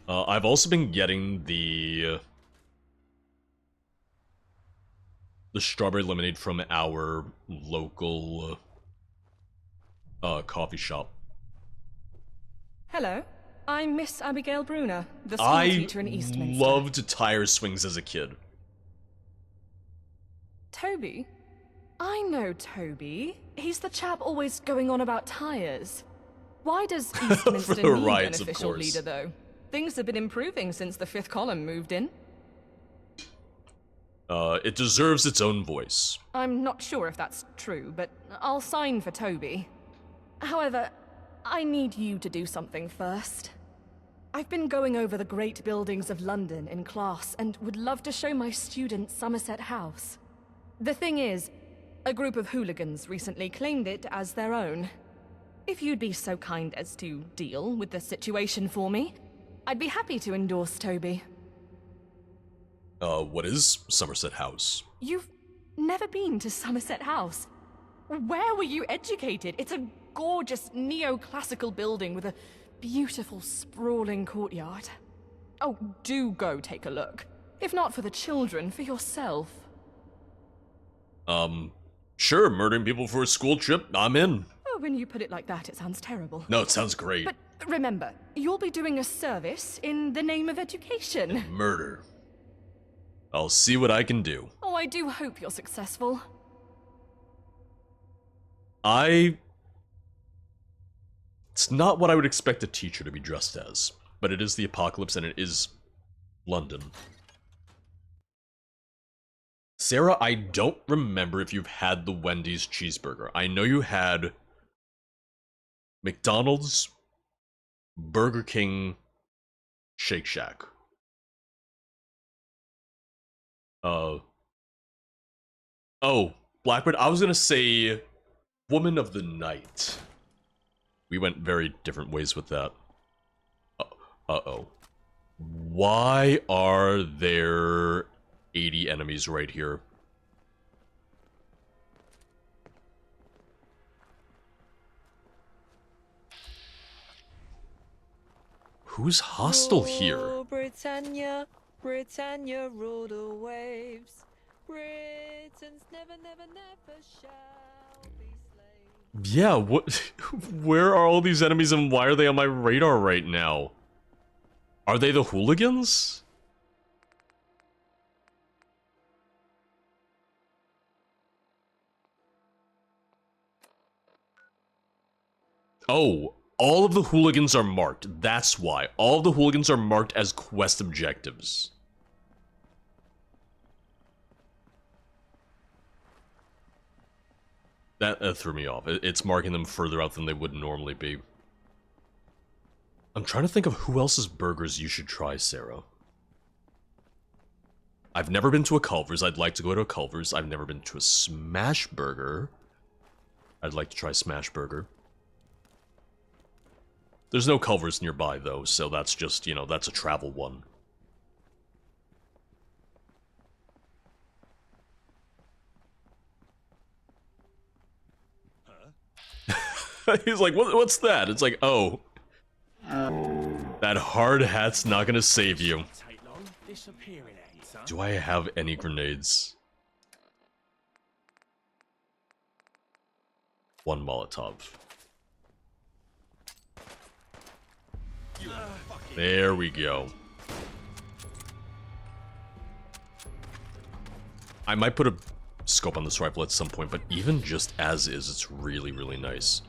I've also been getting the strawberry lemonade from our local coffee shop. Hello, I'm Miss Abigail Bruner, the school teacher in Eastminster. I loved tire swings as a kid. Toby? I know Toby. He's the chap always going on about tires. Why does Eastminster the need riots, an of official course. leader, though? Things have been improving since the fifth column moved in. It deserves its own voice. I'm not sure if that's true, but I'll sign for Toby. However, I need you to do something first. I've been going over the great buildings of London in class and would love to show my students Somerset House. The thing is, A group of hooligans recently claimed it as their own. If you'd be so kind as to deal with the situation for me, I'd be happy to endorse Toby. What is Somerset House? You've never been to Somerset House? Where were you educated? It's a gorgeous neoclassical building with a beautiful sprawling courtyard. Oh, do go take a look. If not for the children, for yourself. Sure, murdering people for a school trip, I'm in. Oh, when you put it like that, it sounds terrible. No, it sounds great. But remember, you'll be doing a service in the name of education. Murder. I'll see what I can do. Oh, I do hope you're successful. It's not what I would expect a teacher to be dressed as, but it is the apocalypse and it is London. Sarah, I don't remember if you've had the Wendy's cheeseburger. I know you had McDonald's, Burger King, Shake Shack. Oh, Blackbird, I was gonna say Woman of the Night. We went very different ways with that. Uh-oh. Why are there 80 enemies right here? Who's hostile here? Oh, Britannia, Britannia, rule the waves. Britons never, never, never shall be slaves. Yeah, what? Where are all these enemies and why are they on my radar right now? Are they the hooligans? Oh, all of the hooligans are marked. That's why. All of the hooligans are marked as quest objectives. That threw me off. It's marking them further out than they would normally be. I'm trying to think of who else's burgers you should try, Sarah. I've never been to a Culver's. I'd like to go to a Culver's. I've never been to a Smash Burger. I'd like to try Smash Burger. There's no Culver's nearby, though, so that's just, you know, that's a travel one. He's like, what's that? It's like, oh. That hard hat's not gonna save you. Do I have any grenades? One Molotov. There we go. I might put a scope on this rifle at some point, but even just as is, it's really, really nice.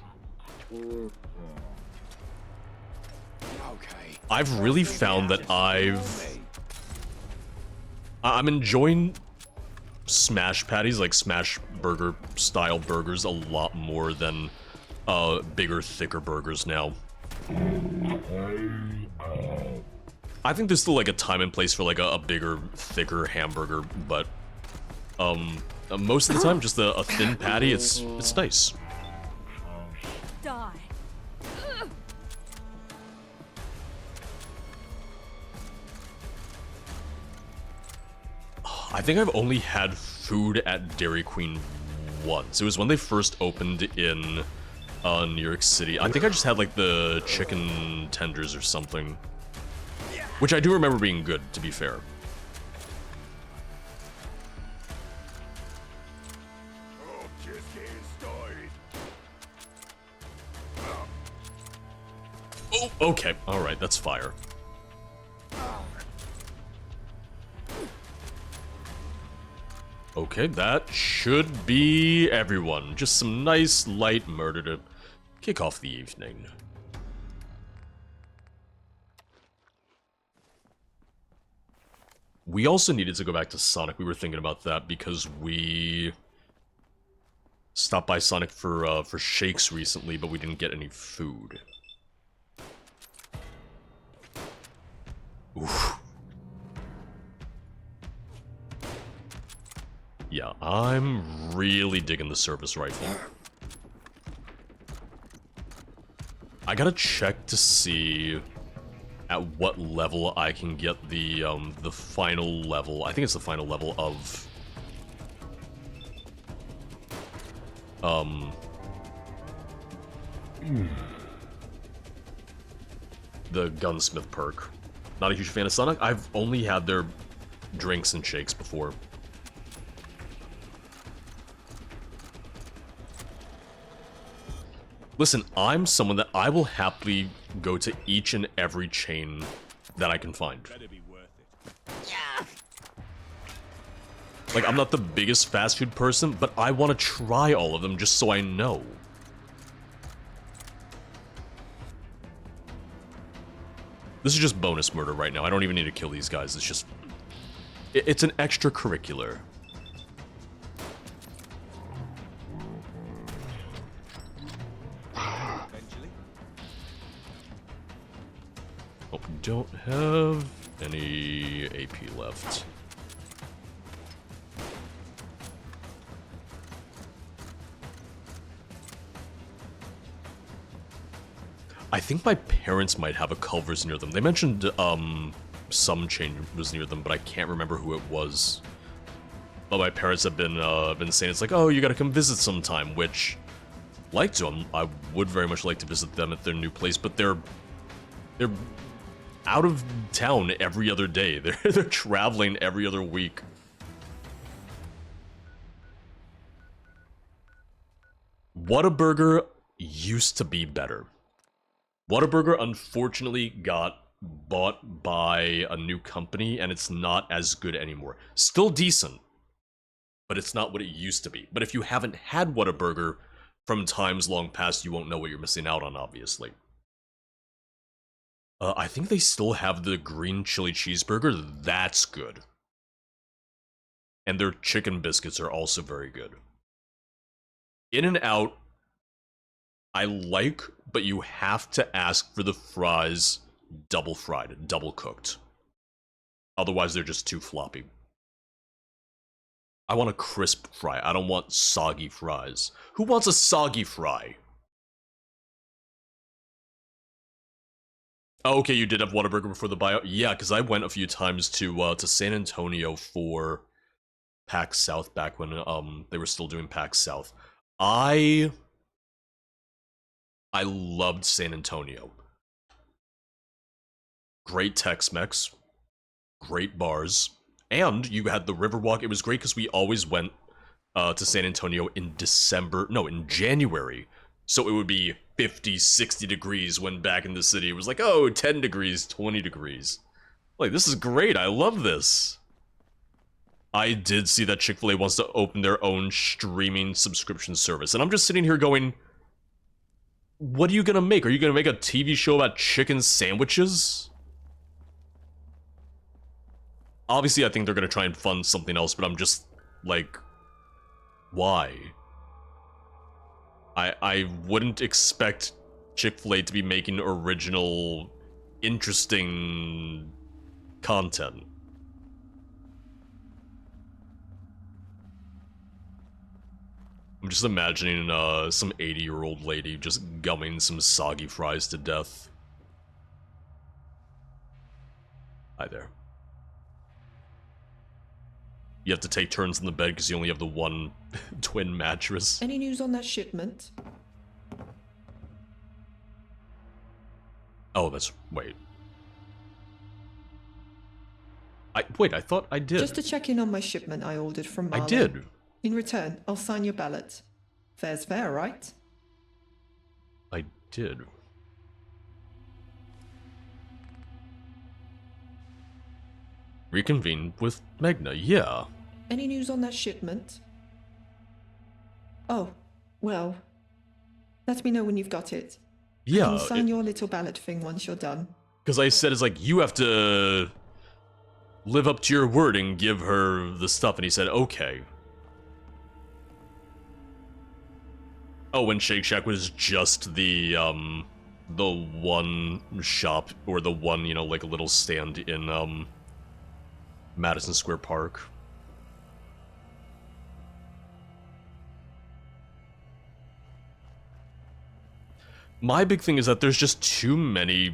I've really found that I'm enjoying smash patties, like smash burger style burgers, a lot more than bigger, thicker burgers now. I think there's still like a time and place for like a bigger, thicker hamburger, but most of the time just a thin patty, it's nice. Die. I think I've only had food at Dairy Queen once. It was when they first opened in New York City. I think I just had like the chicken tenders or something. Which I do remember being good, to be fair. Oh, okay. Alright, that's fire. Okay, that should be everyone. Just some nice, light murder to kick off the evening. We also needed to go back to Sonic. We were thinking about that because we stopped by Sonic for shakes recently, but we didn't get any food. Oof. Yeah, I'm really digging the service rifle. I gotta check to see at what level I can get the final level. I think it's the final level of the gunsmith perk. Not a huge fan of Sonic. I've only had their drinks and shakes before. Listen, I'm someone that I will happily go to each and every chain that I can find. Like, I'm not the biggest fast food person, but I want to try all of them just so I know. This is just bonus murder right now. I don't even need to kill these guys. It's just... It's an extracurricular. Oh, we don't have any AP left. I think my parents might have a Culver's near them. They mentioned some chain was near them, but I can't remember who it was. But my parents have been saying it's like, oh, you gotta come visit sometime, which like to. I would very much like to visit them at their new place, but they're out of town every other day. They're traveling every other week. Whataburger used to be better. Whataburger unfortunately got bought by a new company, and it's not as good anymore. Still decent, but it's not what it used to be. But if you haven't had Whataburger from times long past, you won't know what you're missing out on, obviously. I think they still have the green chili cheeseburger. That's good. And their chicken biscuits are also very good. In-N-Out, I like, but you have to ask for the fries double fried, double cooked. Otherwise, they're just too floppy. I want a crisp fry. I don't want soggy fries. Who wants a soggy fry? Oh, okay, you did have Whataburger before the buyout? Yeah, because I went a few times to San Antonio for PAX South back when they were still doing PAX South. I loved San Antonio. Great Tex-Mex, great bars, and you had the Riverwalk. It was great because we always went to San Antonio in January. So it would be 50, 60 degrees when back in the city it was like, oh, 10 degrees, 20 degrees. Like, this is great, I love this. I did see that Chick-fil-A wants to open their own streaming subscription service, and I'm just sitting here going, what are you gonna make? Are you gonna make a TV show about chicken sandwiches? Obviously, I think they're gonna try and fund something else, but I'm just, like, why? I wouldn't expect Chick-fil-A to be making original, interesting content. I'm just imagining some 80-year-old lady just gumming some soggy fries to death. Hi there. You have to take turns in the bed because you only have the one twin mattress. Any news on that shipment? Oh, wait. I thought I did. Just to check in on my shipment I ordered from Marlow. I did. In return, I'll sign your ballot. Fair's fair, right? I did. Reconvene with Magna, yeah. Any news on that shipment? Oh, well, let me know when you've got it. Yeah. I can sign your little ballot thing once you're done. Because I said, it's like, you have to live up to your word and give her the stuff, and he said, okay. Oh, and Shake Shack was just the one shop, or the one, you know, like a little stand in, Madison Square Park. My big thing is that there's just too many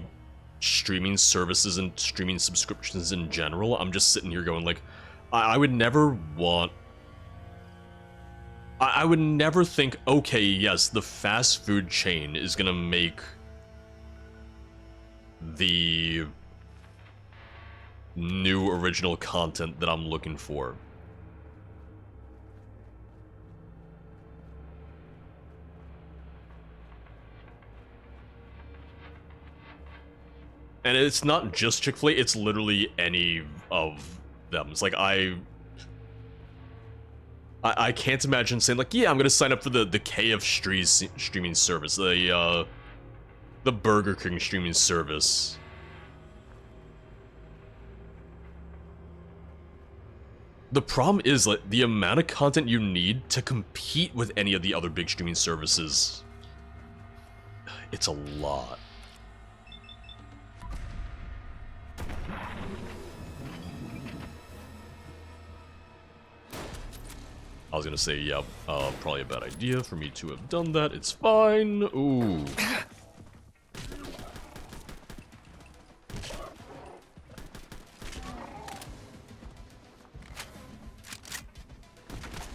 streaming services and streaming subscriptions in general. I'm just sitting here going like, I would never want... I would never think, okay, yes, the fast food chain is gonna make the new original content that I'm looking for. And it's not just Chick-fil-A, it's literally any of them. It's like, I can't imagine saying like, yeah, I'm gonna sign up for the KF streaming service, the Burger King streaming service. The problem is like the amount of content you need to compete with any of the other big streaming services. It's a lot. I was gonna say, yeah, probably a bad idea for me to have done that. It's fine. Ooh.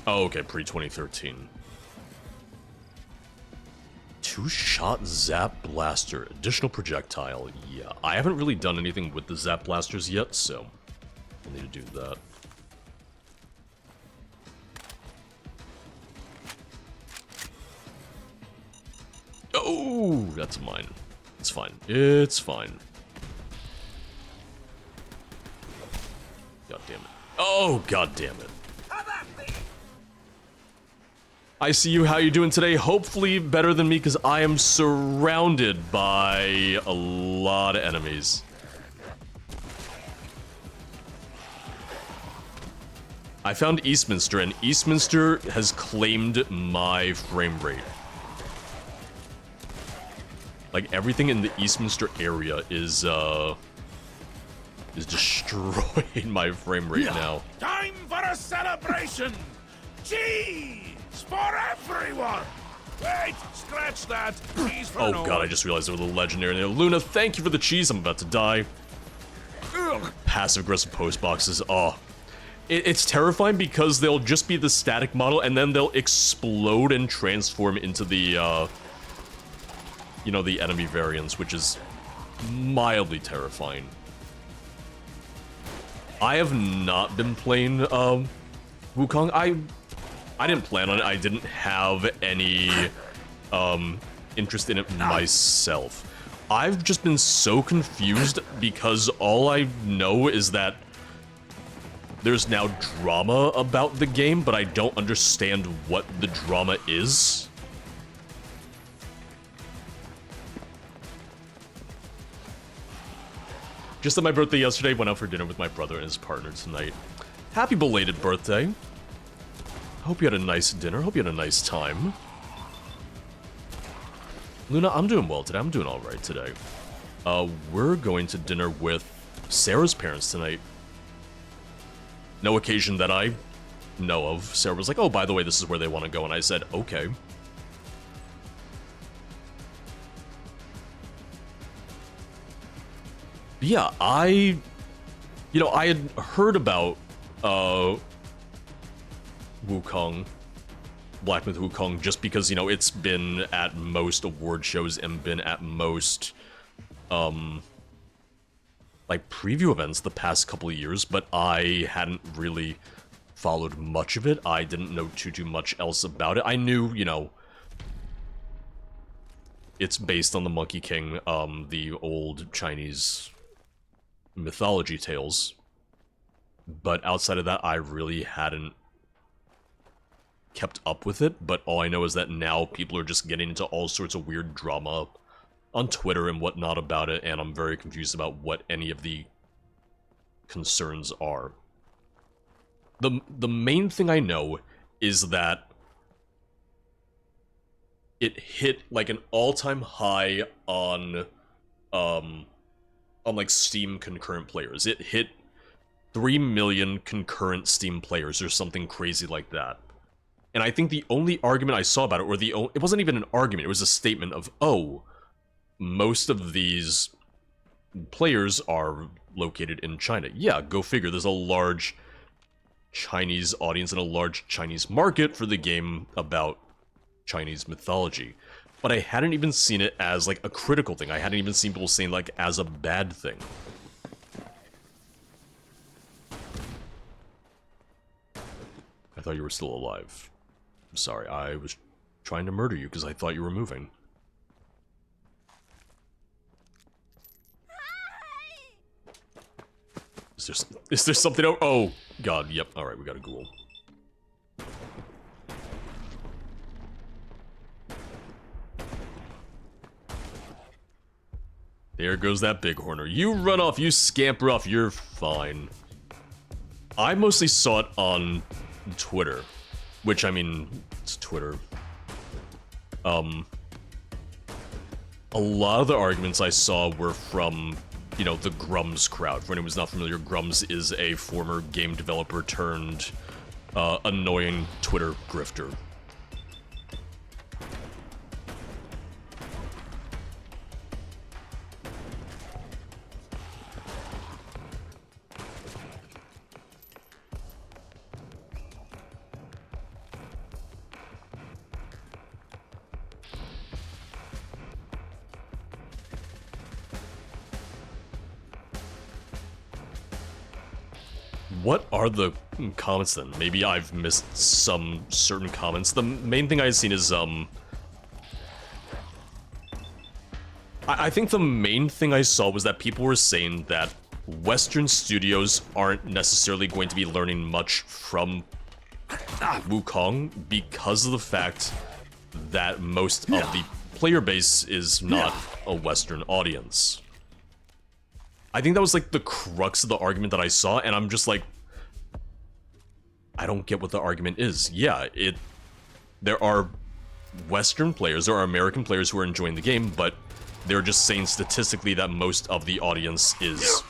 Oh, okay, pre-2013. Two-shot Zap Blaster. Additional projectile. Yeah, I haven't really done anything with the Zap Blasters yet, so I'll need to do that. Oh, that's mine. It's fine. It's fine. God damn it. Oh, god damn it. I see you. How you doing today? Hopefully better than me, because I am surrounded by a lot of enemies. I found Eastminster, and Eastminster has claimed my frame rate. Like, everything in the Eastminster area is destroying my frame rate now. Time for a celebration! Cheese for everyone! Wait, scratch that. Cheese for Oh no god, one. I just realized there was a legendary there. Luna, thank you for the cheese. I'm about to die. Passive-aggressive post boxes. Oh. It's terrifying because they'll just be the static model and then they'll explode and transform into the, you know, the enemy variants, which is mildly terrifying. I have not been playing, Wukong. I didn't plan on it. I didn't have any, interest in it myself. I've just been so confused because all I know is that there's now drama about the game, but I don't understand what the drama is. Just on my birthday yesterday, went out for dinner with my brother and his partner tonight. Happy belated birthday. Hope you had a nice dinner. Hope you had a nice time. Luna, I'm doing well today. I'm doing alright today. We're going to dinner with Sarah's parents tonight. No occasion that I know of. Sarah was like, oh, by the way, this is where they want to go. And I said, okay. Yeah, I had heard about, Wukong, Black Myth Wukong, just because, you know, it's been at most award shows and been at most, like, preview events the past couple of years, but I hadn't really followed much of it. I didn't know too much else about it. I knew, you know, it's based on the Monkey King, the old Chinese mythology tales, but outside of that, I really hadn't kept up with it. But all I know is that now people are just getting into all sorts of weird drama on Twitter and whatnot about it, and I'm very confused about what any of the concerns are. The main thing I know is that it hit like an all-time high on like Steam concurrent players. It hit 3 million concurrent Steam players or something crazy like that. And I think the only argument I saw about it, or it wasn't even an argument, it was a statement of, oh, most of these players are located in China. Yeah, go figure. There's a large Chinese audience and a large Chinese market for the game about Chinese mythology. But I hadn't even seen it as, like, a critical thing. I hadn't even seen people saying, like, as a bad thing. I thought you were still alive. I'm sorry, I was trying to murder you because I thought you were moving. Is there something over? Oh, God, yep. Alright, we got a ghoul. There goes that bighorner. You run off, you scamper off, you're fine. I mostly saw it on Twitter. Which, I mean, it's Twitter. A lot of the arguments I saw were from, you know, the Grums crowd. For anyone who's not familiar, Grums is a former game developer turned annoying Twitter grifter. What are the comments then? Maybe I've missed some certain comments. The main thing I've seen is, I think the main thing I saw was that people were saying that Western studios aren't necessarily going to be learning much from Wukong because of the fact that most of the player base is not a Western audience. I think that was like the crux of the argument that I saw, and I'm just like, I don't get what the argument is. Yeah, there are Western players, there are American players who are enjoying the game, but they're just saying statistically that most of the audience is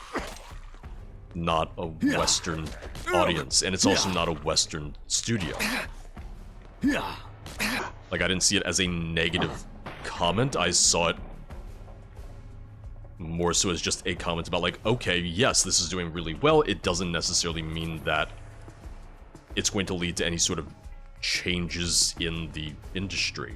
not a Western audience, and it's also not a Western studio. Like, I didn't see it as a negative comment, I saw it more so as just a comment about, like, okay, yes, this is doing really well. It doesn't necessarily mean that it's going to lead to any sort of changes in the industry.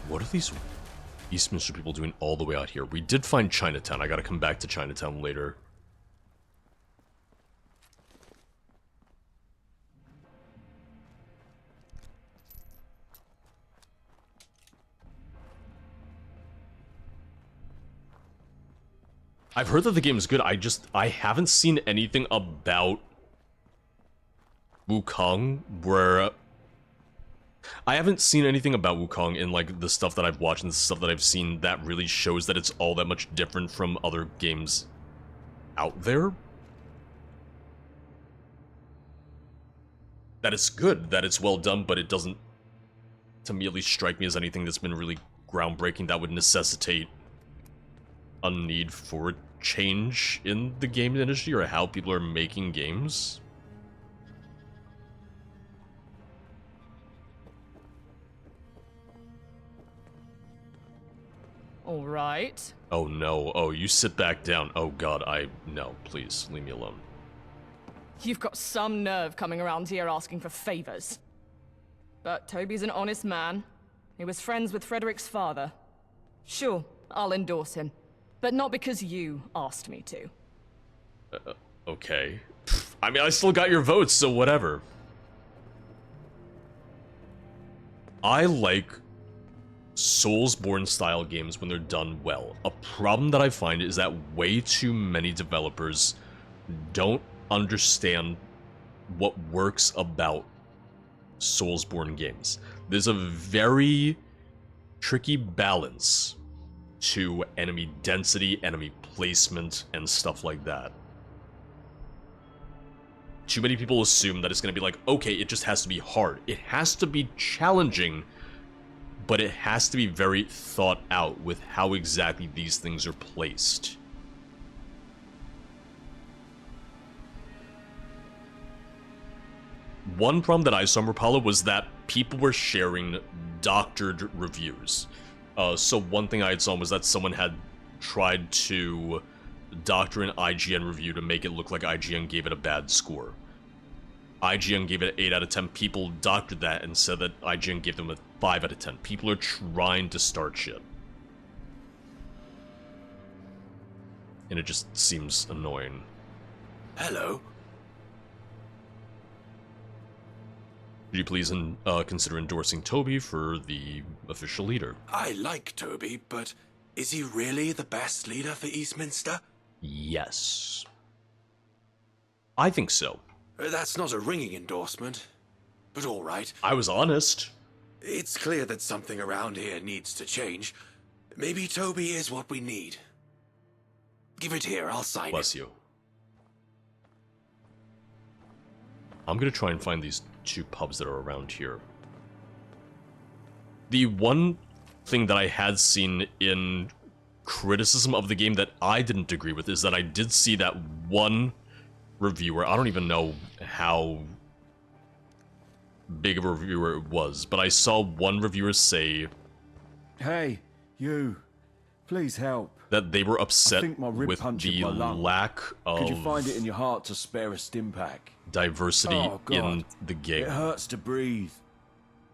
What are these Eastminster people doing all the way out here? We did find Chinatown. I gotta come back to Chinatown later. I've heard that the game is good. I haven't seen anything about Wukong where... I haven't seen anything about Wukong in, like, the stuff that I've watched and the stuff that I've seen that really shows that it's all that much different from other games out there. That it's good, that it's well done, but it doesn't, to me at least, strike me as anything that's been really groundbreaking that would necessitate a need for a change in the game industry or how people are making games. All right. Oh no, oh, you sit back down. Oh god, no, please, leave me alone. You've got some nerve coming around here asking for favors. But Toby's an honest man. He was friends with Frederick's father. Sure, I'll endorse him. But not because you asked me to. Okay. I mean, I still got your votes, so whatever. I like Soulsborne style games when they're done well. A problem that I find is that way too many developers don't understand what works about Soulsborne games. There's a very tricky balance to enemy density, enemy placement and stuff like that. Too many people assume that it's going to be like, okay, it just has to be hard. It has to be challenging, but it has to be very thought out with how exactly these things are placed. One problem that I saw in Rapala was that people were sharing doctored reviews. So one thing I had saw was that someone had tried to doctor an IGN review to make it look like IGN gave it a bad score. IGN gave it an 8 out of 10. People doctored that and said that IGN gave them a 5 out of 10. People are trying to start shit. And it just seems annoying. Hello. Would you please consider endorsing Toby for the official leader? I like Toby, but is he really the best leader for Eastminster? Yes. I think so. That's not a ringing endorsement, but all right. I was honest. It's clear that something around here needs to change. Maybe Toby is what we need. Give it here, I'll sign it. Bless you. I'm gonna try and find these 2 pubs that are around here. The one thing that I had seen in criticism of the game that I didn't agree with is that I did see that one reviewer, I don't even know how big of a reviewer it was, but I saw one reviewer say, "Hey, you, please help." That they were upset I think my rib with punctured the my lung. lack of Could you find it in your heart to spare a stim pack? diversity Oh, God. in the game. It hurts to breathe.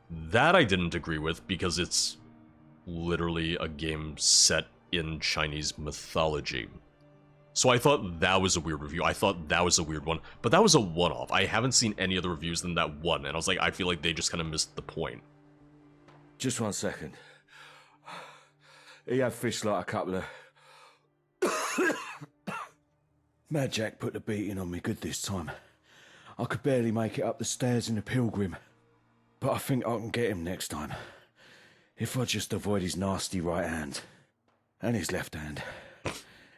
That I didn't agree with because it's literally a game set in Chinese mythology. So I thought that was a weird review. I thought that was a weird one, but that was a one-off. I haven't seen any other reviews than that one, and I was like, I feel like they just kind of missed the point. Just 1 second. He had fish like a couple of... Mad Jack put the beating on me good this time. I could barely make it up the stairs in the Pilgrim. But I think I can get him next time. If I just avoid his nasty right hand. And his left hand.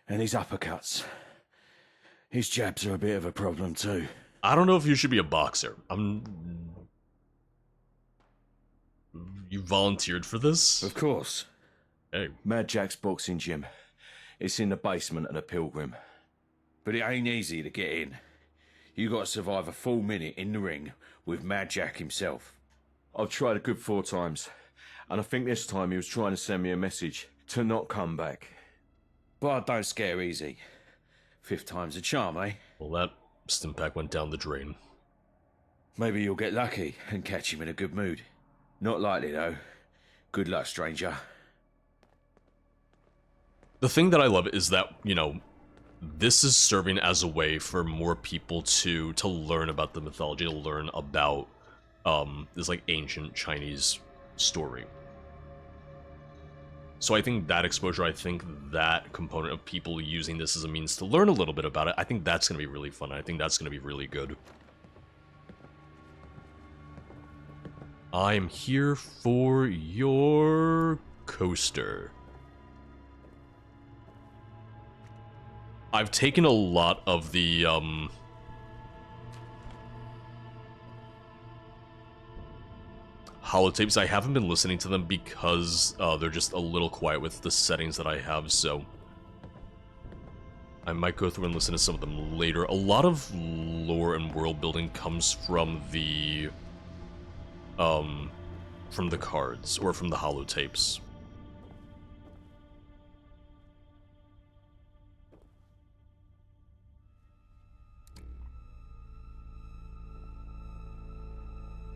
And his uppercuts. His jabs are a bit of a problem too. I don't know if you should be a boxer. You volunteered for this? Of course. Hey. Mad Jack's boxing gym. It's in the basement of the Pilgrim. But it ain't easy to get in. You gotta survive a full minute in the ring with Mad Jack himself. I've tried a good 4 times. And I think this time he was trying to send me a message to not come back. But I don't scare easy. 5th time's a charm, eh? Well, that stim pack went down the drain. Maybe you'll get lucky and catch him in a good mood. Not likely, though. Good luck, stranger. The thing that I love is that, you know, this is serving as a way for more people to learn about the mythology, to learn about this like ancient Chinese story. So I think that exposure, I think that component of people using this as a means to learn a little bit about it, I think that's going to be really fun. I think that's going to be really good. I'm here for your coaster. I've taken a lot of the, holotapes. I haven't been listening to them because they're just a little quiet with the settings that I have, so I might go through and listen to some of them later. A lot of lore and world building comes from the cards, or from the holotapes.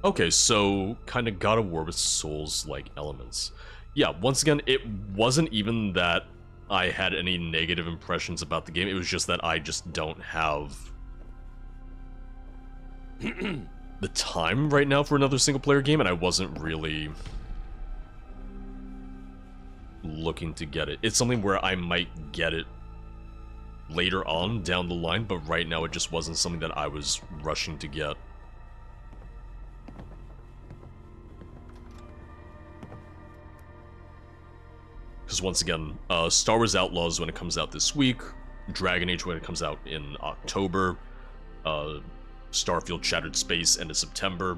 Okay, so kind of God of War with Souls-like elements. Yeah, once again, it wasn't even that I had any negative impressions about the game, it was just that I just don't have the time right now for another single-player game, and I wasn't really looking to get it. It's something where I might get it later on down the line, but right now it just wasn't something that I was rushing to get. Because once again, Star Wars Outlaws when it comes out this week, Dragon Age when it comes out in October, Starfield Shattered Space end of September.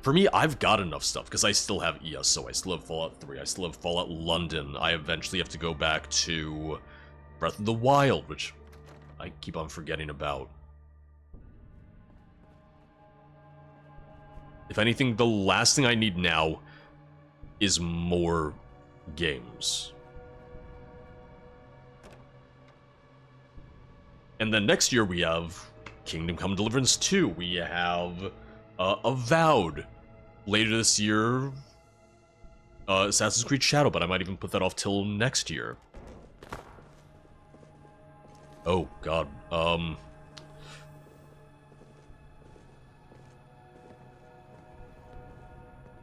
For me, I've got enough stuff, because I still have ESO, I still have Fallout 3, I still have Fallout London, I eventually have to go back to Breath of the Wild, which I keep on forgetting about. If anything, the last thing I need now is more games. And then next year we have Kingdom Come Deliverance 2, we have Avowed. Later this year, Assassin's Creed Shadow, but I might even put that off till next year. Oh god,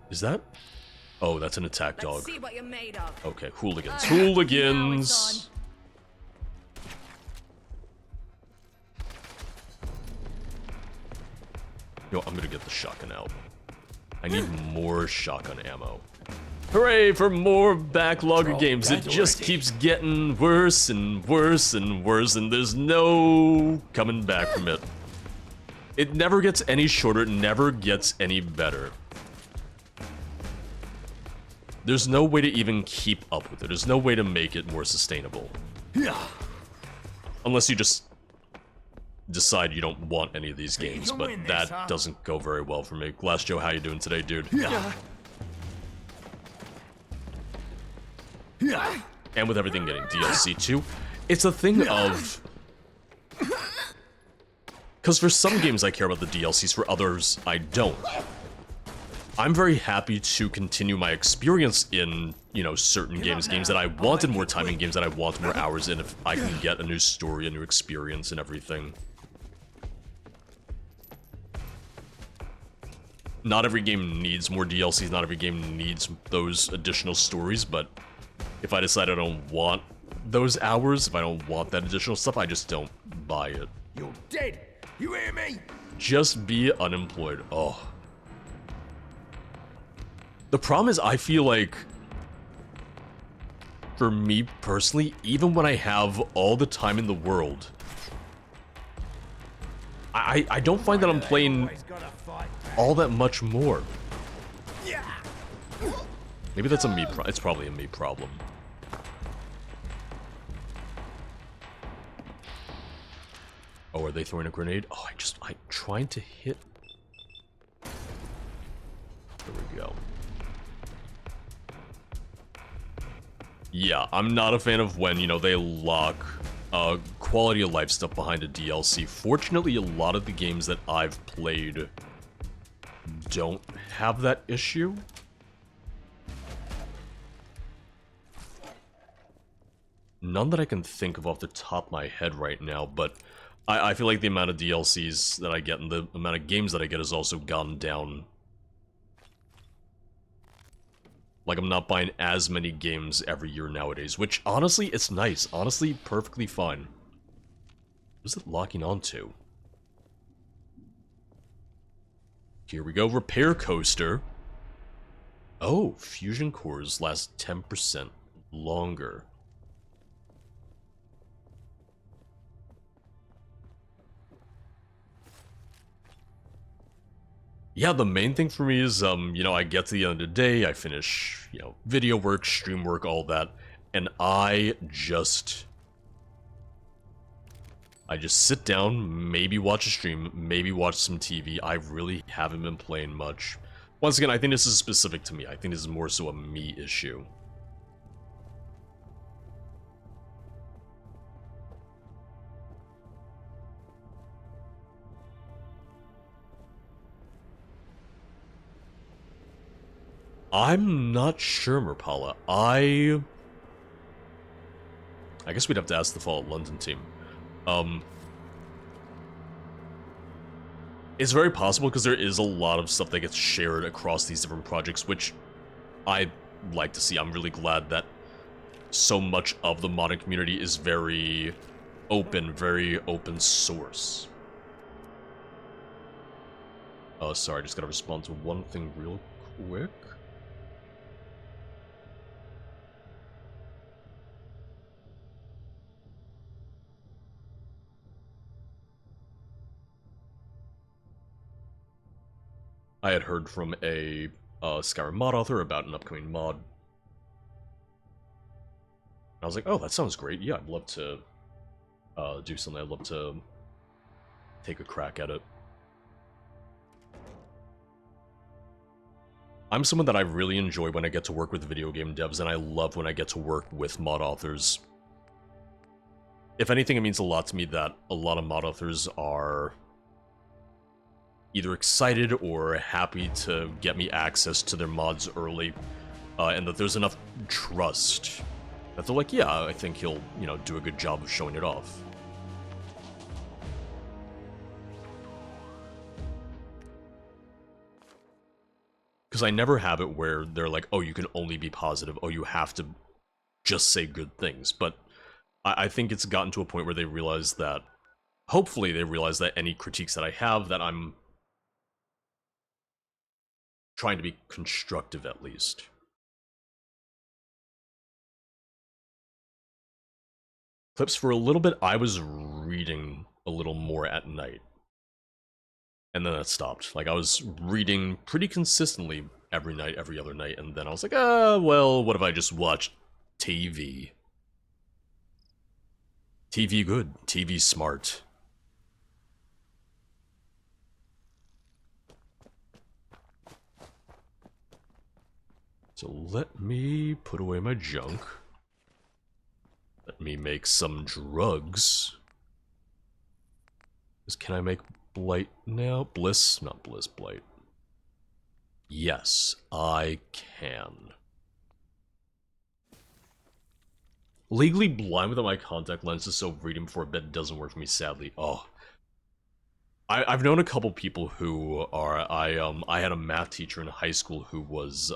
is that? Oh, that's an attack dog. See what you're made of. Okay, hooligans. Hooligans! Yo, I'm gonna get the shotgun out. I need more shotgun ammo. Hooray for more backlog of games. It just keeps getting worse and worse and worse, and there's no coming back from it. It never gets any shorter, it never gets any better. There's no way to even keep up with it. There's no way to make it more sustainable. Yeah. Unless you just decide you don't want any of these games, but that doesn't go very well for me. Glass Joe, how you doing today, dude? Yeah. Yeah. And with everything getting DLC too, it's a thing of... Because for some games I care about the DLCs, for others I don't. I'm very happy to continue my experience in, you know, certain games that I wanted more time in, games that I want more hours in, if I can get a new story, a new experience, and everything. Not every game needs more DLCs, not every game needs those additional stories, but if I decide I don't want those hours, if I don't want that additional stuff, I just don't buy it. You're dead. You hear me? Just be unemployed. Oh. The problem is, I feel like, for me personally, even when I have all the time in the world, I don't find that I'm playing all that much more. Maybe that's a me problem. It's probably a me problem. Oh, are they throwing a grenade? Oh, I'm trying to hit. There we go. Yeah, I'm not a fan of when, you know, they lock quality of life stuff behind a DLC. Fortunately, a lot of the games that I've played don't have that issue. None that I can think of off the top of my head right now, but I feel like the amount of DLCs that I get and the amount of games that I get has also gone down. Like, I'm not buying as many games every year nowadays, which, honestly, it's nice. Honestly, perfectly fine. What is it locking onto? Here we go, repair coaster. Oh, fusion cores last 10% longer. Yeah, the main thing for me is, you know, I get to the end of the day, I finish, you know, video work, stream work, all that, and I just sit down, maybe watch a stream, maybe watch some TV. I really haven't been playing much. Once again, I think this is specific to me. I think this is more so a me issue. I'm not sure, Merpala. I guess we'd have to ask the Fallout London team. It's very possible because there is a lot of stuff that gets shared across these different projects, which I like to see. I'm really glad that so much of the modding community is very open source. Oh, sorry, I just gotta respond to one thing real quick. I had heard from a Skyrim mod author about an upcoming mod. I was like, oh, that sounds great. Yeah, I'd love to do something. I'd love to take a crack at it. I'm someone that I really enjoy when I get to work with video game devs, and I love when I get to work with mod authors. If anything, it means a lot to me that a lot of mod authors are either excited or happy to get me access to their mods early, and that there's enough trust that they're like, yeah, I think he'll, you know, do a good job of showing it off. Because I never have it where they're like, oh, you can only be positive, oh, you have to just say good things. But I think it's gotten to a point where they realize that, hopefully they realize that any critiques that I have, that I'm trying to be constructive at least. Clips, for a little bit, I was reading a little more at night. And then that stopped. Like, I was reading pretty consistently every night, every other night, and then I was like, well, what if I just watched TV? TV good. TV smart. So let me put away my junk. Let me make some drugs. Can I make Blight now? Bliss? Not Bliss, Blight. Yes, I can. Legally blind without my contact lenses, so reading before bed doesn't work for me, sadly. Oh. I've known a couple people who are... I had a math teacher in high school who was,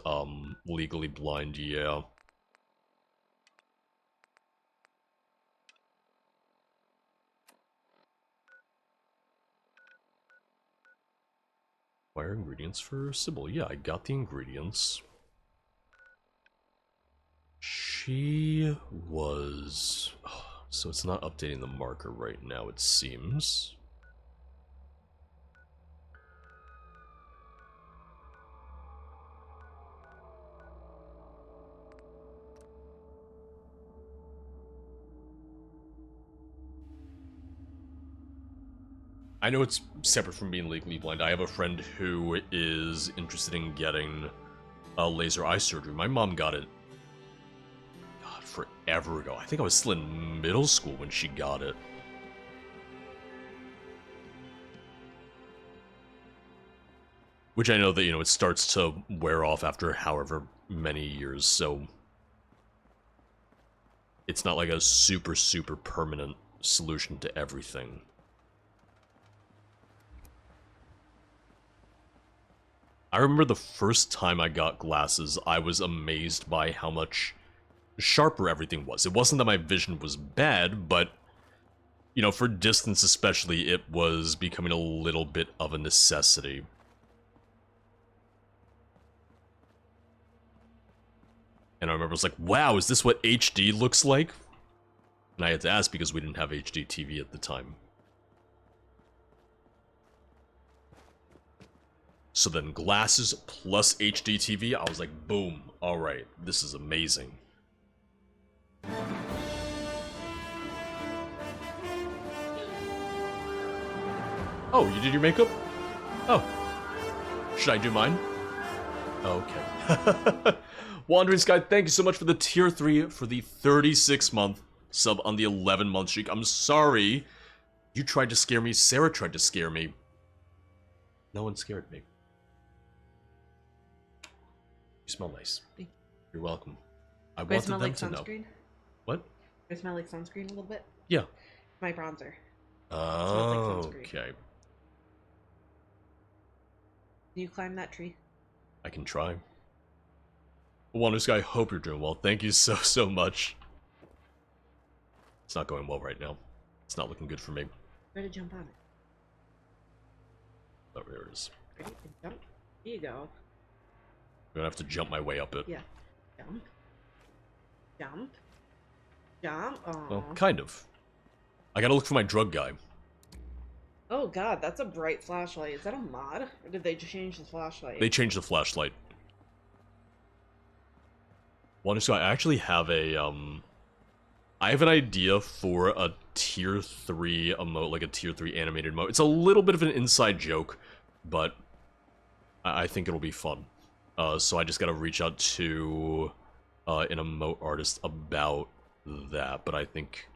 legally blind, yeah. Wire ingredients for Sybil. Yeah, I got the ingredients. She was... Oh, so it's not updating the marker right now, it seems. I know it's separate from being legally blind. I have a friend who is interested in getting laser eye surgery. My mom got it, God, forever ago. I think I was still in middle school when she got it. Which I know that, you know, it starts to wear off after however many years, so it's not like a super, super permanent solution to everything. I remember the first time I got glasses, I was amazed by how much sharper everything was. It wasn't that my vision was bad, but, you know, for distance especially, it was becoming a little bit of a necessity. And I remember I was like, wow, is this what HD looks like? And I had to ask because we didn't have HD TV at the time. So then glasses plus HD TV, I was like, boom, alright, this is amazing. Oh, you did your makeup? Oh. Should I do mine? Okay. Wandering Sky, thank you so much for the tier 3 for the 36-month sub on the 11-month streak. I'm sorry. You tried to scare me. Sarah tried to scare me. No one scared me. You smell nice. You're welcome. I wanted smell them like to know. sunscreen? What? I smell like sunscreen a little bit. Yeah. My bronzer. Oh, like sunscreen. okay. Can you climb that tree? I can try. Wonder Sky, hope you're doing well. Thank you so much. It's not going well right now. It's not looking good for me. Try to jump on it. Oh, there it is. Ready? Jump. Here you go. I'm gonna have to jump my way up it. Yeah. Jump. Jump. Jump. Aww. Well, kind of. I gotta look for my drug guy. Oh god, that's a bright flashlight. Is that a mod? Or did they just change the flashlight? They changed the flashlight. I actually have a, I have an idea for a tier 3 emote, like a tier 3 animated emote. It's a little bit of an inside joke, but I think it'll be fun. So I just gotta reach out to an emote artist about that, but I think...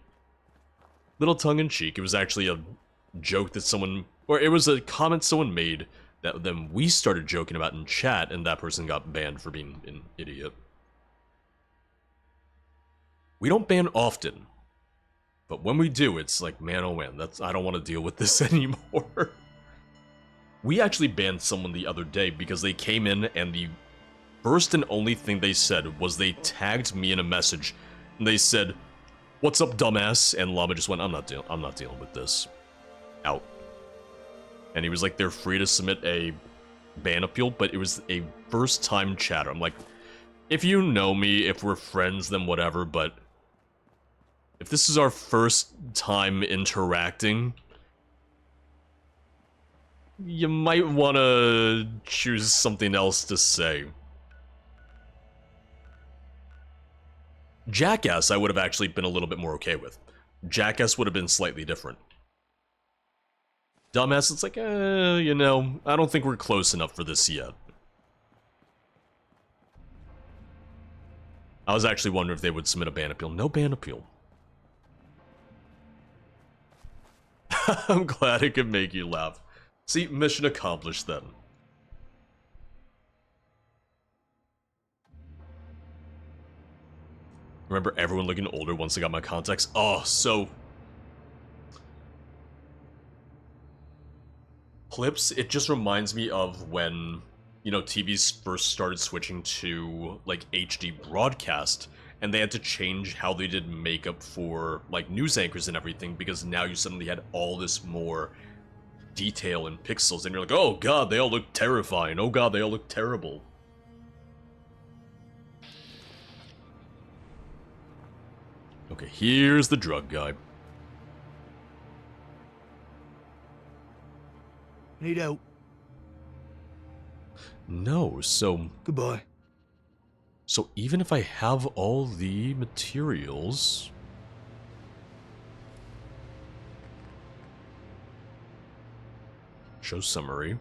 Little tongue-in-cheek, it was actually a joke that someone... Or it was a comment someone made that then we started joking about in chat, and that person got banned for being an idiot. We don't ban often, but when we do, it's like, man oh man, I don't want to deal with this anymore. We actually banned someone the other day because they came in and the first and only thing they said was they tagged me in a message, and they said, "What's up, dumbass?" And Llama just went, I'm not dealing with this. Out. And he was like, they're free to submit a ban appeal, but it was a first-time chatter. I'm like, if you know me, if we're friends, then whatever, but if this is our first time interacting, you might want to choose something else to say. Jackass I would have actually been a little bit more okay with. Jackass would have been slightly different. Dumbass, it's like, you know, I don't think we're close enough for this yet. I was actually wondering if they would submit a ban appeal. No ban appeal. I'm glad it could make you laugh. See, mission accomplished then. Remember everyone looking older once they got my contacts? Oh, so... Clips, it just reminds me of when, you know, TVs first started switching to, like, HD broadcast, and they had to change how they did makeup for, like, news anchors and everything, because now you suddenly had all this more detail and pixels, and you're like, oh god, they all look terrifying, oh god, they all look terrible. Okay, here's the drug guy. Need help? No, so... Goodbye. So even if I have all the materials... Show summary.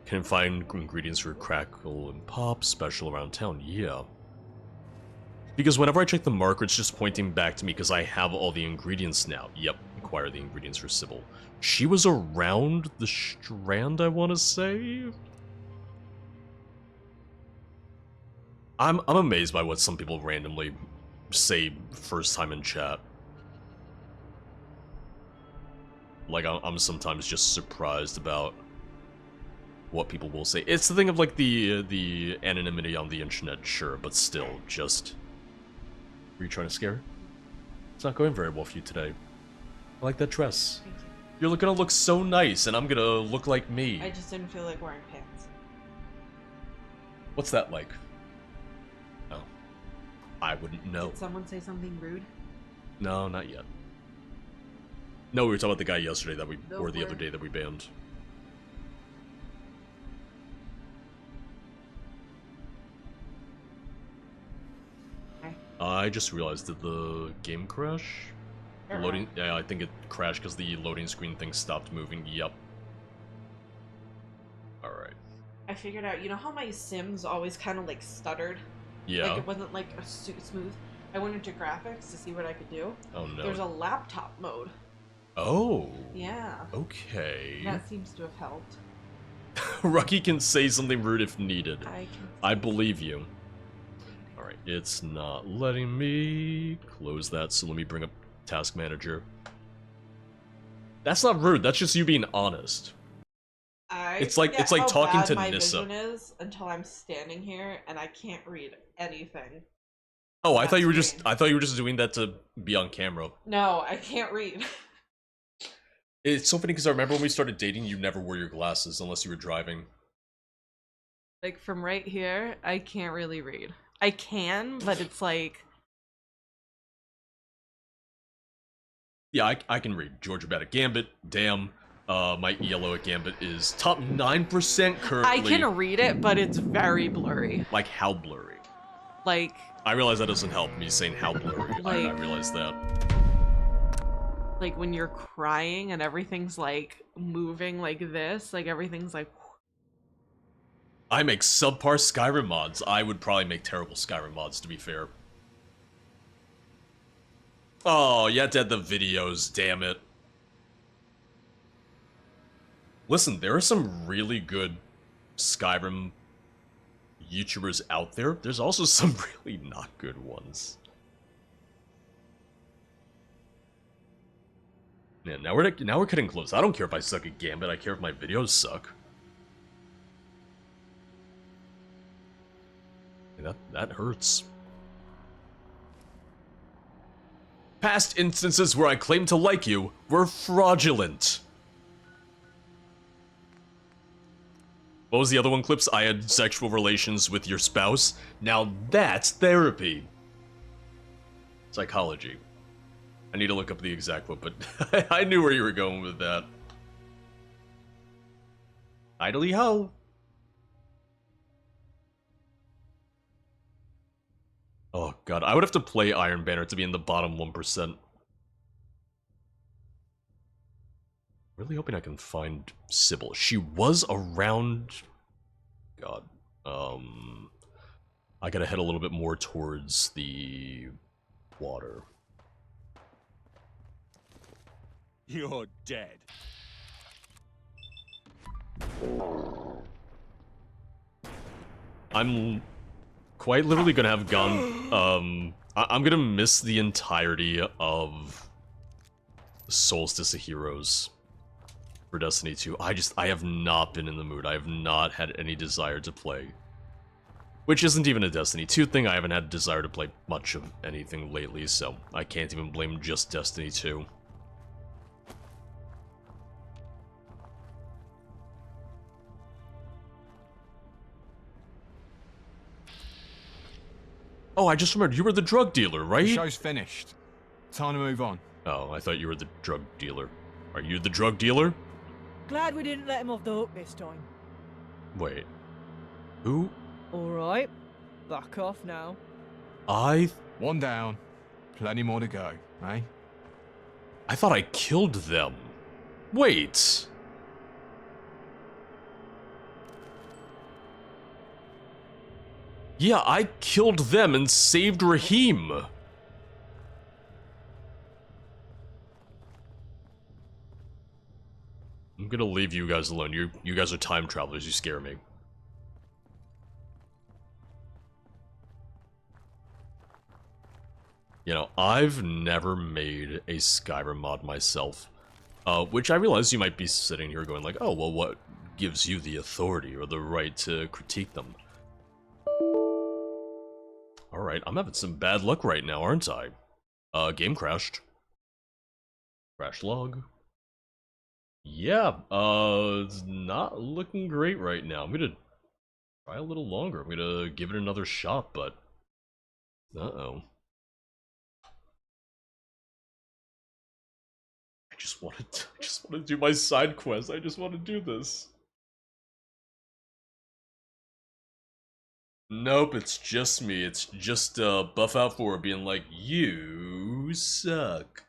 Can find ingredients for crackle and pop, special around town, yeah. Because whenever I check the marker, it's just pointing back to me because I have all the ingredients now. Yep, acquire the ingredients for Sybil. She was around the Strand, I want to say? I'm amazed by what some people randomly say first time in chat. Like, I'm sometimes just surprised about what people will say. It's the thing of, like, the anonymity on the internet, sure, but still, just... Were you trying to scare her? It's not going very well for you today. I like that dress. Thank you. You're gonna look so nice, and I'm gonna look like me. I just didn't feel like wearing pants. What's that like? Oh. I wouldn't know. Did someone say something rude? No, not yet. No, we were talking about the guy yesterday that we, No, or the where? other day that we banned. I just realized, did the game crash? The loading, yeah, I think it crashed because the loading screen thing stopped moving. Yep. Alright. I figured out, you know how my Sims always kind of like stuttered? Yeah. Like it wasn't like a smooth. I went into graphics to see what I could do. Oh no. There's a laptop mode. Oh. Yeah. Okay. That seems to have helped. Rocky can say something rude if needed. I believe you. Alright, it's not letting me close that, so let me bring up Task Manager. That's not rude, that's just you being honest. It's like talking to my Nissa. Vision is until I'm standing here and I can't read anything. Oh, I thought you were just doing that to be on camera. No, I can't read. It's so funny because I remember when we started dating, you never wore your glasses unless you were driving. Like from right here, I can't really read. I can, but it's like... Yeah, I can read. Georgia Bata Gambit, Damn, my ELO Gambit is top 9% currently. I can read it, but it's very blurry. Like, how blurry? Like... I realize that doesn't help me saying how blurry. I realize that. Like, when you're crying and everything's, like, moving like this, like, everything's like... I make subpar Skyrim mods. I would probably make terrible Skyrim mods, to be fair. Oh, you had to add the videos, damn it. Listen, there are some really good Skyrim YouTubers out there. There's also some really not good ones. Yeah, now we're getting close. I don't care if I suck at Gambit. I care if my videos suck. That hurts. Past instances where I claimed to like you were fraudulent. What was the other one, Clips? I had sexual relations with your spouse? Now that's therapy. Psychology. I need to look up the exact quote, but I knew where you were going with that. Idly ho. Oh god, I would have to play Iron Banner to be in the bottom 1%. Really hoping I can find Sybil. She was around... God. I gotta head a little bit more towards the water. You're dead. I'm quite literally gonna have gone, I'm gonna miss the entirety of Solstice of Heroes for Destiny 2. I have not been in the mood. I have not had any desire to play. Which isn't even a Destiny 2 thing. I haven't had a desire to play much of anything lately, so I can't even blame just Destiny 2. Oh, I just remembered, you were the drug dealer, right? The show's finished. Time to move on. Oh, I thought you were the drug dealer. Are you the drug dealer? Glad we didn't let him off the hook this time. Wait. Who? Alright, back off now. One down. Plenty more to go, eh? I thought I killed them. Wait. Yeah, I killed them and saved Raheem. I'm gonna leave you guys alone. You guys are time travelers. You scare me. You know, I've never made a Skyrim mod myself. Which I realize you might be sitting here going like, oh, well, what gives you the authority or the right to critique them? Alright, I'm having some bad luck right now, aren't I? Game crashed. Crash log. Yeah, it's not looking great right now. I'm gonna try a little longer. I'm gonna give it another shot, but... Uh-oh. I just want to do my side quest. I just want to do this. Nope, it's just me. It's just Buff Out 4 being like, you suck.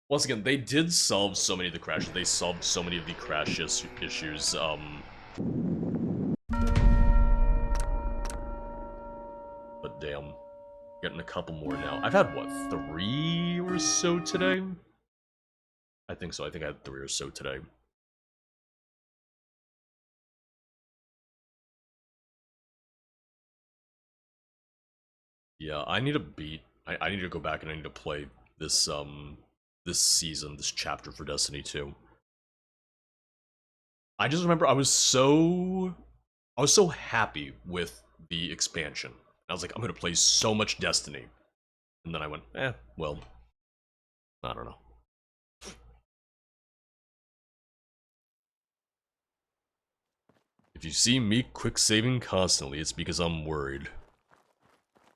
Once again, they did solve so many of the crashes. They solved so many of the crash issues. But damn, getting a couple more now. I've had what, 3 or so today? I think so. I think I had 3 or so today. Yeah, I need a beat. I need to go back and I need to play this this season, this chapter for Destiny 2. I just remember I was so happy with the expansion. I was like, I'm gonna play so much Destiny. And then I went, well, I don't know. If you see me quick saving constantly, it's because I'm worried.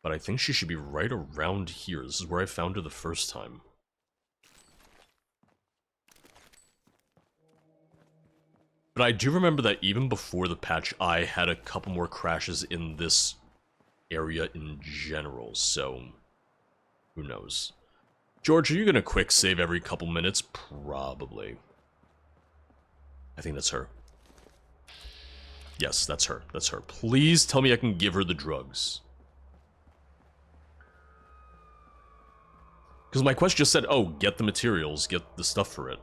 But I think she should be right around here. This is where I found her the first time. But I do remember that even before the patch, I had a couple more crashes in this area in general, so who knows. George, are you gonna quick save every couple minutes? Probably. I think that's her. Yes, that's her. That's her. Please tell me I can give her the drugs. Because my quest just said, oh, get the materials, get the stuff for it.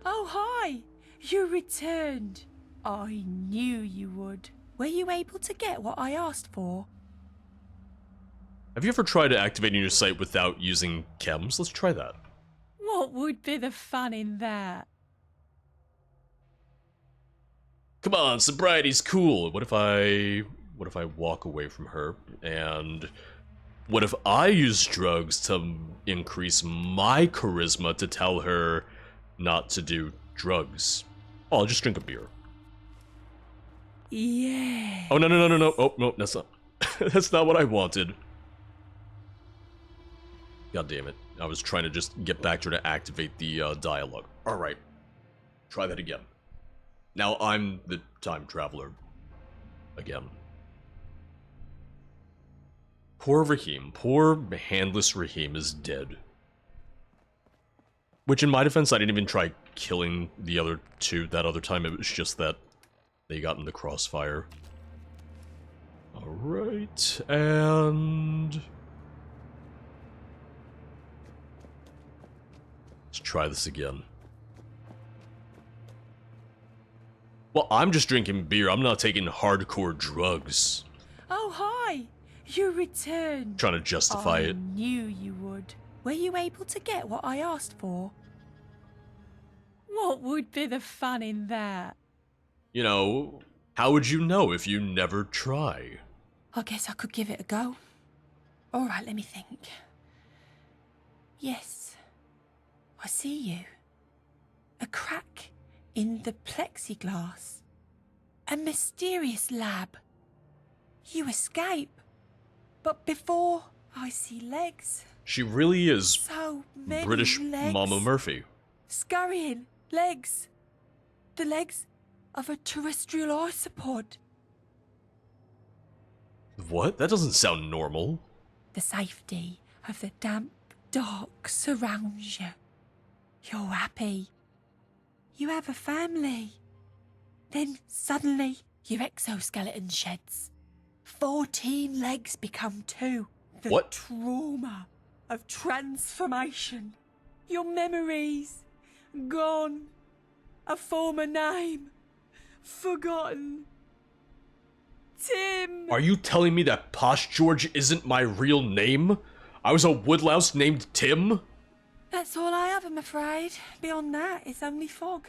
Oh, hi! You returned. I knew you would. Were you able to get what I asked for? Have you ever tried activating your site without using chems? Let's try that. What would be the fun in that? Come on, sobriety's cool. What if I walk away from her? And what if I use drugs to increase my charisma to tell her not to do drugs? Oh, I'll just drink a beer. Yeah. Oh, no. Oh, no, that's not... that's not what I wanted. God damn it. I was trying to just get back to her to activate the dialogue. Alright. Try that again. Now I'm the time traveler. Again. Poor Raheem. Poor handless Raheem is dead. Which in my defense, I didn't even try killing the other two that other time. It was just that they got in the crossfire. Alright, and... let's try this again. Well, I'm just drinking beer. I'm not taking hardcore drugs. Oh, hi! You returned. Trying to justify it. I knew you would. Were you able to get what I asked for? What would be the fun in that? You know, how would you know if you never try? I guess I could give it a go. All right, let me think. Yes, I see you. A crack in the plexiglass. A mysterious lab. You escape. But before I see legs. She really is So many British legs. Mama Murphy. Scurrying legs. The legs of a terrestrial isopod. What? That doesn't sound normal. The safety of the damp, dark surrounds you. You're happy. You have a family. Then suddenly your exoskeleton sheds. 14 legs become 2. The What? trauma of transformation. Your memories gone. A former name forgotten. Tim! Are you telling me that Posh George isn't my real name? I was a woodlouse named Tim? That's all I have, I'm afraid. Beyond that, it's only fog.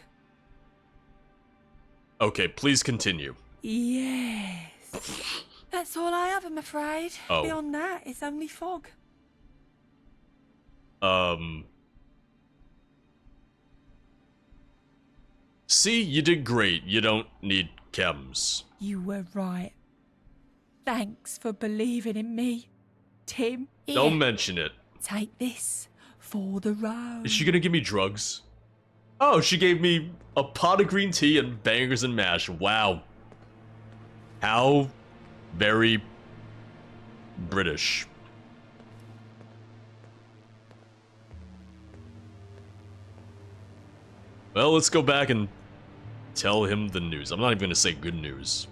Okay, please continue. Yes. That's all I have, I'm afraid. Oh. Beyond that, it's only fog. See, you did great. You don't need chems. You were right. Thanks for believing in me, Tim. Here, Don't mention it. take this for the road. Is she gonna give me drugs? Oh, she gave me a pot of green tea and bangers and mash. Wow. How very British. Well, let's go back and tell him the news. I'm not even gonna say good news.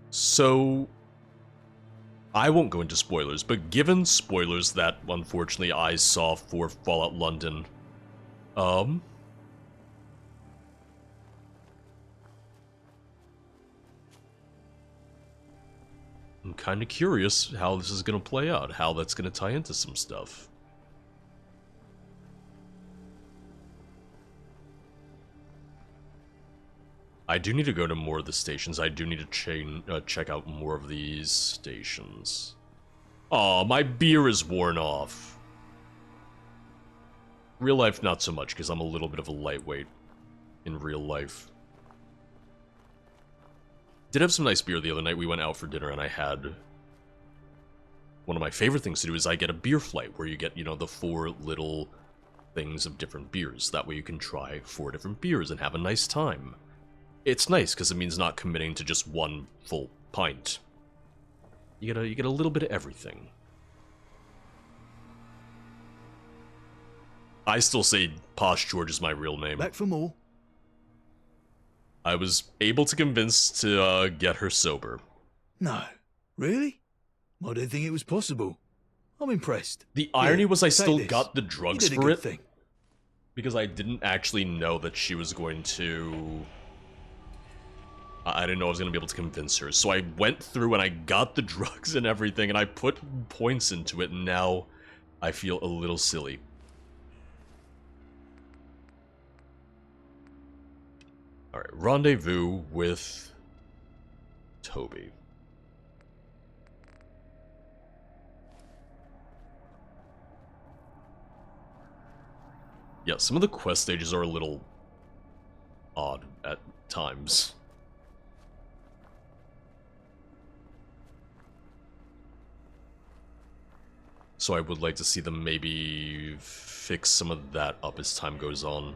So, I won't go into spoilers, but given spoilers that, unfortunately, I saw for Fallout London, I'm kind of curious how this is going to play out, how that's going to tie into some stuff. I do need to go to more of the stations. I do need to check out more of these stations. Aw, my beer is worn off. Real life, not so much, because I'm a little bit of a lightweight in real life. Did have some nice beer the other night. We went out for dinner, and I had one of my favorite things to do is I get a beer flight where you get, you know, the 4 little things of different beers. That way you can try 4 different beers and have a nice time. It's nice because it means not committing to just one full pint. You get a little bit of everything. I still say Posh George is my real name. Back for more. I was able to convince to get her sober. No. Really? I didn't think it was possible. I'm impressed. The irony was I still this. got the drugs You did a for good it. thing. Because I didn't actually know that she was going to... I didn't know I was going to be able to convince her. So I went through and I got the drugs and everything, and I put points into it, and now I feel a little silly. Alright, rendezvous with Toby. Yeah, some of the quest stages are a little odd at times. So I would like to see them maybe fix some of that up as time goes on.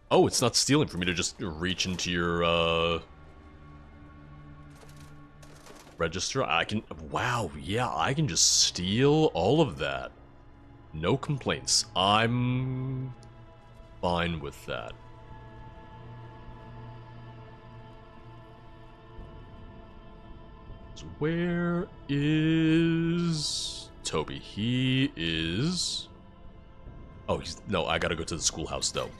Oh, it's not stealing for me to just reach into your, register. I can... Wow, yeah, I can just steal all of that. No complaints. I'm fine with that. So where is Toby? He is... Oh, he's... No, I gotta go to the schoolhouse, though.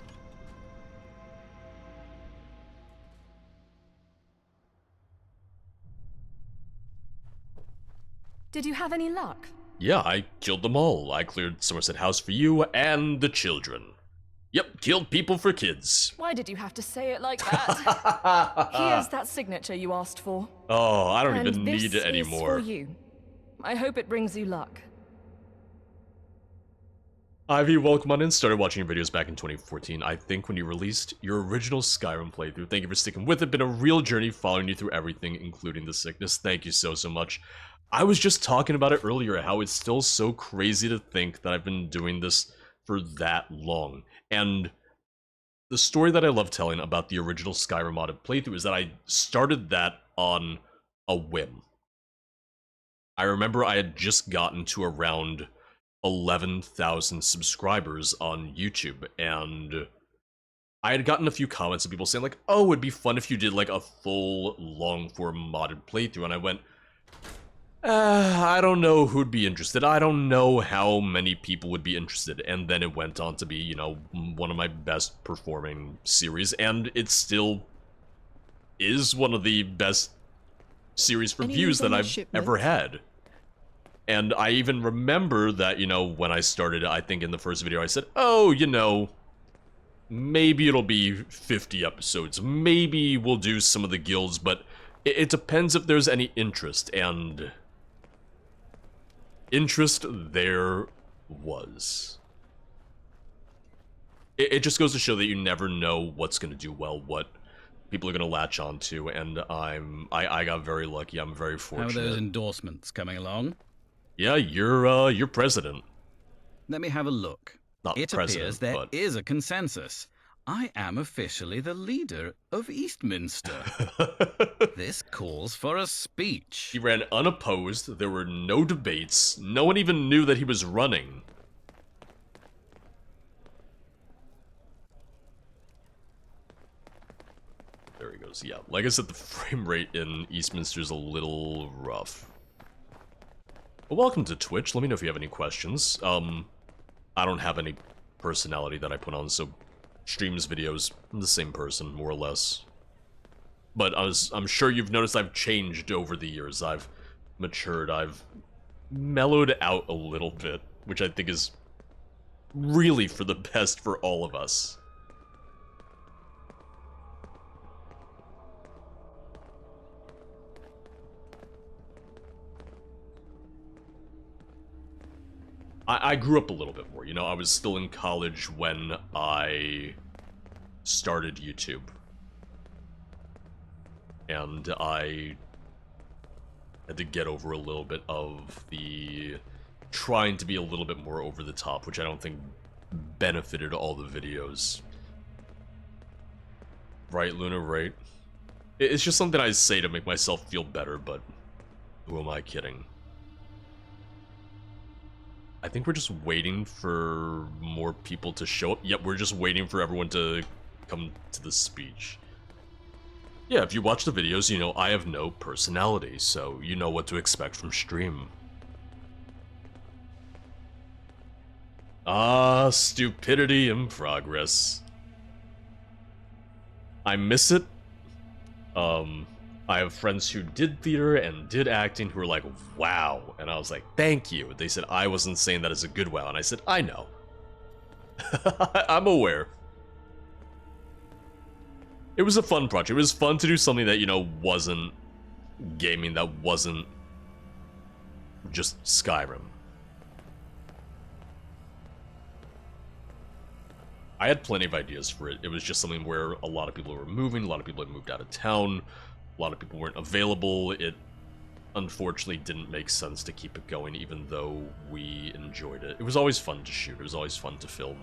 Did you have any luck? Yeah, I killed them all. I cleared Somerset House for you and the children. Yep, killed people for kids. Why did you have to say it like that? Here's that signature you asked for. Oh, I don't And even this need it anymore. Is for you. I hope it brings you luck. Ivy, welcome on in. Started watching your videos back in 2014. I think when you released your original Skyrim playthrough. Thank you for sticking with it. Been a real journey following you through everything, including the sickness. Thank you so much. I was just talking about it earlier, how it's still so crazy to think that I've been doing this for that long. And the story that I love telling about the original Skyrim modded playthrough is that I started that on a whim. I remember I had just gotten to around 11,000 subscribers on YouTube, and I had gotten a few comments of people saying like, oh, it'd be fun if you did like a full long-form modded playthrough, and I went, I don't know who'd be interested. I don't know how many people would be interested. And then it went on to be, you know, one of my best performing series. And it still is one of the best series for views that I've ever had. And I even remember that, you know, when I started, I think in the first video I said, oh, you know, maybe it'll be 50 episodes. Maybe we'll do some of the guilds, but it depends if there's any interest. And... interest there was. It just goes to show that you never know what's going to do well, what people are going to latch on to, and I got very lucky. I'm very fortunate. How are those endorsements coming along? Yeah, you're president. Let me have a look. Not it president, appears there but... is a consensus. I am officially the leader of Eastminster. This calls for a speech. He ran unopposed, there were no debates, no one even knew that he was running. There he goes, yeah. Like I said, the frame rate in Eastminster's a little rough. But welcome to Twitch, let me know if you have any questions. I don't have any personality that I put on, so... streams, videos, I'm the same person, more or less. But I'm sure you've noticed I've changed over the years. I've matured, I've mellowed out a little bit, which I think is really for the best for all of us. I grew up a little bit more, you know, I was still in college when I started YouTube. And I had to get over a little bit of the trying to be a little bit more over the top, which I don't think benefited all the videos. Right, Luna, right? It's just something I say to make myself feel better, but who am I kidding? I think we're just waiting for more people to show up. Yep, we're just waiting for everyone to come to the speech. Yeah, if you watch the videos, you know I have no personality, so you know what to expect from stream. Ah, stupidity in progress. I miss it. I have friends who did theater and did acting who were like, wow. And I was like, thank you. They said I wasn't saying that as a good wow. And I said, I know. I'm aware. It was a fun project. It was fun to do something that, you know, wasn't gaming, that wasn't just Skyrim. I had plenty of ideas for it. It was just something where a lot of people were moving, a lot of people had moved out of town, a lot of people weren't available. It unfortunately didn't make sense to keep it going, even though we enjoyed it. It was always fun to shoot. It was always fun to film.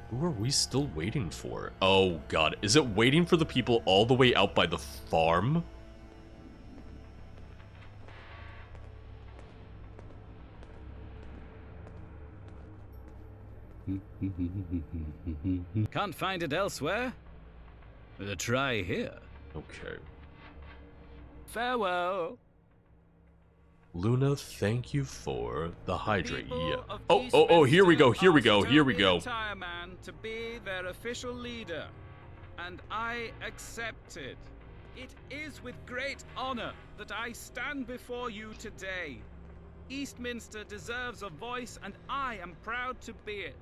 Who are we still waiting for? Oh god, is it waiting for the people all the way out by the farm? Can't find it elsewhere? Try here. Okay. Farewell. Luna, thank you for the hydrate. Yeah. Oh, here we go, here we go, here we go. Tire man to be their official leader, and I accept it. It is with great honor that I stand before you today. Eastminster deserves a voice, and I am proud to be it.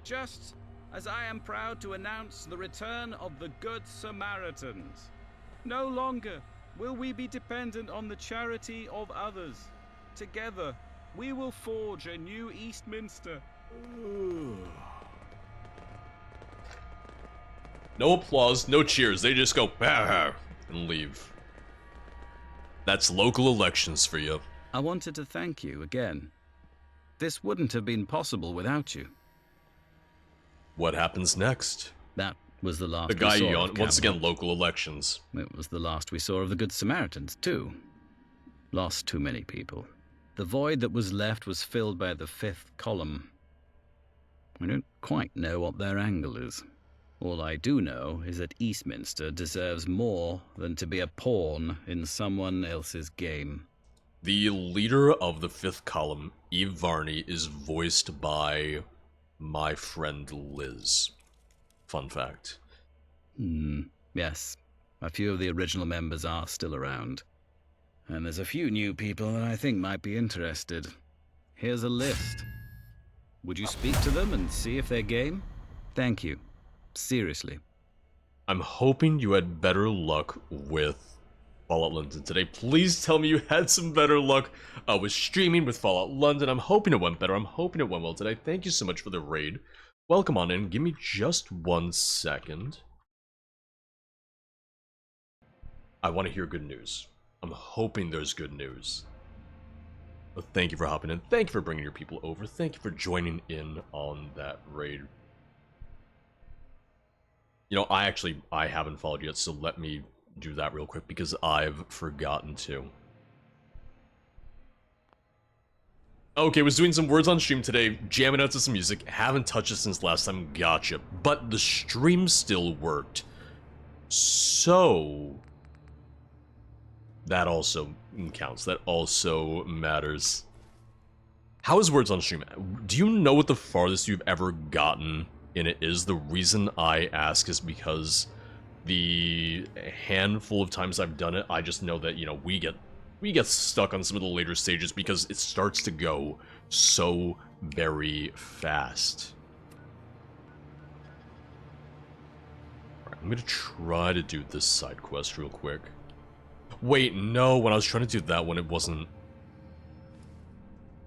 Just as I am proud to announce the return of the Good Samaritans. No longer will we be dependent on the charity of others. Together, we will forge a new Eastminster. No applause, no cheers. They just go, bah, and leave. That's local elections for you. I wanted to thank you again. This wouldn't have been possible without you. What happens next? That was the last the guy we saw yawned. of Once again, Camelot. local elections. It was the last we saw of the Good Samaritans, too. Lost too many people. The void that was left was filled by the fifth column. I don't quite know what their angle is. All I do know is that Eastminster deserves more than to be a pawn in someone else's game. The leader of the fifth column, Eve Varney, is voiced by my friend Liz. Fun fact. Yes. A few of the original members are still around. And there's a few new people that I think might be interested. Here's a list. Would you speak to them and see if they're game? Thank you. Seriously. I'm hoping you had better luck with Fallout London today. Please tell me you had some better luck with streaming with Fallout London. I'm hoping it went better. I'm hoping it went well today. Thank you so much for the raid. Welcome on in. Give me just 1 second. I want to hear good news. I'm hoping there's good news. But thank you for hopping in. Thank you for bringing your people over. Thank you for joining in on that raid. You know, I haven't followed yet, so let me do that real quick because I've forgotten to. Okay, was doing some words on stream today, jamming out to some music, haven't touched it since last time, gotcha. But the stream still worked. So that also counts, that also matters. How is words on stream? Do you know what the farthest you've ever gotten in it is? The reason I ask is because the handful of times I've done it, I just know that, you know, we get stuck on some of the later stages because it starts to go so very fast. Alright, I'm gonna try to do this side quest real quick. Wait, no, when I was trying to do that one, it wasn't...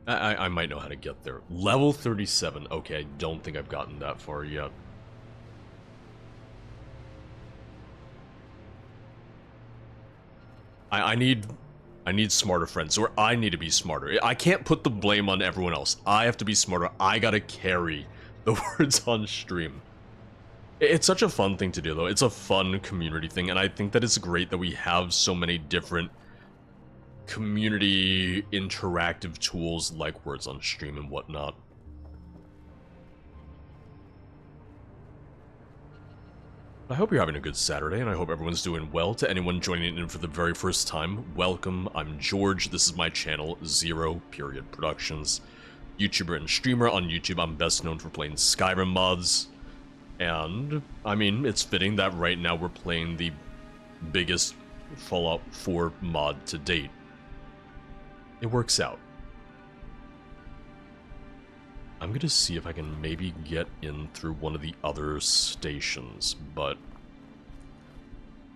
I might know how to get there. Level 37. Okay, I don't think I've gotten that far yet. I need smarter friends, or I need to be smarter. I can't put the blame on everyone else. I have to be smarter. I gotta carry the words on stream. It's such a fun thing to do, though. It's a fun community thing, and I think that it's great that we have so many different community interactive tools like words on stream and whatnot. I hope you're having a good Saturday, and I hope everyone's doing well. To anyone joining in for the very first time, welcome. I'm George. This is my channel, Zero Period Productions. YouTuber and streamer on YouTube. I'm best known for playing Skyrim mods. And, I mean, it's fitting that right now we're playing the biggest Fallout 4 mod to date. It works out. I'm gonna see if I can maybe get in through one of the other stations, but...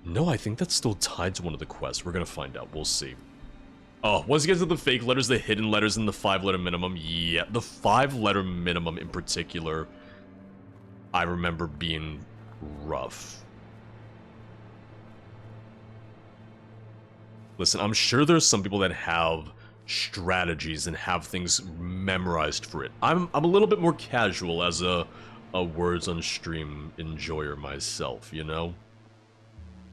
No, I think that's still tied to one of the quests. We're gonna find out. We'll see. Oh, once you get to the fake letters, the hidden letters, and the 5-letter minimum, yeah, the 5-letter minimum in particular, I remember being rough. Listen, I'm sure there's some people that have strategies and have things memorized for it. I'm a little bit more casual as a words on stream enjoyer myself, you know?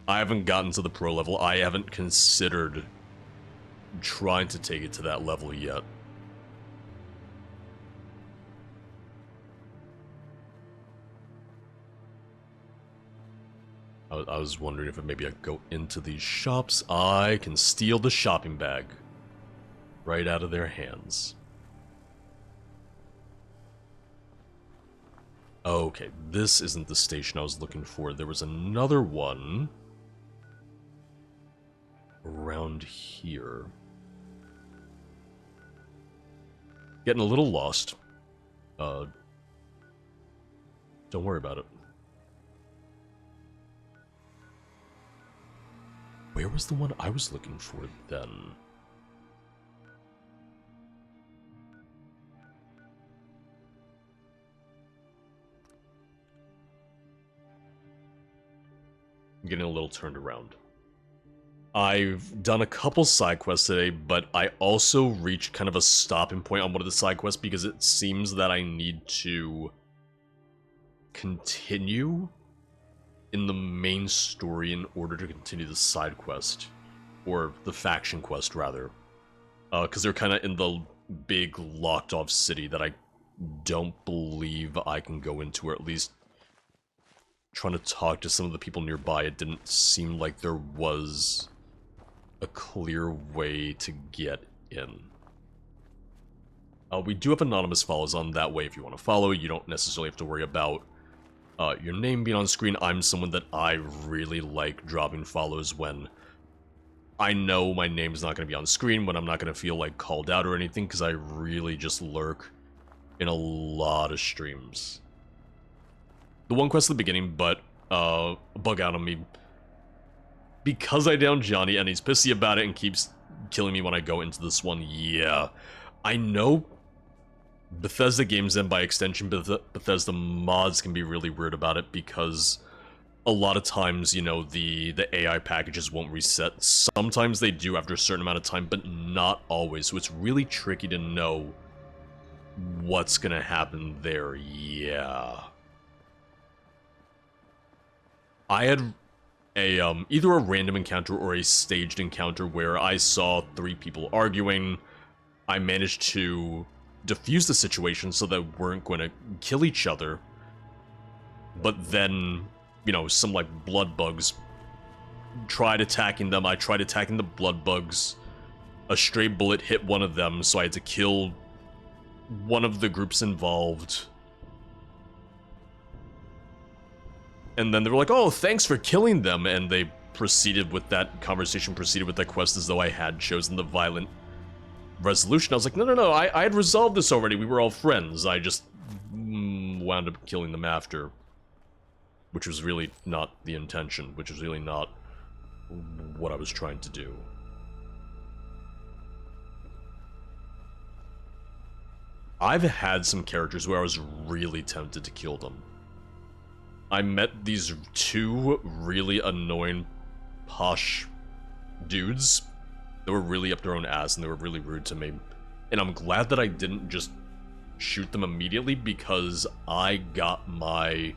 I haven't gotten to the pro level. I haven't considered trying to take it to that level yet. I was wondering if maybe I go into these shops. I can steal the shopping bag right out of their hands. Okay, this isn't the station I was looking for. There was another one around here. Getting a little lost. Don't worry about it. Where was the one I was looking for then? I'm getting a little turned around. I've done a couple side quests today, but I also reached kind of a stopping point on one of the side quests because it seems that I need to continue in the main story in order to continue the side quest, or the faction quest rather, because they're kind of in the big locked off city that I don't believe I can go into, or at least trying to talk to some of the people nearby, it didn't seem like there was a clear way to get in. We do have anonymous follows on that way if you want to follow. You don't necessarily have to worry about your name being on screen. I'm someone that I really like dropping follows when I know my name's not going to be on screen, when I'm not going to feel like called out or anything, because I really just lurk in a lot of streams. The one quest at the beginning, but bug out on me because I downed Johnny and he's pissy about it and keeps killing me when I go into this one. Yeah, I know Bethesda games and by extension Bethesda mods can be really weird about it because a lot of times, you know, the AI packages won't reset. Sometimes they do after a certain amount of time, but not always. So it's really tricky to know what's gonna happen there. Yeah. I had a either a random encounter or a staged encounter where I saw 3 people arguing. I managed to defuse the situation so that we weren't going to kill each other. But then, you know, some like blood bugs tried attacking them. I tried attacking the blood bugs. A stray bullet hit one of them, so I had to kill one of the groups involved. And then they were like, oh, thanks for killing them. And they proceeded with that conversation, proceeded with that quest as though I had chosen the violent resolution. I was like, no, I had resolved this already. We were all friends. I just wound up killing them after. Which was really not the intention. Which was really not what I was trying to do. I've had some characters where I was really tempted to kill them. I met these two really annoying posh dudes that were really up their own ass and they were really rude to me. And I'm glad that I didn't just shoot them immediately because I got my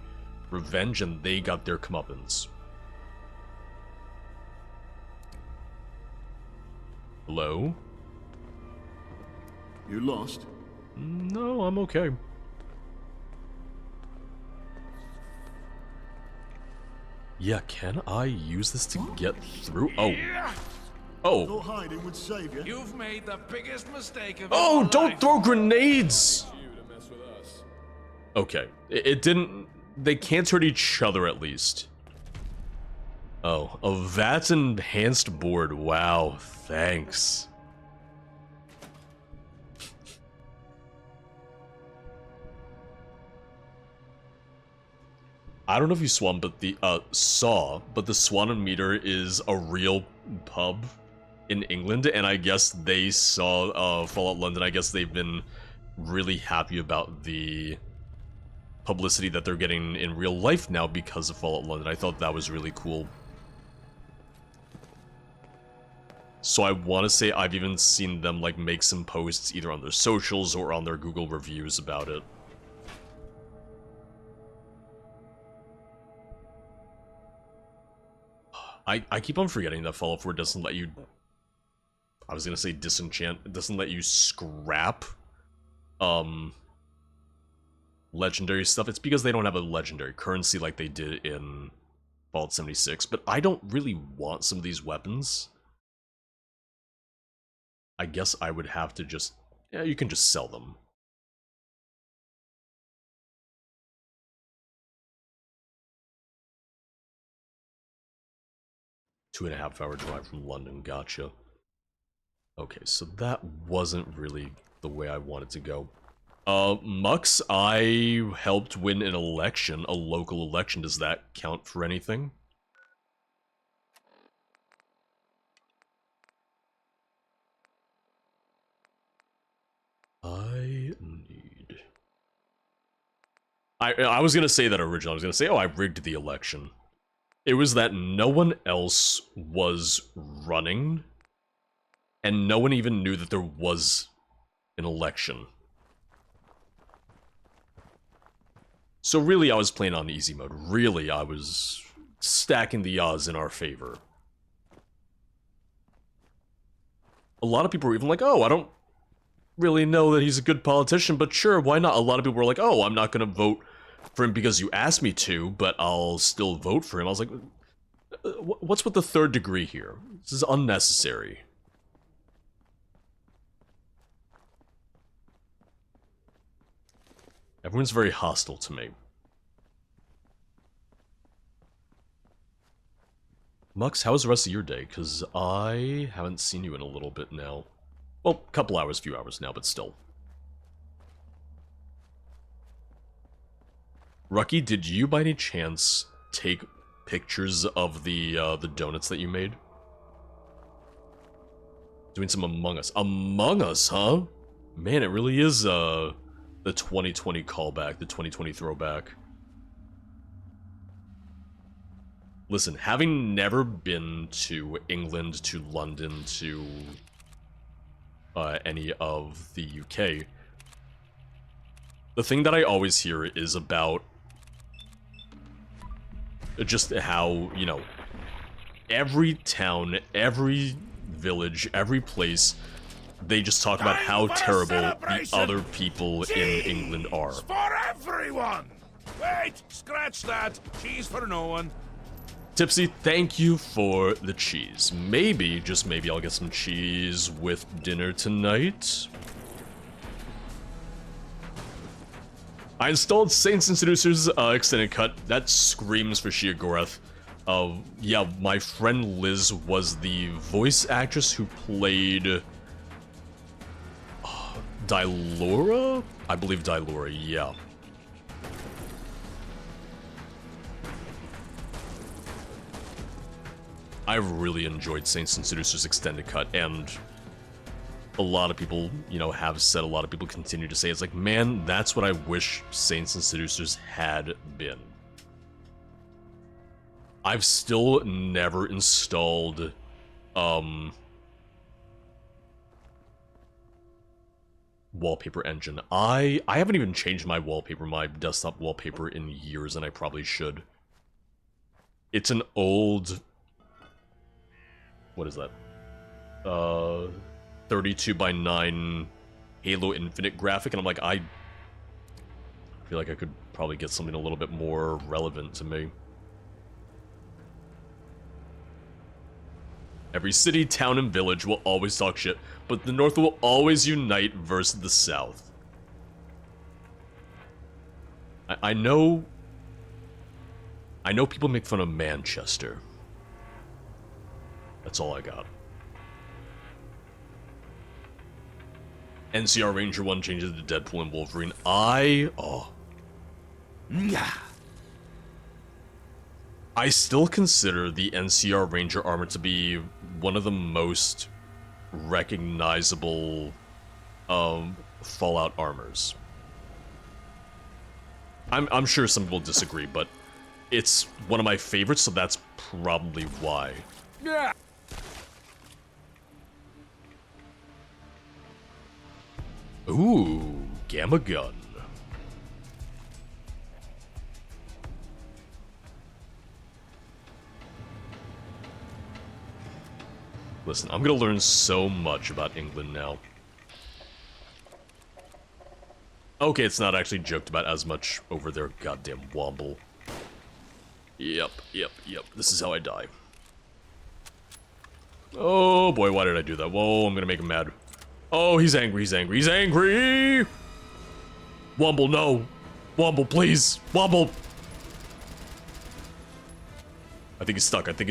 revenge and they got their comeuppance. Hello? You lost? No, I'm okay. Yeah, can I use this to get through? Oh. Oh. Thought hiding would save you. You've made the biggest mistake of Oh, your don't life. throw grenades! Okay. It didn't... They can't hurt each other, at least. Oh. A VATS enhanced board. Wow. Thanks. I don't know if you saw, but the Swan Meter is a real pub in England, and I guess they saw Fallout London. I guess they've been really happy about the publicity that they're getting in real life now because of Fallout London. I thought that was really cool. So I want to say I've even seen them like make some posts either on their socials or on their Google reviews about it. I keep on forgetting that Fallout 4 doesn't let you... I was gonna say disenchant. It doesn't let you scrap legendary stuff. It's because they don't have a legendary currency like they did in Fallout 76. But I don't really want some of these weapons. I guess I would have to just... Yeah, you can just sell them. Two-and-a-half-hour drive from London, gotcha. Okay, so that wasn't really the way I wanted to go. Mux, I helped win an election, a local election. Does that count for anything? I was gonna say that originally. I was gonna say, oh, I rigged the election. It was that no one else was running, and no one even knew that there was an election. So really, I was playing on easy mode. Really, I was stacking the odds in our favor. A lot of people were even like, oh, I don't really know that he's a good politician, but sure, why not? A lot of people were like, oh, I'm not gonna vote for him because you asked me to, but I'll still vote for him. I was like, what's with the third degree here? This is unnecessary. Everyone's very hostile to me. Mux, how's the rest of your day? Because I haven't seen you in a little bit now. Well, couple hours, few hours now, but still. Rucky, did you by any chance take pictures of the donuts that you made? Doing some Among Us. Among Us, huh? Man, it really is, the 2020 callback, the 2020 throwback. Listen, having never been to England, to London, to any of the UK, the thing that I always hear is about just how, you know, every town, every village, every place, they just talk about how terrible the other people in England are. For everyone! Wait, scratch that. Cheese for no one. Tipsy, thank you for the cheese. Maybe, just maybe, I'll get some cheese with dinner tonight. I installed Saints and Seducers Extended Cut. That screams for sheer Gorath. Yeah, my friend Liz was the voice actress who played... Dylora? I believe Dylora, yeah. I really enjoyed Saints and Seducers Extended Cut, and a lot of people, you know, have said, a lot of people continue to say, it's like, man, that's what I wish Saints and Seducers had been. I've still never installed, wallpaper engine. I haven't even changed my wallpaper, my desktop wallpaper in years, and I probably should. It's an old... What is that? 32:9 Halo Infinite graphic, and I'm like, I feel like I could probably get something a little bit more relevant to me. Every city, town, and village will always talk shit, but the North will always unite versus the South. I know people make fun of Manchester. That's all I got. NCR Ranger 1 changes to Deadpool and Wolverine. I still consider the NCR Ranger armor to be one of the most recognizable Fallout armors. I'm sure some people disagree, but it's one of my favorites, so that's probably why. Yeah. Ooh, Gamma Gun. Listen, I'm gonna learn so much about England now. Okay, it's not actually joked about as much over there, goddamn Womble. Yep. This is how I die. Oh boy, why did I do that? Whoa, I'm gonna make him mad. Oh, he's angry. Womble, no. Womble, please. Womble. I think he's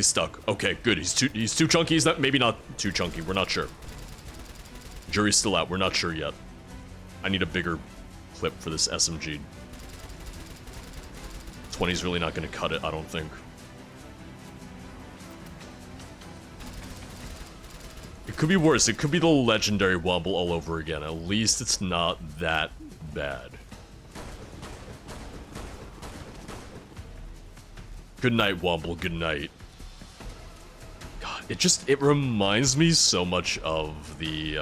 stuck. Okay, good. He's too chunky. He's maybe not too chunky. We're not sure. Jury's still out. We're not sure yet. I need a bigger clip for this SMG. 20's really not going to cut it, I don't think. It could be worse. It could be the legendary Womble all over again. At least it's not that bad. Good night, Womble. Good night. God, it reminds me so much of the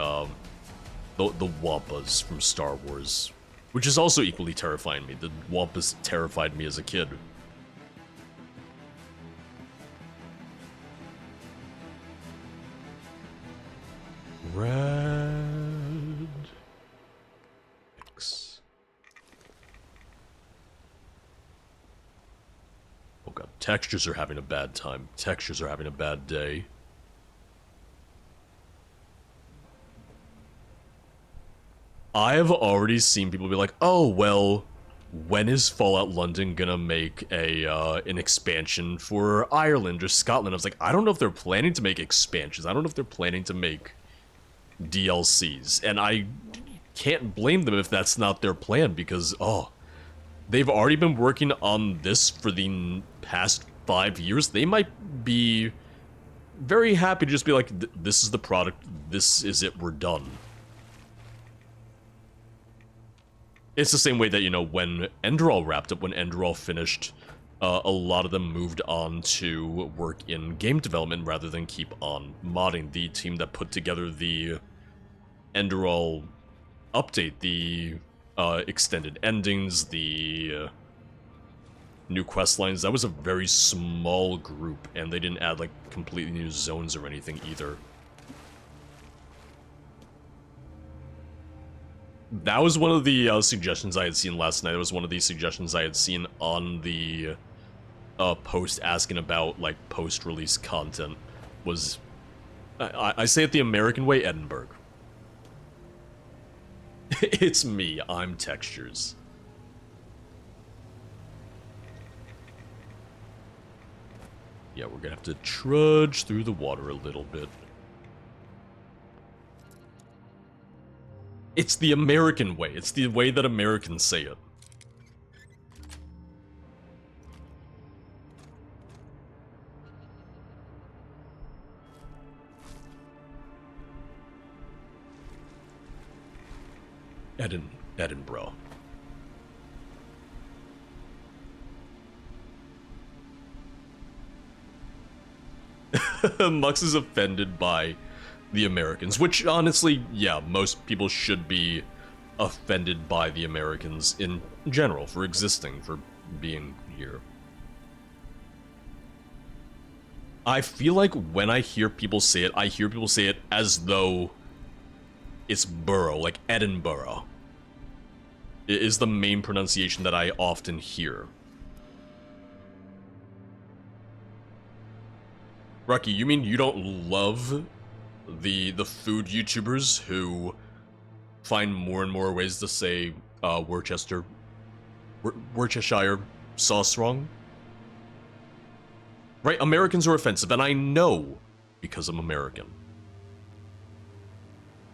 Wampas from Star Wars, which is also equally terrifying me. The Wampas terrified me as a kid. Red X. Oh god, textures are having a bad time. Textures are having a bad day. I've already seen people be like, oh, well, when is Fallout London gonna make an expansion for Ireland or Scotland? I was like, I don't know if they're planning to make expansions. I don't know if they're planning to make DLCs. And I can't blame them if that's not their plan, because, they've already been working on this for the past 5 years. They might be very happy to just be like, this is the product, this is it, we're done. It's the same way that, you know, when Enderal wrapped up, when Enderal finished, a lot of them moved on to work in game development rather than keep on modding. The team that put together the Enderal update, the extended endings, the new quest lines, that was a very small group, and they didn't add, like, completely new zones or anything either. That was one of the suggestions I had seen last night. It was one of the suggestions I had seen on the post asking about, like, post-release content. Was, I say it the American way, Edinburgh. It's me, I'm Textures. Yeah, we're gonna have to trudge through the water a little bit. It's the American way. It's the way that Americans say it. Edinburgh. Mux is offended by the Americans, which honestly, yeah, most people should be offended by the Americans in general for existing, for being here. I feel like when I hear people say it, I hear people say it as though it's borough, like Edinburgh. It is the main pronunciation that I often hear. Rocky, you mean you don't love the food YouTubers who find more and more ways to say Worcestershire sauce wrong? Right, Americans are offensive, and I know because I'm American.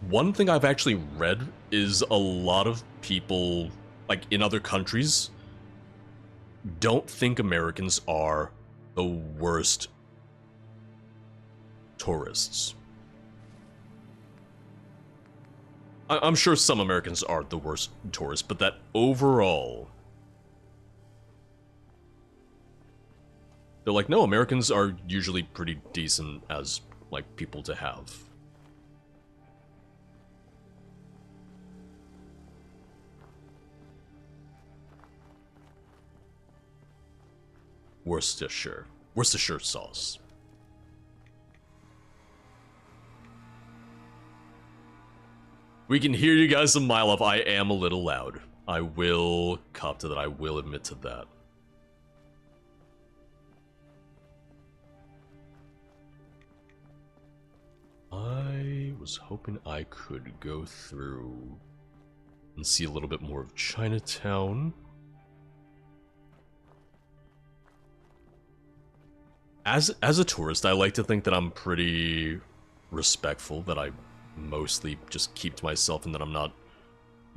One thing I've actually read is a lot of people, like in other countries, don't think Americans are the worst tourists. I'm sure some Americans are the worst tourists, but that overall, they're like, no, Americans are usually pretty decent as, like, people to have. Worcestershire sauce. We can hear you guys a mile off. I am a little loud. I will cop to that. I will admit to that. I was hoping I could go through and see a little bit more of Chinatown. As a tourist, I like to think that I'm pretty respectful, that I mostly just keep to myself and that I'm not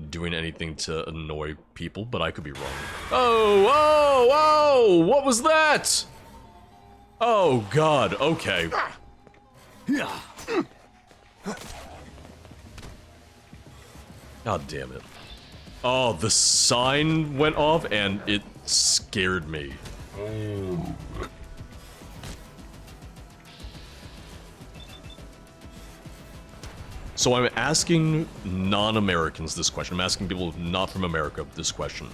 doing anything to annoy people, but I could be wrong. Oh, what was that? Oh god, okay. God damn it. Oh, the sign went off and it scared me. So I'm asking non-Americans this question. I'm asking people not from America this question.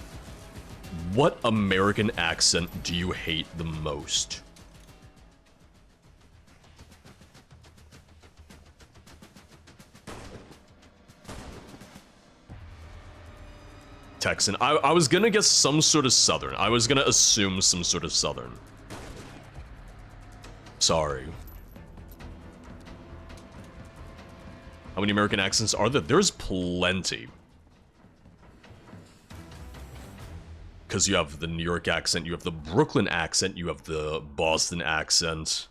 What American accent do you hate the most? Texan. I was gonna guess some sort of Southern. I was gonna assume some sort of Southern. Sorry. How many American accents are there? There's plenty. Because you have the New York accent, you have the Brooklyn accent, you have the Boston accent.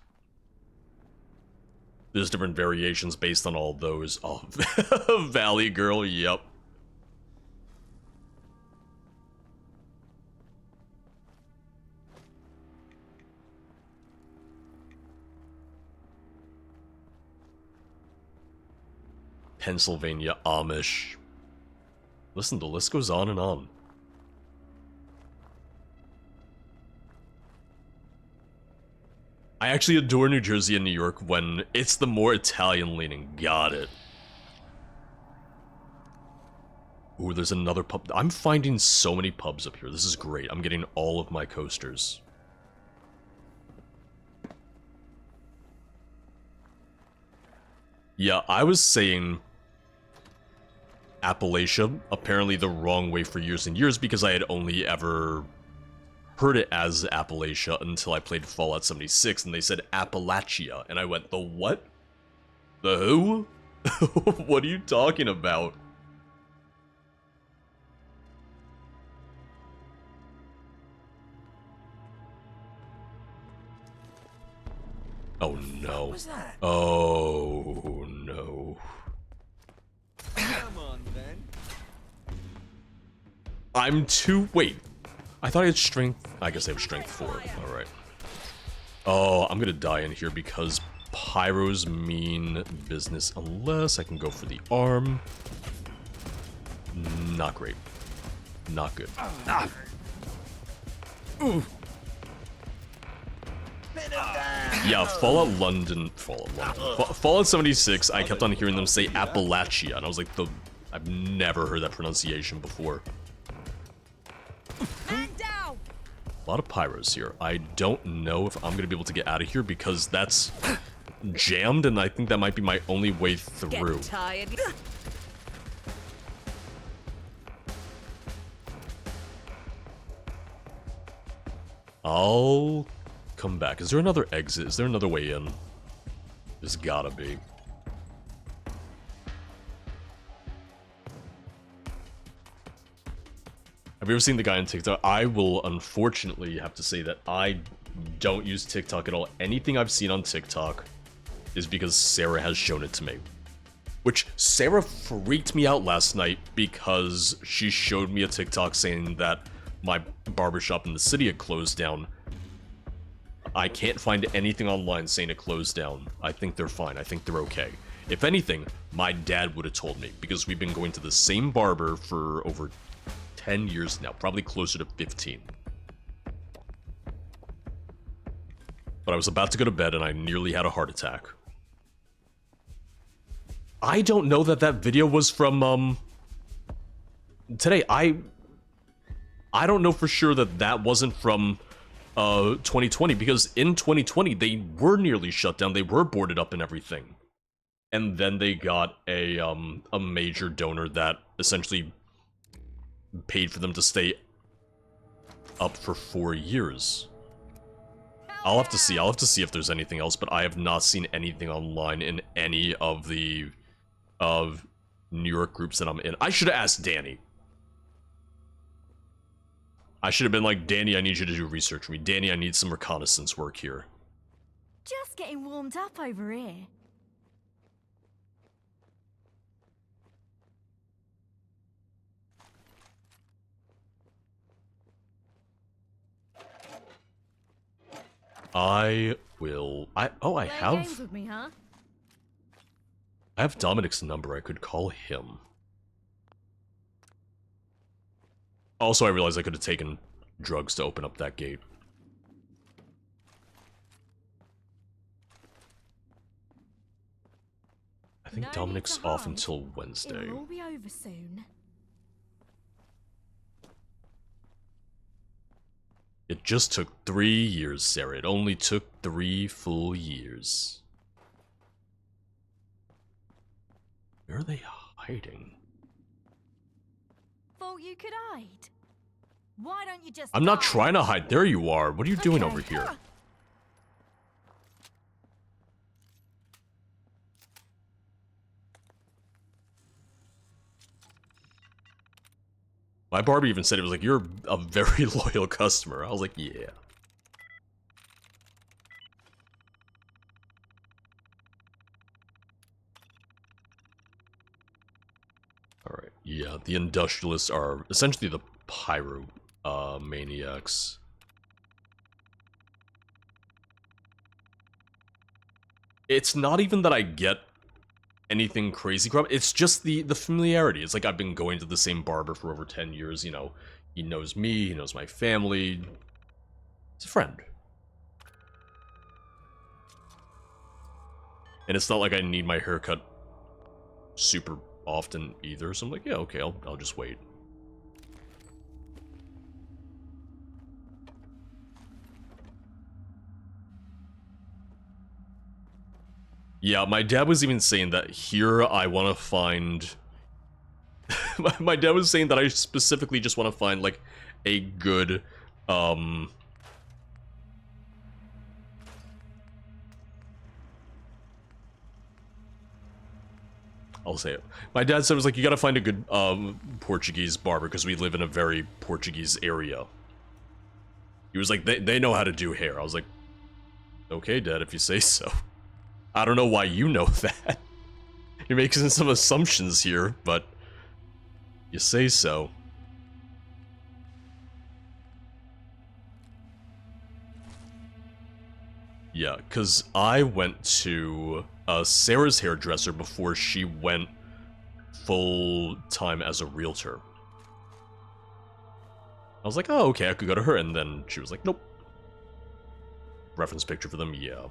There's different variations based on all those. Oh, Valley Girl, yep. Pennsylvania, Amish. Listen, the list goes on and on. I actually adore New Jersey and New York when it's the more Italian-leaning. Got it. Ooh, there's another pub. I'm finding so many pubs up here. This is great. I'm getting all of my coasters. Yeah, I was saying Appalachia, apparently the wrong way for years and years because I had only ever heard it as Appalachia until I played Fallout 76 and they said Appalachia and I went, the what? The who? What are you talking about? Oh no. What was that? Oh no. Come on, then. I'm too... Wait. I thought I had strength... I guess I have strength 4. Alright. Oh, I'm gonna die in here because pyros mean business unless I can go for the arm. Not great. Not good. Ah. Ooh. Yeah, Fallout 76, I kept on hearing them say Appalachia, and I was like, I've never heard that pronunciation before. A lot of pyros here. I don't know if I'm gonna be able to get out of here because that's jammed, and I think that might be my only way through. I'll come back. Is there another exit? Is there another way in? There's gotta be. Have you ever seen the guy on TikTok? I will unfortunately have to say that I don't use TikTok at all. Anything I've seen on TikTok is because Sarah has shown it to me. Which, Sarah freaked me out last night because she showed me a TikTok saying that my barbershop in the city had closed down. I can't find anything online saying it closed down. I think they're fine. I think they're okay. If anything, my dad would have told me because we've been going to the same barber for over 10 years now, probably closer to 15. But I was about to go to bed and I nearly had a heart attack. I don't know that that video was from, today. I don't know for sure that that wasn't from, 2020, because in 2020, they were nearly shut down. They were boarded up and everything. And then they got a major donor that essentially paid for them to stay up for 4 years. I'll have to see. I'll have to see if there's anything else, but I have not seen anything online in any of the New York groups that I'm in. I should have asked Danny. I should have been like, Danny, I need you to do research for me. Danny, I need some reconnaissance work here. Just getting warmed up over here. I will... I have... With me, huh? I have Dominic's number. I could call him. Also, I realized I could have taken drugs to open up that gate. I think Dominic's off until Wednesday. It'll all be over soon. It just took 3 years, Sarah. It only took 3 full years. Where are they hiding? Thought you could hide. Why don't you just I'm not trying to hide. There you are. What are you doing over here? My barber even said it was like, you're a very loyal customer. I was like, yeah. Alright, yeah, the industrialists are essentially the pyro maniacs. It's not even that I get anything crazy crap, it's just the familiarity. It's like I've been going to the same barber for over 10 years, you know. He knows me, he knows my family. He's a friend. And it's not like I need my haircut super often either, so I'm like, yeah, okay, I'll just wait. Yeah, my dad was even saying that here I want to find... my dad was saying that I specifically just want to find, like, a good, I'll say it. My dad said it was like, you gotta find a good, Portuguese barber, because we live in a very Portuguese area. He was like, they know how to do hair. I was like, okay, Dad, if you say so. I don't know why you know that. You're making some assumptions here, but you say so. Yeah, because I went to Sarah's hairdresser before she went full-time as a realtor. I was like, oh, okay, I could go to her, and then she was like, nope. Reference picture for them, yeah.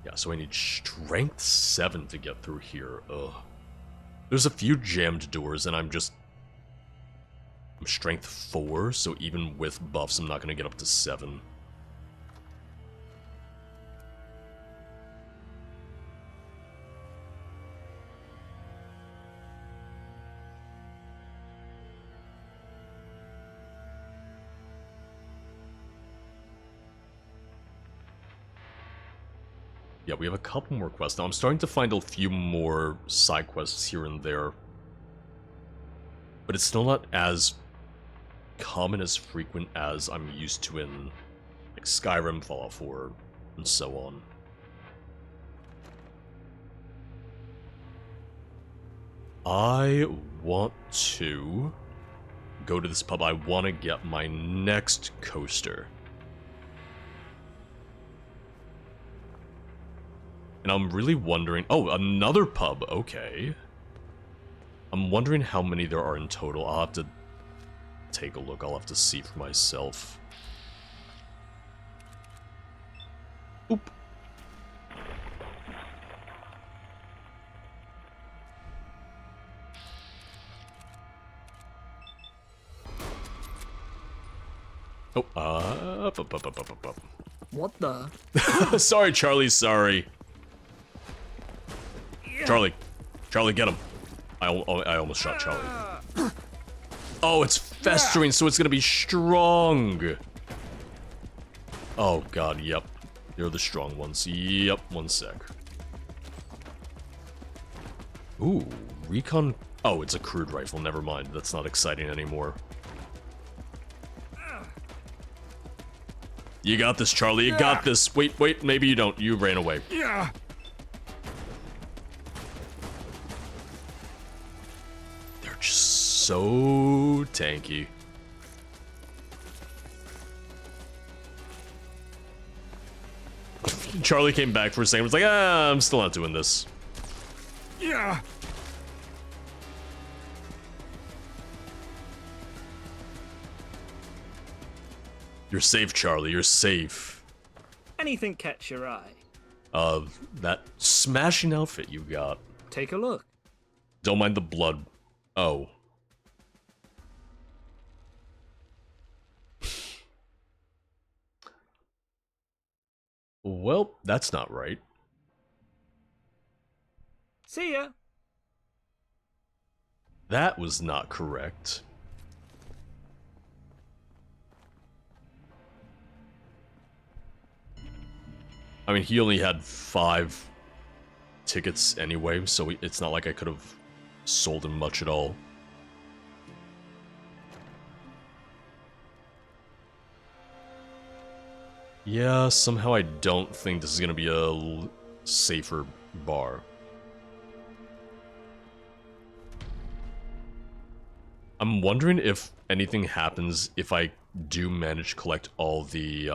Yeah, so I need strength 7 to get through here. Ugh. There's a few jammed doors, and I'm strength 4, so even with buffs, I'm not gonna get up to 7. Yeah, we have a couple more quests. Now, I'm starting to find a few more side quests here and there. But it's still not as common, as frequent as I'm used to in like Skyrim, Fallout 4, and so on. I want to go to this pub. I want to get my next coaster. And I'm really wondering... Oh, another pub. Okay. I'm wondering how many there are in total. I'll have to take a look. I'll have to see for myself. Oop. Oh, up. What the? Sorry, Charlie, sorry. Charlie, get him. I almost shot Charlie. Oh, it's festering, so it's gonna be strong. Oh god, yep. They're the strong ones. Yep, 1 sec. Ooh, recon... Oh, it's a crude rifle, never mind. That's not exciting anymore. You got this, Charlie, you got this. Wait, maybe you don't. You ran away. Yeah. So tanky. Charlie came back for a second, was like, I'm still not doing this. Yeah. You're safe, Charlie, you're safe. Anything catch your eye? That smashing outfit you got. Take a look. Don't mind the blood. Oh. Well, that's not right. See ya. That was not correct. I mean, he only had 5 tickets anyway, so it's not like I could have sold him much at all. Yeah, somehow I don't think this is gonna be a safer bar. I'm wondering if anything happens if I do manage to collect all the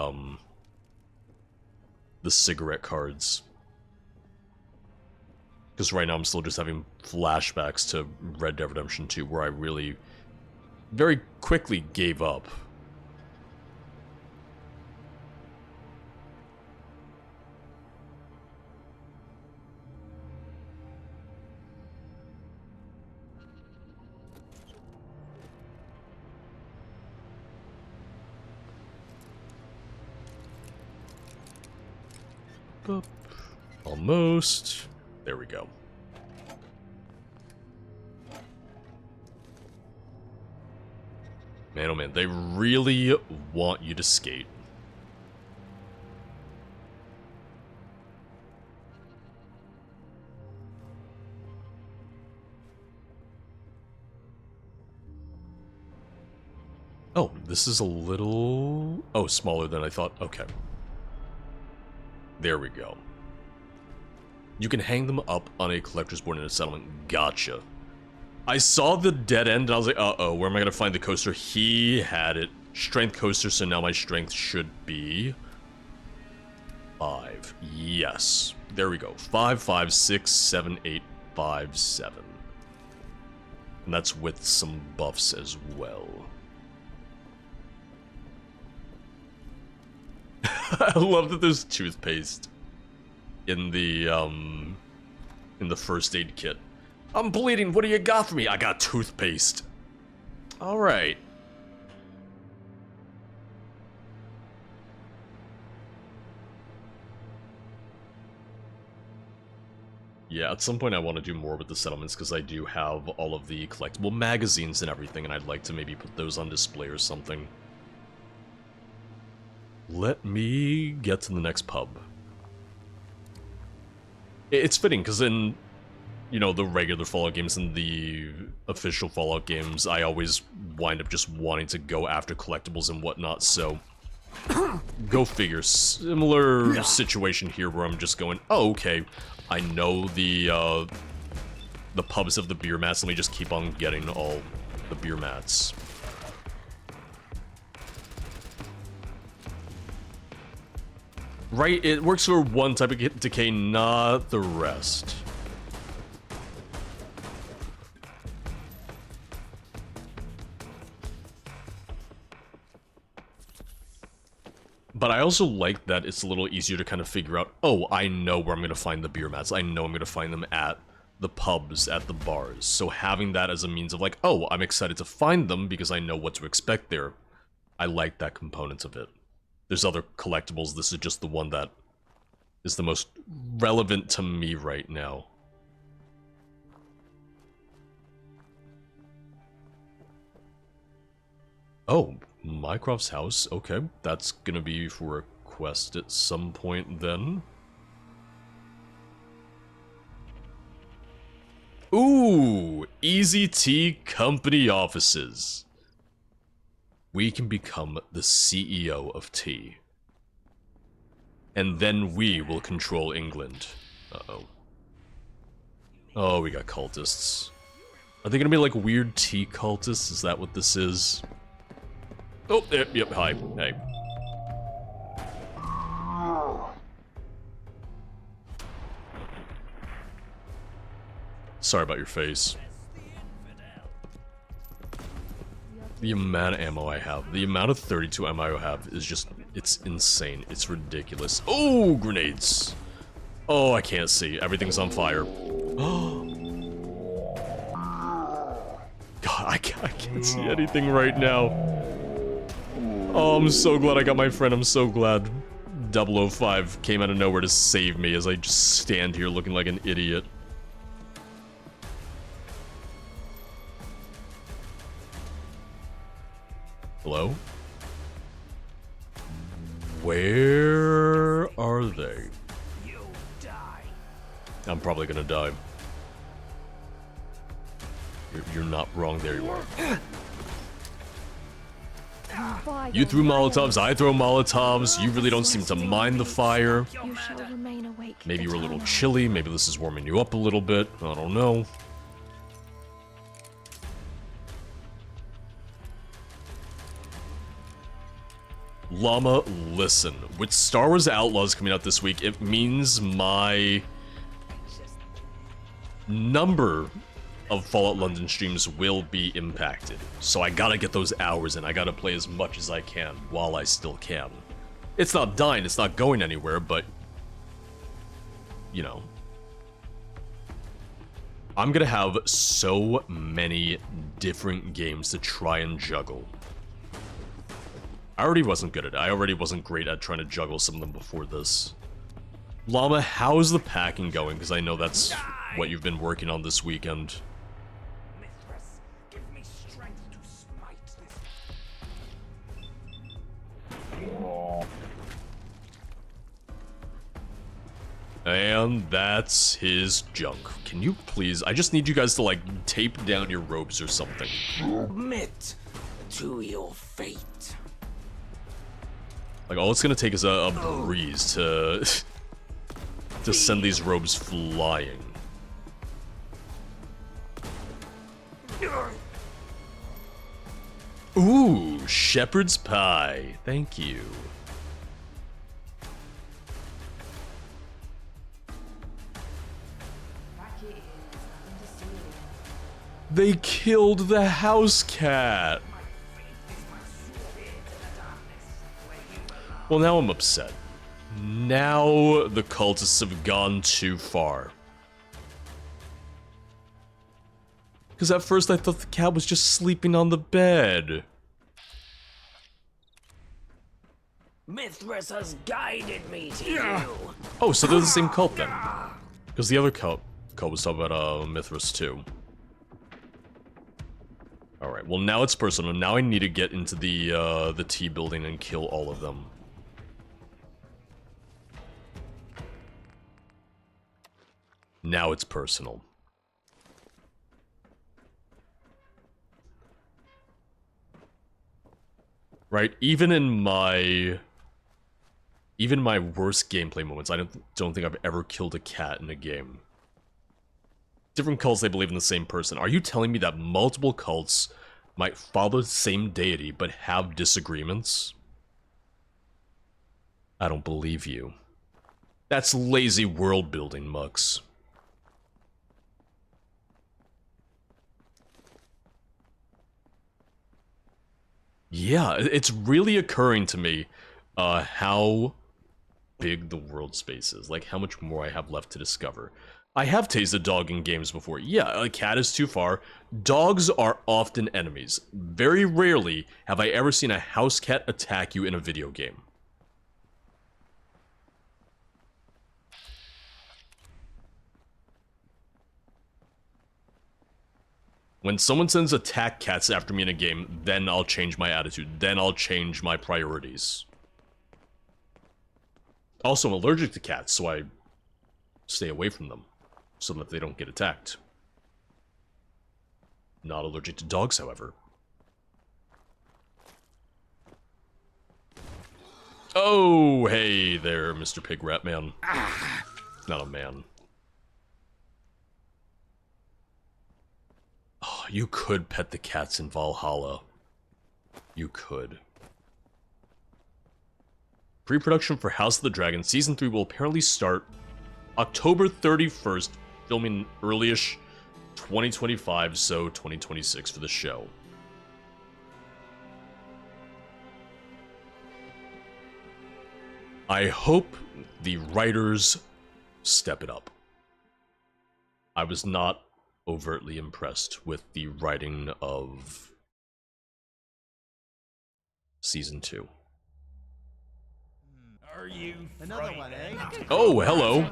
cigarette cards. Because right now I'm still just having flashbacks to Red Dead Redemption 2, where I really very quickly gave up. Boop. Almost. There we go. Man, oh man, they really want you to skate. Oh, this is a little... Oh, smaller than I thought. Okay. There we go. You can hang them up on a collector's board in a settlement. Gotcha. I saw the dead end and I was like, uh-oh, where am I gonna find the coaster? He had it. Strength coaster, so now my strength should be 5. Yes. There we go. 5, 5, 6, 7, 8, 5, 7. And that's with some buffs as well. I love that there's toothpaste in the first aid kit. I'm bleeding, what do you got for me? I got toothpaste. Alright. Yeah, at some point I want to do more with the settlements because I do have all of the collectible magazines and everything, and I'd like to maybe put those on display or something. Let me get to the next pub. It's fitting because in, you know, the regular Fallout games and the official Fallout games, I always wind up just wanting to go after collectibles and whatnot, so... Go figure. Similar situation here where I'm just going, oh, okay, I know the pubs have the beer mats, let me just keep on getting all the beer mats. Right, it works for one type of decay, not the rest. But I also like that it's a little easier to kind of figure out, oh, I know where I'm going to find the beer mats. I know I'm going to find them at the pubs, at the bars. So having that as a means of like, oh, I'm excited to find them because I know what to expect there. I like that component of it. There's other collectibles, this is just the one that is the most relevant to me right now. Oh, Mycroft's house, okay. That's gonna be for a quest at some point then. Ooh, Easy Tea Company offices. We can become the CEO of tea. And then we will control England. Uh-oh. Oh, we got cultists. Are they gonna be like weird tea cultists? Is that what this is? Oh, yep, hi, hey. Sorry about your face. The amount of ammo I have, the amount of 32 ammo I have is just, it's insane. It's ridiculous. Oh, grenades. Oh, I can't see. Everything's on fire. God, I can't see anything right now. Oh, I'm so glad I got my friend. I'm so glad 005 came out of nowhere to save me as I just stand here looking like an idiot. Hello? Where are they? I'm probably gonna die. You're not wrong, there you are. You threw Molotovs, I throw Molotovs, you really don't seem to mind the fire. You shall remain awake. Maybe you're a little chilly, maybe this is warming you up a little bit, I don't know. Llama, listen. With Star Wars Outlaws coming out this week, it means my number of Fallout London streams will be impacted. So I gotta get those hours in. I gotta play as much as I can while I still can. It's not dying, it's not going anywhere, but... you know. I'm gonna have so many different games to try and juggle. I already wasn't good at it. I already wasn't great at trying to juggle some of them before this. Llama, how's the packing going? Because I know that's what you've been working on this weekend. And that's his junk. Can you please... I just need you guys to, like, tape down your ropes or something. Submit to your fate. Like, all it's gonna take is a breeze to... to send these robes flying. Ooh, shepherd's pie. Thank you. They killed the house cat. Well, now I'm upset. Now the cultists have gone too far. Because at first I thought the cat was just sleeping on the bed. Mithras has guided me to you. Oh, so they're the same cult then. Because the other cult was talking about Mithras too. Alright, well now it's personal. Now I need to get into the T building and kill all of them. Now it's personal. Right, even my worst gameplay moments, I don't think I've ever killed a cat in a game. Different cults, they believe in the same person. Are you telling me that multiple cults might follow the same deity but have disagreements? I don't believe you. That's lazy world building, Mux. Yeah, it's really occurring to me how big the world space is. Like, how much more I have left to discover. I have tasted dog in games before. Yeah, a cat is too far. Dogs are often enemies. Very rarely have I ever seen a house cat attack you in a video game. When someone sends attack cats after me in a game, then I'll change my attitude. Then I'll change my priorities. Also, I'm allergic to cats, so I stay away from them, so that they don't get attacked. Not allergic to dogs, however. Oh, hey there, Mr. Pig Rat Man. Not a man. Oh, you could pet the cats in Valhalla. You could. Pre-production for House of the Dragon Season 3 will apparently start October 31st, filming early-ish 2025, so 2026 for the show. I hope the writers step it up. I was not overtly impressed with the writing of Season 2. Are you Another one, eh? Oh, hello.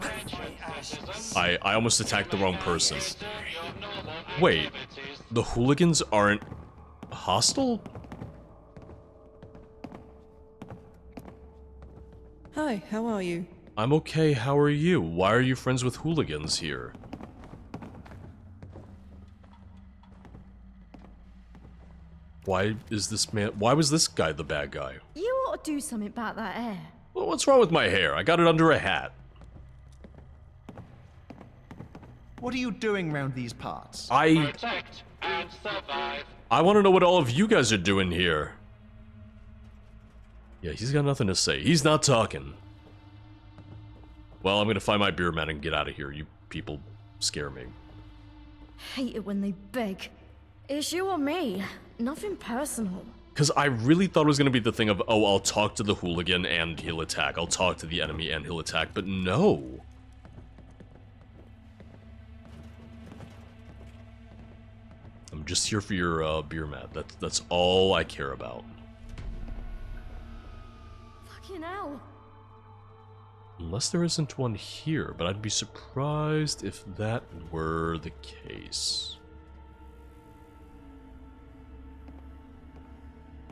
I almost attacked the wrong person. Wait, the hooligans aren't hostile? Hi, how are you? I'm okay, how are you? Why are you friends with hooligans here? Why was this guy the bad guy? You ought to do something about that hair. Well, what's wrong with my hair? I got it under a hat. What are you doing round these parts? Protect and survive. I want to know what all of you guys are doing here. Yeah, he's got nothing to say. He's not talking. Well, I'm gonna find my beer man and get out of here. You people scare me. Hate it when they beg. It's you or me. Nothing personal. Because I really thought it was going to be the thing of, oh, I'll talk to the hooligan and he'll attack. I'll talk to the enemy and he'll attack. But no. I'm just here for your beer mat. That's all I care about. Fucking hell. Unless there isn't one here, but I'd be surprised if that were the case.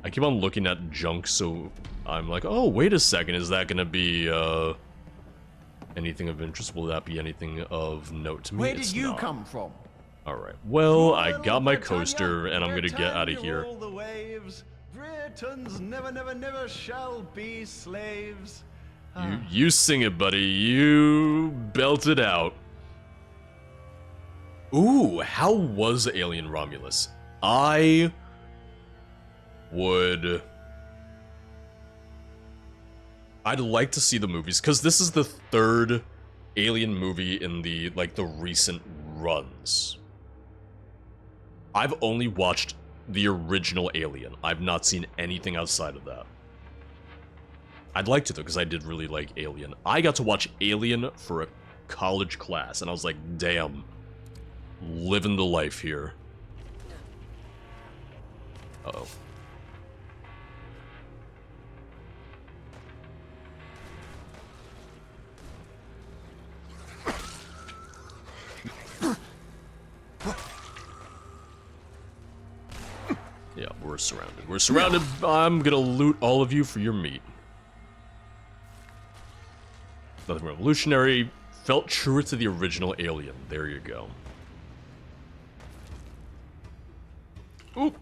I keep on looking at junk, so I'm like, oh, wait a second, is that gonna be, anything of interest? Will that be anything of note to me? Where did you come from? Alright, well, I got my coaster, and I'm gonna get out of here. All the waves. Britons never, never, never shall be slaves. You sing it, buddy. You belt it out. Ooh, how was Alien Romulus? I'd like to see the movies, because this is the third Alien movie in the, like, the recent runs. I've only watched the original Alien. I've not seen anything outside of that. I'd like to, though, because I did really like Alien. I got to watch Alien for a college class, and I was like, damn, living the life here. Uh-oh. Yeah, we're surrounded. We're surrounded. I'm gonna loot all of you for your meat. Nothing revolutionary. Felt truer to the original Alien. There you go. Oop.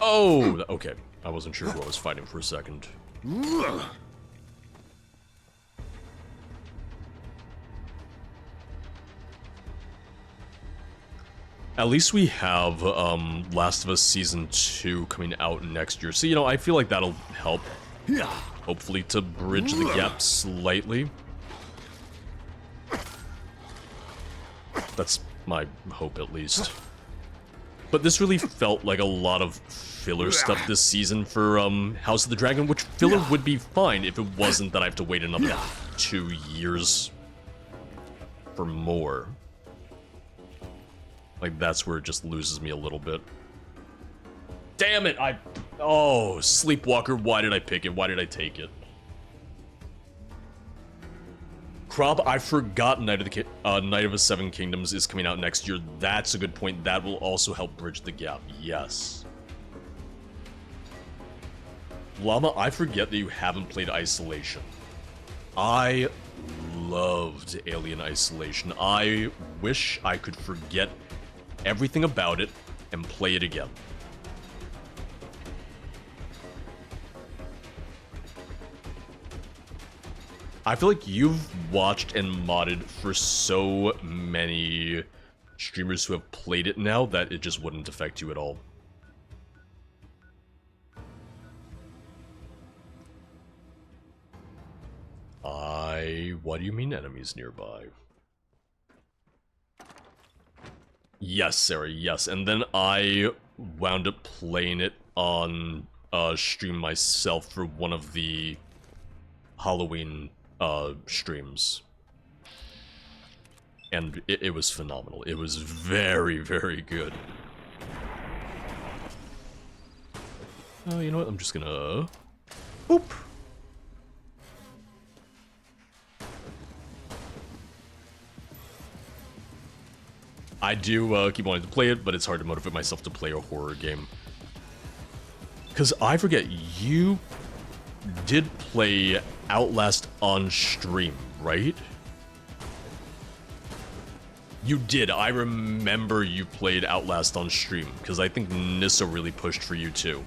Oh, okay. I wasn't sure who I was fighting for a second. At least we have Last of Us Season 2 coming out next year. So, you know, I feel like that'll help. Hopefully to bridge the gap slightly. That's my hope, at least. But this really felt like a lot of filler stuff this season for House of the Dragon, which filler would be fine if it wasn't that I have to wait another 2 years for more. Like, that's where it just loses me a little bit. Damn it! Oh, Sleepwalker, why did I pick it? Why did I take it? Krob, I forgot Night of the Seven Kingdoms is coming out next year. That's a good point. That will also help bridge the gap. Yes. Llama, I forget that you haven't played Isolation. I loved Alien Isolation. I wish I could forget everything about it and play it again. I feel like you've watched and modded for so many streamers who have played it now that it just wouldn't affect you at all. What do you mean enemies nearby? Yes, Sarah, yes. And then I wound up playing it on stream myself for one of the Halloween streams. And it was phenomenal. It was very, very good. Oh, you know what? I'm just gonna... Boop! I do keep wanting to play it, but it's hard to motivate myself to play a horror game. Because I forget, you did play Outlast on stream, right? You did. I remember you played Outlast on stream, because I think Nissa really pushed for you too.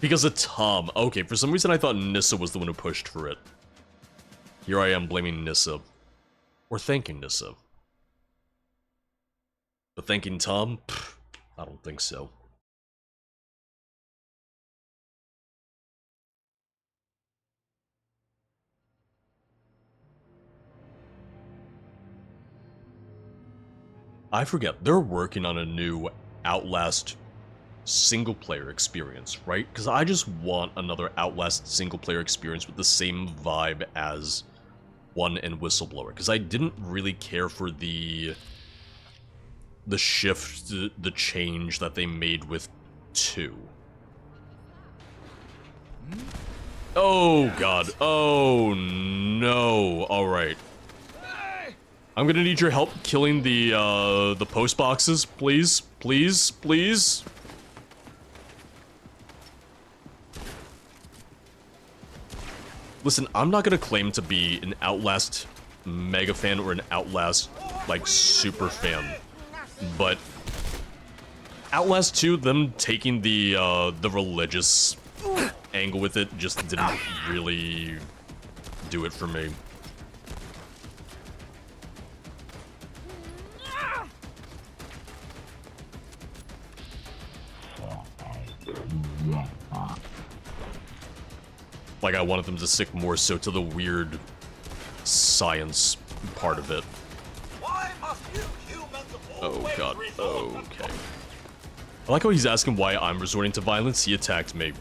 Because of Tom. Okay, for some reason I thought Nissa was the one who pushed for it. Here I am blaming Nissa. Or thanking Nissa. But thanking Tom? Pfft, I don't think so. I forget, they're working on a new Outlast single-player experience, right? Because I just want another Outlast single-player experience with the same vibe as 1 and Whistleblower. Because I didn't really care for the shift, the change that they made with 2. Oh god, oh no, alright. I'm gonna need your help killing the post boxes, please, please, please. Listen, I'm not gonna claim to be an Outlast mega fan or an Outlast, like, super fan, but Outlast 2, them taking the religious angle with it just didn't really do it for me. Like, I wanted them to stick more so to the weird science part of it. Oh god, okay. I like how he's asking why I'm resorting to violence. He attacked me.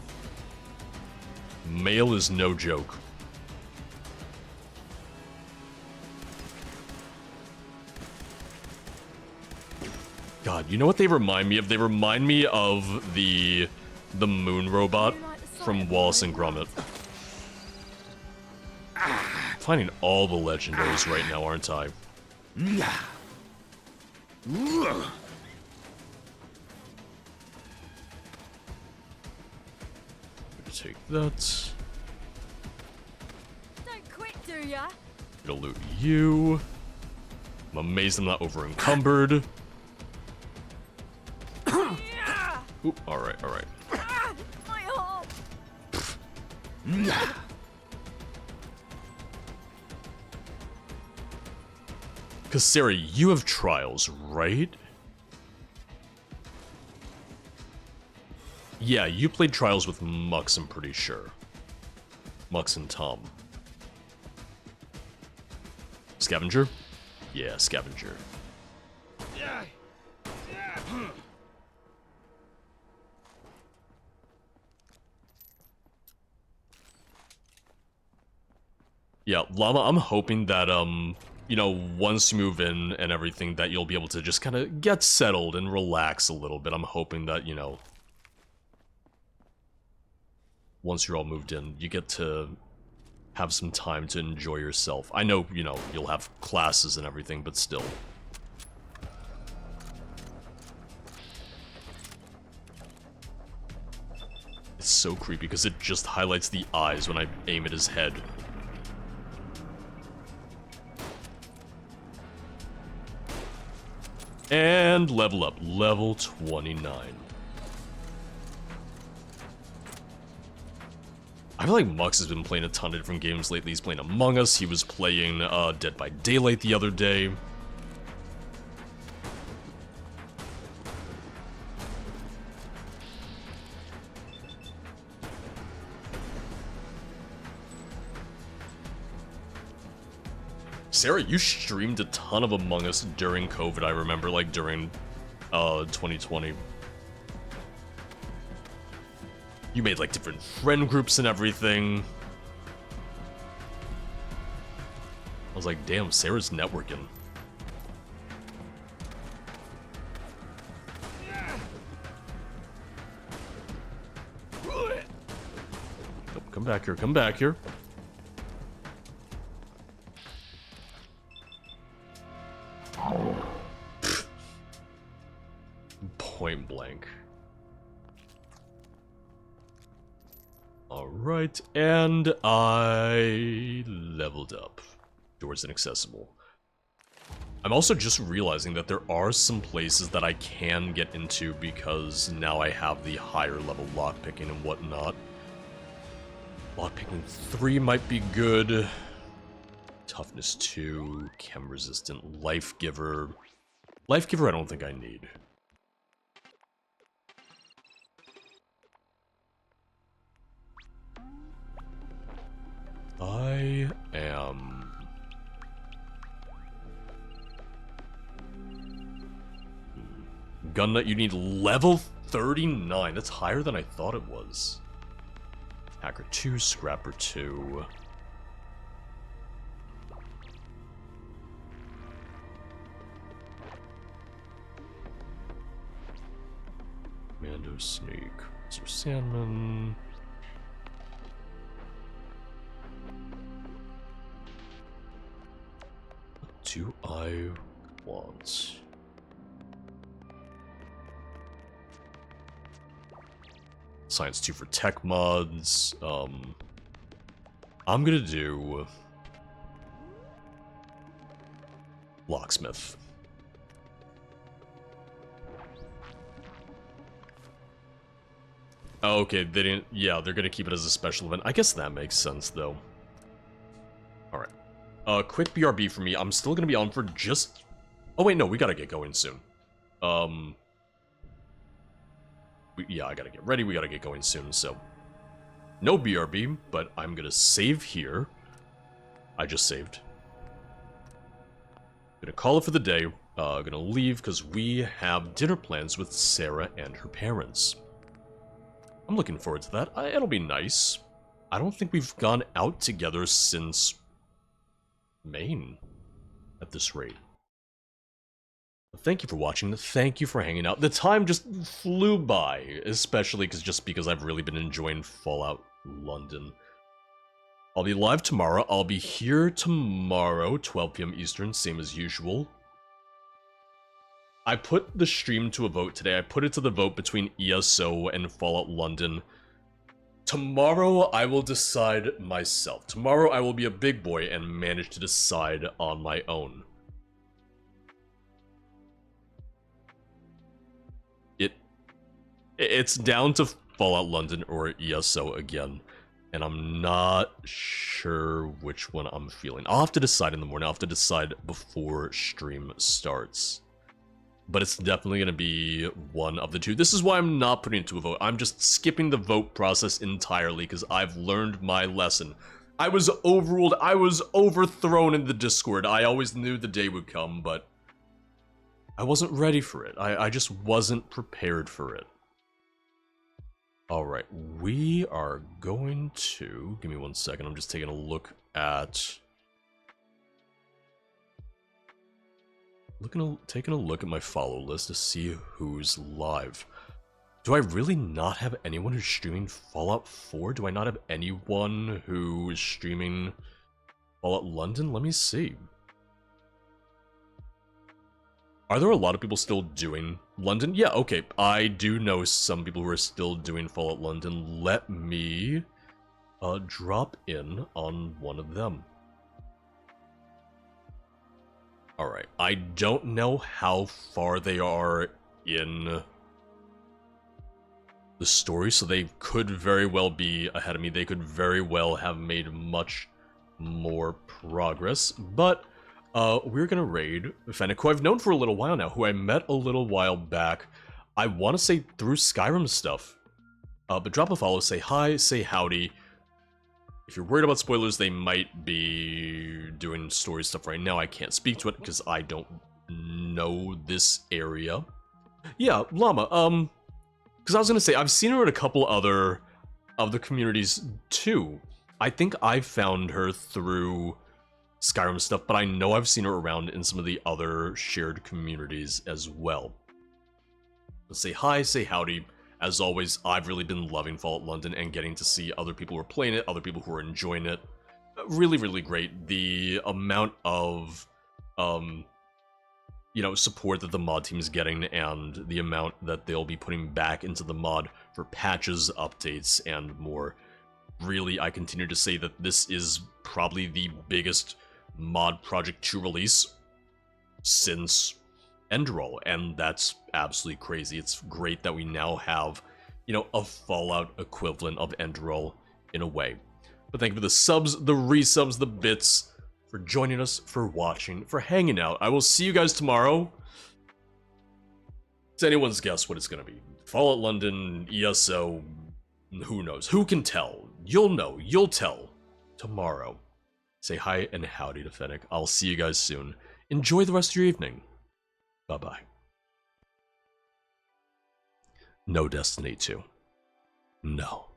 Male is no joke. God, you know what they remind me of? They remind me of the moon robot from Wallace and Gromit. Finding all the legendaries right now, aren't I? Take that. Don't quit, do ya? Gonna loot you. I'm amazed I'm not over encumbered. Oop, alright, alright. My arm. Cause Sarah, you have trials, right? Yeah, you played trials with Mux, I'm pretty sure. Mux and Tom. Scavenger? Yeah, Scavenger. Yeah, Llama, I'm hoping that, you know, once you move in and everything, that you'll be able to just kind of get settled and relax a little bit. I'm hoping that, you know, once you're all moved in, you get to have some time to enjoy yourself. I know, you know, you'll have classes and everything, but still. It's so creepy because it just highlights the eyes when I aim at his head. And level up, level 29. I feel like Mux has been playing a ton of different games lately. He's playing Among Us, he was playing Dead by Daylight the other day. Sarah, you streamed a ton of Among Us during COVID, I remember, like, during, 2020. You made, like, different friend groups and everything. I was like, damn, Sarah's networking. Oh, come back here, come back here. Point blank. Alright, and I leveled up. Doors inaccessible. I'm also just realizing that there are some places that I can get into because now I have the higher level lockpicking and whatnot. Lockpicking 3 might be good. Toughness 2, chem resistant, life giver. Life giver I don't think I need. I am... Gun nut, you need level 39. That's higher than I thought it was. Hacker 2, Scrapper 2. Mando Sneak. Sir Sandman. What do I want? Science 2 for tech mods. I'm gonna do Locksmith. Oh, okay, they didn't... Yeah, they're gonna keep it as a special event. I guess that makes sense, though. Alright. Quick BRB for me. I'm still gonna be on for just... Oh, wait, no, we gotta get going soon. We yeah, I gotta get ready. We gotta get going soon, so... No BRB, but I'm gonna save here. I just saved. Gonna call it for the day. Gonna leave because we have dinner plans with Sarah and her parents. I'm looking forward to that. It'll be nice. I don't think we've gone out together since Maine at this rate. Thank you for watching. Thank you for hanging out. The time just flew by, especially because I've really been enjoying Fallout London. I'll be live tomorrow. I'll be here tomorrow, 12 p.m. Eastern, same as usual. I put the stream to a vote today. I put it to the vote between ESO and Fallout London. Tomorrow, I will decide myself. Tomorrow, I will be a big boy and manage to decide on my own. It's down to Fallout London or ESO again. And I'm not sure which one I'm feeling. I'll have to decide in the morning. I'll have to decide before stream starts. But it's definitely going to be one of the two. This is why I'm not putting it to a vote. I'm just skipping the vote process entirely because I've learned my lesson. I was overruled. I was overthrown in the Discord. I always knew the day would come, but I wasn't ready for it. I just wasn't prepared for it. Alright, we are going to... Give me 1 second, I'm just taking a look at... Taking a look at my follow list to see who's live. Do I really not have anyone who's streaming Fallout 4? Do I not have anyone who is streaming Fallout London? Let me see. Are there a lot of people still doing London? Yeah, okay. I do know some people who are still doing Fallout London. Let me drop in on one of them. Alright, I don't know how far they are in the story, so they could very well be ahead of me. They could very well have made much more progress, but we're gonna raid Fennec, who I've known for a little while now, who I met a little while back. I want to say through Skyrim stuff. But drop a follow, say hi, say howdy. If you're worried about spoilers, they might be doing story stuff right now. I can't speak to it because I don't know this area. Yeah, Llama, because I was gonna say, I've seen her at a couple other of the communities too. I think I found her through Skyrim stuff, but I know I've seen her around in some of the other shared communities as well. Let's say hi, say howdy. As always, I've really been loving Fallout London and getting to see other people who are playing it, other people who are enjoying it. Really, really great. The amount of, you know, support that the mod team is getting and the amount that they'll be putting back into the mod for patches, updates, and more. Really, I continue to say that this is probably the biggest mod project to release since Enderroll, and that's absolutely crazy. It's great that we now have, you know, a Fallout equivalent of Enderroll in a way. But thank you for the subs, the resubs, the bits, for joining us, for watching, for hanging out. I will see you guys tomorrow. It's anyone's guess what it's gonna be. Fallout London, ESO, who knows? Who can tell? You'll know, you'll tell tomorrow. Say hi and howdy to Fennec. I'll see you guys soon. Enjoy the rest of your evening. Bye-bye. No Destiny 2. No.